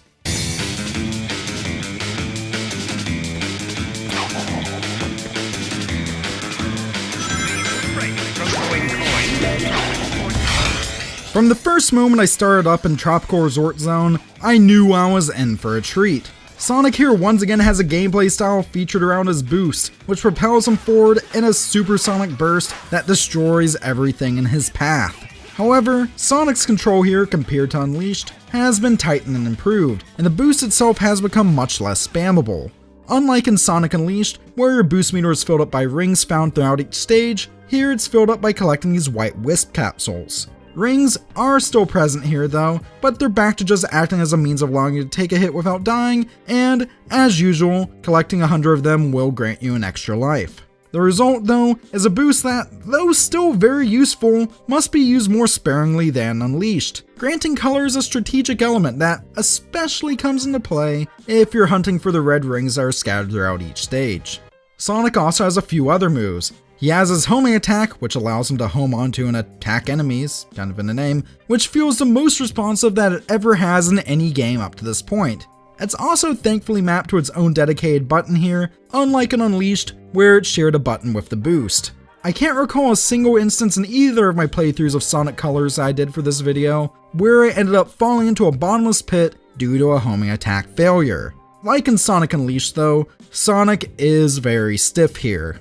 From the first moment I started up in Tropical Resort Zone, I knew I was in for a treat. Sonic here once again has a gameplay style featured around his boost, which propels him forward in a supersonic burst that destroys everything in his path. However, Sonic's control here, compared to Unleashed, has been tightened and improved, and the boost itself has become much less spammable. Unlike in Sonic Unleashed, where your boost meter is filled up by rings found throughout each stage, here it's filled up by collecting these white wisp capsules. Rings are still present here though, but they're back to just acting as a means of allowing you to take a hit without dying, and, as usual, collecting 100 of them will grant you an extra life. The result though, is a boost that, though still very useful, must be used more sparingly than Unleashed. Granting colors a strategic element that especially comes into play if you're hunting for the red rings that are scattered throughout each stage. Sonic also has a few other moves. He has his homing attack, which allows him to home onto and attack enemies, kind of in the name, which feels the most responsive that it ever has in any game up to this point. It's also thankfully mapped to its own dedicated button here, unlike in Unleashed, where it shared a button with the boost. I can't recall a single instance in either of my playthroughs of Sonic Colors I did for this video, where I ended up falling into a bottomless pit due to a homing attack failure. Like in Sonic Unleashed though, Sonic is very stiff here.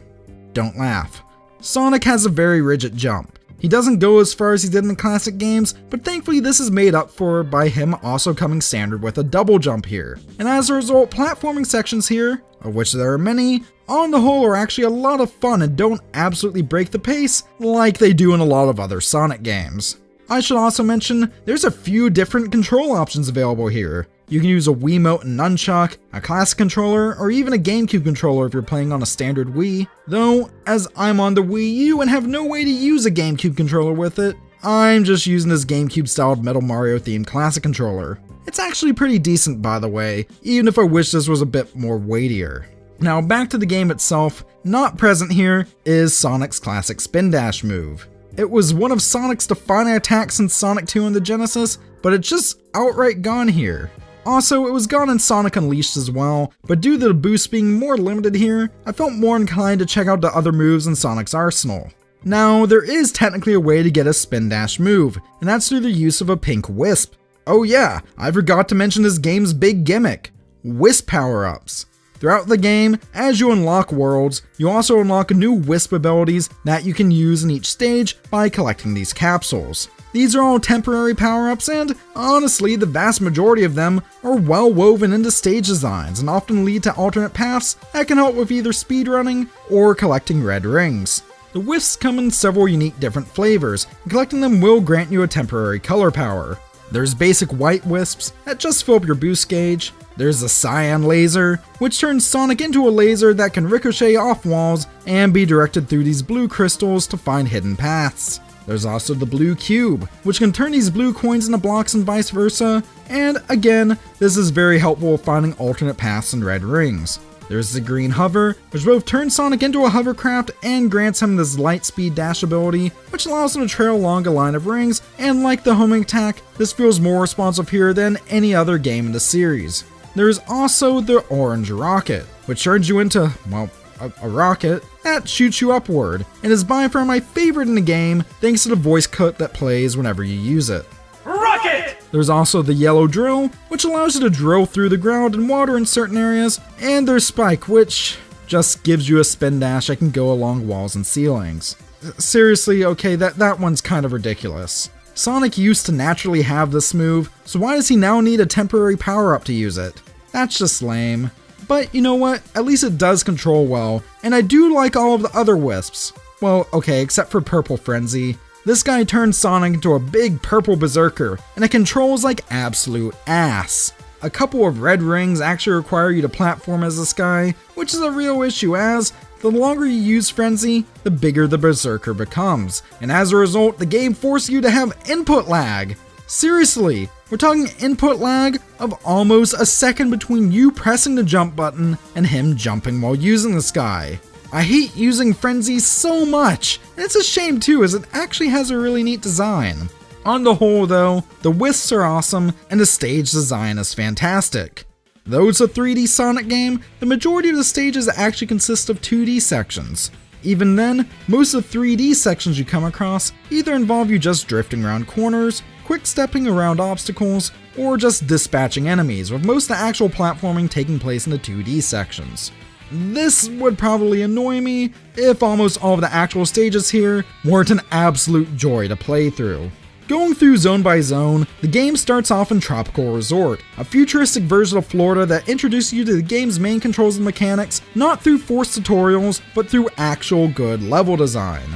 Don't laugh. Sonic has a very rigid jump. He doesn't go as far as he did in the classic games, but thankfully this is made up for by him also coming standard with a double jump here. And as a result, platforming sections here, of which there are many, on the whole are actually a lot of fun and don't absolutely break the pace like they do in a lot of other Sonic games. I should also mention, there's a few different control options available here. You can use a Wiimote and Nunchuck, a classic controller, or even a GameCube controller if you're playing on a standard Wii. Though, as I'm on the Wii U and have no way to use a GameCube controller with it, I'm just using this GameCube-styled Metal Mario themed classic controller. It's actually pretty decent by the way, even if I wish this was a bit more weightier. Now back to the game itself, not present here is Sonic's classic Spin Dash move. It was one of Sonic's defining attacks since Sonic 2 on the Genesis, but it's just outright gone here. Also, it was gone in Sonic Unleashed as well, but due to the boost being more limited here, I felt more inclined to check out the other moves in Sonic's arsenal. Now, there is technically a way to get a Spin Dash move, and that's through the use of a pink wisp. Oh yeah, I forgot to mention this game's big gimmick, wisp power-ups. Throughout the game, as you unlock worlds, you also unlock new wisp abilities that you can use in each stage by collecting these capsules. These are all temporary power-ups and, honestly, the vast majority of them are well woven into stage designs and often lead to alternate paths that can help with either speedrunning or collecting red rings. The wisps come in several unique different flavors, and collecting them will grant you a temporary color power. There's basic white wisps that just fill up your boost gauge. There's the cyan laser, which turns Sonic into a laser that can ricochet off walls and be directed through these blue crystals to find hidden paths. There's also the blue cube, which can turn these blue coins into blocks and vice versa, and again, this is very helpful with finding alternate paths and red rings. There's the green hover, which both turns Sonic into a hovercraft and grants him this light speed dash ability, which allows him to trail along a line of rings, and like the homing attack, this feels more responsive here than any other game in the series. There's also the orange rocket, which turns you into, well, a rocket that shoots you upward, and is by far my favorite in the game thanks to the voice cut that plays whenever you use it. Rocket! There's also the yellow drill, which allows you to drill through the ground and water in certain areas, and there's Spike, which just gives you a spin dash that can go along walls and ceilings. Seriously, okay, that one's kind of ridiculous. Sonic used to naturally have this move, so why does he now need a temporary power-up to use it? That's just lame. But you know what, at least it does control well, and I do like all of the other wisps. Well, okay, except for Purple Frenzy. This guy turns Sonic into a big purple berserker, and it controls like absolute ass. A couple of red rings actually require you to platform as this guy, which is a real issue as the longer you use Frenzy, the bigger the Berserker becomes, and as a result, the game forces you to have input lag. Seriously, we're talking input lag of almost a second between you pressing the jump button and him jumping while using this guy. I hate using Frenzy so much, and it's a shame too as it actually has a really neat design. On the whole though, the wisps are awesome and the stage design is fantastic. Though it's a 3D Sonic game, the majority of the stages actually consist of 2D sections. Even then, most of the 3D sections you come across either involve you just drifting around corners, quick stepping around obstacles, or just dispatching enemies, with most of the actual platforming taking place in the 2D sections. This would probably annoy me if almost all of the actual stages here weren't an absolute joy to play through. Going through zone by zone, the game starts off in Tropical Resort, a futuristic version of Florida that introduces you to the game's main controls and mechanics, not through forced tutorials, but through actual good level design.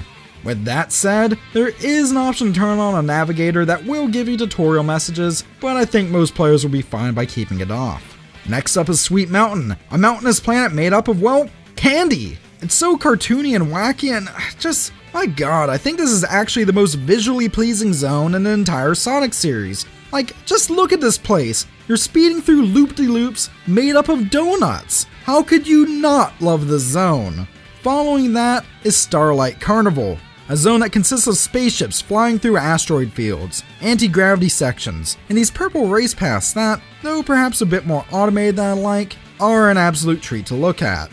With that said, there is an option to turn on a navigator that will give you tutorial messages, but I think most players will be fine by keeping it off. Next up is Sweet Mountain, a mountainous planet made up of, well, candy! It's so cartoony and wacky and just, my god, I think this is actually the most visually pleasing zone in the entire Sonic series. Like, just look at this place. You're speeding through loop-de-loops made up of donuts. How could you not love this zone? Following that is Starlight Carnival, a zone that consists of spaceships flying through asteroid fields, anti-gravity sections, and these purple race paths that, though perhaps a bit more automated than I like, are an absolute treat to look at.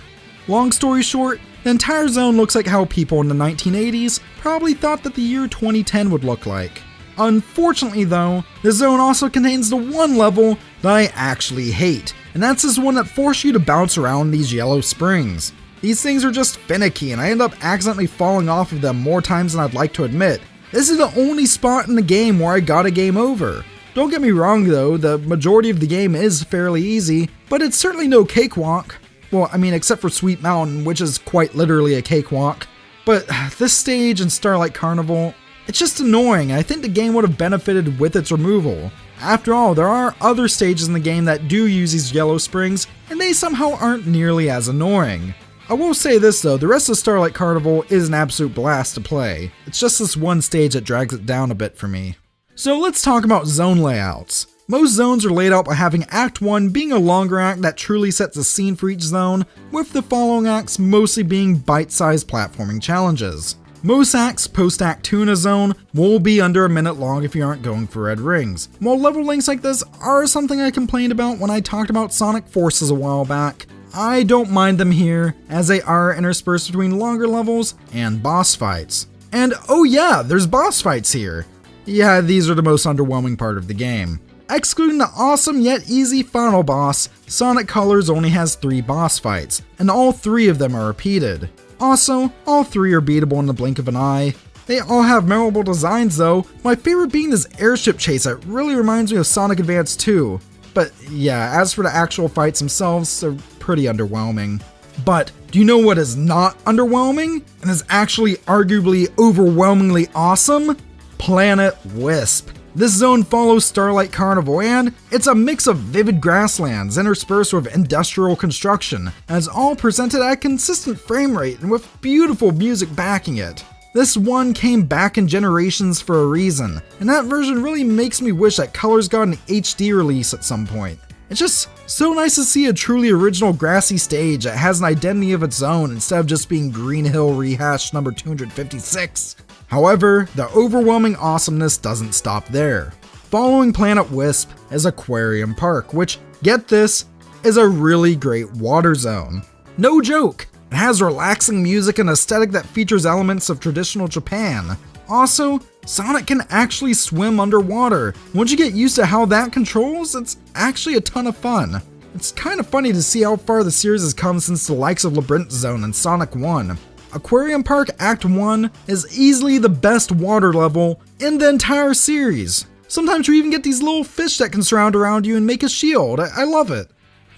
Long story short, the entire zone looks like how people in the 1980s probably thought that the year 2010 would look like. Unfortunately though, the zone also contains the one level that I actually hate, and that's this one that forces you to bounce around these yellow springs. These things are just finicky and I end up accidentally falling off of them more times than I'd like to admit. This is the only spot in the game where I got a game over. Don't get me wrong though, the majority of the game is fairly easy, but it's certainly no cakewalk. Well, I mean, except for Sweet Mountain, which is quite literally a cakewalk. But this stage in Starlight Carnival, it's just annoying. I think the game would have benefited with its removal. After all, there are other stages in the game that do use these yellow springs, and they somehow aren't nearly as annoying. I will say this though, the rest of Starlight Carnival is an absolute blast to play. It's just this one stage that drags it down a bit for me. So let's talk about zone layouts. Most zones are laid out by having Act 1 being a longer act that truly sets the scene for each zone, with the following acts mostly being bite-sized platforming challenges. Most acts post-Act 2 in a zone will be under a minute long if you aren't going for red rings. While level lengths like this are something I complained about when I talked about Sonic Forces a while back, I don't mind them here, as they are interspersed between longer levels and boss fights. And oh yeah, there's boss fights here! Yeah, these are the most underwhelming part of the game. Excluding the awesome yet easy final boss, Sonic Colors only has 3 boss fights, and all 3 of them are repeated. Also, all 3 are beatable in the blink of an eye. They all have memorable designs though, my favorite being this airship chase that really reminds me of Sonic Advance 2. But yeah, as for the actual fights themselves, they're pretty underwhelming. But do you know what is not underwhelming, and is actually arguably overwhelmingly awesome? Planet Wisp. This zone follows Starlight Carnival, and it's a mix of vivid grasslands interspersed with industrial construction, and it's all presented at a consistent frame rate and with beautiful music backing it. This one came back in generations for a reason, and that version really makes me wish that Colors got an HD release at some point. It's just so nice to see a truly original grassy stage that has an identity of its own instead of just being Green Hill rehashed number 256. However, the overwhelming awesomeness doesn't stop there. Following Planet Wisp is Aquarium Park, which, get this, is a really great water zone. No joke! It has relaxing music and aesthetic that features elements of traditional Japan. Also, Sonic can actually swim underwater. Once you get used to how that controls, it's actually a ton of fun. It's kind of funny to see how far the series has come since the likes of Labyrinth Zone and Sonic 1. Aquarium Park Act 1 is easily the best water level in the entire series. Sometimes you even get these little fish that can surround around you and make a shield. I love it.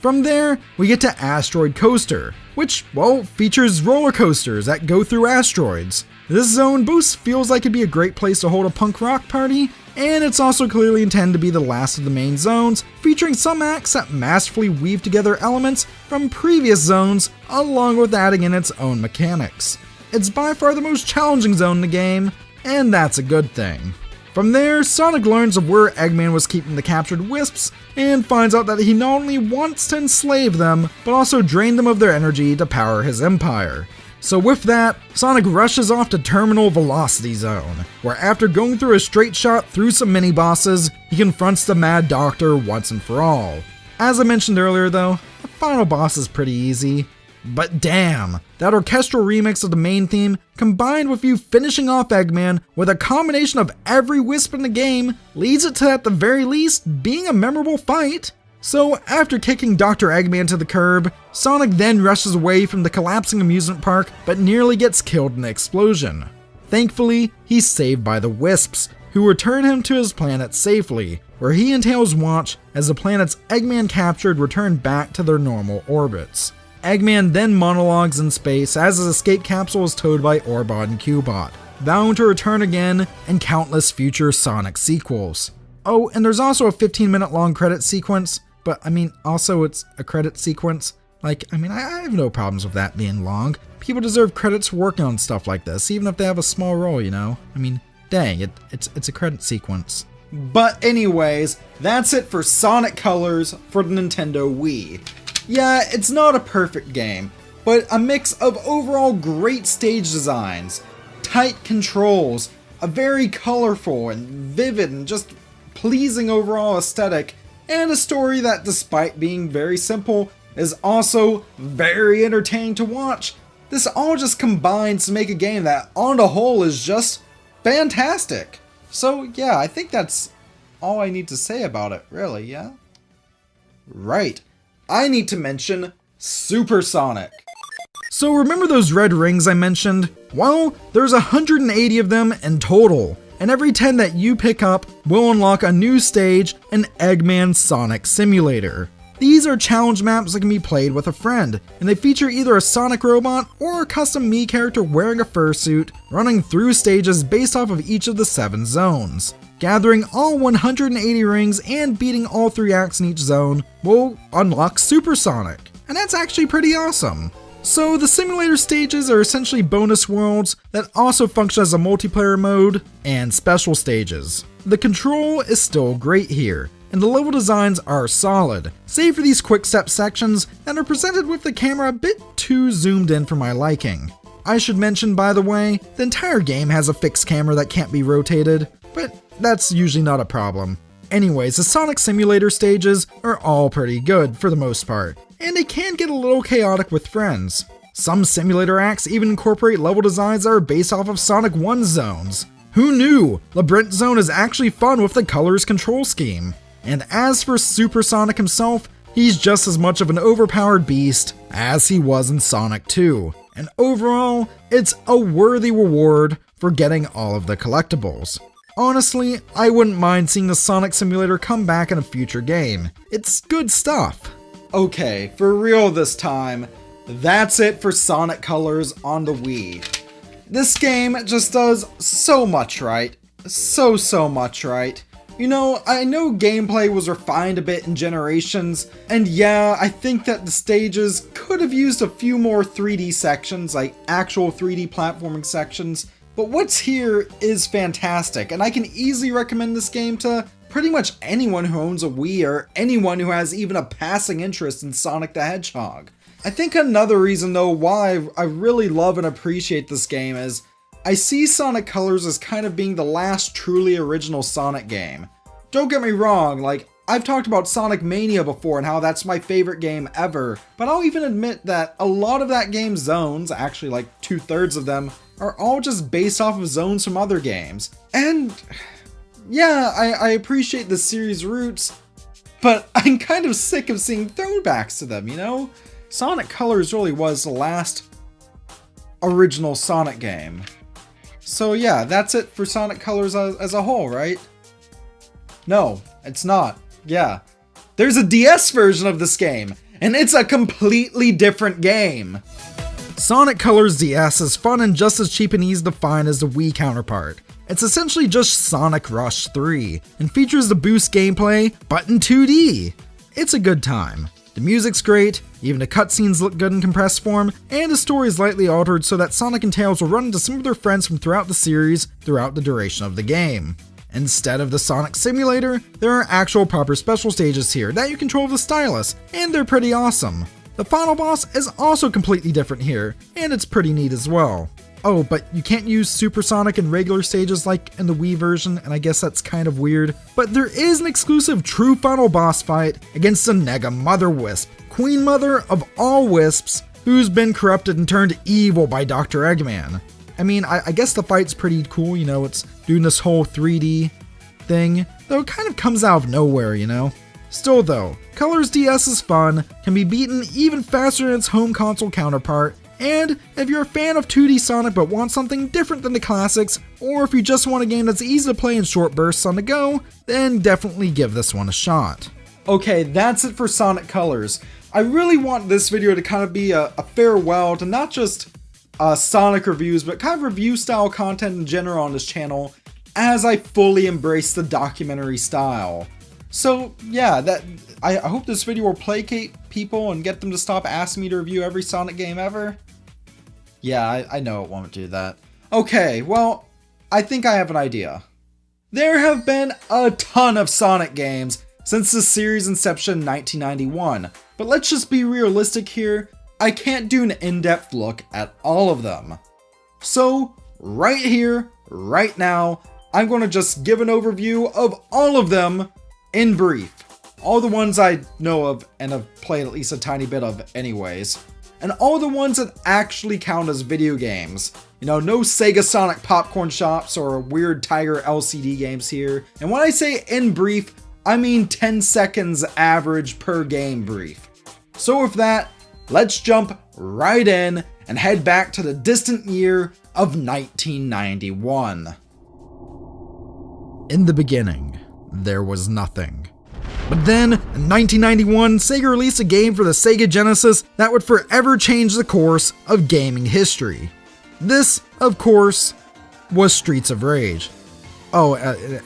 From there, we get to Asteroid Coaster, which, well, features roller coasters that go through asteroids. This zone boost feels like it'd be a great place to hold a punk rock party, and it's also clearly intended to be the last of the main zones, featuring some acts that masterfully weave together elements from previous zones, along with adding in its own mechanics. It's by far the most challenging zone in the game, and that's a good thing. From there, Sonic learns of where Eggman was keeping the captured Wisps, and finds out that he not only wants to enslave them, but also drain them of their energy to power his empire. So with that, Sonic rushes off to Terminal Velocity Zone, where after going through a straight shot through some mini-bosses, he confronts the Mad Doctor once and for all. As I mentioned earlier though, the final boss is pretty easy. But damn, that orchestral remix of the main theme, combined with you finishing off Eggman with a combination of every Wisp in the game, leads it to at the very least being a memorable fight. So after kicking Dr. Eggman to the curb, Sonic then rushes away from the collapsing amusement park but nearly gets killed in the explosion. Thankfully, he's saved by the Wisps, who return him to his planet safely, where he and Tails watch as the planets Eggman captured return back to their normal orbits. Eggman then monologues in space as his escape capsule is towed by Orbot and Cubot, vowing to return again in countless future Sonic sequels. Oh, and there's also a 15-minute long credit sequence, but I mean, also it's a credit sequence. I have no problems with that being long. People deserve credits for working on stuff like this, even if they have a small role, you know? I mean, dang, it's a credit sequence. But anyways, that's it for Sonic Colors for the Nintendo Wii. Yeah, it's not a perfect game, but a mix of overall great stage designs, tight controls, a very colorful and vivid and just pleasing overall aesthetic, and a story that, despite being very simple, is also very entertaining to watch. This all just combines to make a game that, on the whole, is just fantastic. So yeah, I think that's all I need to say about it, really, yeah? Right. I need to mention Supersonic. So remember those red rings I mentioned? Well, there's 180 of them in total, and every 10 that you pick up will unlock a new stage in Eggman Sonic Simulator. These are challenge maps that can be played with a friend, and they feature either a Sonic robot or a custom Mii character wearing a fursuit, running through stages based off of each of the 7 zones. Gathering all 180 rings and beating all 3 acts in each zone will unlock Supersonic, and that's actually pretty awesome. So the simulator stages are essentially bonus worlds that also function as a multiplayer mode and special stages. The control is still great here, and the level designs are solid, save for these quick step sections that are presented with the camera a bit too zoomed in for my liking. I should mention, by the way, the entire game has a fixed camera that can't be rotated, but that's usually not a problem. Anyways, the Sonic Simulator stages are all pretty good for the most part, and they can get a little chaotic with friends. Some simulator acts even incorporate level designs that are based off of Sonic 1 zones. Who knew? Labyrinth Zone is actually fun with the colors control scheme. And as for Supersonic himself, he's just as much of an overpowered beast as he was in Sonic 2. And overall, it's a worthy reward for getting all of the collectibles. Honestly, I wouldn't mind seeing the Sonic Simulator come back in a future game. It's good stuff. Okay, for real this time, that's it for Sonic Colors on the Wii. This game just does so much right. So much right. You know, I know gameplay was refined a bit in Generations, and yeah, I think that the stages could have used a few more 3D sections, like actual 3D platforming sections, but what's here is fantastic, and I can easily recommend this game to pretty much anyone who owns a Wii or anyone who has even a passing interest in Sonic the Hedgehog. I think another reason though why I really love and appreciate this game is I see Sonic Colors as kind of being the last truly original Sonic game. Don't get me wrong, like, I've talked about Sonic Mania before and how that's my favorite game ever, but I'll even admit that a lot of that game's zones, actually like 2/3 of them, are all just based off of zones from other games. And yeah, I appreciate the series' roots, but I'm kind of sick of seeing throwbacks to them, you know? Sonic Colors really was the last original Sonic game. So yeah, that's it for Sonic Colors as a whole, right? No, it's not. Yeah. There's a DS version of this game, and it's a completely different game. Sonic Colors DS is fun and just as cheap and easy to find as the Wii counterpart. It's essentially just Sonic Rush 3, and features the boost gameplay, but in 2D. It's a good time. The music's great, even the cutscenes look good in compressed form, and the story is lightly altered so that Sonic and Tails will run into some of their friends from throughout the series throughout the duration of the game. Instead of the Sonic Simulator, there are actual proper special stages here that you control with the stylus, and they're pretty awesome. The final boss is also completely different here, and it's pretty neat as well. Oh, but you can't use Supersonic in regular stages like in the Wii version, and I guess that's kind of weird. But there is an exclusive true final boss fight against the Nega Mother Wisp, Queen Mother of all Wisps, who's been corrupted and turned evil by Dr. Eggman. I mean, I guess the fight's pretty cool, you know, it's doing this whole 3D thing, though it kind of comes out of nowhere, you know? Still though, Colors DS is fun, can be beaten even faster than its home console counterpart, and if you're a fan of 2D Sonic but want something different than the classics, or if you just want a game that's easy to play in short bursts on the go, then definitely give this one a shot. Okay, that's it for Sonic Colors. I really want this video to kind of be a farewell to not just Sonic reviews, but kind of review style content in general on this channel, as I fully embrace the documentary style. So yeah, I hope this video will placate people and get them to stop asking me to review every Sonic game ever. Yeah, I know it won't do that. Okay, well, I think I have an idea. There have been a ton of Sonic games since the series' inception in 1991, but let's just be realistic here, I can't do an in-depth look at all of them. So, right here, right now, I'm going to just give an overview of all of them in brief. All the ones I know of and have played at least a tiny bit of anyways. And all the ones that actually count as video games. You know, no Sega Sonic popcorn shops or weird Tiger LCD games here. And when I say in brief, I mean 10 seconds average per game brief. So with that, let's jump right in and head back to the distant year of 1991. In the beginning, there was nothing. But then, in 1991, Sega released a game for the Sega Genesis that would forever change the course of gaming history. This, of course, was Streets of Rage. Oh,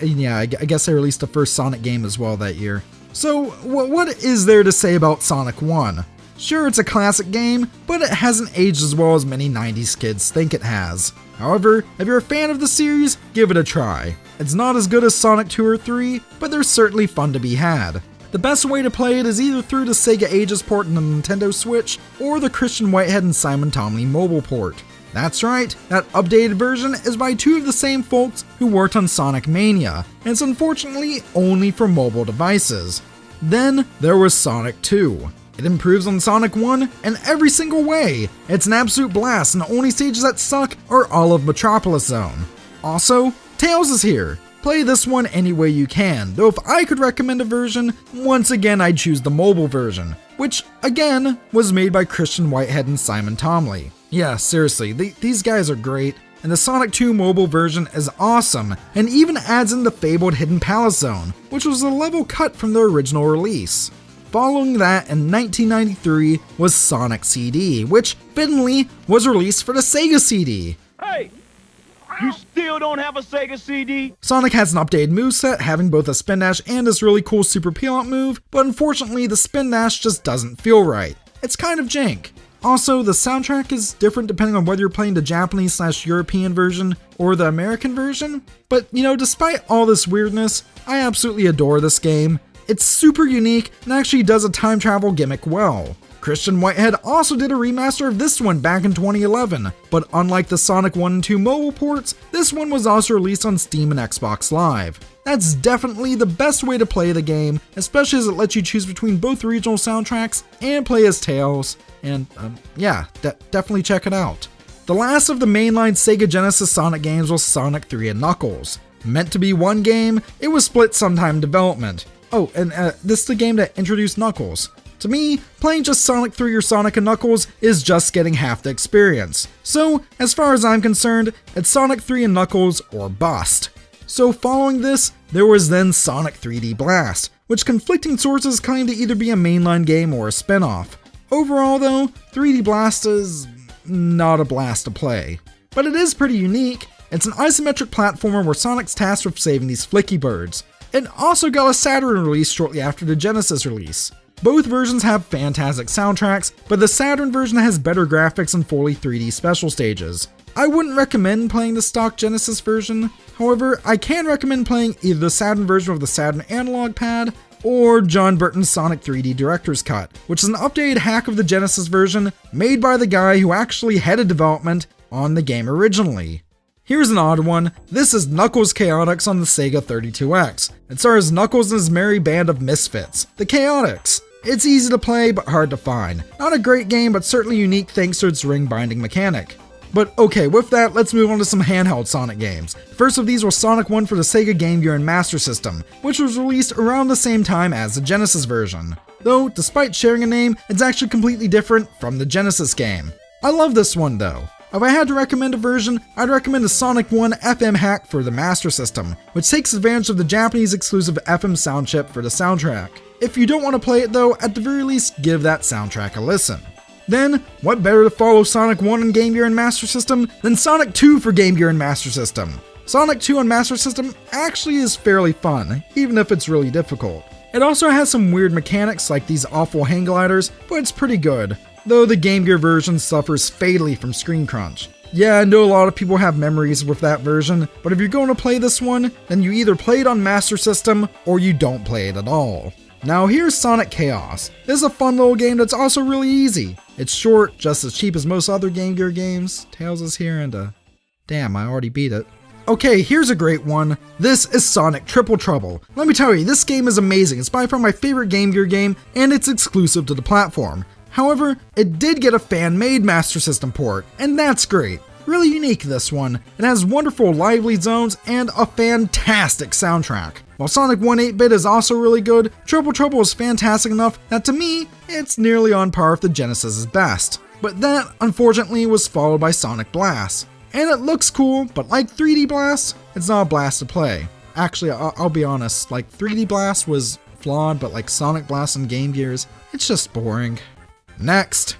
yeah, I guess they released the first Sonic game as well that year. So, what is there to say about Sonic 1? Sure, it's a classic game, but it hasn't aged as well as many 90s kids think it has. However, if you're a fan of the series, give it a try. It's not as good as Sonic 2 or 3, but they're certainly fun to be had. The best way to play it is either through the Sega Ages port on the Nintendo Switch, or the Christian Whitehead and Simon Tomley mobile port. That's right, that updated version is by two of the same folks who worked on Sonic Mania, and it's unfortunately only for mobile devices. Then there was Sonic 2. It improves on Sonic 1 in every single way. It's an absolute blast, and the only stages that suck are all of Metropolis Zone. Also, Tails is here. Play this one any way you can, though if I could recommend a version, once again I'd choose the mobile version, which, again, was made by Christian Whitehead and Simon Tomley. Yeah, seriously, these guys are great, and the Sonic 2 mobile version is awesome, and even adds in the fabled Hidden Palace Zone, which was a level cut from the original release. Following that, in 1993, was Sonic CD, which, fittingly, was released for the Sega CD. Hey! You still don't have a Sega CD? Sonic has an updated moveset, having both a spin dash and this really cool super peel-out move, but unfortunately the spin dash just doesn't feel right. It's kind of jank. Also, the soundtrack is different depending on whether you're playing the Japanese/European version or the American version, but you know, despite all this weirdness, I absolutely adore this game. It's super unique and actually does a time travel gimmick well. Christian Whitehead also did a remaster of this one back in 2011, but unlike the Sonic 1 and 2 mobile ports, this one was also released on Steam and Xbox Live. That's definitely the best way to play the game, especially as it lets you choose between both regional soundtracks and play as Tails, and yeah, definitely check it out. The last of the mainline Sega Genesis Sonic games was Sonic 3 and Knuckles. Meant to be one game, it was split sometime in development. Oh, and this is the game that introduced Knuckles. To me, playing just Sonic 3 or Sonic and Knuckles is just getting half the experience. So, as far as I'm concerned, it's Sonic 3 and Knuckles or bust. So following this, there was then Sonic 3D Blast, which conflicting sources claim to either be a mainline game or a spin-off. Overall though, 3D Blast is not a blast to play. But it is pretty unique. It's an isometric platformer where Sonic's tasked with saving these flicky birds. It also got a Saturn release shortly after the Genesis release. Both versions have fantastic soundtracks, but the Saturn version has better graphics and fully 3D special stages. I wouldn't recommend playing the stock Genesis version, however, I can recommend playing either the Saturn version of the Saturn analog pad, or John Burton's Sonic 3D Director's Cut, which is an updated hack of the Genesis version made by the guy who actually headed development on the game originally. Here's an odd one. This is Knuckles Chaotix on the Sega 32X. It stars Knuckles and his merry band of misfits, the Chaotix. It's easy to play, but hard to find. Not a great game, but certainly unique thanks to its ring binding mechanic. But okay, with that, let's move on to some handheld Sonic games. First of these was Sonic 1 for the Sega Game Gear and Master System, which was released around the same time as the Genesis version. Though, despite sharing a name, it's actually completely different from the Genesis game. I love this one though. If I had to recommend a version, I'd recommend the Sonic 1 FM hack for the Master System, which takes advantage of the Japanese exclusive FM sound chip for the soundtrack. If you don't want to play it though, at the very least, give that soundtrack a listen. Then, what better to follow Sonic 1 on Game Gear and Master System than Sonic 2 for Game Gear and Master System? Sonic 2 on Master System actually is fairly fun, even if it's really difficult. It also has some weird mechanics like these awful hang gliders, but it's pretty good, though the Game Gear version suffers fatally from screen crunch. Yeah, I know a lot of people have memories with that version, but if you're going to play this one, then you either play it on Master System, or you don't play it at all. Now here's Sonic Chaos. This is a fun little game that's also really easy. It's short, just as cheap as most other Game Gear games. Tails is here and damn, I already beat it. Okay, here's a great one. This is Sonic Triple Trouble. Let me tell you, this game is amazing. It's by far my favorite Game Gear game, and it's exclusive to the platform. However, it did get a fan-made Master System port, and that's great. Really unique, this one. It has wonderful lively zones and a fantastic soundtrack. While Sonic 1 8-bit is also really good, Triple Trouble is fantastic enough that to me, it's nearly on par with the Genesis' best. But that, unfortunately, was followed by Sonic Blast. And it looks cool, but like 3D Blast, it's not a blast to play. Actually, I'll be honest, like 3D Blast was flawed, but like Sonic Blast and Game Gears, it's just boring. Next.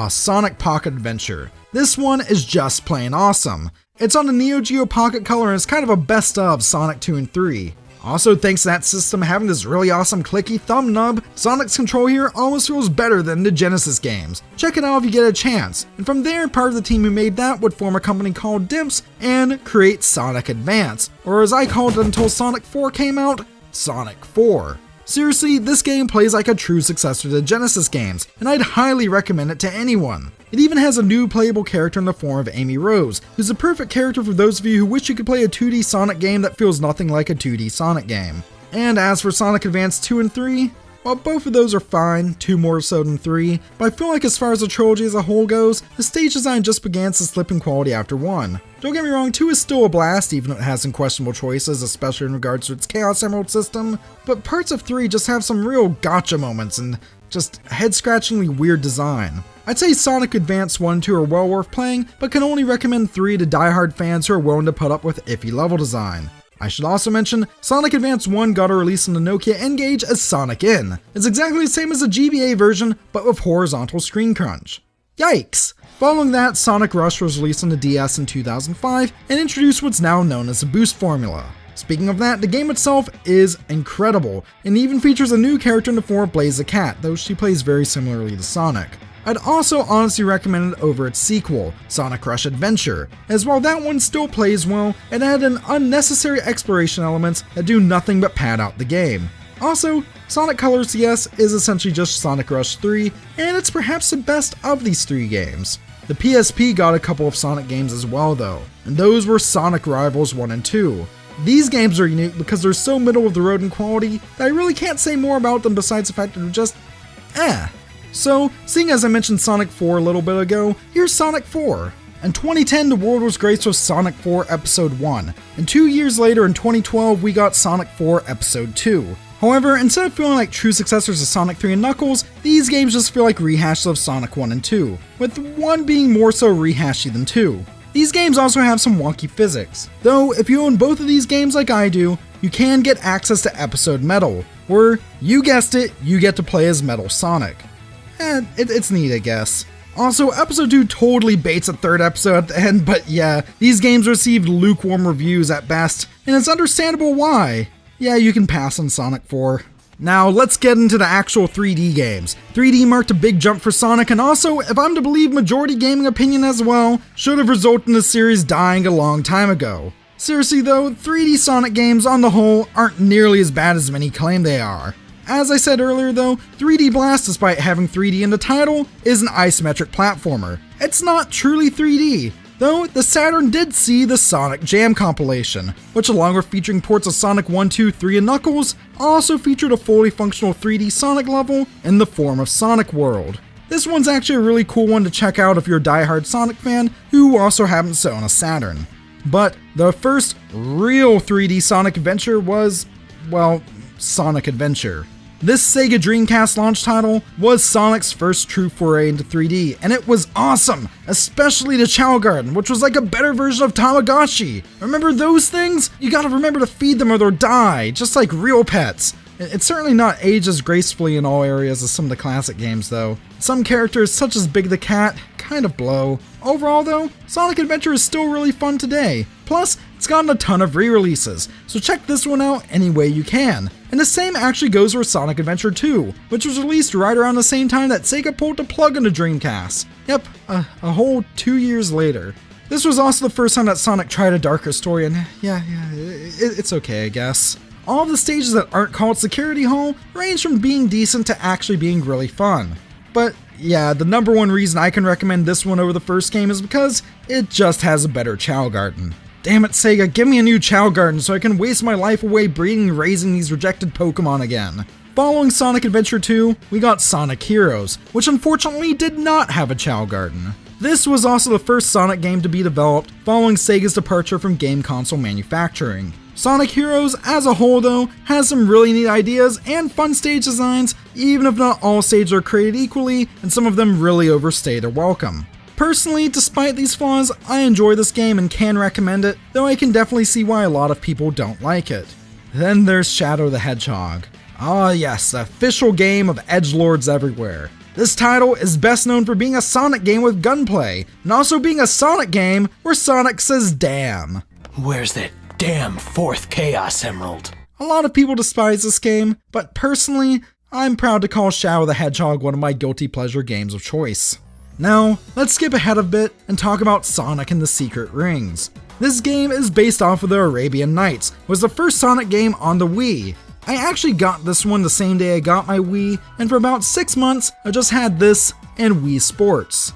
Sonic Pocket Adventure. This one is just plain awesome. It's on the Neo Geo Pocket Color and it's kind of a best of Sonic 2 and 3. Also, thanks to that system having this really awesome clicky thumb nub, Sonic's control here almost feels better than the Genesis games. Check it out if you get a chance. And from there, part of the team who made that would form a company called Dimps and create Sonic Advance, or as I called it until Sonic 4 came out, Sonic 4. Seriously, this game plays like a true successor to the Genesis games, and I'd highly recommend it to anyone. It even has a new playable character in the form of Amy Rose, who's a perfect character for those of you who wish you could play a 2D Sonic game that feels nothing like a 2D Sonic game. And as for Sonic Advance 2 and 3, well, both of those are fine, 2 more so than 3, but I feel like as far as the trilogy as a whole goes, the stage design just began to slip in quality after 1. Don't get me wrong, 2 is still a blast, even though it has some questionable choices, especially in regards to its Chaos Emerald system, but parts of 3 just have some real gotcha moments and just head-scratchingly weird design. I'd say Sonic Advance 1 and 2 are well worth playing, but can only recommend 3 to diehard fans who are willing to put up with iffy level design. I should also mention, Sonic Advance 1 got a release on the Nokia N-Gage as Sonic In. It's exactly the same as the GBA version, but with horizontal screen crunch. Yikes! Following that, Sonic Rush was released on the DS in 2005 and introduced what's now known as the Boost formula. Speaking of that, the game itself is incredible, and even features a new character in the form of Blaze the Cat, though she plays very similarly to Sonic. I'd also honestly recommend it over its sequel, Sonic Rush Adventure, as while that one still plays well, it had an unnecessary exploration elements that do nothing but pad out the game. Also, Sonic Colors CS is essentially just Sonic Rush 3, and it's perhaps the best of these 3 games. The PSP got a couple of Sonic games as well though, and those were Sonic Rivals 1 and 2. These games are unique because they're so middle of the road in quality that I really can't say more about them besides the fact that they're just So, seeing as I mentioned Sonic 4 a little bit ago, here's Sonic 4. In 2010, the world was graced with Sonic 4 Episode 1, and 2 years later in 2012, we got Sonic 4 Episode 2. However, instead of feeling like true successors to Sonic 3 and Knuckles, these games just feel like rehashes of Sonic 1 and 2, with 1 being more so rehashy than 2. These games also have some wonky physics, though if you own both of these games like I do, you can get access to Episode Metal, where, you guessed it, you get to play as Metal Sonic. It's neat, I guess. Also, episode 2 totally baits a third episode at the end, but yeah, these games received lukewarm reviews at best, and it's understandable why. Yeah, you can pass on Sonic 4. Now, let's get into the actual 3D games. 3D marked a big jump for Sonic, and also, if I'm to believe majority gaming opinion as well, should have resulted in the series dying a long time ago. Seriously though, 3D Sonic games on the whole aren't nearly as bad as many claim they are. As I said earlier though, 3D Blast, despite having 3D in the title, is an isometric platformer. It's not truly 3D. Though, the Saturn did see the Sonic Jam compilation, which along with featuring ports of Sonic 1, 2, 3, and Knuckles, also featured a fully functional 3D Sonic level in the form of Sonic World. This one's actually a really cool one to check out if you're a diehard Sonic fan who also happens to own a Saturn. But the first real 3D Sonic adventure was, well, Sonic Adventure. This Sega Dreamcast launch title was Sonic's first true foray into 3D, and it was awesome, especially the Chow Garden, which was like a better version of Tamagotchi. Remember those things? You gotta remember to feed them or they'll die, just like real pets. It's certainly not aged as gracefully in all areas as some of the classic games though. Some characters, such as Big the Cat, kind of blow. Overall though, Sonic Adventure is still really fun today. Plus, it's gotten a ton of re-releases, so check this one out any way you can. And the same actually goes for Sonic Adventure 2, which was released right around the same time that Sega pulled the plug on the Dreamcast. Yep, a whole 2 years later. This was also the first time that Sonic tried a darker story, and yeah, it's okay I guess. All of the stages that aren't called Security Hall range from being decent to actually being really fun. But yeah, the number one reason I can recommend this one over the first game is because it just has a better Chow Garden. Damn it Sega, give me a new Chow Garden so I can waste my life away breeding and raising these rejected Pokemon again. Following Sonic Adventure 2, we got Sonic Heroes, which unfortunately did not have a Chow Garden. This was also the first Sonic game to be developed following Sega's departure from game console manufacturing. Sonic Heroes as a whole though, has some really neat ideas and fun stage designs, even if not all stages are created equally and some of them really overstay their welcome. Personally, despite these flaws, I enjoy this game and can recommend it, though I can definitely see why a lot of people don't like it. Then there's Shadow the Hedgehog. Ah yes, the official game of edgelords everywhere. This title is best known for being a Sonic game with gunplay, and also being a Sonic game where Sonic says damn. Where's that damn fourth Chaos Emerald? A lot of people despise this game, but personally, I'm proud to call Shadow the Hedgehog one of my guilty pleasure games of choice. Now, let's skip ahead a bit and talk about Sonic and the Secret Rings. This game is based off of the Arabian Nights, was the first Sonic game on the Wii. I actually got this one the same day I got my Wii, and for about 6 months, I just had this and Wii Sports.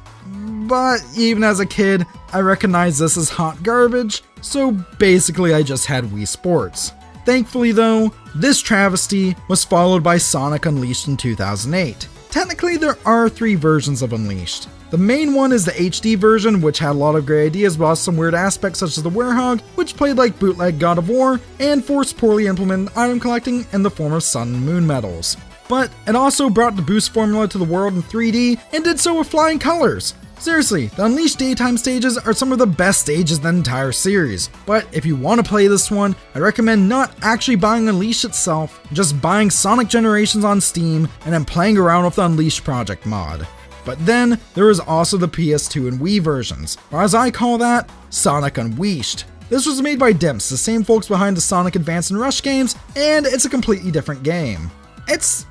But even as a kid, I recognized this as hot garbage, so basically I just had Wii Sports. Thankfully though, this travesty was followed by Sonic Unleashed in 2008. Technically, there are 3 versions of Unleashed. The main one is the HD version, which had a lot of great ideas but also some weird aspects such as the Werehog, which played like bootleg God of War, and forced poorly implemented item collecting in the form of Sun and Moon medals. But it also brought the boost formula to the world in 3D, and did so with flying colors. Seriously, the Unleashed daytime stages are some of the best stages in the entire series, but if you want to play this one, I recommend not actually buying Unleashed itself, just buying Sonic Generations on Steam and then playing around with the Unleashed Project mod. But then, there is also the PS2 and Wii versions, or as I call that, Sonic Unleashed. This was made by Dimps, the same folks behind the Sonic Advance and Rush games, and it's a completely different game. It's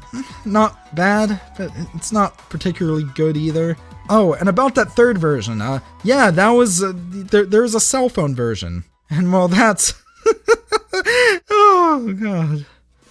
not bad, but it's not particularly good either. Oh, and about that third version, yeah, that was, there's a cell phone version. And well, that's, oh god.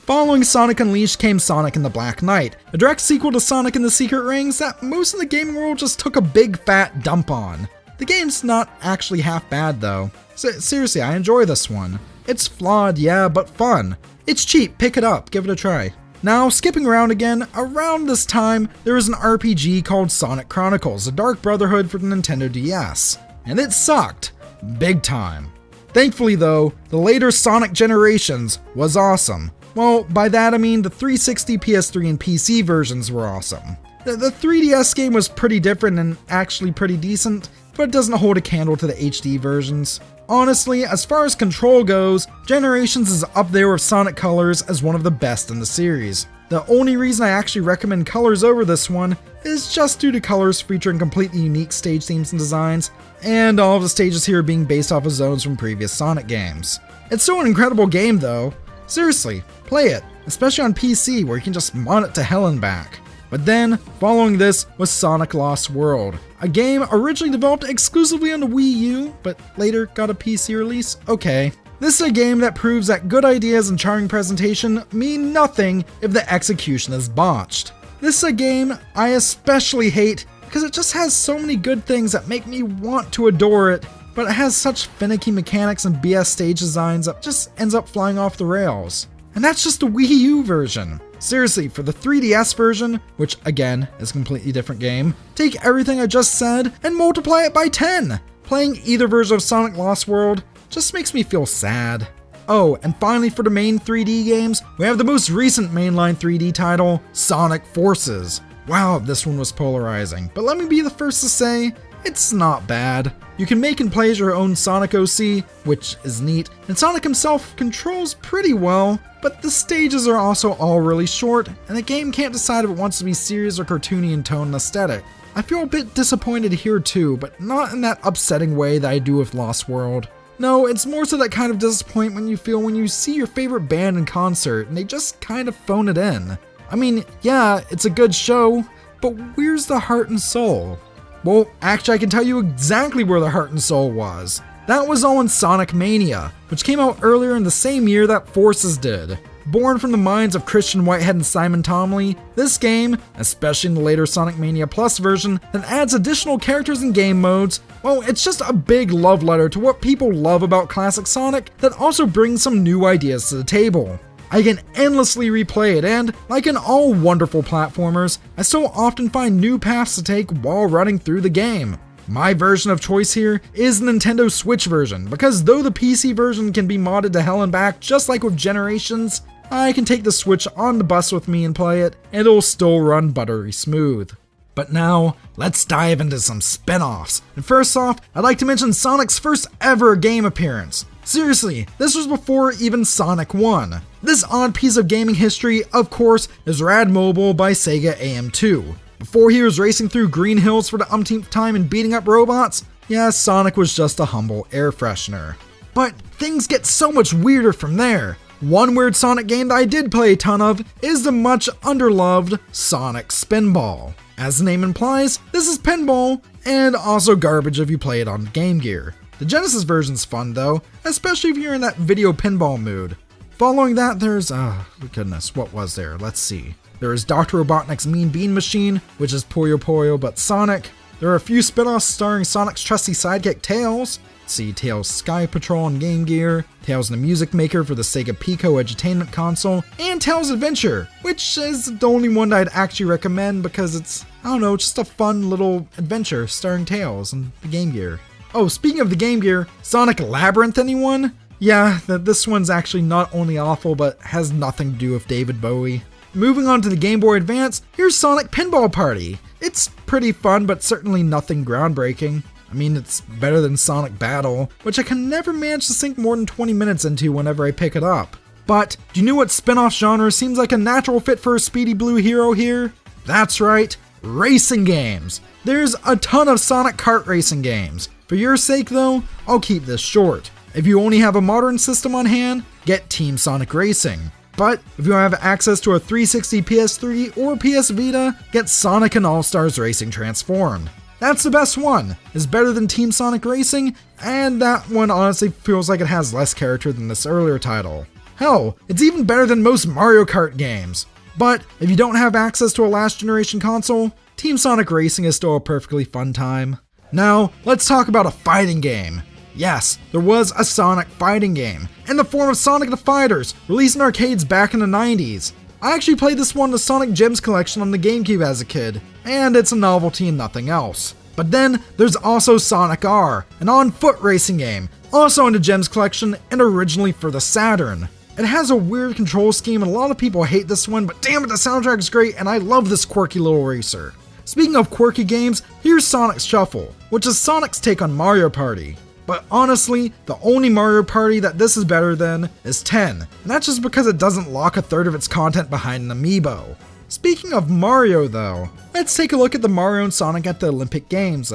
Following Sonic Unleashed came Sonic and the Black Knight, a direct sequel to Sonic and the Secret Rings that most of the gaming world just took a big fat dump on. The game's not actually half bad though. Seriously, I enjoy this one. It's flawed, yeah, but fun. It's cheap, pick it up, give it a try. Now, skipping around again, around this time, there was an RPG called Sonic Chronicles, The Dark Brotherhood for the Nintendo DS. And it sucked. Big time. Thankfully though, the later Sonic Generations was awesome. Well, by that I mean the 360, PS3, and PC versions were awesome. The 3DS game was pretty different and actually pretty decent, but it doesn't hold a candle to the HD versions. Honestly, as far as control goes, Generations is up there with Sonic Colors as one of the best in the series. The only reason I actually recommend Colors over this one is just due to Colors featuring completely unique stage themes and designs, and all of the stages here being based off of zones from previous Sonic games. It's still an incredible game though. Seriously, play it, especially on PC where you can just mod it to hell and back. But then, following this was Sonic Lost World, a game originally developed exclusively on the Wii U, but later got a PC release. Okay. This is a game that proves that good ideas and charming presentation mean nothing if the execution is botched. This is a game I especially hate because it just has so many good things that make me want to adore it, but it has such finicky mechanics and BS stage designs that just ends up flying off the rails. And that's just the Wii U version. Seriously, for the 3DS version, which again is a completely different game, take everything I just said and multiply it by 10. Playing either version of Sonic Lost World just makes me feel sad. Oh, and finally for the main 3D games, we have the most recent mainline 3D title, Sonic Forces. Wow, this one was polarizing, but let me be the first to say, it's not bad. You can make and play as your own Sonic OC, which is neat, and Sonic himself controls pretty well, but the stages are also all really short, and the game can't decide if it wants to be serious or cartoony in tone and aesthetic. I feel a bit disappointed here too, but not in that upsetting way that I do with Lost World. No, it's more so that kind of disappointment you feel when you see your favorite band in concert and they just kind of phone it in. I mean, yeah, it's a good show, but where's the heart and soul? Well, actually I can tell you exactly where the heart and soul was. That was all in Sonic Mania, which came out earlier in the same year that Forces did. Born from the minds of Christian Whitehead and Simon Tomley, this game, especially in the later Sonic Mania Plus version, that adds additional characters and game modes, well, it's just a big love letter to what people love about classic Sonic that also brings some new ideas to the table. I can endlessly replay it and, like in all wonderful platformers, I so often find new paths to take while running through the game. My version of choice here is the Nintendo Switch version, because though the PC version can be modded to hell and back just like with Generations, I can take the Switch on the bus with me and play it, and it'll still run buttery smooth. But now, let's dive into some spin-offs. And first off, I'd like to mention Sonic's first ever game appearance. Seriously, this was before even Sonic 1. This odd piece of gaming history, of course, is Rad Mobile by Sega AM2. Before he was racing through green hills for the umpteenth time and beating up robots, yeah, Sonic was just a humble air freshener. But things get so much weirder from there. One weird Sonic game that I did play a ton of is the much underloved Sonic Spinball. As the name implies, this is pinball, and also garbage if you play it on Game Gear. The Genesis version's fun though, especially if you're in that video pinball mood. Following that there's, goodness, what was there? Let's see. There is Dr. Robotnik's Mean Bean Machine, which is Puyo Puyo but Sonic. There are a few spin-offs starring Sonic's trusty sidekick Tails. See Tails Sky Patrol on Game Gear, Tails the Music Maker for the Sega Pico Edutainment console, and Tails Adventure, which is the only one I'd actually recommend because it's, I don't know, just a fun little adventure starring Tails and the Game Gear. Oh, speaking of the Game Gear, Sonic Labyrinth anyone? Yeah, this one's actually not only awful but has nothing to do with David Bowie. Moving on to the Game Boy Advance, here's Sonic Pinball Party. It's pretty fun but certainly nothing groundbreaking. I mean, it's better than Sonic Battle, which I can never manage to sink more than 20 minutes into whenever I pick it up. But, do you know what spin-off genre seems like a natural fit for a speedy blue hero here? That's right, racing games! There's a ton of Sonic kart racing games. For your sake though, I'll keep this short. If you only have a modern system on hand, get Team Sonic Racing. But if you have access to a 360 PS3 or PS Vita, get Sonic and All-Stars Racing Transformed. That's the best one. It's better than Team Sonic Racing, and that one honestly feels like it has less character than this earlier title. Hell, it's even better than most Mario Kart games. But if you don't have access to a last generation console, Team Sonic Racing is still a perfectly fun time. Now, let's talk about a fighting game. Yes, there was a Sonic fighting game, in the form of Sonic the Fighters, released in arcades back in the 90s. I actually played this one in the Sonic Gems collection on the GameCube as a kid, and it's a novelty and nothing else. But then, there's also Sonic R, an on-foot racing game, also in the Gems collection and originally for the Saturn. It has a weird control scheme and a lot of people hate this one, but damn it, the soundtrack is great and I love this quirky little racer. Speaking of quirky games, here's Sonic Shuffle, which is Sonic's take on Mario Party. But honestly, the only Mario Party that this is better than is 10, and that's just because it doesn't lock a third of its content behind an amiibo. Speaking of Mario though, let's take a look at the Mario and Sonic at the Olympic Games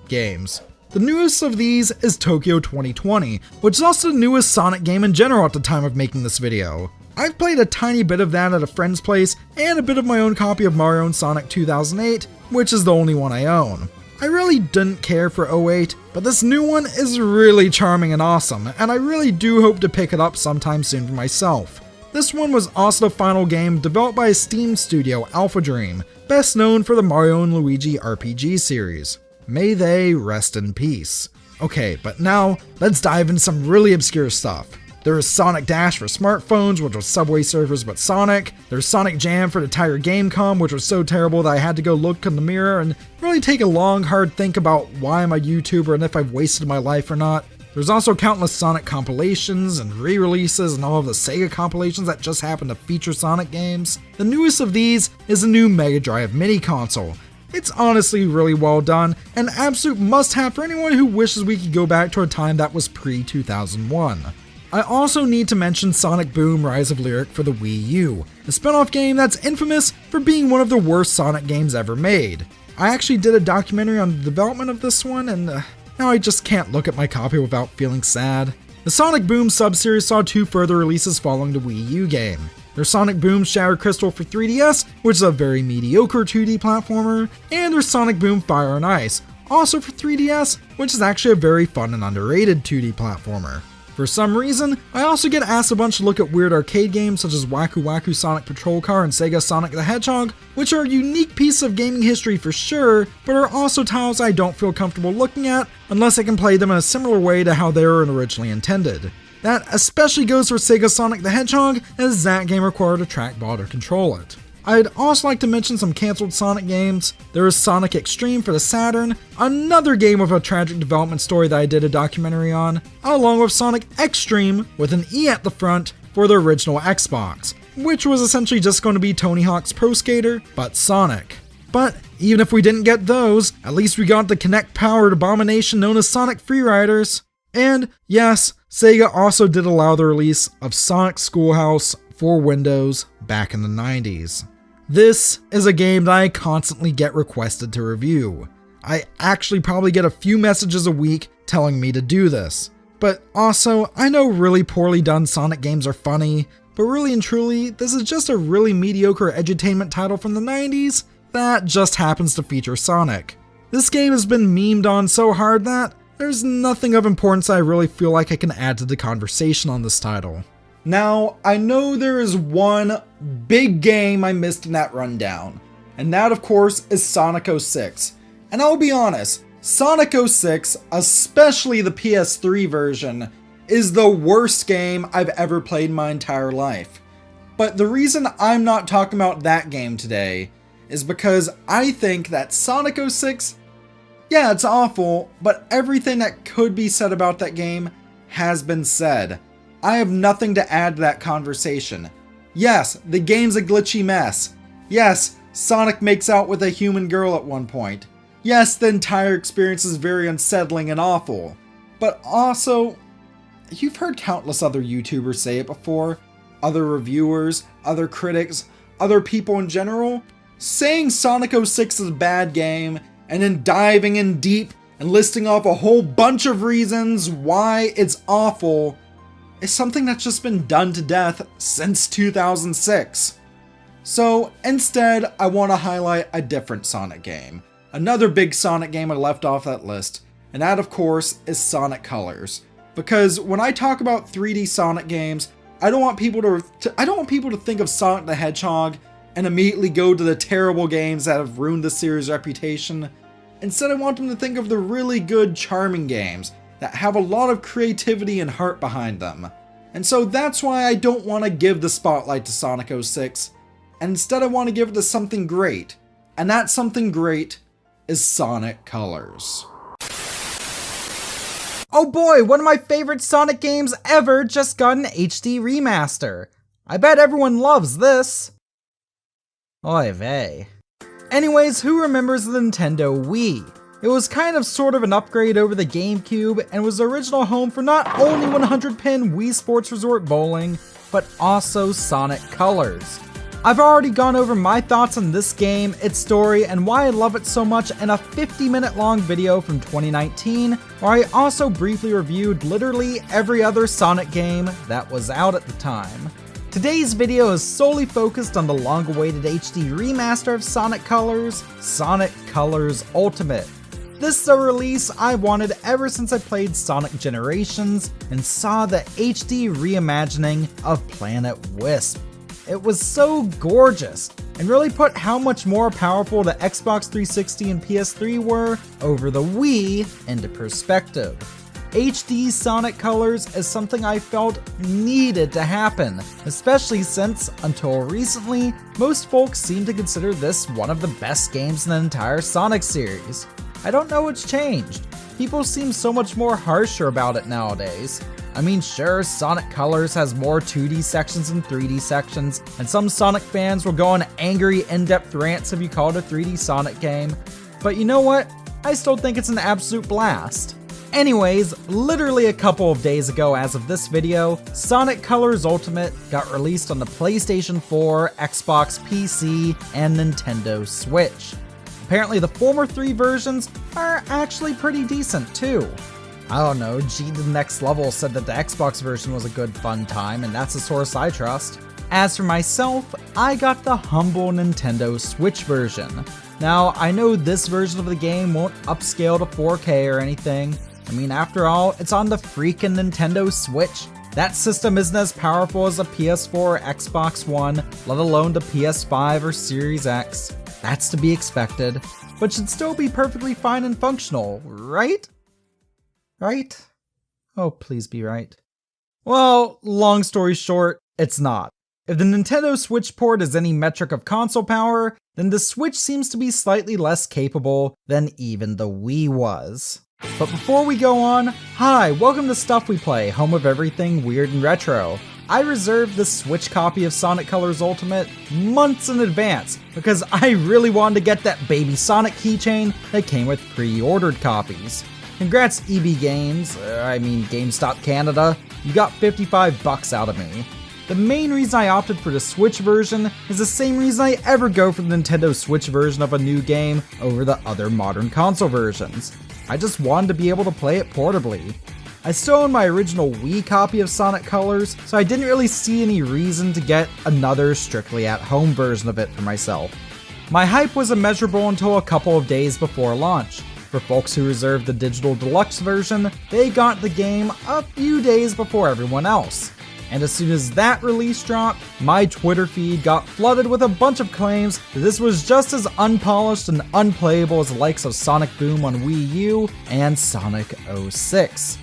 games. The newest of these is Tokyo 2020, which is also the newest Sonic game in general at the time of making this video. I've played a tiny bit of that at a friend's place, and a bit of my own copy of Mario and Sonic 2008, which is the only one I own. I really didn't care for 08, but this new one is really charming and awesome, and I really do hope to pick it up sometime soon for myself. This one was also the final game developed by a Steam studio, Alpha Dream, best known for the Mario and Luigi RPG series. May they rest in peace. Okay, but now, let's dive into some really obscure stuff. There is Sonic Dash for smartphones, which was Subway Surfers but Sonic. There's Sonic Jam for the entire Gamecom, which was so terrible that I had to go look in the mirror and really take a long, hard think about why I'm a YouTuber and if I've wasted my life or not. There's also countless Sonic compilations and re-releases and all of the Sega compilations that just happen to feature Sonic games. The newest of these is the new Mega Drive mini console. It's honestly really well done, and an absolute must-have for anyone who wishes we could go back to a time that was pre-2001. I also need to mention Sonic Boom Rise of Lyric for the Wii U, a spin-off game that's infamous for being one of the worst Sonic games ever made. I actually did a documentary on the development of this one, and now I just can't look at my copy without feeling sad. The Sonic Boom sub-series saw 2 further releases following the Wii U game. There's Sonic Boom Shattered Crystal for 3DS, which is a very mediocre 2D platformer, and there's Sonic Boom Fire and Ice, also for 3DS, which is actually a very fun and underrated 2D platformer. For some reason, I also get asked a bunch to look at weird arcade games such as Waku Waku Sonic Patrol Car and Sega Sonic the Hedgehog, which are a unique piece of gaming history for sure, but are also titles I don't feel comfortable looking at unless I can play them in a similar way to how they were originally intended. That especially goes for Sega Sonic the Hedgehog, as that game required a trackball to control it. I'd also like to mention some cancelled Sonic games. There is Sonic Extreme for the Saturn, another game with a tragic development story that I did a documentary on, along with Sonic Extreme with an E at the front for the original Xbox, which was essentially just going to be Tony Hawk's Pro Skater, but Sonic. But even if we didn't get those, at least we got the Kinect-powered abomination known as Sonic Freeriders. And yes, Sega also did allow the release of Sonic Schoolhouse for Windows back in the 90s. This is a game that I constantly get requested to review. I actually probably get a few messages a week telling me to do this. But also, I know really poorly done Sonic games are funny, but really and truly, this is just a really mediocre edutainment title from the 90s that just happens to feature Sonic. This game has been memed on so hard that there's nothing of importance I really feel like I can add to the conversation on this title. Now, I know there is one big game I missed in that rundown, and that of course is Sonic 06. And I'll be honest, Sonic 06, especially the PS3 version, is the worst game I've ever played in my entire life. But the reason I'm not talking about that game today is because I think that Sonic 06, yeah, it's awful, but everything that could be said about that game has been said. I have nothing to add to that conversation. Yes, the game's a glitchy mess. Yes, Sonic makes out with a human girl at one point. Yes, the entire experience is very unsettling and awful. But also, you've heard countless other YouTubers say it before, other reviewers, other critics, other people in general, saying Sonic 06 is a bad game, and then diving in deep and listing off a whole bunch of reasons why it's awful is something that's just been done to death since 2006. So instead, I want to highlight a different Sonic game. Another big Sonic game I left off that list, and that of course is Sonic Colors. Because when I talk about 3D Sonic games, I don't want people to think of Sonic the Hedgehog and immediately go to the terrible games that have ruined the series' reputation. Instead, I want them to think of the really good, charming games that have a lot of creativity and heart behind them. And so that's why I don't want to give the spotlight to Sonic 06, and instead I want to give it to something great. And that something great is Sonic Colors. Oh boy, one of my favorite Sonic games ever just got an HD remaster. I bet everyone loves this. Oy vey. Anyways, who remembers the Nintendo Wii? It was kind of sort of an upgrade over the GameCube and was the original home for not only 100-pin Wii Sports Resort Bowling, but also Sonic Colors. I've already gone over my thoughts on this game, its story, and why I love it so much in a 50-minute long video from 2019, where I also briefly reviewed literally every other Sonic game that was out at the time. Today's video is solely focused on the long-awaited HD remaster of Sonic Colors, Sonic Colors Ultimate. This is a release I wanted ever since I played Sonic Generations and saw the HD reimagining of Planet Wisp. It was so gorgeous, and really put how much more powerful the Xbox 360 and PS3 were over the Wii into perspective. HD Sonic Colors is something I felt needed to happen, especially since, until recently, most folks seem to consider this one of the best games in the entire Sonic series. I don't know what's changed. People seem so much more harsher about it nowadays. I mean, sure, Sonic Colors has more 2D sections than 3D sections, and some Sonic fans will go on angry, in-depth rants if you call it a 3D Sonic game, but you know what? I still think it's an absolute blast. Anyways, literally a couple of days ago as of this video, Sonic Colors Ultimate got released on the PlayStation 4, Xbox PC, and Nintendo Switch. Apparently the former 3 versions are actually pretty decent too. I don't know, G to the Next Level said that the Xbox version was a good fun time, and that's a source I trust. As for myself, I got the humble Nintendo Switch version. Now, I know this version of the game won't upscale to 4K or anything. I mean, after all, it's on the freaking Nintendo Switch. That system isn't as powerful as a PS4 or Xbox One, let alone the PS5 or Series X. That's to be expected, but should still be perfectly fine and functional, right? Right? Oh, please be right. Well, long story short, it's not. If the Nintendo Switch port is any metric of console power, then the Switch seems to be slightly less capable than even the Wii was. But before we go on, hi, welcome to Stuff We Play, home of everything weird and retro. I reserved the Switch copy of Sonic Colors Ultimate months in advance because I really wanted to get that baby Sonic keychain that came with pre-ordered copies. Congrats EB Games, GameStop Canada, you got $55 out of me. The main reason I opted for the Switch version is the same reason I ever go for the Nintendo Switch version of a new game over the other modern console versions. I just wanted to be able to play it portably. I still own my original Wii copy of Sonic Colors, so I didn't really see any reason to get another strictly at-home version of it for myself. My hype was immeasurable until a couple of days before launch. For folks who reserved the digital deluxe version, they got the game a few days before everyone else. And as soon as that release dropped, my Twitter feed got flooded with a bunch of claims that this was just as unpolished and unplayable as the likes of Sonic Boom on Wii U and Sonic 06.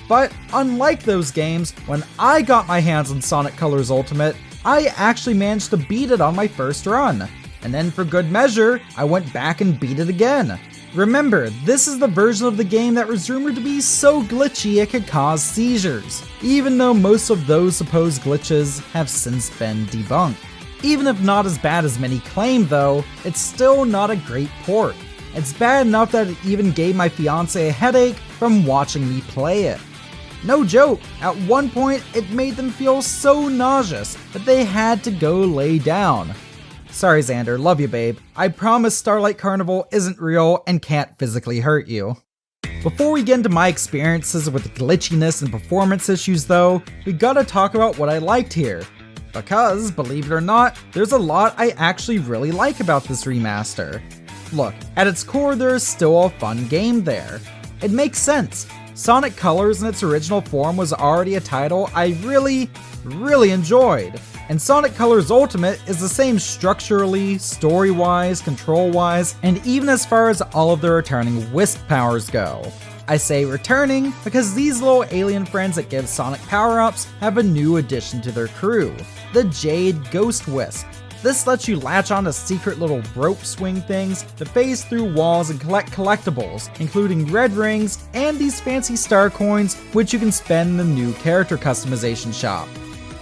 But unlike those games, when I got my hands on Sonic Colors Ultimate, I actually managed to beat it on my first run. And then for good measure, I went back and beat it again. Remember, this is the version of the game that was rumored to be so glitchy it could cause seizures, even though most of those supposed glitches have since been debunked. Even if not as bad as many claim though, it's still not a great port. It's bad enough that it even gave my fiance a headache from watching me play it. No joke, at one point it made them feel so nauseous that they had to go lay down. Sorry Xander, love you babe. I promise Starlight Carnival isn't real and can't physically hurt you. Before we get into my experiences with glitchiness and performance issues though, we gotta talk about what I liked here. Because, believe it or not, there's a lot I actually really like about this remaster. Look, at its core there is still a fun game there. It makes sense. Sonic Colors in its original form was already a title I really enjoyed. And Sonic Colors Ultimate is the same structurally, story-wise, control-wise, and even as far as all of the returning Wisp powers go. I say returning because these little alien friends that give Sonic power-ups have a new addition to their crew, the Jade Ghost Wisp. This lets you latch onto secret little rope swing things to phase through walls and collect collectibles, including red rings and these fancy star coins, which you can spend in the new character customization shop.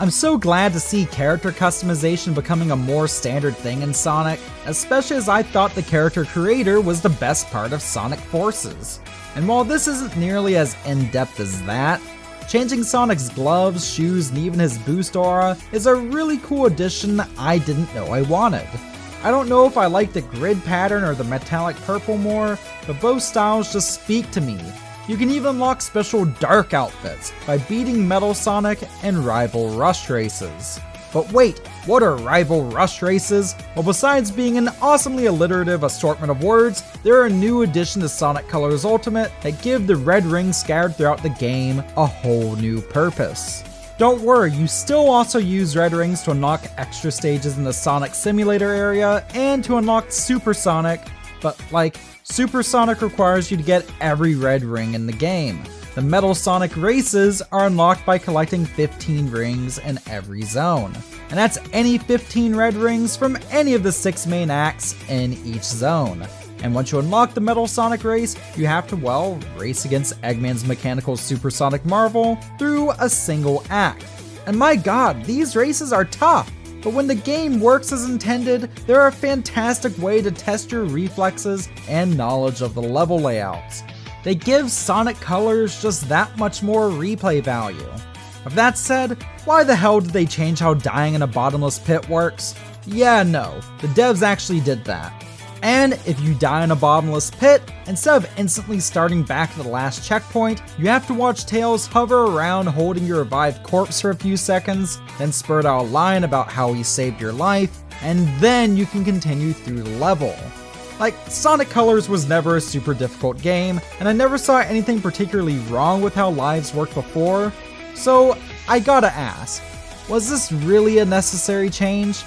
I'm so glad to see character customization becoming a more standard thing in Sonic, especially as I thought the character creator was the best part of Sonic Forces. And while this isn't nearly as in-depth as that, changing Sonic's gloves, shoes, and even his boost aura is a really cool addition I didn't know I wanted. I don't know if I like the grid pattern or the metallic purple more, but both styles just speak to me. You can even unlock special dark outfits by beating Metal Sonic and Rival Rush races. But wait, what are Rival Rush races? Well, besides being an awesomely alliterative assortment of words, they're a new addition to Sonic Colors Ultimate that give the red rings scattered throughout the game a whole new purpose. Don't worry, you still also use red rings to unlock extra stages in the Sonic Simulator area and to unlock Super Sonic, but Super Sonic requires you to get every red ring in the game. The Metal Sonic races are unlocked by collecting 15 rings in every zone. And that's any 15 red rings from any of the 6 main acts in each zone. And once you unlock the Metal Sonic race, you have to, well, race against Eggman's mechanical Supersonic Marvel through a single act. And my god, these races are tough! But when the game works as intended, they're a fantastic way to test your reflexes and knowledge of the level layouts. They give Sonic Colors just that much more replay value. With that said, why the hell did they change how dying in a bottomless pit works? Yeah, no, the devs actually did that. And if you die in a bottomless pit, instead of instantly starting back at the last checkpoint, you have to watch Tails hover around holding your revived corpse for a few seconds, then spurt out a line about how he saved your life, and then you can continue through the level. Sonic Colors was never a super difficult game, and I never saw anything particularly wrong with how lives worked before, so I gotta ask, was this really a necessary change?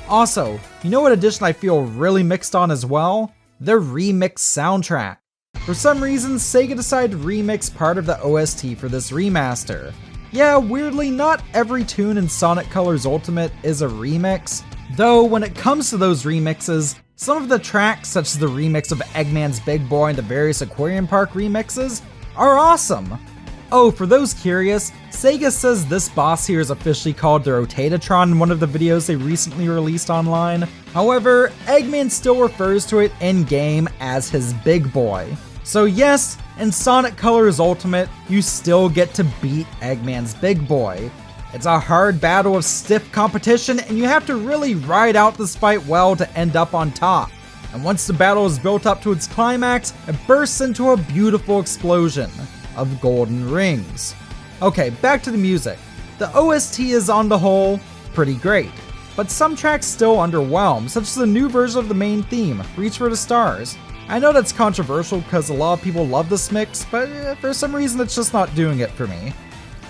Also, you know what addition I feel really mixed on as well? The remix soundtrack. For some reason, Sega decided to remix part of the OST for this remaster. Yeah, weirdly, not every tune in Sonic Colors Ultimate is a remix, though when it comes to those remixes, some of the tracks, such as the remix of Eggman's Big Boy and the various Aquarium Park remixes, are awesome. Oh, for those curious, Sega says this boss here is officially called the Rotatatron in one of the videos they recently released online. However, Eggman still refers to it in-game as his Big Boy. So yes, in Sonic Colors Ultimate, you still get to beat Eggman's Big Boy. It's a hard battle of stiff competition, and you have to really ride out this fight well to end up on top. And once the battle is built up to its climax, it bursts into a beautiful explosion of golden rings. Okay, back to the music. The OST is on the whole pretty great, but some tracks still underwhelm, such as the new version of the main theme, Reach for the Stars. I know that's controversial because a lot of people love this mix, but for some reason it's just not doing it for me.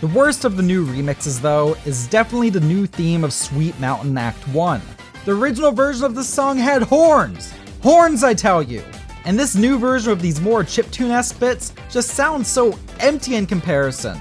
The worst of the new remixes though is definitely the new theme of Sweet Mountain Act 1. The original version of the song had horns! Horns, I tell you! And this new version of these more chiptune-esque bits just sounds so empty in comparison.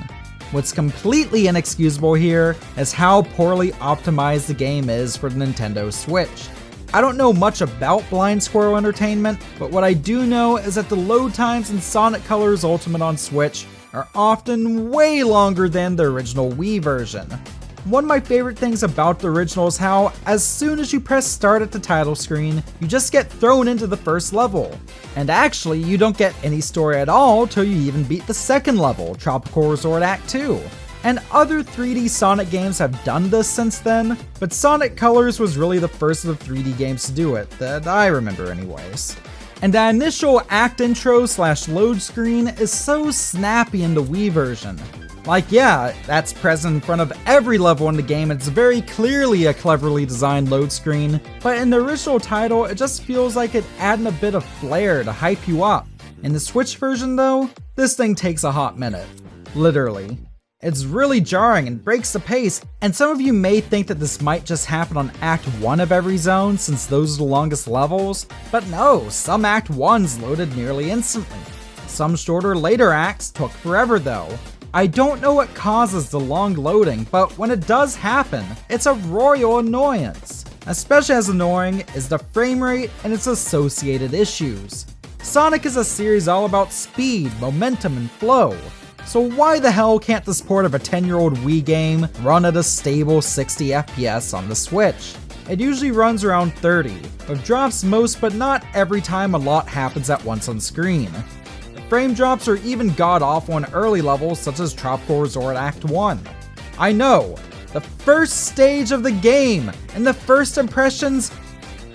What's completely inexcusable here is how poorly optimized the game is for the Nintendo Switch. I don't know much about Blind Squirrel Entertainment, but what I do know is that the load times in Sonic Colors Ultimate on Switch are often way longer than the original Wii version. One of my favorite things about the original is how, as soon as you press start at the title screen, you just get thrown into the first level. And actually, you don't get any story at all till you even beat the second level, Tropical Resort Act 2. And other 3D Sonic games have done this since then, but Sonic Colors was really the first of the 3D games to do it, that I remember anyways. And that initial act intro / load screen is so snappy in the Wii version. Yeah, that's present in front of every level in the game, it's very clearly a cleverly designed load screen, but in the original title, it just feels like it added a bit of flair to hype you up. In the Switch version though, this thing takes a hot minute. Literally. It's really jarring and breaks the pace, and some of you may think that this might just happen on Act 1 of every zone since those are the longest levels, but no, some Act 1s loaded nearly instantly. Some shorter later acts took forever though. I don't know what causes the long loading, but when it does happen, it's a royal annoyance. Especially as annoying is the frame rate and its associated issues. Sonic is a series all about speed, momentum, and flow. So why the hell can't this port of a 10-year-old Wii game run at a stable 60 FPS on the Switch? It usually runs around 30, but drops most but not every time a lot happens at once on screen. The frame drops are even god-awful on early levels such as Tropical Resort Act 1. I know, the first stage of the game and the first impressions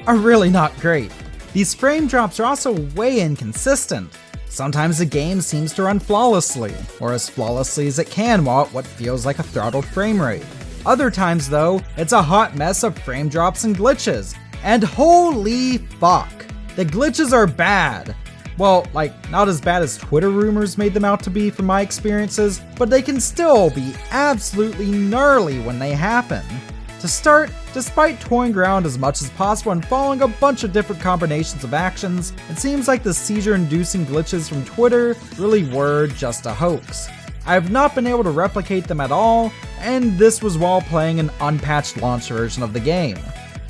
are really not great. These frame drops are also way inconsistent. Sometimes the game seems to run flawlessly, or as flawlessly as it can while at what feels like a throttled frame rate. Other times though, it's a hot mess of frame drops and glitches. And holy fuck, the glitches are bad. Well, like, not as bad as Twitter rumors made them out to be from my experiences, but they can still be absolutely gnarly when they happen. To start, despite toying around as much as possible and following a bunch of different combinations of actions, it seems like the seizure-inducing glitches from Twitter really were just a hoax. I have not been able to replicate them at all, and this was while playing an unpatched launch version of the game.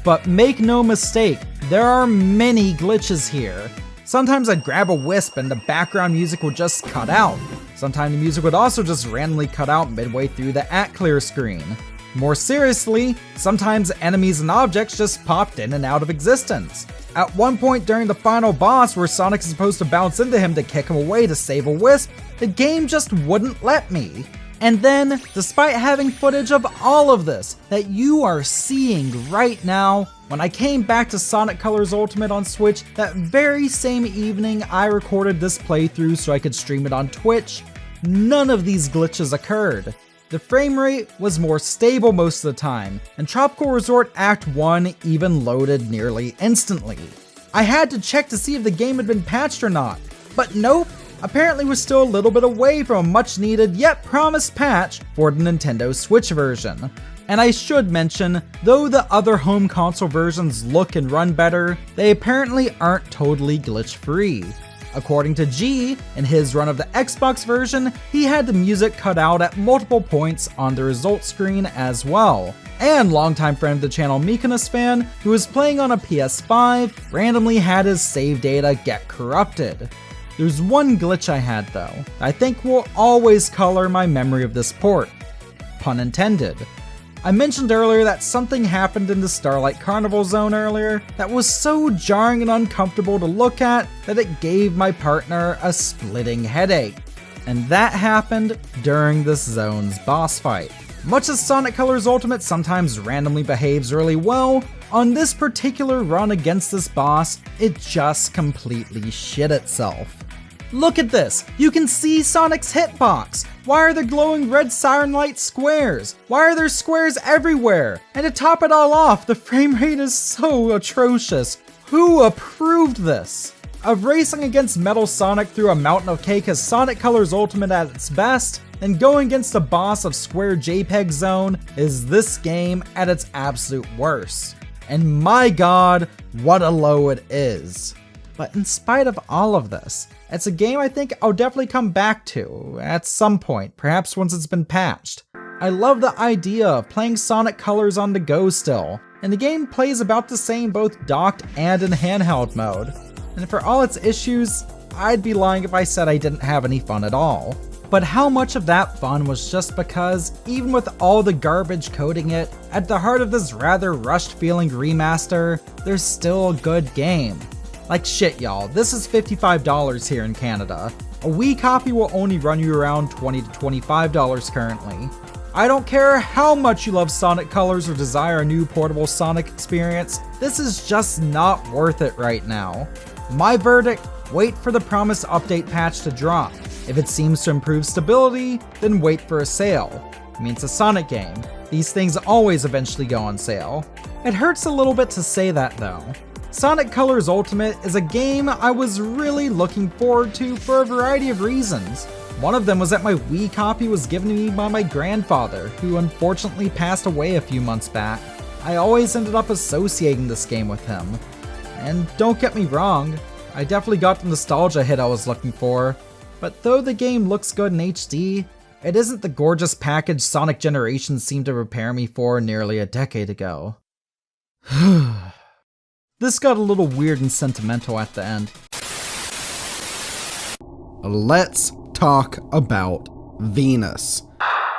But make no mistake, there are many glitches here. Sometimes I'd grab a wisp and the background music would just cut out. Sometimes the music would also just randomly cut out midway through the @clear screen. More seriously, sometimes enemies and objects just popped in and out of existence. At one point during the final boss where Sonic is supposed to bounce into him to kick him away to save a wisp, the game just wouldn't let me. And then, despite having footage of all of this that you are seeing right now, when I came back to Sonic Colors Ultimate on Switch that very same evening I recorded this playthrough so I could stream it on Twitch, none of these glitches occurred. The frame rate was more stable most of the time, and Tropical Resort Act 1 even loaded nearly instantly. I had to check to see if the game had been patched or not, but nope, apparently we're still a little bit away from a much needed yet promised patch for the Nintendo Switch version. And I should mention, though the other home console versions look and run better, they apparently aren't totally glitch-free. According to G, in his run of the Xbox version, he had the music cut out at multiple points on the results screen as well. And longtime friend of the channel Mykonos fan, who was playing on a PS5, randomly had his save data get corrupted. There's one glitch I had though, I think will always color my memory of this port. Pun intended. I mentioned earlier that something happened in the Starlight Carnival Zone earlier that was so jarring and uncomfortable to look at that it gave my partner a splitting headache. And that happened during this zone's boss fight. Much as Sonic Colors Ultimate sometimes randomly behaves really well, on this particular run against this boss, it just completely shit itself. Look at this! You can see Sonic's hitbox! Why are there glowing red siren light squares? Why are there squares everywhere? And to top it all off, the frame rate is so atrocious. Who approved this? Of racing against Metal Sonic through a mountain of cake as Sonic Colors Ultimate at its best, and going against the boss of Square JPEG Zone is this game at its absolute worst. And my god, what a low it is. But in spite of all of this, it's a game I think I'll definitely come back to at some point, perhaps once it's been patched. I love the idea of playing Sonic Colors on the go still, and the game plays about the same both docked and in handheld mode. And for all its issues, I'd be lying if I said I didn't have any fun at all. But how much of that fun was just because, even with all the garbage coating it, at the heart of this rather rushed feeling remaster, there's still a good game. Like shit y'all, this is $55 here in Canada. A Wii copy will only run you around $20 to $25 currently. I don't care how much you love Sonic Colors or desire a new portable Sonic experience, this is just not worth it right now. My verdict, wait for the promised update patch to drop. If it seems to improve stability, then wait for a sale. I mean, it's a Sonic game. These things always eventually go on sale. It hurts a little bit to say that though. Sonic Colors Ultimate is a game I was really looking forward to for a variety of reasons. One of them was that my Wii copy was given to me by my grandfather, who unfortunately passed away a few months back. I always ended up associating this game with him. And don't get me wrong, I definitely got the nostalgia hit I was looking for, but though the game looks good in HD, it isn't the gorgeous package Sonic Generations seemed to prepare me for nearly a decade ago. This got a little weird and sentimental at the end. Let's talk about Venus.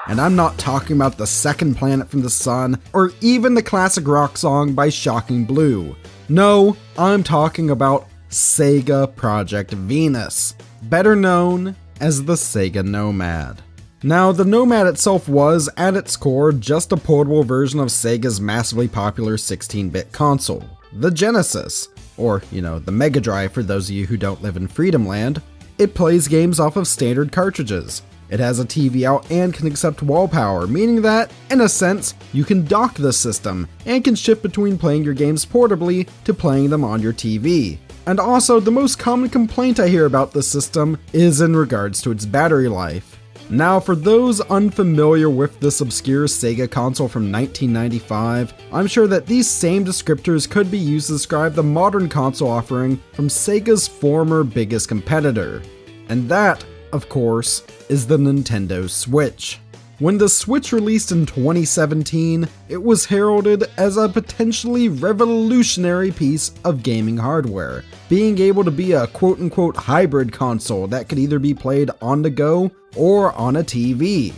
And I'm not talking about the second planet from the sun, or even the classic rock song by Shocking Blue. No, I'm talking about Sega Project Venus, better known as the Sega Nomad. Now, the Nomad itself was, at its core, just a portable version of Sega's massively popular 16-bit console, the Genesis, or, the Mega Drive for those of you who don't live in Freedom Land. It plays games off of standard cartridges. It has a TV out and can accept wall power, meaning that, in a sense, you can dock the system and can shift between playing your games portably to playing them on your TV. And also, the most common complaint I hear about this system is in regards to its battery life. Now, for those unfamiliar with this obscure Sega console from 1995, I'm sure that these same descriptors could be used to describe the modern console offering from Sega's former biggest competitor. And that, of course, is the Nintendo Switch. When the Switch released in 2017, it was heralded as a potentially revolutionary piece of gaming hardware, being able to be a quote-unquote hybrid console that could either be played on the go or on a TV.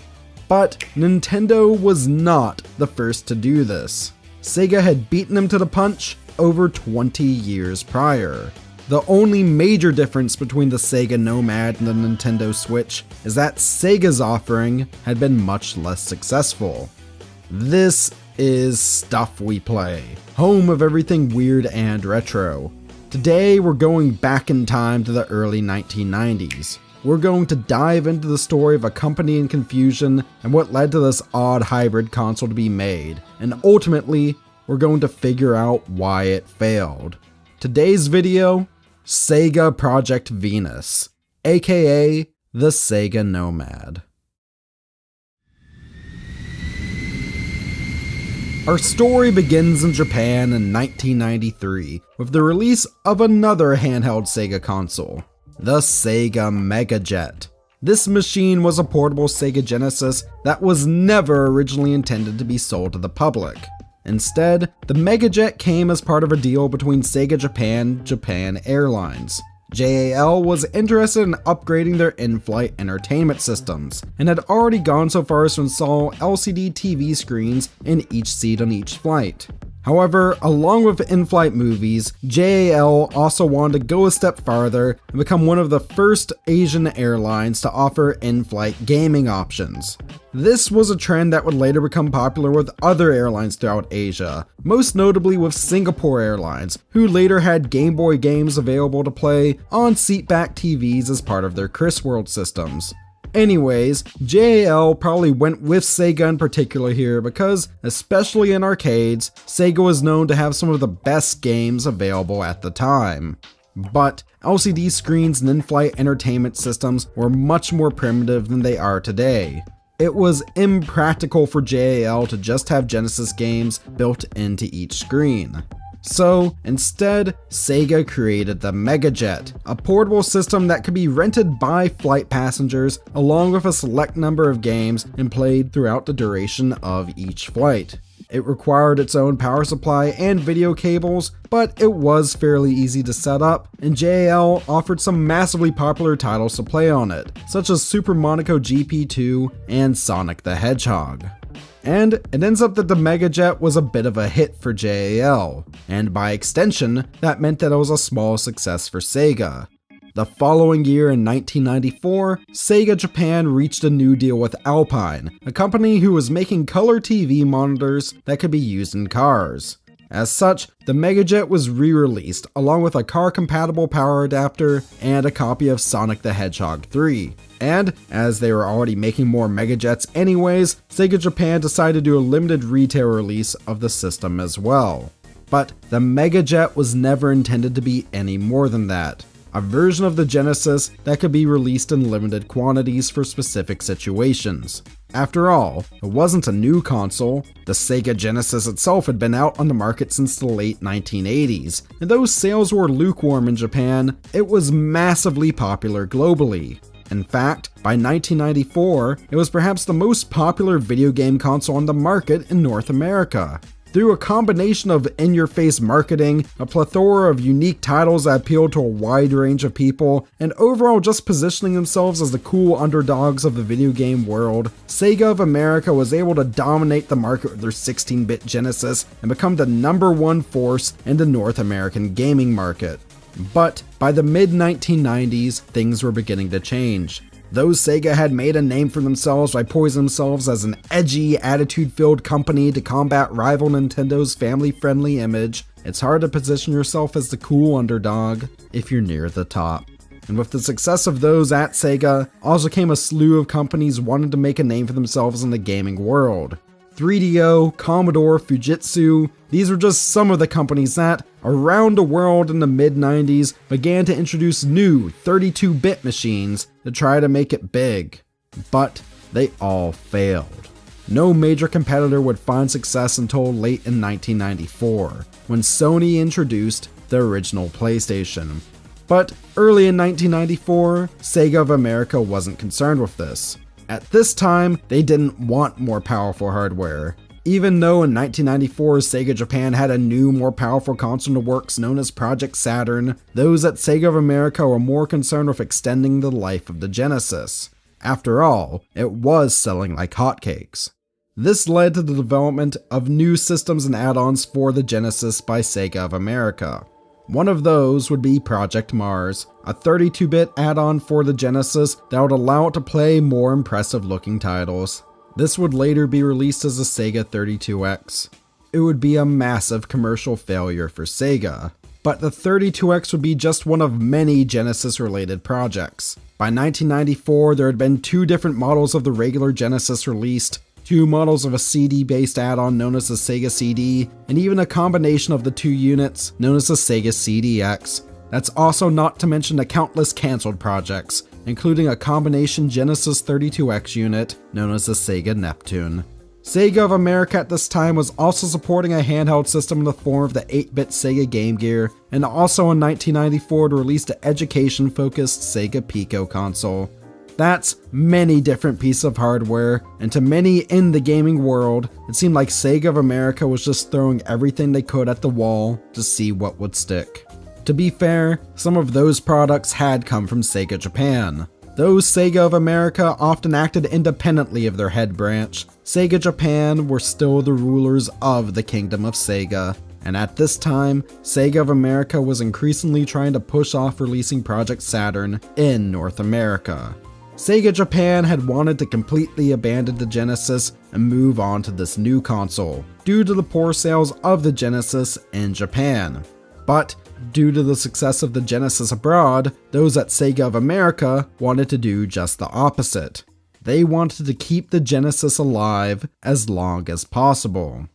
But Nintendo was not the first to do this. Sega had beaten them to the punch over 20 years prior. The only major difference between the Sega Nomad and the Nintendo Switch is that Sega's offering had been much less successful. This is Stuff We Play, home of everything weird and retro. Today we're going back in time to the early 1990s. We're going to dive into the story of a company in confusion and what led to this odd hybrid console to be made, and ultimately, we're going to figure out why it failed. Today's video, Sega Project Venus, aka the Sega Nomad. Our story begins in Japan in 1993 with the release of another handheld Sega console, the Sega Mega Jet. This machine was a portable Sega Genesis that was never originally intended to be sold to the public. Instead, the Mega Jet came as part of a deal between Sega Japan, Japan Airlines. JAL was interested in upgrading their in-flight entertainment systems, and had already gone so far as to install LCD TV screens in each seat on each flight. However, along with in-flight movies, JAL also wanted to go a step farther and become one of the first Asian airlines to offer in-flight gaming options. This was a trend that would later become popular with other airlines throughout Asia, most notably with Singapore Airlines, who later had Game Boy games available to play on seatback TVs as part of their Chris World systems. Anyways, JAL probably went with Sega in particular here because, especially in arcades, Sega was known to have some of the best games available at the time. But LCD screens and in-flight entertainment systems were much more primitive than they are today. It was impractical for JAL to just have Genesis games built into each screen. So, instead, Sega created the Mega Jet, a portable system that could be rented by flight passengers along with a select number of games and played throughout the duration of each flight. It required its own power supply and video cables, but it was fairly easy to set up, and JAL offered some massively popular titles to play on it, such as Super Monaco GP2 and Sonic the Hedgehog. And it ends up that the Mega Jet was a bit of a hit for JAL, and by extension, that meant that it was a small success for Sega. The following year in 1994, Sega Japan reached a new deal with Alpine, a company who was making color TV monitors that could be used in cars. As such, the Mega Jet was re-released along with a car-compatible power adapter and a copy of Sonic the Hedgehog 3. And, as they were already making more Mega Jets anyways, Sega Japan decided to do a limited retail release of the system as well. But the Mega Jet was never intended to be any more than that. A version of the Genesis that could be released in limited quantities for specific situations. After all, it wasn't a new console. The Sega Genesis itself had been out on the market since the late 1980s, and though sales were lukewarm in Japan, it was massively popular globally. In fact, by 1994, it was perhaps the most popular video game console on the market in North America. Through a combination of in-your-face marketing, a plethora of unique titles that appeal to a wide range of people, and overall just positioning themselves as the cool underdogs of the video game world, Sega of America was able to dominate the market with their 16-bit Genesis and become the #1 force in the North American gaming market. But by the mid-1990s, things were beginning to change. Though Sega had made a name for themselves by poising themselves as an edgy, attitude-filled company to combat rival Nintendo's family-friendly image, it's hard to position yourself as the cool underdog if you're near the top. And with the success of those at Sega, also came a slew of companies wanting to make a name for themselves in the gaming world. 3DO, Commodore, Fujitsu, these were just some of the companies that, around the world in the mid-90s, began to introduce new 32-bit machines to try to make it big. But they all failed. No major competitor would find success until late in 1994, when Sony introduced the original PlayStation. But early in 1994, Sega of America wasn't concerned with this. At this time, they didn't want more powerful hardware. Even though in 1994 Sega Japan had a new, more powerful console in the works known as Project Saturn, those at Sega of America were more concerned with extending the life of the Genesis. After all, it was selling like hotcakes. This led to the development of new systems and add-ons for the Genesis by Sega of America. One of those would be Project Mars, a 32-bit add-on for the Genesis that would allow it to play more impressive looking titles. This would later be released as a Sega 32X. It would be a massive commercial failure for Sega, but the 32X would be just one of many Genesis-related projects. By 1994, there had been 2 different models of the regular Genesis released, 2 models of a CD-based add-on known as the Sega CD, and even a combination of the 2 units known as the Sega CDX. That's also not to mention the countless cancelled projects, including a combination Genesis 32X unit known as the Sega Neptune. Sega of America at this time was also supporting a handheld system in the form of the 8-bit Sega Game Gear, and also in 1994 released the education-focused Sega Pico console. That's many different pieces of hardware, and to many in the gaming world, it seemed like Sega of America was just throwing everything they could at the wall to see what would stick. To be fair, some of those products had come from Sega Japan. Though Sega of America often acted independently of their head branch, Sega Japan were still the rulers of the Kingdom of Sega, and at this time, Sega of America was increasingly trying to push off releasing Project Saturn in North America. Sega Japan had wanted to completely abandon the Genesis and move on to this new console, due to the poor sales of the Genesis in Japan. But due to the success of the Genesis abroad, those at Sega of America wanted to do just the opposite. They wanted to keep the Genesis alive as long as possible.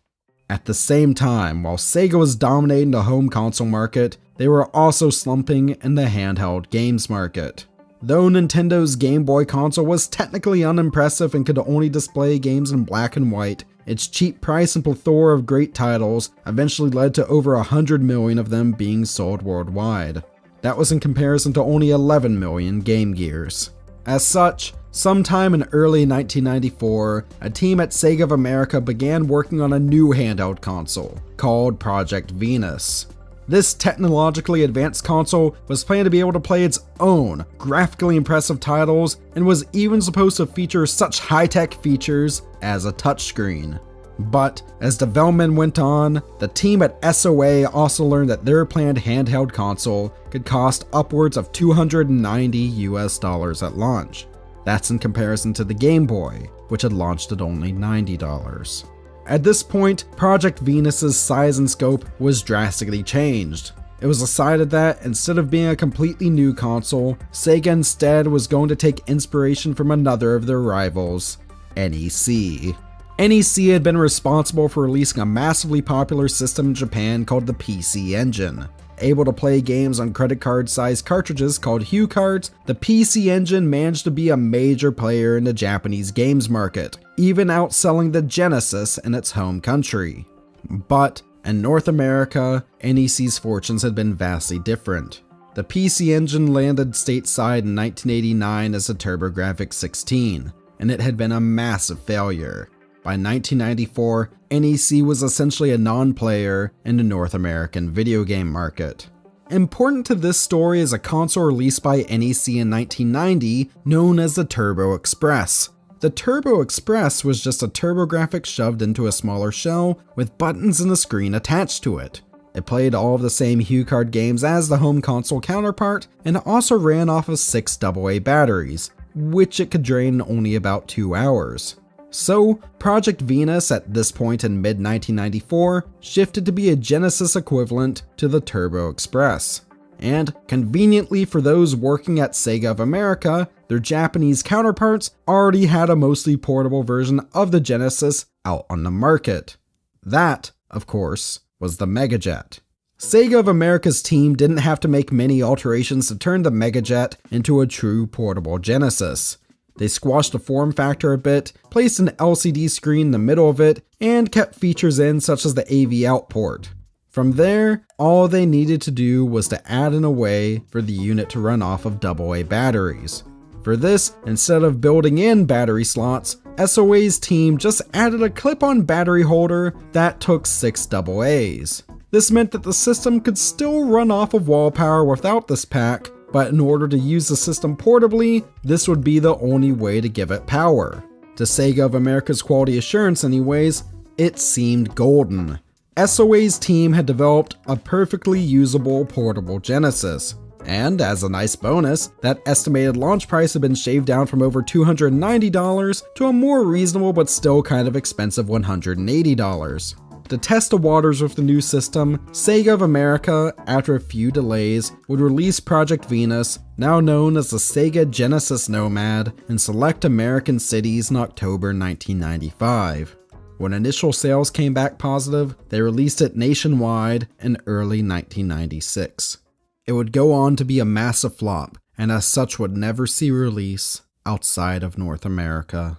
At the same time, while Sega was dominating the home console market, they were also slumping in the handheld games market. Though Nintendo's Game Boy console was technically unimpressive and could only display games in black and white, its cheap price and plethora of great titles eventually led to over 100 million of them being sold worldwide. That was in comparison to only 11 million Game Gears. As such, sometime in early 1994, a team at Sega of America began working on a new handheld console, called Project Venus. This technologically advanced console was planned to be able to play its own graphically impressive titles, and was even supposed to feature such high-tech features as a touchscreen. But as development went on, the team at SOA also learned that their planned handheld console could cost upwards of $290 at launch. That's in comparison to the Game Boy, which had launched at only $90. At this point, Project Venus's size and scope was drastically changed. It was decided that instead of being a completely new console, Sega instead was going to take inspiration from another of their rivals, NEC. NEC had been responsible for releasing a massively popular system in Japan called the PC Engine. Able to play games on credit card-sized cartridges called HuCards, the PC Engine managed to be a major player in the Japanese games market, even outselling the Genesis in its home country. But in North America, NEC's fortunes had been vastly different. The PC Engine landed stateside in 1989 as a TurboGrafx 16, and it had been a massive failure. By 1994, NEC was essentially a non-player in the North American video game market. Important to this story is a console released by NEC in 1990 known as the Turbo Express. The Turbo Express was just a TurboGrafx shoved into a smaller shell with buttons and a screen attached to it. It played all of the same HuCard games as the home console counterpart, and it also ran off of 6 AA batteries, which it could drain in only about 2 hours. So, Project Venus at this point in mid-1994 shifted to be a Genesis equivalent to the Turbo Express. And, conveniently for those working at Sega of America, their Japanese counterparts already had a mostly portable version of the Genesis out on the market. That, of course, was the Megajet. Sega of America's team didn't have to make many alterations to turn the Megajet into a true portable Genesis. They squashed the form factor a bit, placed an LCD screen in the middle of it, and kept features in such as the AV out port. From there, all they needed to do was to add in a way for the unit to run off of AA batteries. For this, instead of building in battery slots, SOA's team just added a clip-on battery holder that took 6 AAs. This meant that the system could still run off of wall power without this pack, but in order to use the system portably, this would be the only way to give it power. To Sega of America's quality assurance anyways, it seemed golden. SOA's team had developed a perfectly usable portable Genesis. And as a nice bonus, that estimated launch price had been shaved down from over $290 to a more reasonable but still kind of expensive $180. To test the waters with the new system, Sega of America, after a few delays, would release Project Venus, now known as the Sega Genesis Nomad, in select American cities in October 1995. When initial sales came back positive, they released it nationwide in early 1996. It would go on to be a massive flop, and as such would never see release outside of North America.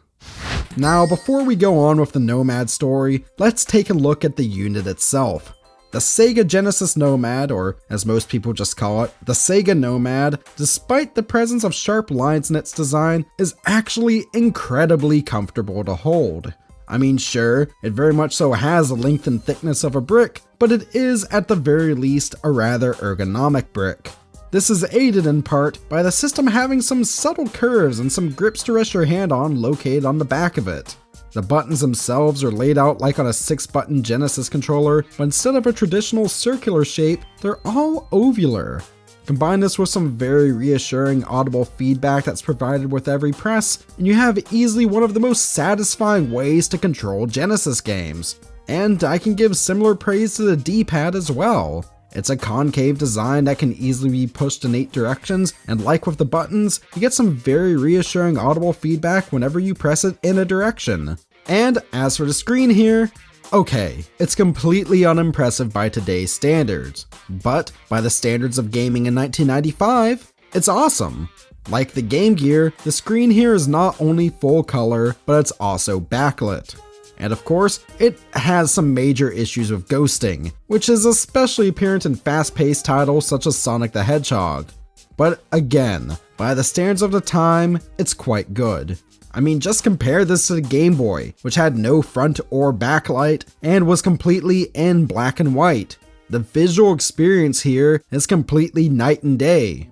Now, before we go on with the Nomad story, let's take a look at the unit itself. The Sega Genesis Nomad, or as most people just call it, the Sega Nomad, despite the presence of sharp lines in its design, is actually incredibly comfortable to hold. I mean, sure, it very much so has the length and thickness of a brick, but it is at the very least a rather ergonomic brick. This is aided in part by the system having some subtle curves and some grips to rest your hand on located on the back of it. The buttons themselves are laid out like on a 6-button Genesis controller, but instead of a traditional circular shape, they're all ovular. Combine this with some very reassuring audible feedback that's provided with every press, and you have easily one of the most satisfying ways to control Genesis games. And I can give similar praise to the D-pad as well. It's a concave design that can easily be pushed in 8 directions, and like with the buttons, you get some very reassuring audible feedback whenever you press it in a direction. And as for the screen here, okay, it's completely unimpressive by today's standards, but by the standards of gaming in 1995, it's awesome. Like the Game Gear, the screen here is not only full color, but it's also backlit. And of course, it has some major issues with ghosting, which is especially apparent in fast-paced titles such as Sonic the Hedgehog. But again, by the standards of the time, it's quite good. I mean, just compare this to the Game Boy, which had no front or backlight and was completely in black and white. The visual experience here is completely night and day.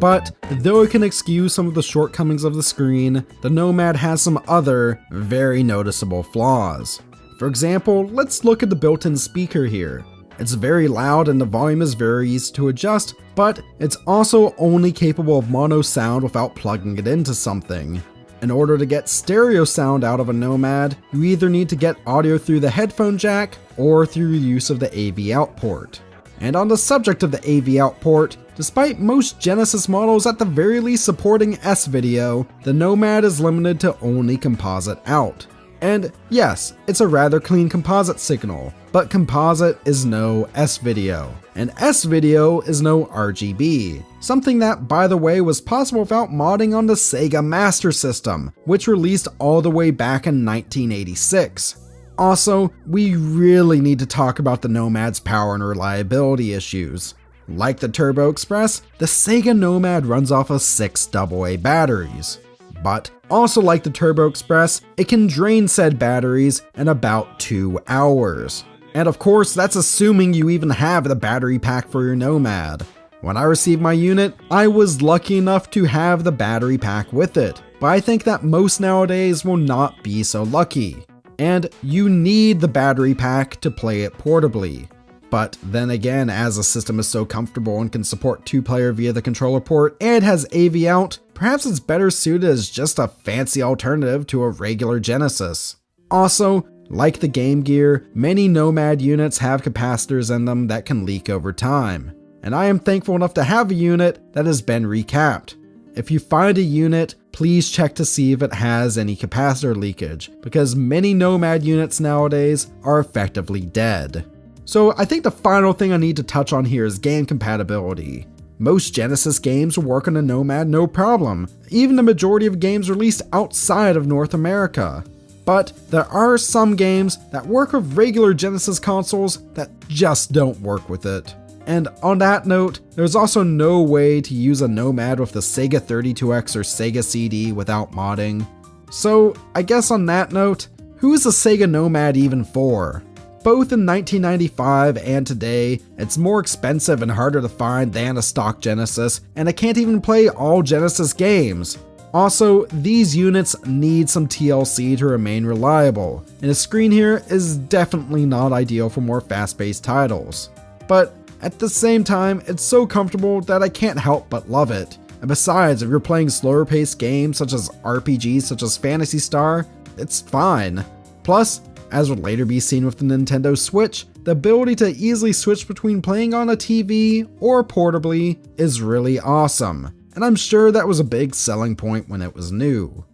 But though it can excuse some of the shortcomings of the screen, the Nomad has some other very noticeable flaws. For example, let's look at the built-in speaker here. It's very loud and the volume is very easy to adjust, but it's also only capable of mono sound without plugging it into something. In order to get stereo sound out of a Nomad, you either need to get audio through the headphone jack or through use of the AV out port. And on the subject of the AV out port, despite most Genesis models at the very least supporting S-video, the Nomad is limited to only composite out. And yes, it's a rather clean composite signal, but composite is no S-video, and S-video is no RGB. Something that, by the way, was possible without modding on the Sega Master System, which released all the way back in 1986. Also, we really need to talk about the Nomad's power and reliability issues. Like the Turbo Express, the Sega Nomad runs off of 6 AA batteries. But also like the Turbo Express, it can drain said batteries in about 2 hours. And of course, that's assuming you even have the battery pack for your Nomad. When I received my unit, I was lucky enough to have the battery pack with it, but I think that most nowadays will not be so lucky. And you need the battery pack to play it portably. But then again, as the system is so comfortable and can support 2-player via the controller port and has AV out, perhaps it's better suited as just a fancy alternative to a regular Genesis. Also, like the Game Gear, many Nomad units have capacitors in them that can leak over time. And I am thankful enough to have a unit that has been recapped. If you find a unit, please check to see if it has any capacitor leakage, because many Nomad units nowadays are effectively dead. So I think the final thing I need to touch on here is game compatibility. Most Genesis games will work on a Nomad no problem, even the majority of games released outside of North America. But there are some games that work with regular Genesis consoles that just don't work with it. And on that note, there's also no way to use a Nomad with the Sega 32X or Sega CD without modding. So I guess on that note, who is the Sega Nomad even for? Both in 1995 and today, it's more expensive and harder to find than a stock Genesis, and it can't even play all Genesis games. Also, these units need some TLC to remain reliable, and the screen here is definitely not ideal for more fast-paced titles. But at the same time, it's so comfortable that I can't help but love it. And besides, if you're playing slower paced games such as RPGs such as Phantasy Star, it's fine. Plus, as would later be seen with the Nintendo Switch, the ability to easily switch between playing on a TV or portably is really awesome. And I'm sure that was a big selling point when it was new.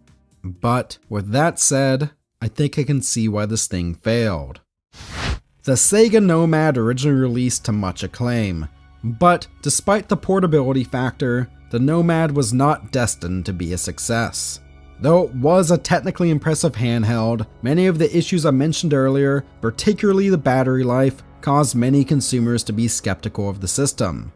But with that said, I think I can see why this thing failed. The Sega Nomad originally released to much acclaim, but despite the portability factor, the Nomad was not destined to be a success. Though it was a technically impressive handheld, many of the issues I mentioned earlier, particularly the battery life, caused many consumers to be skeptical of the system.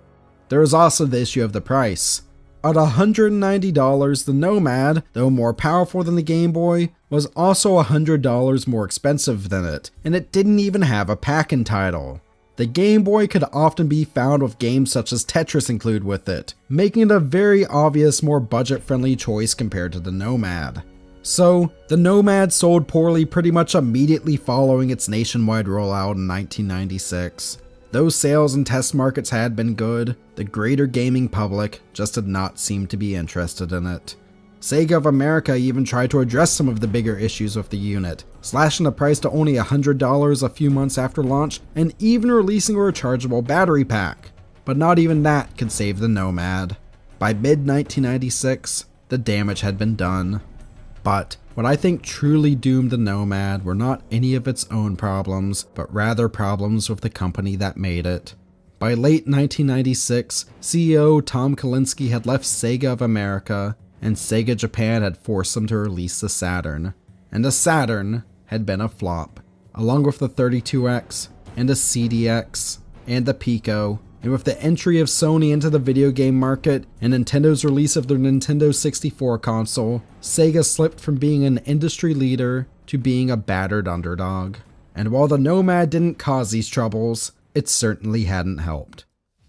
There was also the issue of the price. At $190, the Nomad, though more powerful than the Game Boy, was also $100 more expensive than it, and it didn't even have a pack-in title. The Game Boy could often be found with games such as Tetris included with it, making it a very obvious, more budget-friendly choice compared to the Nomad. So, the Nomad sold poorly pretty much immediately following its nationwide rollout in 1996. Those sales and test markets had been good, the greater gaming public just did not seem to be interested in it. Sega of America even tried to address some of the bigger issues with the unit, slashing the price to only $100 a few months after launch, and even releasing a rechargeable battery pack. But not even that could save the Nomad. By mid-1996, the damage had been done. But what I think truly doomed the Nomad were not any of its own problems, but rather problems with the company that made it. By late 1996, CEO Tom Kalinske had left Sega of America, and Sega Japan had forced them to release the Saturn. And the Saturn had been a flop, along with the 32X, and the CDX, and the Pico, and with the entry of Sony into the video game market and Nintendo's release of their Nintendo 64 console, Sega slipped from being an industry leader to being a battered underdog. And while the Nomad didn't cause these troubles, it certainly hadn't helped.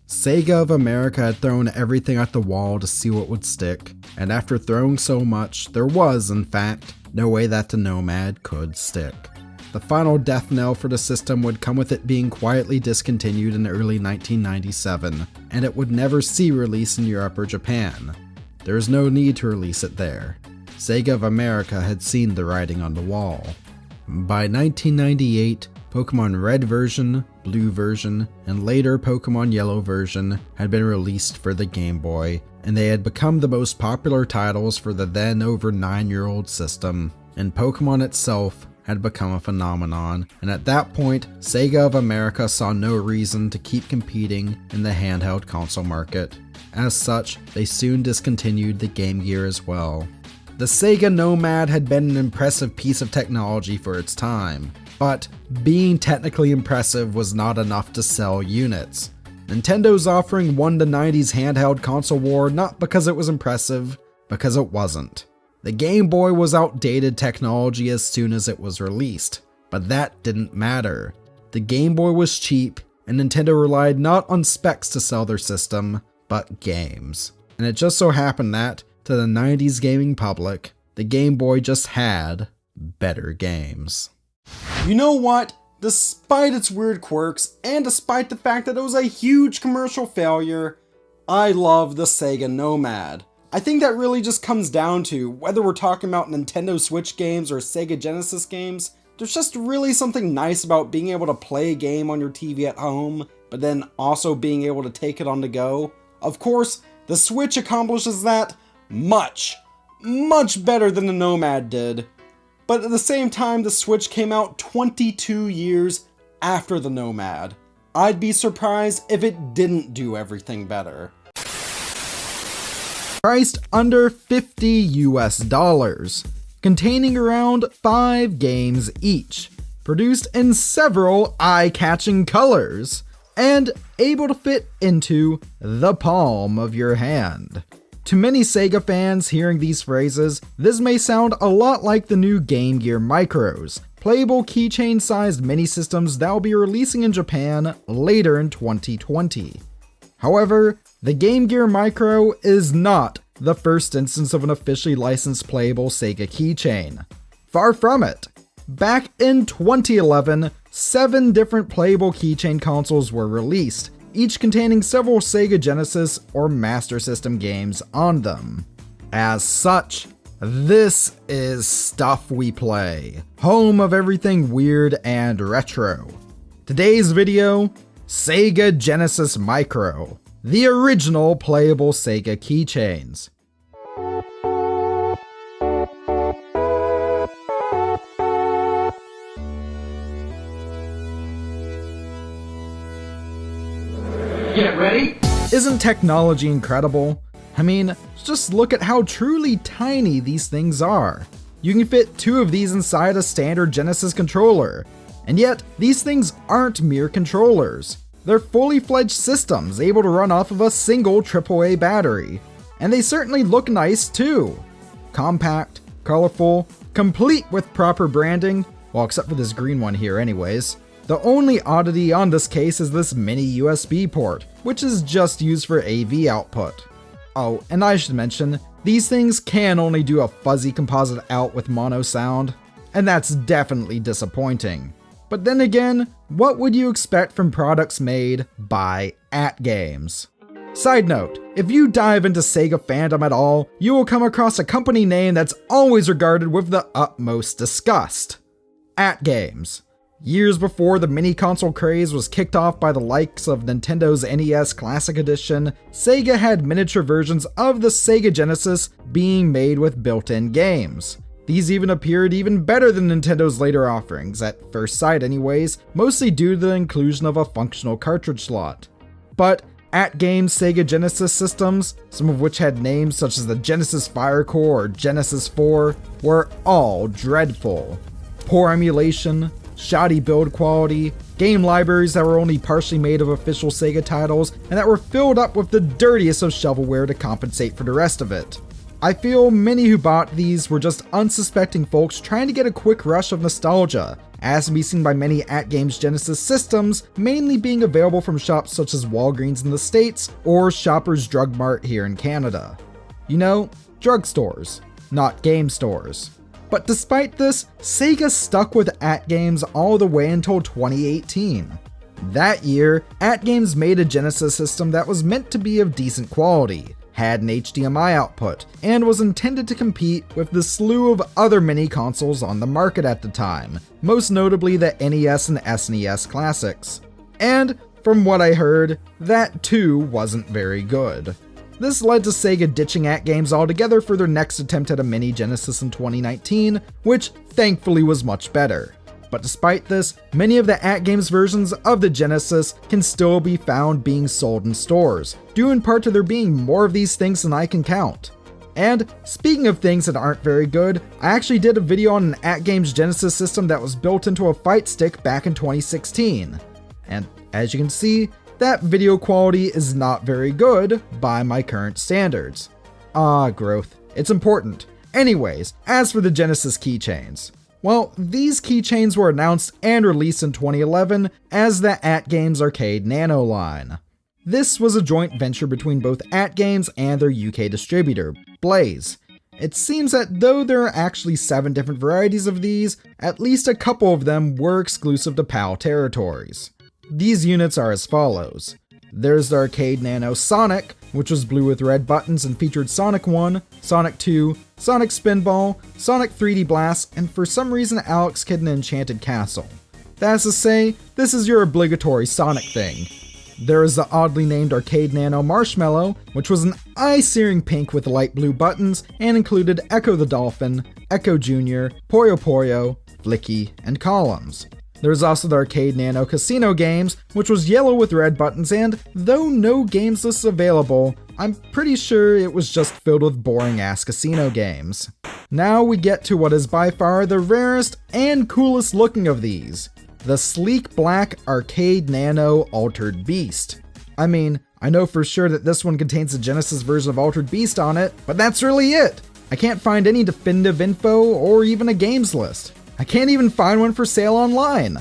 Sega of America had thrown everything at the wall to see what would stick, and after throwing so much, there was, in fact, no way that the Nomad could stick. The final death knell for the system would come with it being quietly discontinued in early 1997, and it would never see release in Europe or Japan. There was no need to release it there. Sega of America had seen the writing on the wall. By 1998, Pokemon Red version, Blue version, and later Pokemon Yellow version had been released for the Game Boy, and they had become the most popular titles for the then over 9-year-old system, and Pokemon itself had become a phenomenon, and at that point, Sega of America saw no reason to keep competing in the handheld console market. As such, they soon discontinued the Game Gear as well. The Sega Nomad had been an impressive piece of technology for its time, but being technically impressive was not enough to sell units. Nintendo's offering won the 90s handheld console war not because it was impressive, because it wasn't. The Game Boy was outdated technology as soon as it was released, but that didn't matter. The Game Boy was cheap, and Nintendo relied not on specs to sell their system, but games. And it just so happened that, to the 90s gaming public, the Game Boy just had better games. You know what? Despite its weird quirks, and despite the fact that it was a huge commercial failure, I love the Sega Nomad. I think that really just comes down to, whether we're talking about Nintendo Switch games or Sega Genesis games, there's just really something nice about being able to play a game on your TV at home, but then also being able to take it on the go. Of course, the Switch accomplishes that much better than the Nomad did. But at the same time, the Switch came out 22 years after the Nomad. I'd be surprised if it didn't do everything better. Priced under $50 containing around 5 games each, produced in several eye-catching colors, and able to fit into the palm of your hand. To many Sega fans hearing these phrases, this may sound a lot like the new Game Gear Micros, playable keychain-sized mini-systems that will be releasing in Japan later in 2020. However, the Game Gear Micro is not the first instance of an officially licensed playable Sega keychain. Far from it. Back in 2011, 7 different playable keychain consoles were released, each containing several Sega Genesis or Master System games on them. As such, this is Stuff We Play, home of everything weird and retro. Today's video, Sega Genesis Micro, the original playable Sega keychains. Get ready? Isn't technology incredible? I mean, just look at how truly tiny these things are. You can fit 2 of these inside a standard Genesis controller, and yet these things aren't mere controllers. They're fully fledged systems able to run off of a single AAA battery, and they certainly look nice too. Compact, colorful, complete with proper branding, well except for this green one here anyways. The only oddity on this case is this mini USB port, which is just used for AV output. Oh, and I should mention, these things can only do a fuzzy composite out with mono sound, and that's definitely disappointing. But then again, what would you expect from products made by AtGames? Side note, if you dive into Sega fandom at all, you will come across a company name that's always regarded with the utmost disgust. AtGames. Years before the mini-console craze was kicked off by the likes of Nintendo's NES Classic Edition, Sega had miniature versions of the Sega Genesis being made with built-in games. These even appeared even better than Nintendo's later offerings, at first sight anyways, mostly due to the inclusion of a functional cartridge slot. But AtGames Sega Genesis systems, some of which had names such as the Genesis Fire Core or Genesis 4, were all dreadful. Poor emulation, shoddy build quality, game libraries that were only partially made of official Sega titles, and that were filled up with the dirtiest of shovelware to compensate for the rest of it. I feel many who bought these were just unsuspecting folks trying to get a quick rush of nostalgia, as can be seen by many AtGames Genesis systems mainly being available from shops such as Walgreens in the States or Shoppers Drug Mart here in Canada. You know, drugstores, not game stores. But despite this, Sega stuck with AtGames all the way until 2018. That year, AtGames made a Genesis system that was meant to be of decent quality, had an HDMI output, and was intended to compete with the slew of other mini consoles on the market at the time, most notably the NES and SNES classics. And, from what I heard, that too wasn't very good. This led to Sega ditching AtGames altogether for their next attempt at a mini Genesis in 2019, which thankfully was much better. But despite this, many of the AtGames versions of the Genesis can still be found being sold in stores, due in part to there being more of these things than I can count. And speaking of things that aren't very good, I actually did a video on an AtGames Genesis system that was built into a fight stick back in 2016. And as you can see, that video quality is not very good by my current standards. Ah, growth. It's important. Anyways, as for the Genesis keychains. Well, these keychains were announced and released in 2011 as the AtGames Arcade Nano line. This was a joint venture between both AtGames and their UK distributor, Blaze. It seems that though there are actually 7 different varieties of these, at least a couple of them were exclusive to PAL territories. These units are as follows. There's the Arcade Nano Sonic, which was blue with red buttons and featured Sonic 1, Sonic 2, Sonic Spinball, Sonic 3D Blast, and for some reason Alex Kidd in Enchanted Castle. That's to say, this is your obligatory Sonic thing. There is the oddly named Arcade Nano Marshmallow, which was an eye-searing pink with light blue buttons and included Echo the Dolphin, Echo Jr., Puyo Puyo, Flicky, and Columns. There's also the Arcade Nano Casino Games, which was yellow with red buttons, and though no games lists available, I'm pretty sure it was just filled with boring-ass casino games. Now we get to what is by far the rarest and coolest looking of these. The sleek black Arcade Nano Altered Beast. I mean, I know for sure that this one contains the Genesis version of Altered Beast on it, but that's really it! I can't find any definitive info or even a games list. I can't even find one for sale online.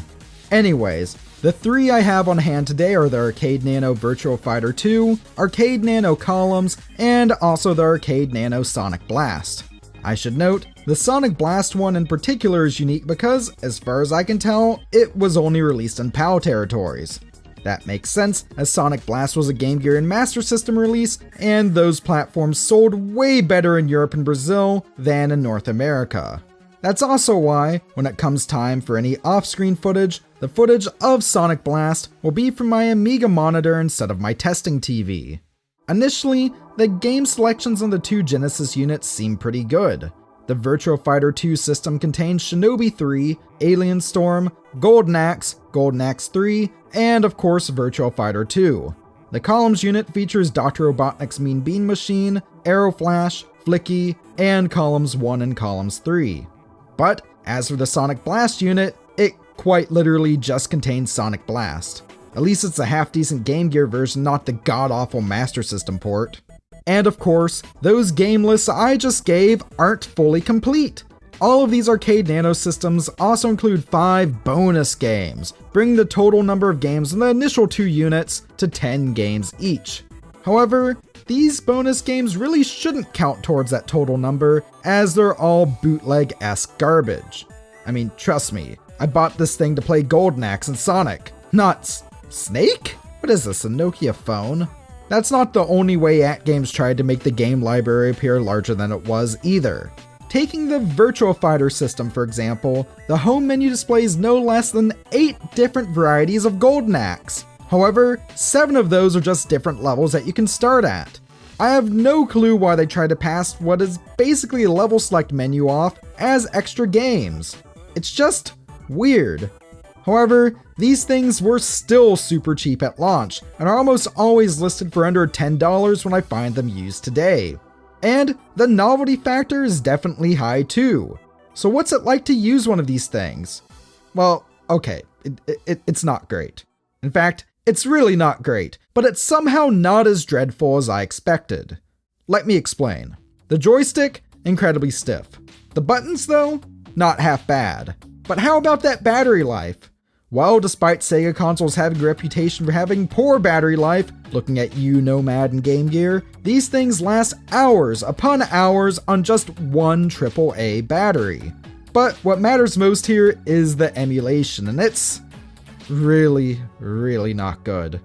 Anyways, the 3 I have on hand today are the Arcade Nano Virtua Fighter 2, Arcade Nano Columns, and also the Arcade Nano Sonic Blast. I should note, the Sonic Blast one in particular is unique because, as far as I can tell, it was only released in PAL territories. That makes sense, as Sonic Blast was a Game Gear and Master System release, and those platforms sold way better in Europe and Brazil than in North America. That's also why, when it comes time for any off-screen footage, the footage of Sonic Blast will be from my Amiga monitor instead of my testing TV. Initially, the game selections on the 2 Genesis units seem pretty good. The Virtua Fighter 2 system contains Shinobi 3, Alien Storm, Golden Axe 3, and of course Virtua Fighter 2. The Columns unit features Dr. Robotnik's Mean Bean Machine, Aeroflash, Flicky, and Columns 1 and Columns 3. But as for the Sonic Blast unit, it quite literally just contains Sonic Blast. At least it's a half-decent Game Gear version, not the god-awful Master System port. And of course, those game lists I just gave aren't fully complete. All of these Arcade Nano systems also include 5 bonus games, bringing the total number of games in the initial 2 units to 10 games each. However, these bonus games really shouldn't count towards that total number, as they're all bootleg-esque garbage. I mean, trust me, I bought this thing to play Golden Axe and Sonic, not Snake? What is this, a Nokia phone? That's not the only way AtGames tried to make the game library appear larger than it was either. Taking the Virtua Fighter system, for example, the home menu displays no less than 8 different varieties of Golden Axe. However, 7 of those are just different levels that you can start at. I have no clue why they tried to pass what is basically a level select menu off as extra games. It's just weird. However, these things were still super cheap at launch, and are almost always listed for under $10 when I find them used today. And the novelty factor is definitely high too. So what's it like to use one of these things? Well, okay, it's not great. In fact, it's really not great, but it's somehow not as dreadful as I expected. Let me explain. The joystick, incredibly stiff. The buttons though, not half bad. But how about that battery life? Well, despite Sega consoles having a reputation for having poor battery life, looking at you, Nomad and Game Gear, these things last hours upon hours on just one AAA battery. But what matters most here is the emulation, and it's really, really not good.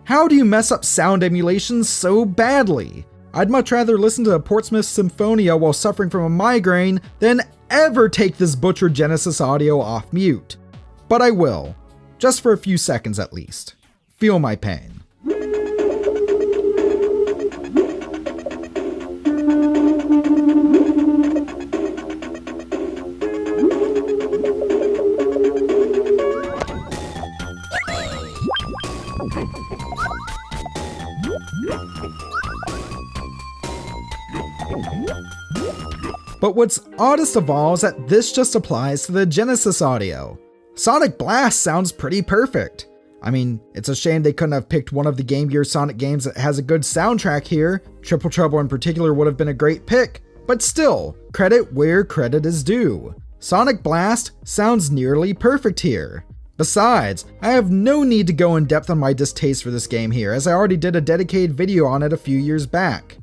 How do you mess up sound emulation so badly? I'd much rather listen to a Portsmouth Symphonia while suffering from a migraine than ever take this butchered Genesis audio off mute. But I will, just for a few seconds at least. Feel my pain. But what's oddest of all is that this just applies to the Genesis audio. Sonic Blast sounds pretty perfect. I mean, it's a shame they couldn't have picked one of the Game Gear Sonic games that has a good soundtrack here. Triple Trouble in particular would have been a great pick. But still, credit where credit is due. Sonic Blast sounds nearly perfect here. Besides, I have no need to go in depth on my distaste for this game here, as I already did a dedicated video on it a few years back.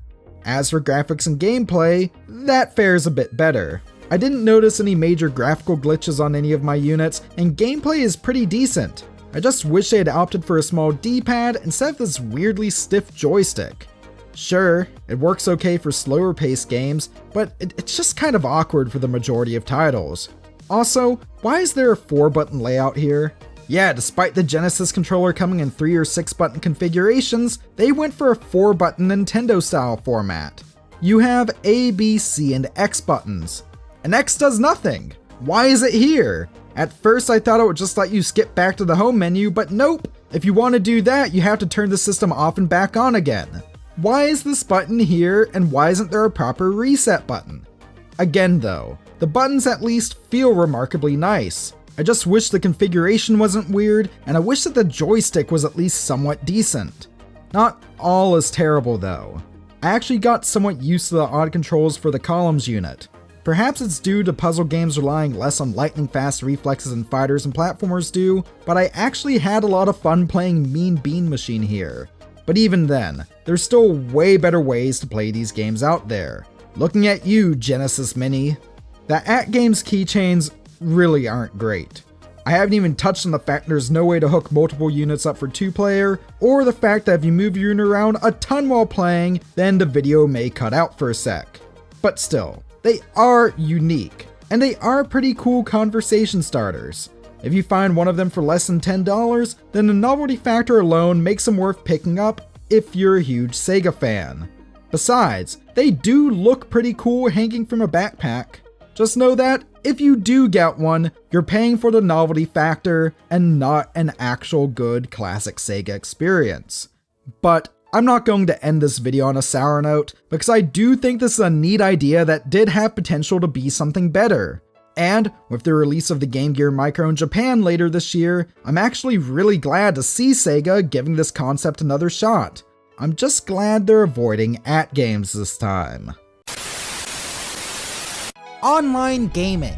As for graphics and gameplay, that fares a bit better. I didn't notice any major graphical glitches on any of my units, and gameplay is pretty decent. I just wish they had opted for a small D-pad instead of this weirdly stiff joystick. Sure, it works okay for slower paced games, but it's just kind of awkward for the majority of titles. Also, why is there a 4-button layout here? Yeah, despite the Genesis controller coming in 3 or 6-button configurations, they went for a 4-button Nintendo-style format. You have A, B, C, and X buttons. And X does nothing. Why is it here? At first I thought it would just let you skip back to the home menu, but nope. If you want to do that, you have to turn the system off and back on again. Why is this button here, and why isn't there a proper reset button? Again though, the buttons at least feel remarkably nice. I just wish the configuration wasn't weird, and I wish that the joystick was at least somewhat decent. Not all is terrible though. I actually got somewhat used to the odd controls for the columns unit. Perhaps it's due to puzzle games relying less on lightning-fast reflexes than fighters and platformers do, but I actually had a lot of fun playing Mean Bean Machine here. But even then, there's still way better ways to play these games out there. Looking at you, Genesis Mini. The at-games keychains really aren't great. I haven't even touched on the fact there's no way to hook multiple units up for 2-player, or the fact that if you move your unit around a ton while playing, then the video may cut out for a sec. But still, they are unique, and they are pretty cool conversation starters. If you find one of them for less than $10, then the novelty factor alone makes them worth picking up if you're a huge Sega fan. Besides, they do look pretty cool hanging from a backpack. Just know that if you do get one, you're paying for the novelty factor and not an actual good classic Sega experience. But I'm not going to end this video on a sour note, because I do think this is a neat idea that did have potential to be something better. And with the release of the Game Gear Micro in Japan later this year, I'm actually really glad to see Sega giving this concept another shot. I'm just glad they're avoiding at-games this time. Online gaming.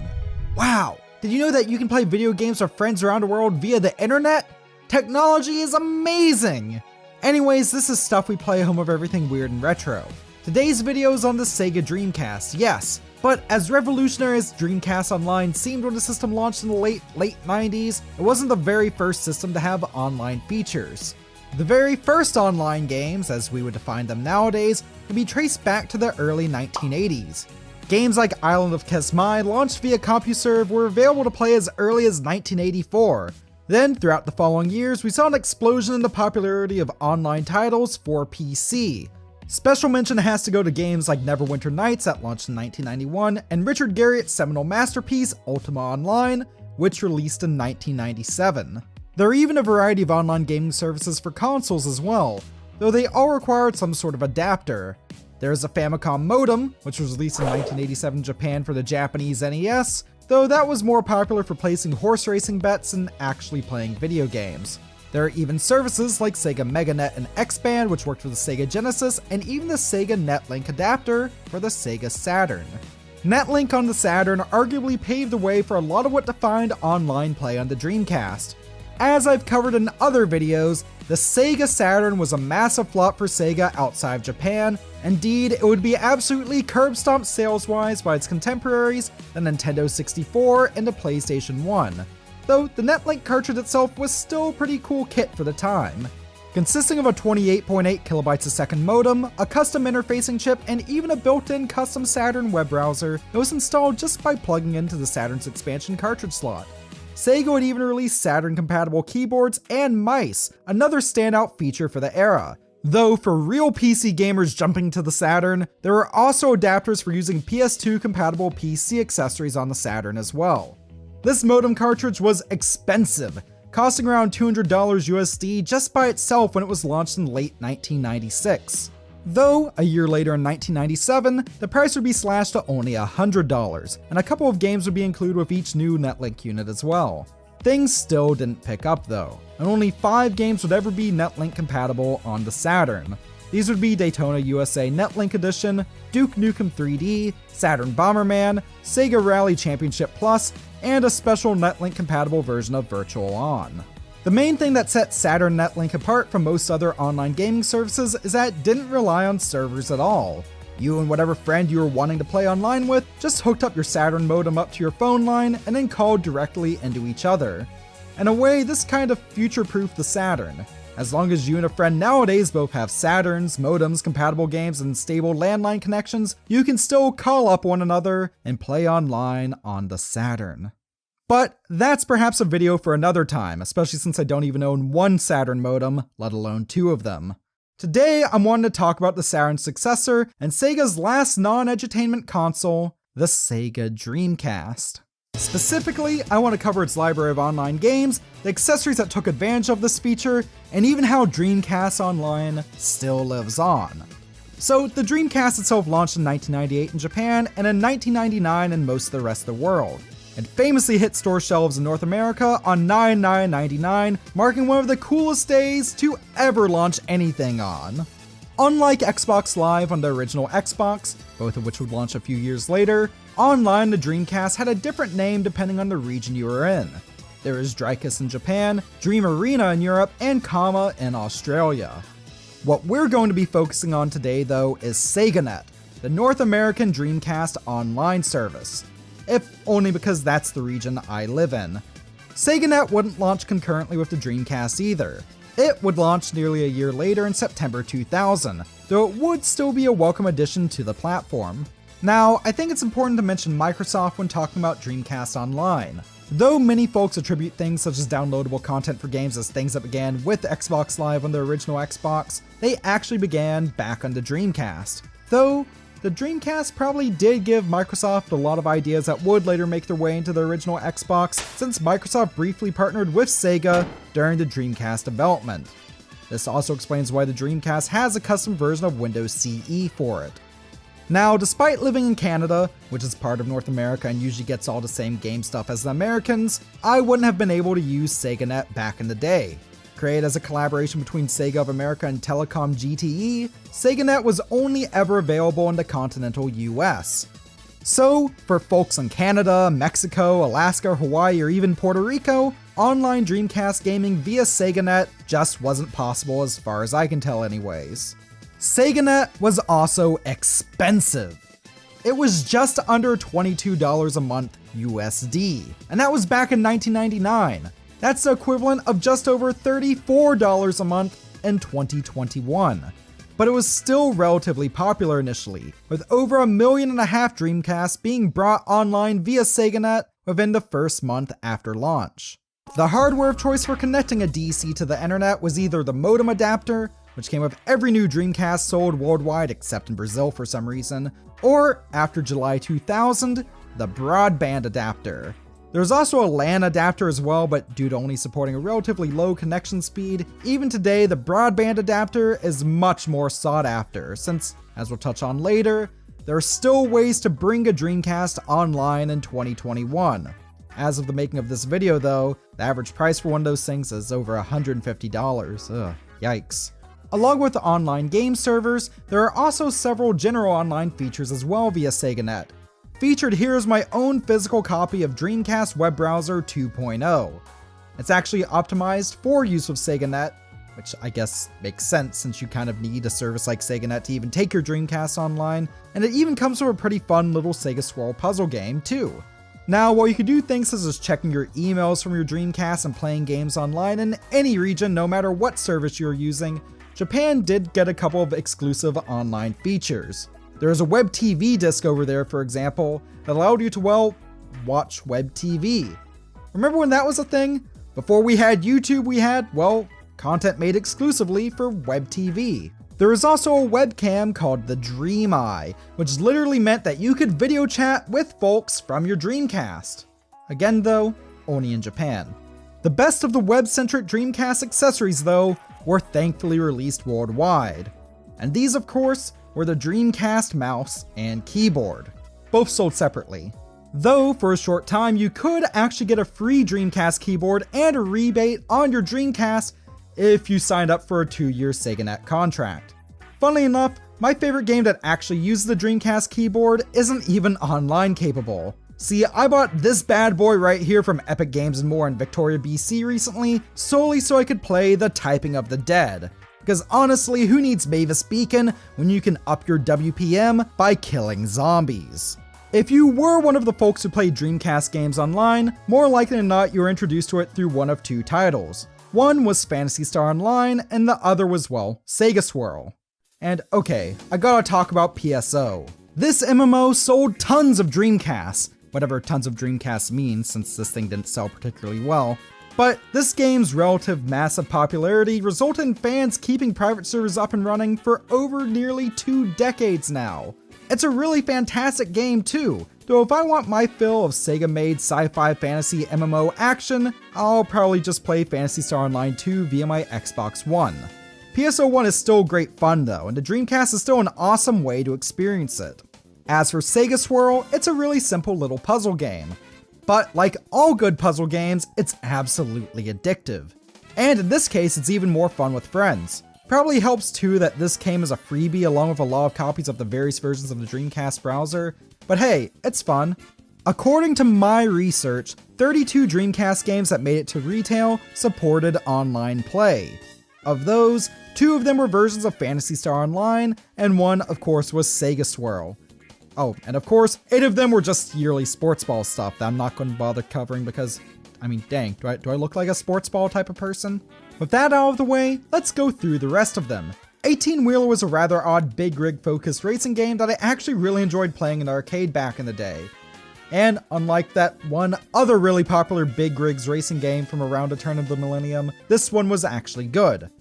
Wow, did you know that you can play video games with friends around the world via the internet? Technology is amazing! Anyways, this is stuff we play home of everything weird and retro. Today's video is on the Sega Dreamcast, yes, but as revolutionary as Dreamcast Online seemed when the system launched in the late 90s, it wasn't the very first system to have online features. The very first online games, as we would define them nowadays, can be traced back to the early 1980s. Games like Island of Kesmai, launched via CompuServe, were available to play as early as 1984. Then, throughout the following years, we saw an explosion in the popularity of online titles for PC. Special mention has to go to games like Neverwinter Nights that launched in 1991, and Richard Garriott's seminal masterpiece, Ultima Online, which released in 1997. There are even a variety of online gaming services for consoles as well, though they all required some sort of adapter. There's a Famicom modem, which was released in 1987 in Japan for the Japanese NES, though that was more popular for placing horse racing bets than actually playing video games. There are even services like Sega MegaNet and X-Band, which worked for the Sega Genesis, and even the Sega Netlink adapter for the Sega Saturn. Netlink on the Saturn arguably paved the way for a lot of what defined online play on the Dreamcast. As I've covered in other videos, the Sega Saturn was a massive flop for Sega outside of Japan. Indeed, it would be absolutely curb-stomped sales-wise by its contemporaries, the Nintendo 64 and the PlayStation 1. Though the Netlink cartridge itself was still a pretty cool kit for the time. Consisting of a 28.8 kilobytes a second modem, a custom interfacing chip, and even a built-in custom Saturn web browser that was installed just by plugging into the Saturn's expansion cartridge slot. Sega would even release Saturn-compatible keyboards and mice, another standout feature for the era. Though for real PC gamers jumping to the Saturn, there were also adapters for using PS2-compatible PC accessories on the Saturn as well. This modem cartridge was expensive, costing around $200 USD just by itself when it was launched in late 1996. Though, a year later in 1997, the price would be slashed to only $100, and a couple of games would be included with each new Netlink unit as well. Things still didn't pick up though, and only 5 games would ever be Netlink compatible on the Saturn. These would be Daytona USA Netlink Edition, Duke Nukem 3D, Saturn Bomberman, Sega Rally Championship Plus, and a special Netlink compatible version of Virtual On. The main thing that set Saturn Netlink apart from most other online gaming services is that it didn't rely on servers at all. You and whatever friend you were wanting to play online with just hooked up your Saturn modem up to your phone line and then called directly into each other. In a way, this kind of future-proofed the Saturn. As long as you and a friend nowadays both have Saturns, modems, compatible games, and stable landline connections, you can still call up one another and play online on the Saturn. But that's perhaps a video for another time, especially since I don't even own one Saturn modem, let alone two of them. Today, I'm wanting to talk about the Saturn's successor and Sega's last non-edutainment console, the Sega Dreamcast. Specifically, I want to cover its library of online games, the accessories that took advantage of this feature, and even how Dreamcast Online still lives on. So, the Dreamcast itself launched in 1998 in Japan and in 1999 in most of the rest of the world. It famously hit store shelves in North America on 9/9/99, marking one of the coolest days to ever launch anything on. Unlike Xbox Live on the original Xbox, both of which would launch a few years later, online the Dreamcast had a different name depending on the region you were in. There is Dreamcast in Japan, Dream Arena in Europe, and Kama in Australia. What we're going to be focusing on today though is SegaNet, the North American Dreamcast online service. If only because that's the region I live in. SegaNet wouldn't launch concurrently with the Dreamcast either. It would launch nearly a year later in September 2000, though it would still be a welcome addition to the platform. Now, I think it's important to mention Microsoft when talking about Dreamcast Online. Though many folks attribute things such as downloadable content for games as things that began with Xbox Live on the original Xbox, they actually began back on the Dreamcast. Though, the Dreamcast probably did give Microsoft a lot of ideas that would later make their way into the original Xbox, since Microsoft briefly partnered with Sega during the Dreamcast development. This also explains why the Dreamcast has a custom version of Windows CE for it. Now, despite living in Canada, which is part of North America and usually gets all the same game stuff as the Americans, I wouldn't have been able to use SegaNet back in the day. Created as a collaboration between Sega of America and Telecom GTE, SegaNet was only ever available in the continental US. So, for folks in Canada, Mexico, Alaska, Hawaii, or even Puerto Rico, online Dreamcast gaming via SegaNet just wasn't possible as far as I can tell anyways. SegaNet was also expensive. It was just under $22 a month USD, and that was back in 1999. That's the equivalent of just over $34 a month in 2021. But it was still relatively popular initially, with over 1.5 million Dreamcasts being brought online via SegaNet within the first month after launch. The hardware of choice for connecting a DC to the internet was either the modem adapter, which came with every new Dreamcast sold worldwide except in Brazil for some reason, or, after July 2000, the broadband adapter. There's also a LAN adapter as well, but due to only supporting a relatively low connection speed, even today the broadband adapter is much more sought after, since, as we'll touch on later, there are still ways to bring a Dreamcast online in 2021. As of the making of this video though, the average price for one of those things is over $150. Ugh, yikes. Along with the online game servers, there are also several general online features as well via SegaNet. Featured here is my own physical copy of Dreamcast Web Browser 2.0. It's actually optimized for use with SegaNet, which I guess makes sense since you kind of need a service like SegaNet to even take your Dreamcast online, and it even comes with a pretty fun little Sega Swirl puzzle game too. Now, while you can do things such as checking your emails from your Dreamcast and playing games online in any region no matter what service you're using, Japan did get a couple of exclusive online features. There is a web TV disc over there, for example, that allowed you to, well, watch web TV. Remember when that was a thing? Before we had YouTube, we had, well, content made exclusively for web TV. There is also a webcam called the Dream Eye, which literally meant that you could video chat with folks from your Dreamcast. Again though, only in Japan. The best of the web-centric Dreamcast accessories though, were thankfully released worldwide. And these of course, were the Dreamcast mouse and keyboard, both sold separately. Though for a short time you could actually get a free Dreamcast keyboard and a rebate on your Dreamcast if you signed up for a 2-year SegaNet contract. Funnily enough, my favorite game that actually uses the Dreamcast keyboard isn't even online capable. See, I bought this bad boy right here from Epic Games & More in Victoria, BC recently, solely so I could play The Typing of the Dead. Because honestly, who needs Mavis Beacon when you can up your WPM by killing zombies? If you were one of the folks who played Dreamcast games online, more likely than not you were introduced to it through one of two titles. One was Phantasy Star Online, and the other was, well, Sega Swirl. And okay, I gotta talk about PSO. This MMO sold tons of Dreamcasts, whatever tons of Dreamcasts means since this thing didn't sell particularly well. But this game's relative massive popularity resulted in fans keeping private servers up and running for over nearly 2 decades now. It's a really fantastic game too, though if I want my fill of Sega-made sci-fi fantasy MMO action, I'll probably just play Phantasy Star Online 2 via my Xbox One. PSO1 is still great fun though, and the Dreamcast is still an awesome way to experience it. As for Sega Swirl, it's a really simple little puzzle game. But like all good puzzle games, it's absolutely addictive. And in this case, it's even more fun with friends. Probably helps too that this came as a freebie along with a lot of copies of the various versions of the Dreamcast browser, but hey, it's fun. According to my research, 32 Dreamcast games that made it to retail supported online play. Of those, 2 of them were versions of Phantasy Star Online, and one, of course, was Sega Swirl. Oh, and of course, 8 of them were just yearly sports ball stuff that I'm not going to bother covering because, I mean, dang, do I look like a sports ball type of person? With that out of the way, let's go through the rest of them. 18 Wheeler was a rather odd big rig focused racing game that I actually really enjoyed playing in the arcade back in the day. And unlike that one other really popular big rigs racing game from around the turn of the millennium, this one was actually good.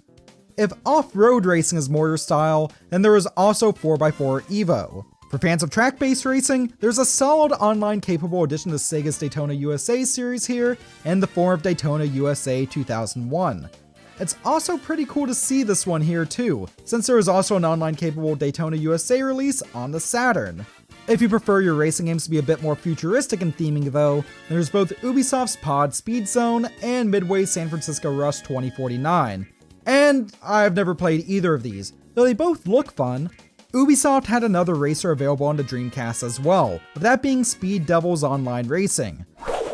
If off-road racing is more your style, then there is also 4x4 Evo. For fans of track-based racing, there's a solid online capable addition to Sega's Daytona USA series here, in the form of Daytona USA 2001. It's also pretty cool to see this one here too, since there is also an online capable Daytona USA release on the Saturn. If you prefer your racing games to be a bit more futuristic in theming though, there's both Ubisoft's Pod Speed Zone and Midway's San Francisco Rush 2049. And I've never played either of these, though they both look fun. Ubisoft had another racer available on the Dreamcast as well, with that being Speed Devils Online Racing.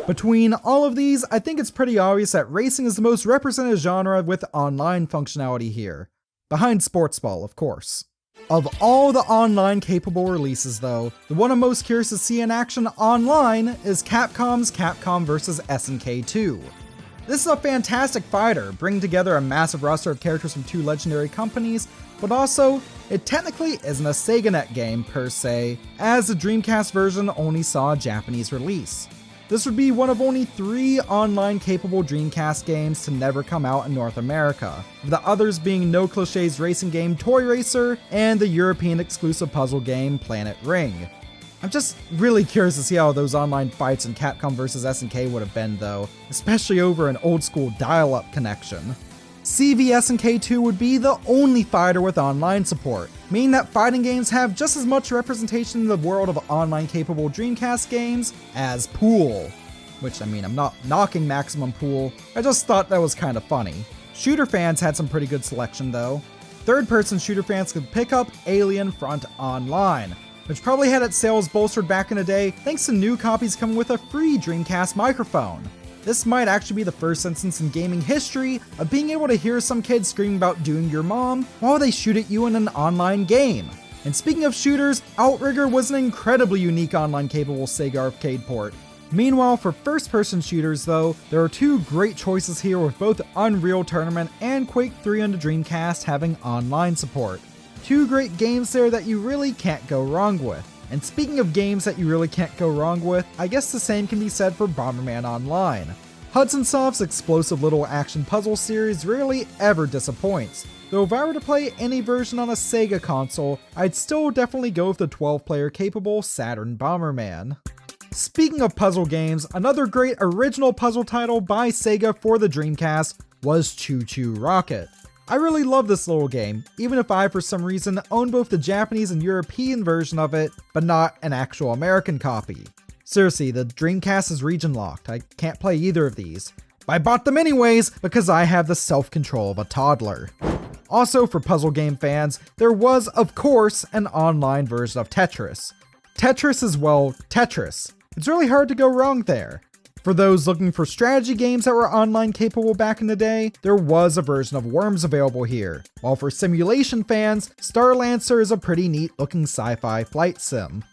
Between all of these, I think it's pretty obvious that racing is the most represented genre with online functionality here. Behind sports ball, of course. Of all the online capable releases though, the one I'm most curious to see in action online is Capcom's Capcom vs. SNK 2. This is a fantastic fighter, bringing together a massive roster of characters from 2 legendary companies, but also, it technically isn't a SegaNet game per se, as the Dreamcast version only saw a Japanese release. This would be one of only 3 online capable Dreamcast games to never come out in North America, with the others being No Clichés racing game Toy Racer and the European exclusive puzzle game Planet Ring. I'm just really curious to see how those online fights in Capcom vs. SNK would have been though, especially over an old school dial-up connection. SNK 2 would be the only fighter with online support, meaning that fighting games have just as much representation in the world of online capable Dreamcast games as Pool. Which, I mean, I'm not knocking Maximum Pool, I just thought that was kind of funny. Shooter fans had some pretty good selection though. Third-person shooter fans could pick up Alien Front Online, which probably had its sales bolstered back in the day thanks to new copies coming with a free Dreamcast microphone. This might actually be the first instance in gaming history of being able to hear some kids screaming about doing your mom while they shoot at you in an online game. And speaking of shooters, Outrigger was an incredibly unique online capable Sega arcade port. Meanwhile, for first-person shooters though, there are 2 great choices here with both Unreal Tournament and Quake 3 on the Dreamcast having online support. 2 great games there that you really can't go wrong with. And speaking of games that you really can't go wrong with, I guess the same can be said for Bomberman Online. Hudson Soft's explosive little action puzzle series rarely ever disappoints, though if I were to play any version on a Sega console, I'd still definitely go with the 12-player capable Saturn Bomberman. Speaking of puzzle games, another great original puzzle title by Sega for the Dreamcast was Choo Choo Rocket. I really love this little game, even if I for some reason own both the Japanese and European version of it, but not an actual American copy. Seriously, the Dreamcast is region locked, I can't play either of these. But I bought them anyways because I have the self-control of a toddler. Also, for puzzle game fans, there was, of course, an online version of Tetris. Tetris is, well, Tetris. It's really hard to go wrong there. For those looking for strategy games that were online capable back in the day, there was a version of Worms available here. While for simulation fans, Starlancer is a pretty neat looking sci-fi flight sim.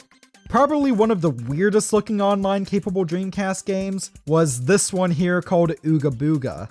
Probably one of the weirdest looking online capable Dreamcast games was this one here called Ooga Booga.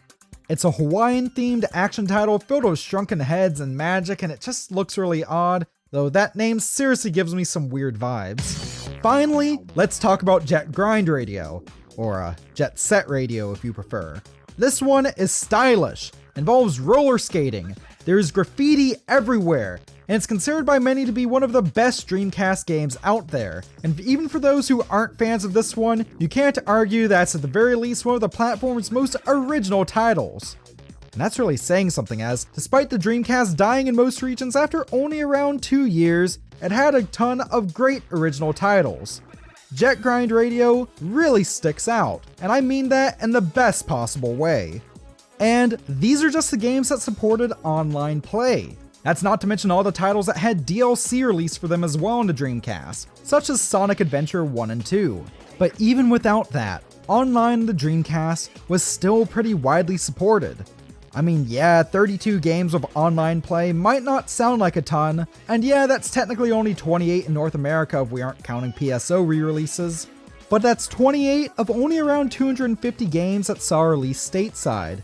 It's a Hawaiian themed action title filled with shrunken heads and magic, and it just looks really odd, though that name seriously gives me some weird vibes. Finally, let's talk about Jet Grind Radio. Or Jet Set Radio if you prefer. This one is stylish, involves roller skating, there's graffiti everywhere, and it's considered by many to be one of the best Dreamcast games out there. And even for those who aren't fans of this one, you can't argue that's at the very least one of the platform's most original titles. And that's really saying something, as despite the Dreamcast dying in most regions after only around 2 years, it had a ton of great original titles. Jet Grind Radio really sticks out, and I mean that in the best possible way. And these are just the games that supported online play. That's not to mention all the titles that had DLC released for them as well on the Dreamcast, such as Sonic Adventure 1 and 2. But even without that, online on the Dreamcast was still pretty widely supported. I mean, yeah, 32 games of online play might not sound like a ton, and yeah, that's technically only 28 in North America if we aren't counting PSO re-releases, but that's 28 of only around 250 games that saw a release stateside.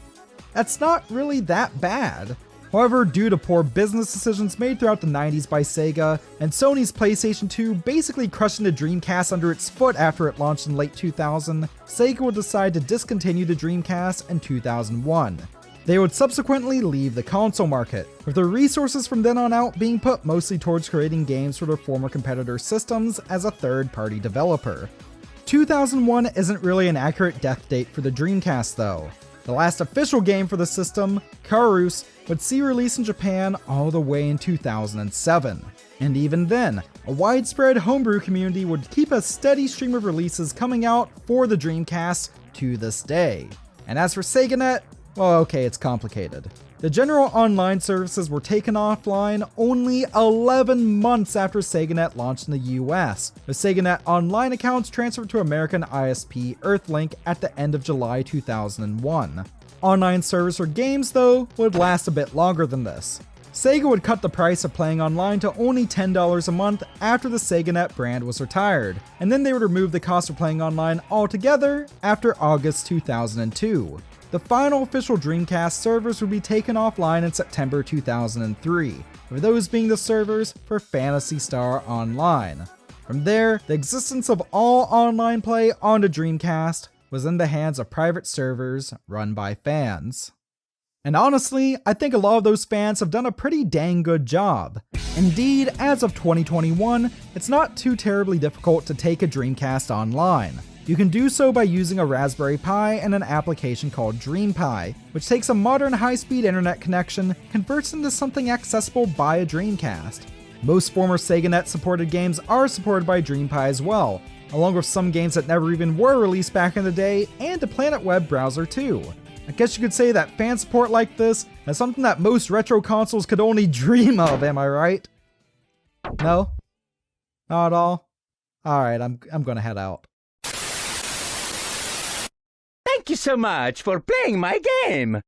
That's not really that bad. However, due to poor business decisions made throughout the 90s by Sega, and Sony's PlayStation 2 basically crushing the Dreamcast under its foot after it launched in late 2000, Sega would decide to discontinue the Dreamcast in 2001. They would subsequently leave the console market, with their resources from then on out being put mostly towards creating games for their former competitors' systems as a third-party developer. 2001 isn't really an accurate death date for the Dreamcast though. The last official game for the system, Karus, would see release in Japan all the way in 2007. And even then, a widespread homebrew community would keep a steady stream of releases coming out for the Dreamcast to this day. And as for SegaNet, well, okay, it's complicated. The general online services were taken offline only 11 months after SegaNet launched in the US, with SegaNet Online accounts transferred to American ISP Earthlink at the end of July 2001. Online service for games, though, would last a bit longer than this. Sega would cut the price of playing online to only $10 a month after the SegaNet brand was retired, and then they would remove the cost of playing online altogether after August 2002. The final official Dreamcast servers would be taken offline in September 2003, with those being the servers for Phantasy Star Online. From there, the existence of all online play on the Dreamcast was in the hands of private servers run by fans. And honestly, I think a lot of those fans have done a pretty dang good job. Indeed, as of 2021, it's not too terribly difficult to take a Dreamcast online. You can do so by using a Raspberry Pi and an application called DreamPi, which takes a modern high-speed internet connection, converts into something accessible by a Dreamcast. Most former SegaNet supported games are supported by DreamPi as well, along with some games that never even were released back in the day, and a Planet Web browser too. I guess you could say that fan support like this is something that most retro consoles could only dream of, am I right? No? Not at all? Alright, I'm gonna head out. Thank you so much for playing my game!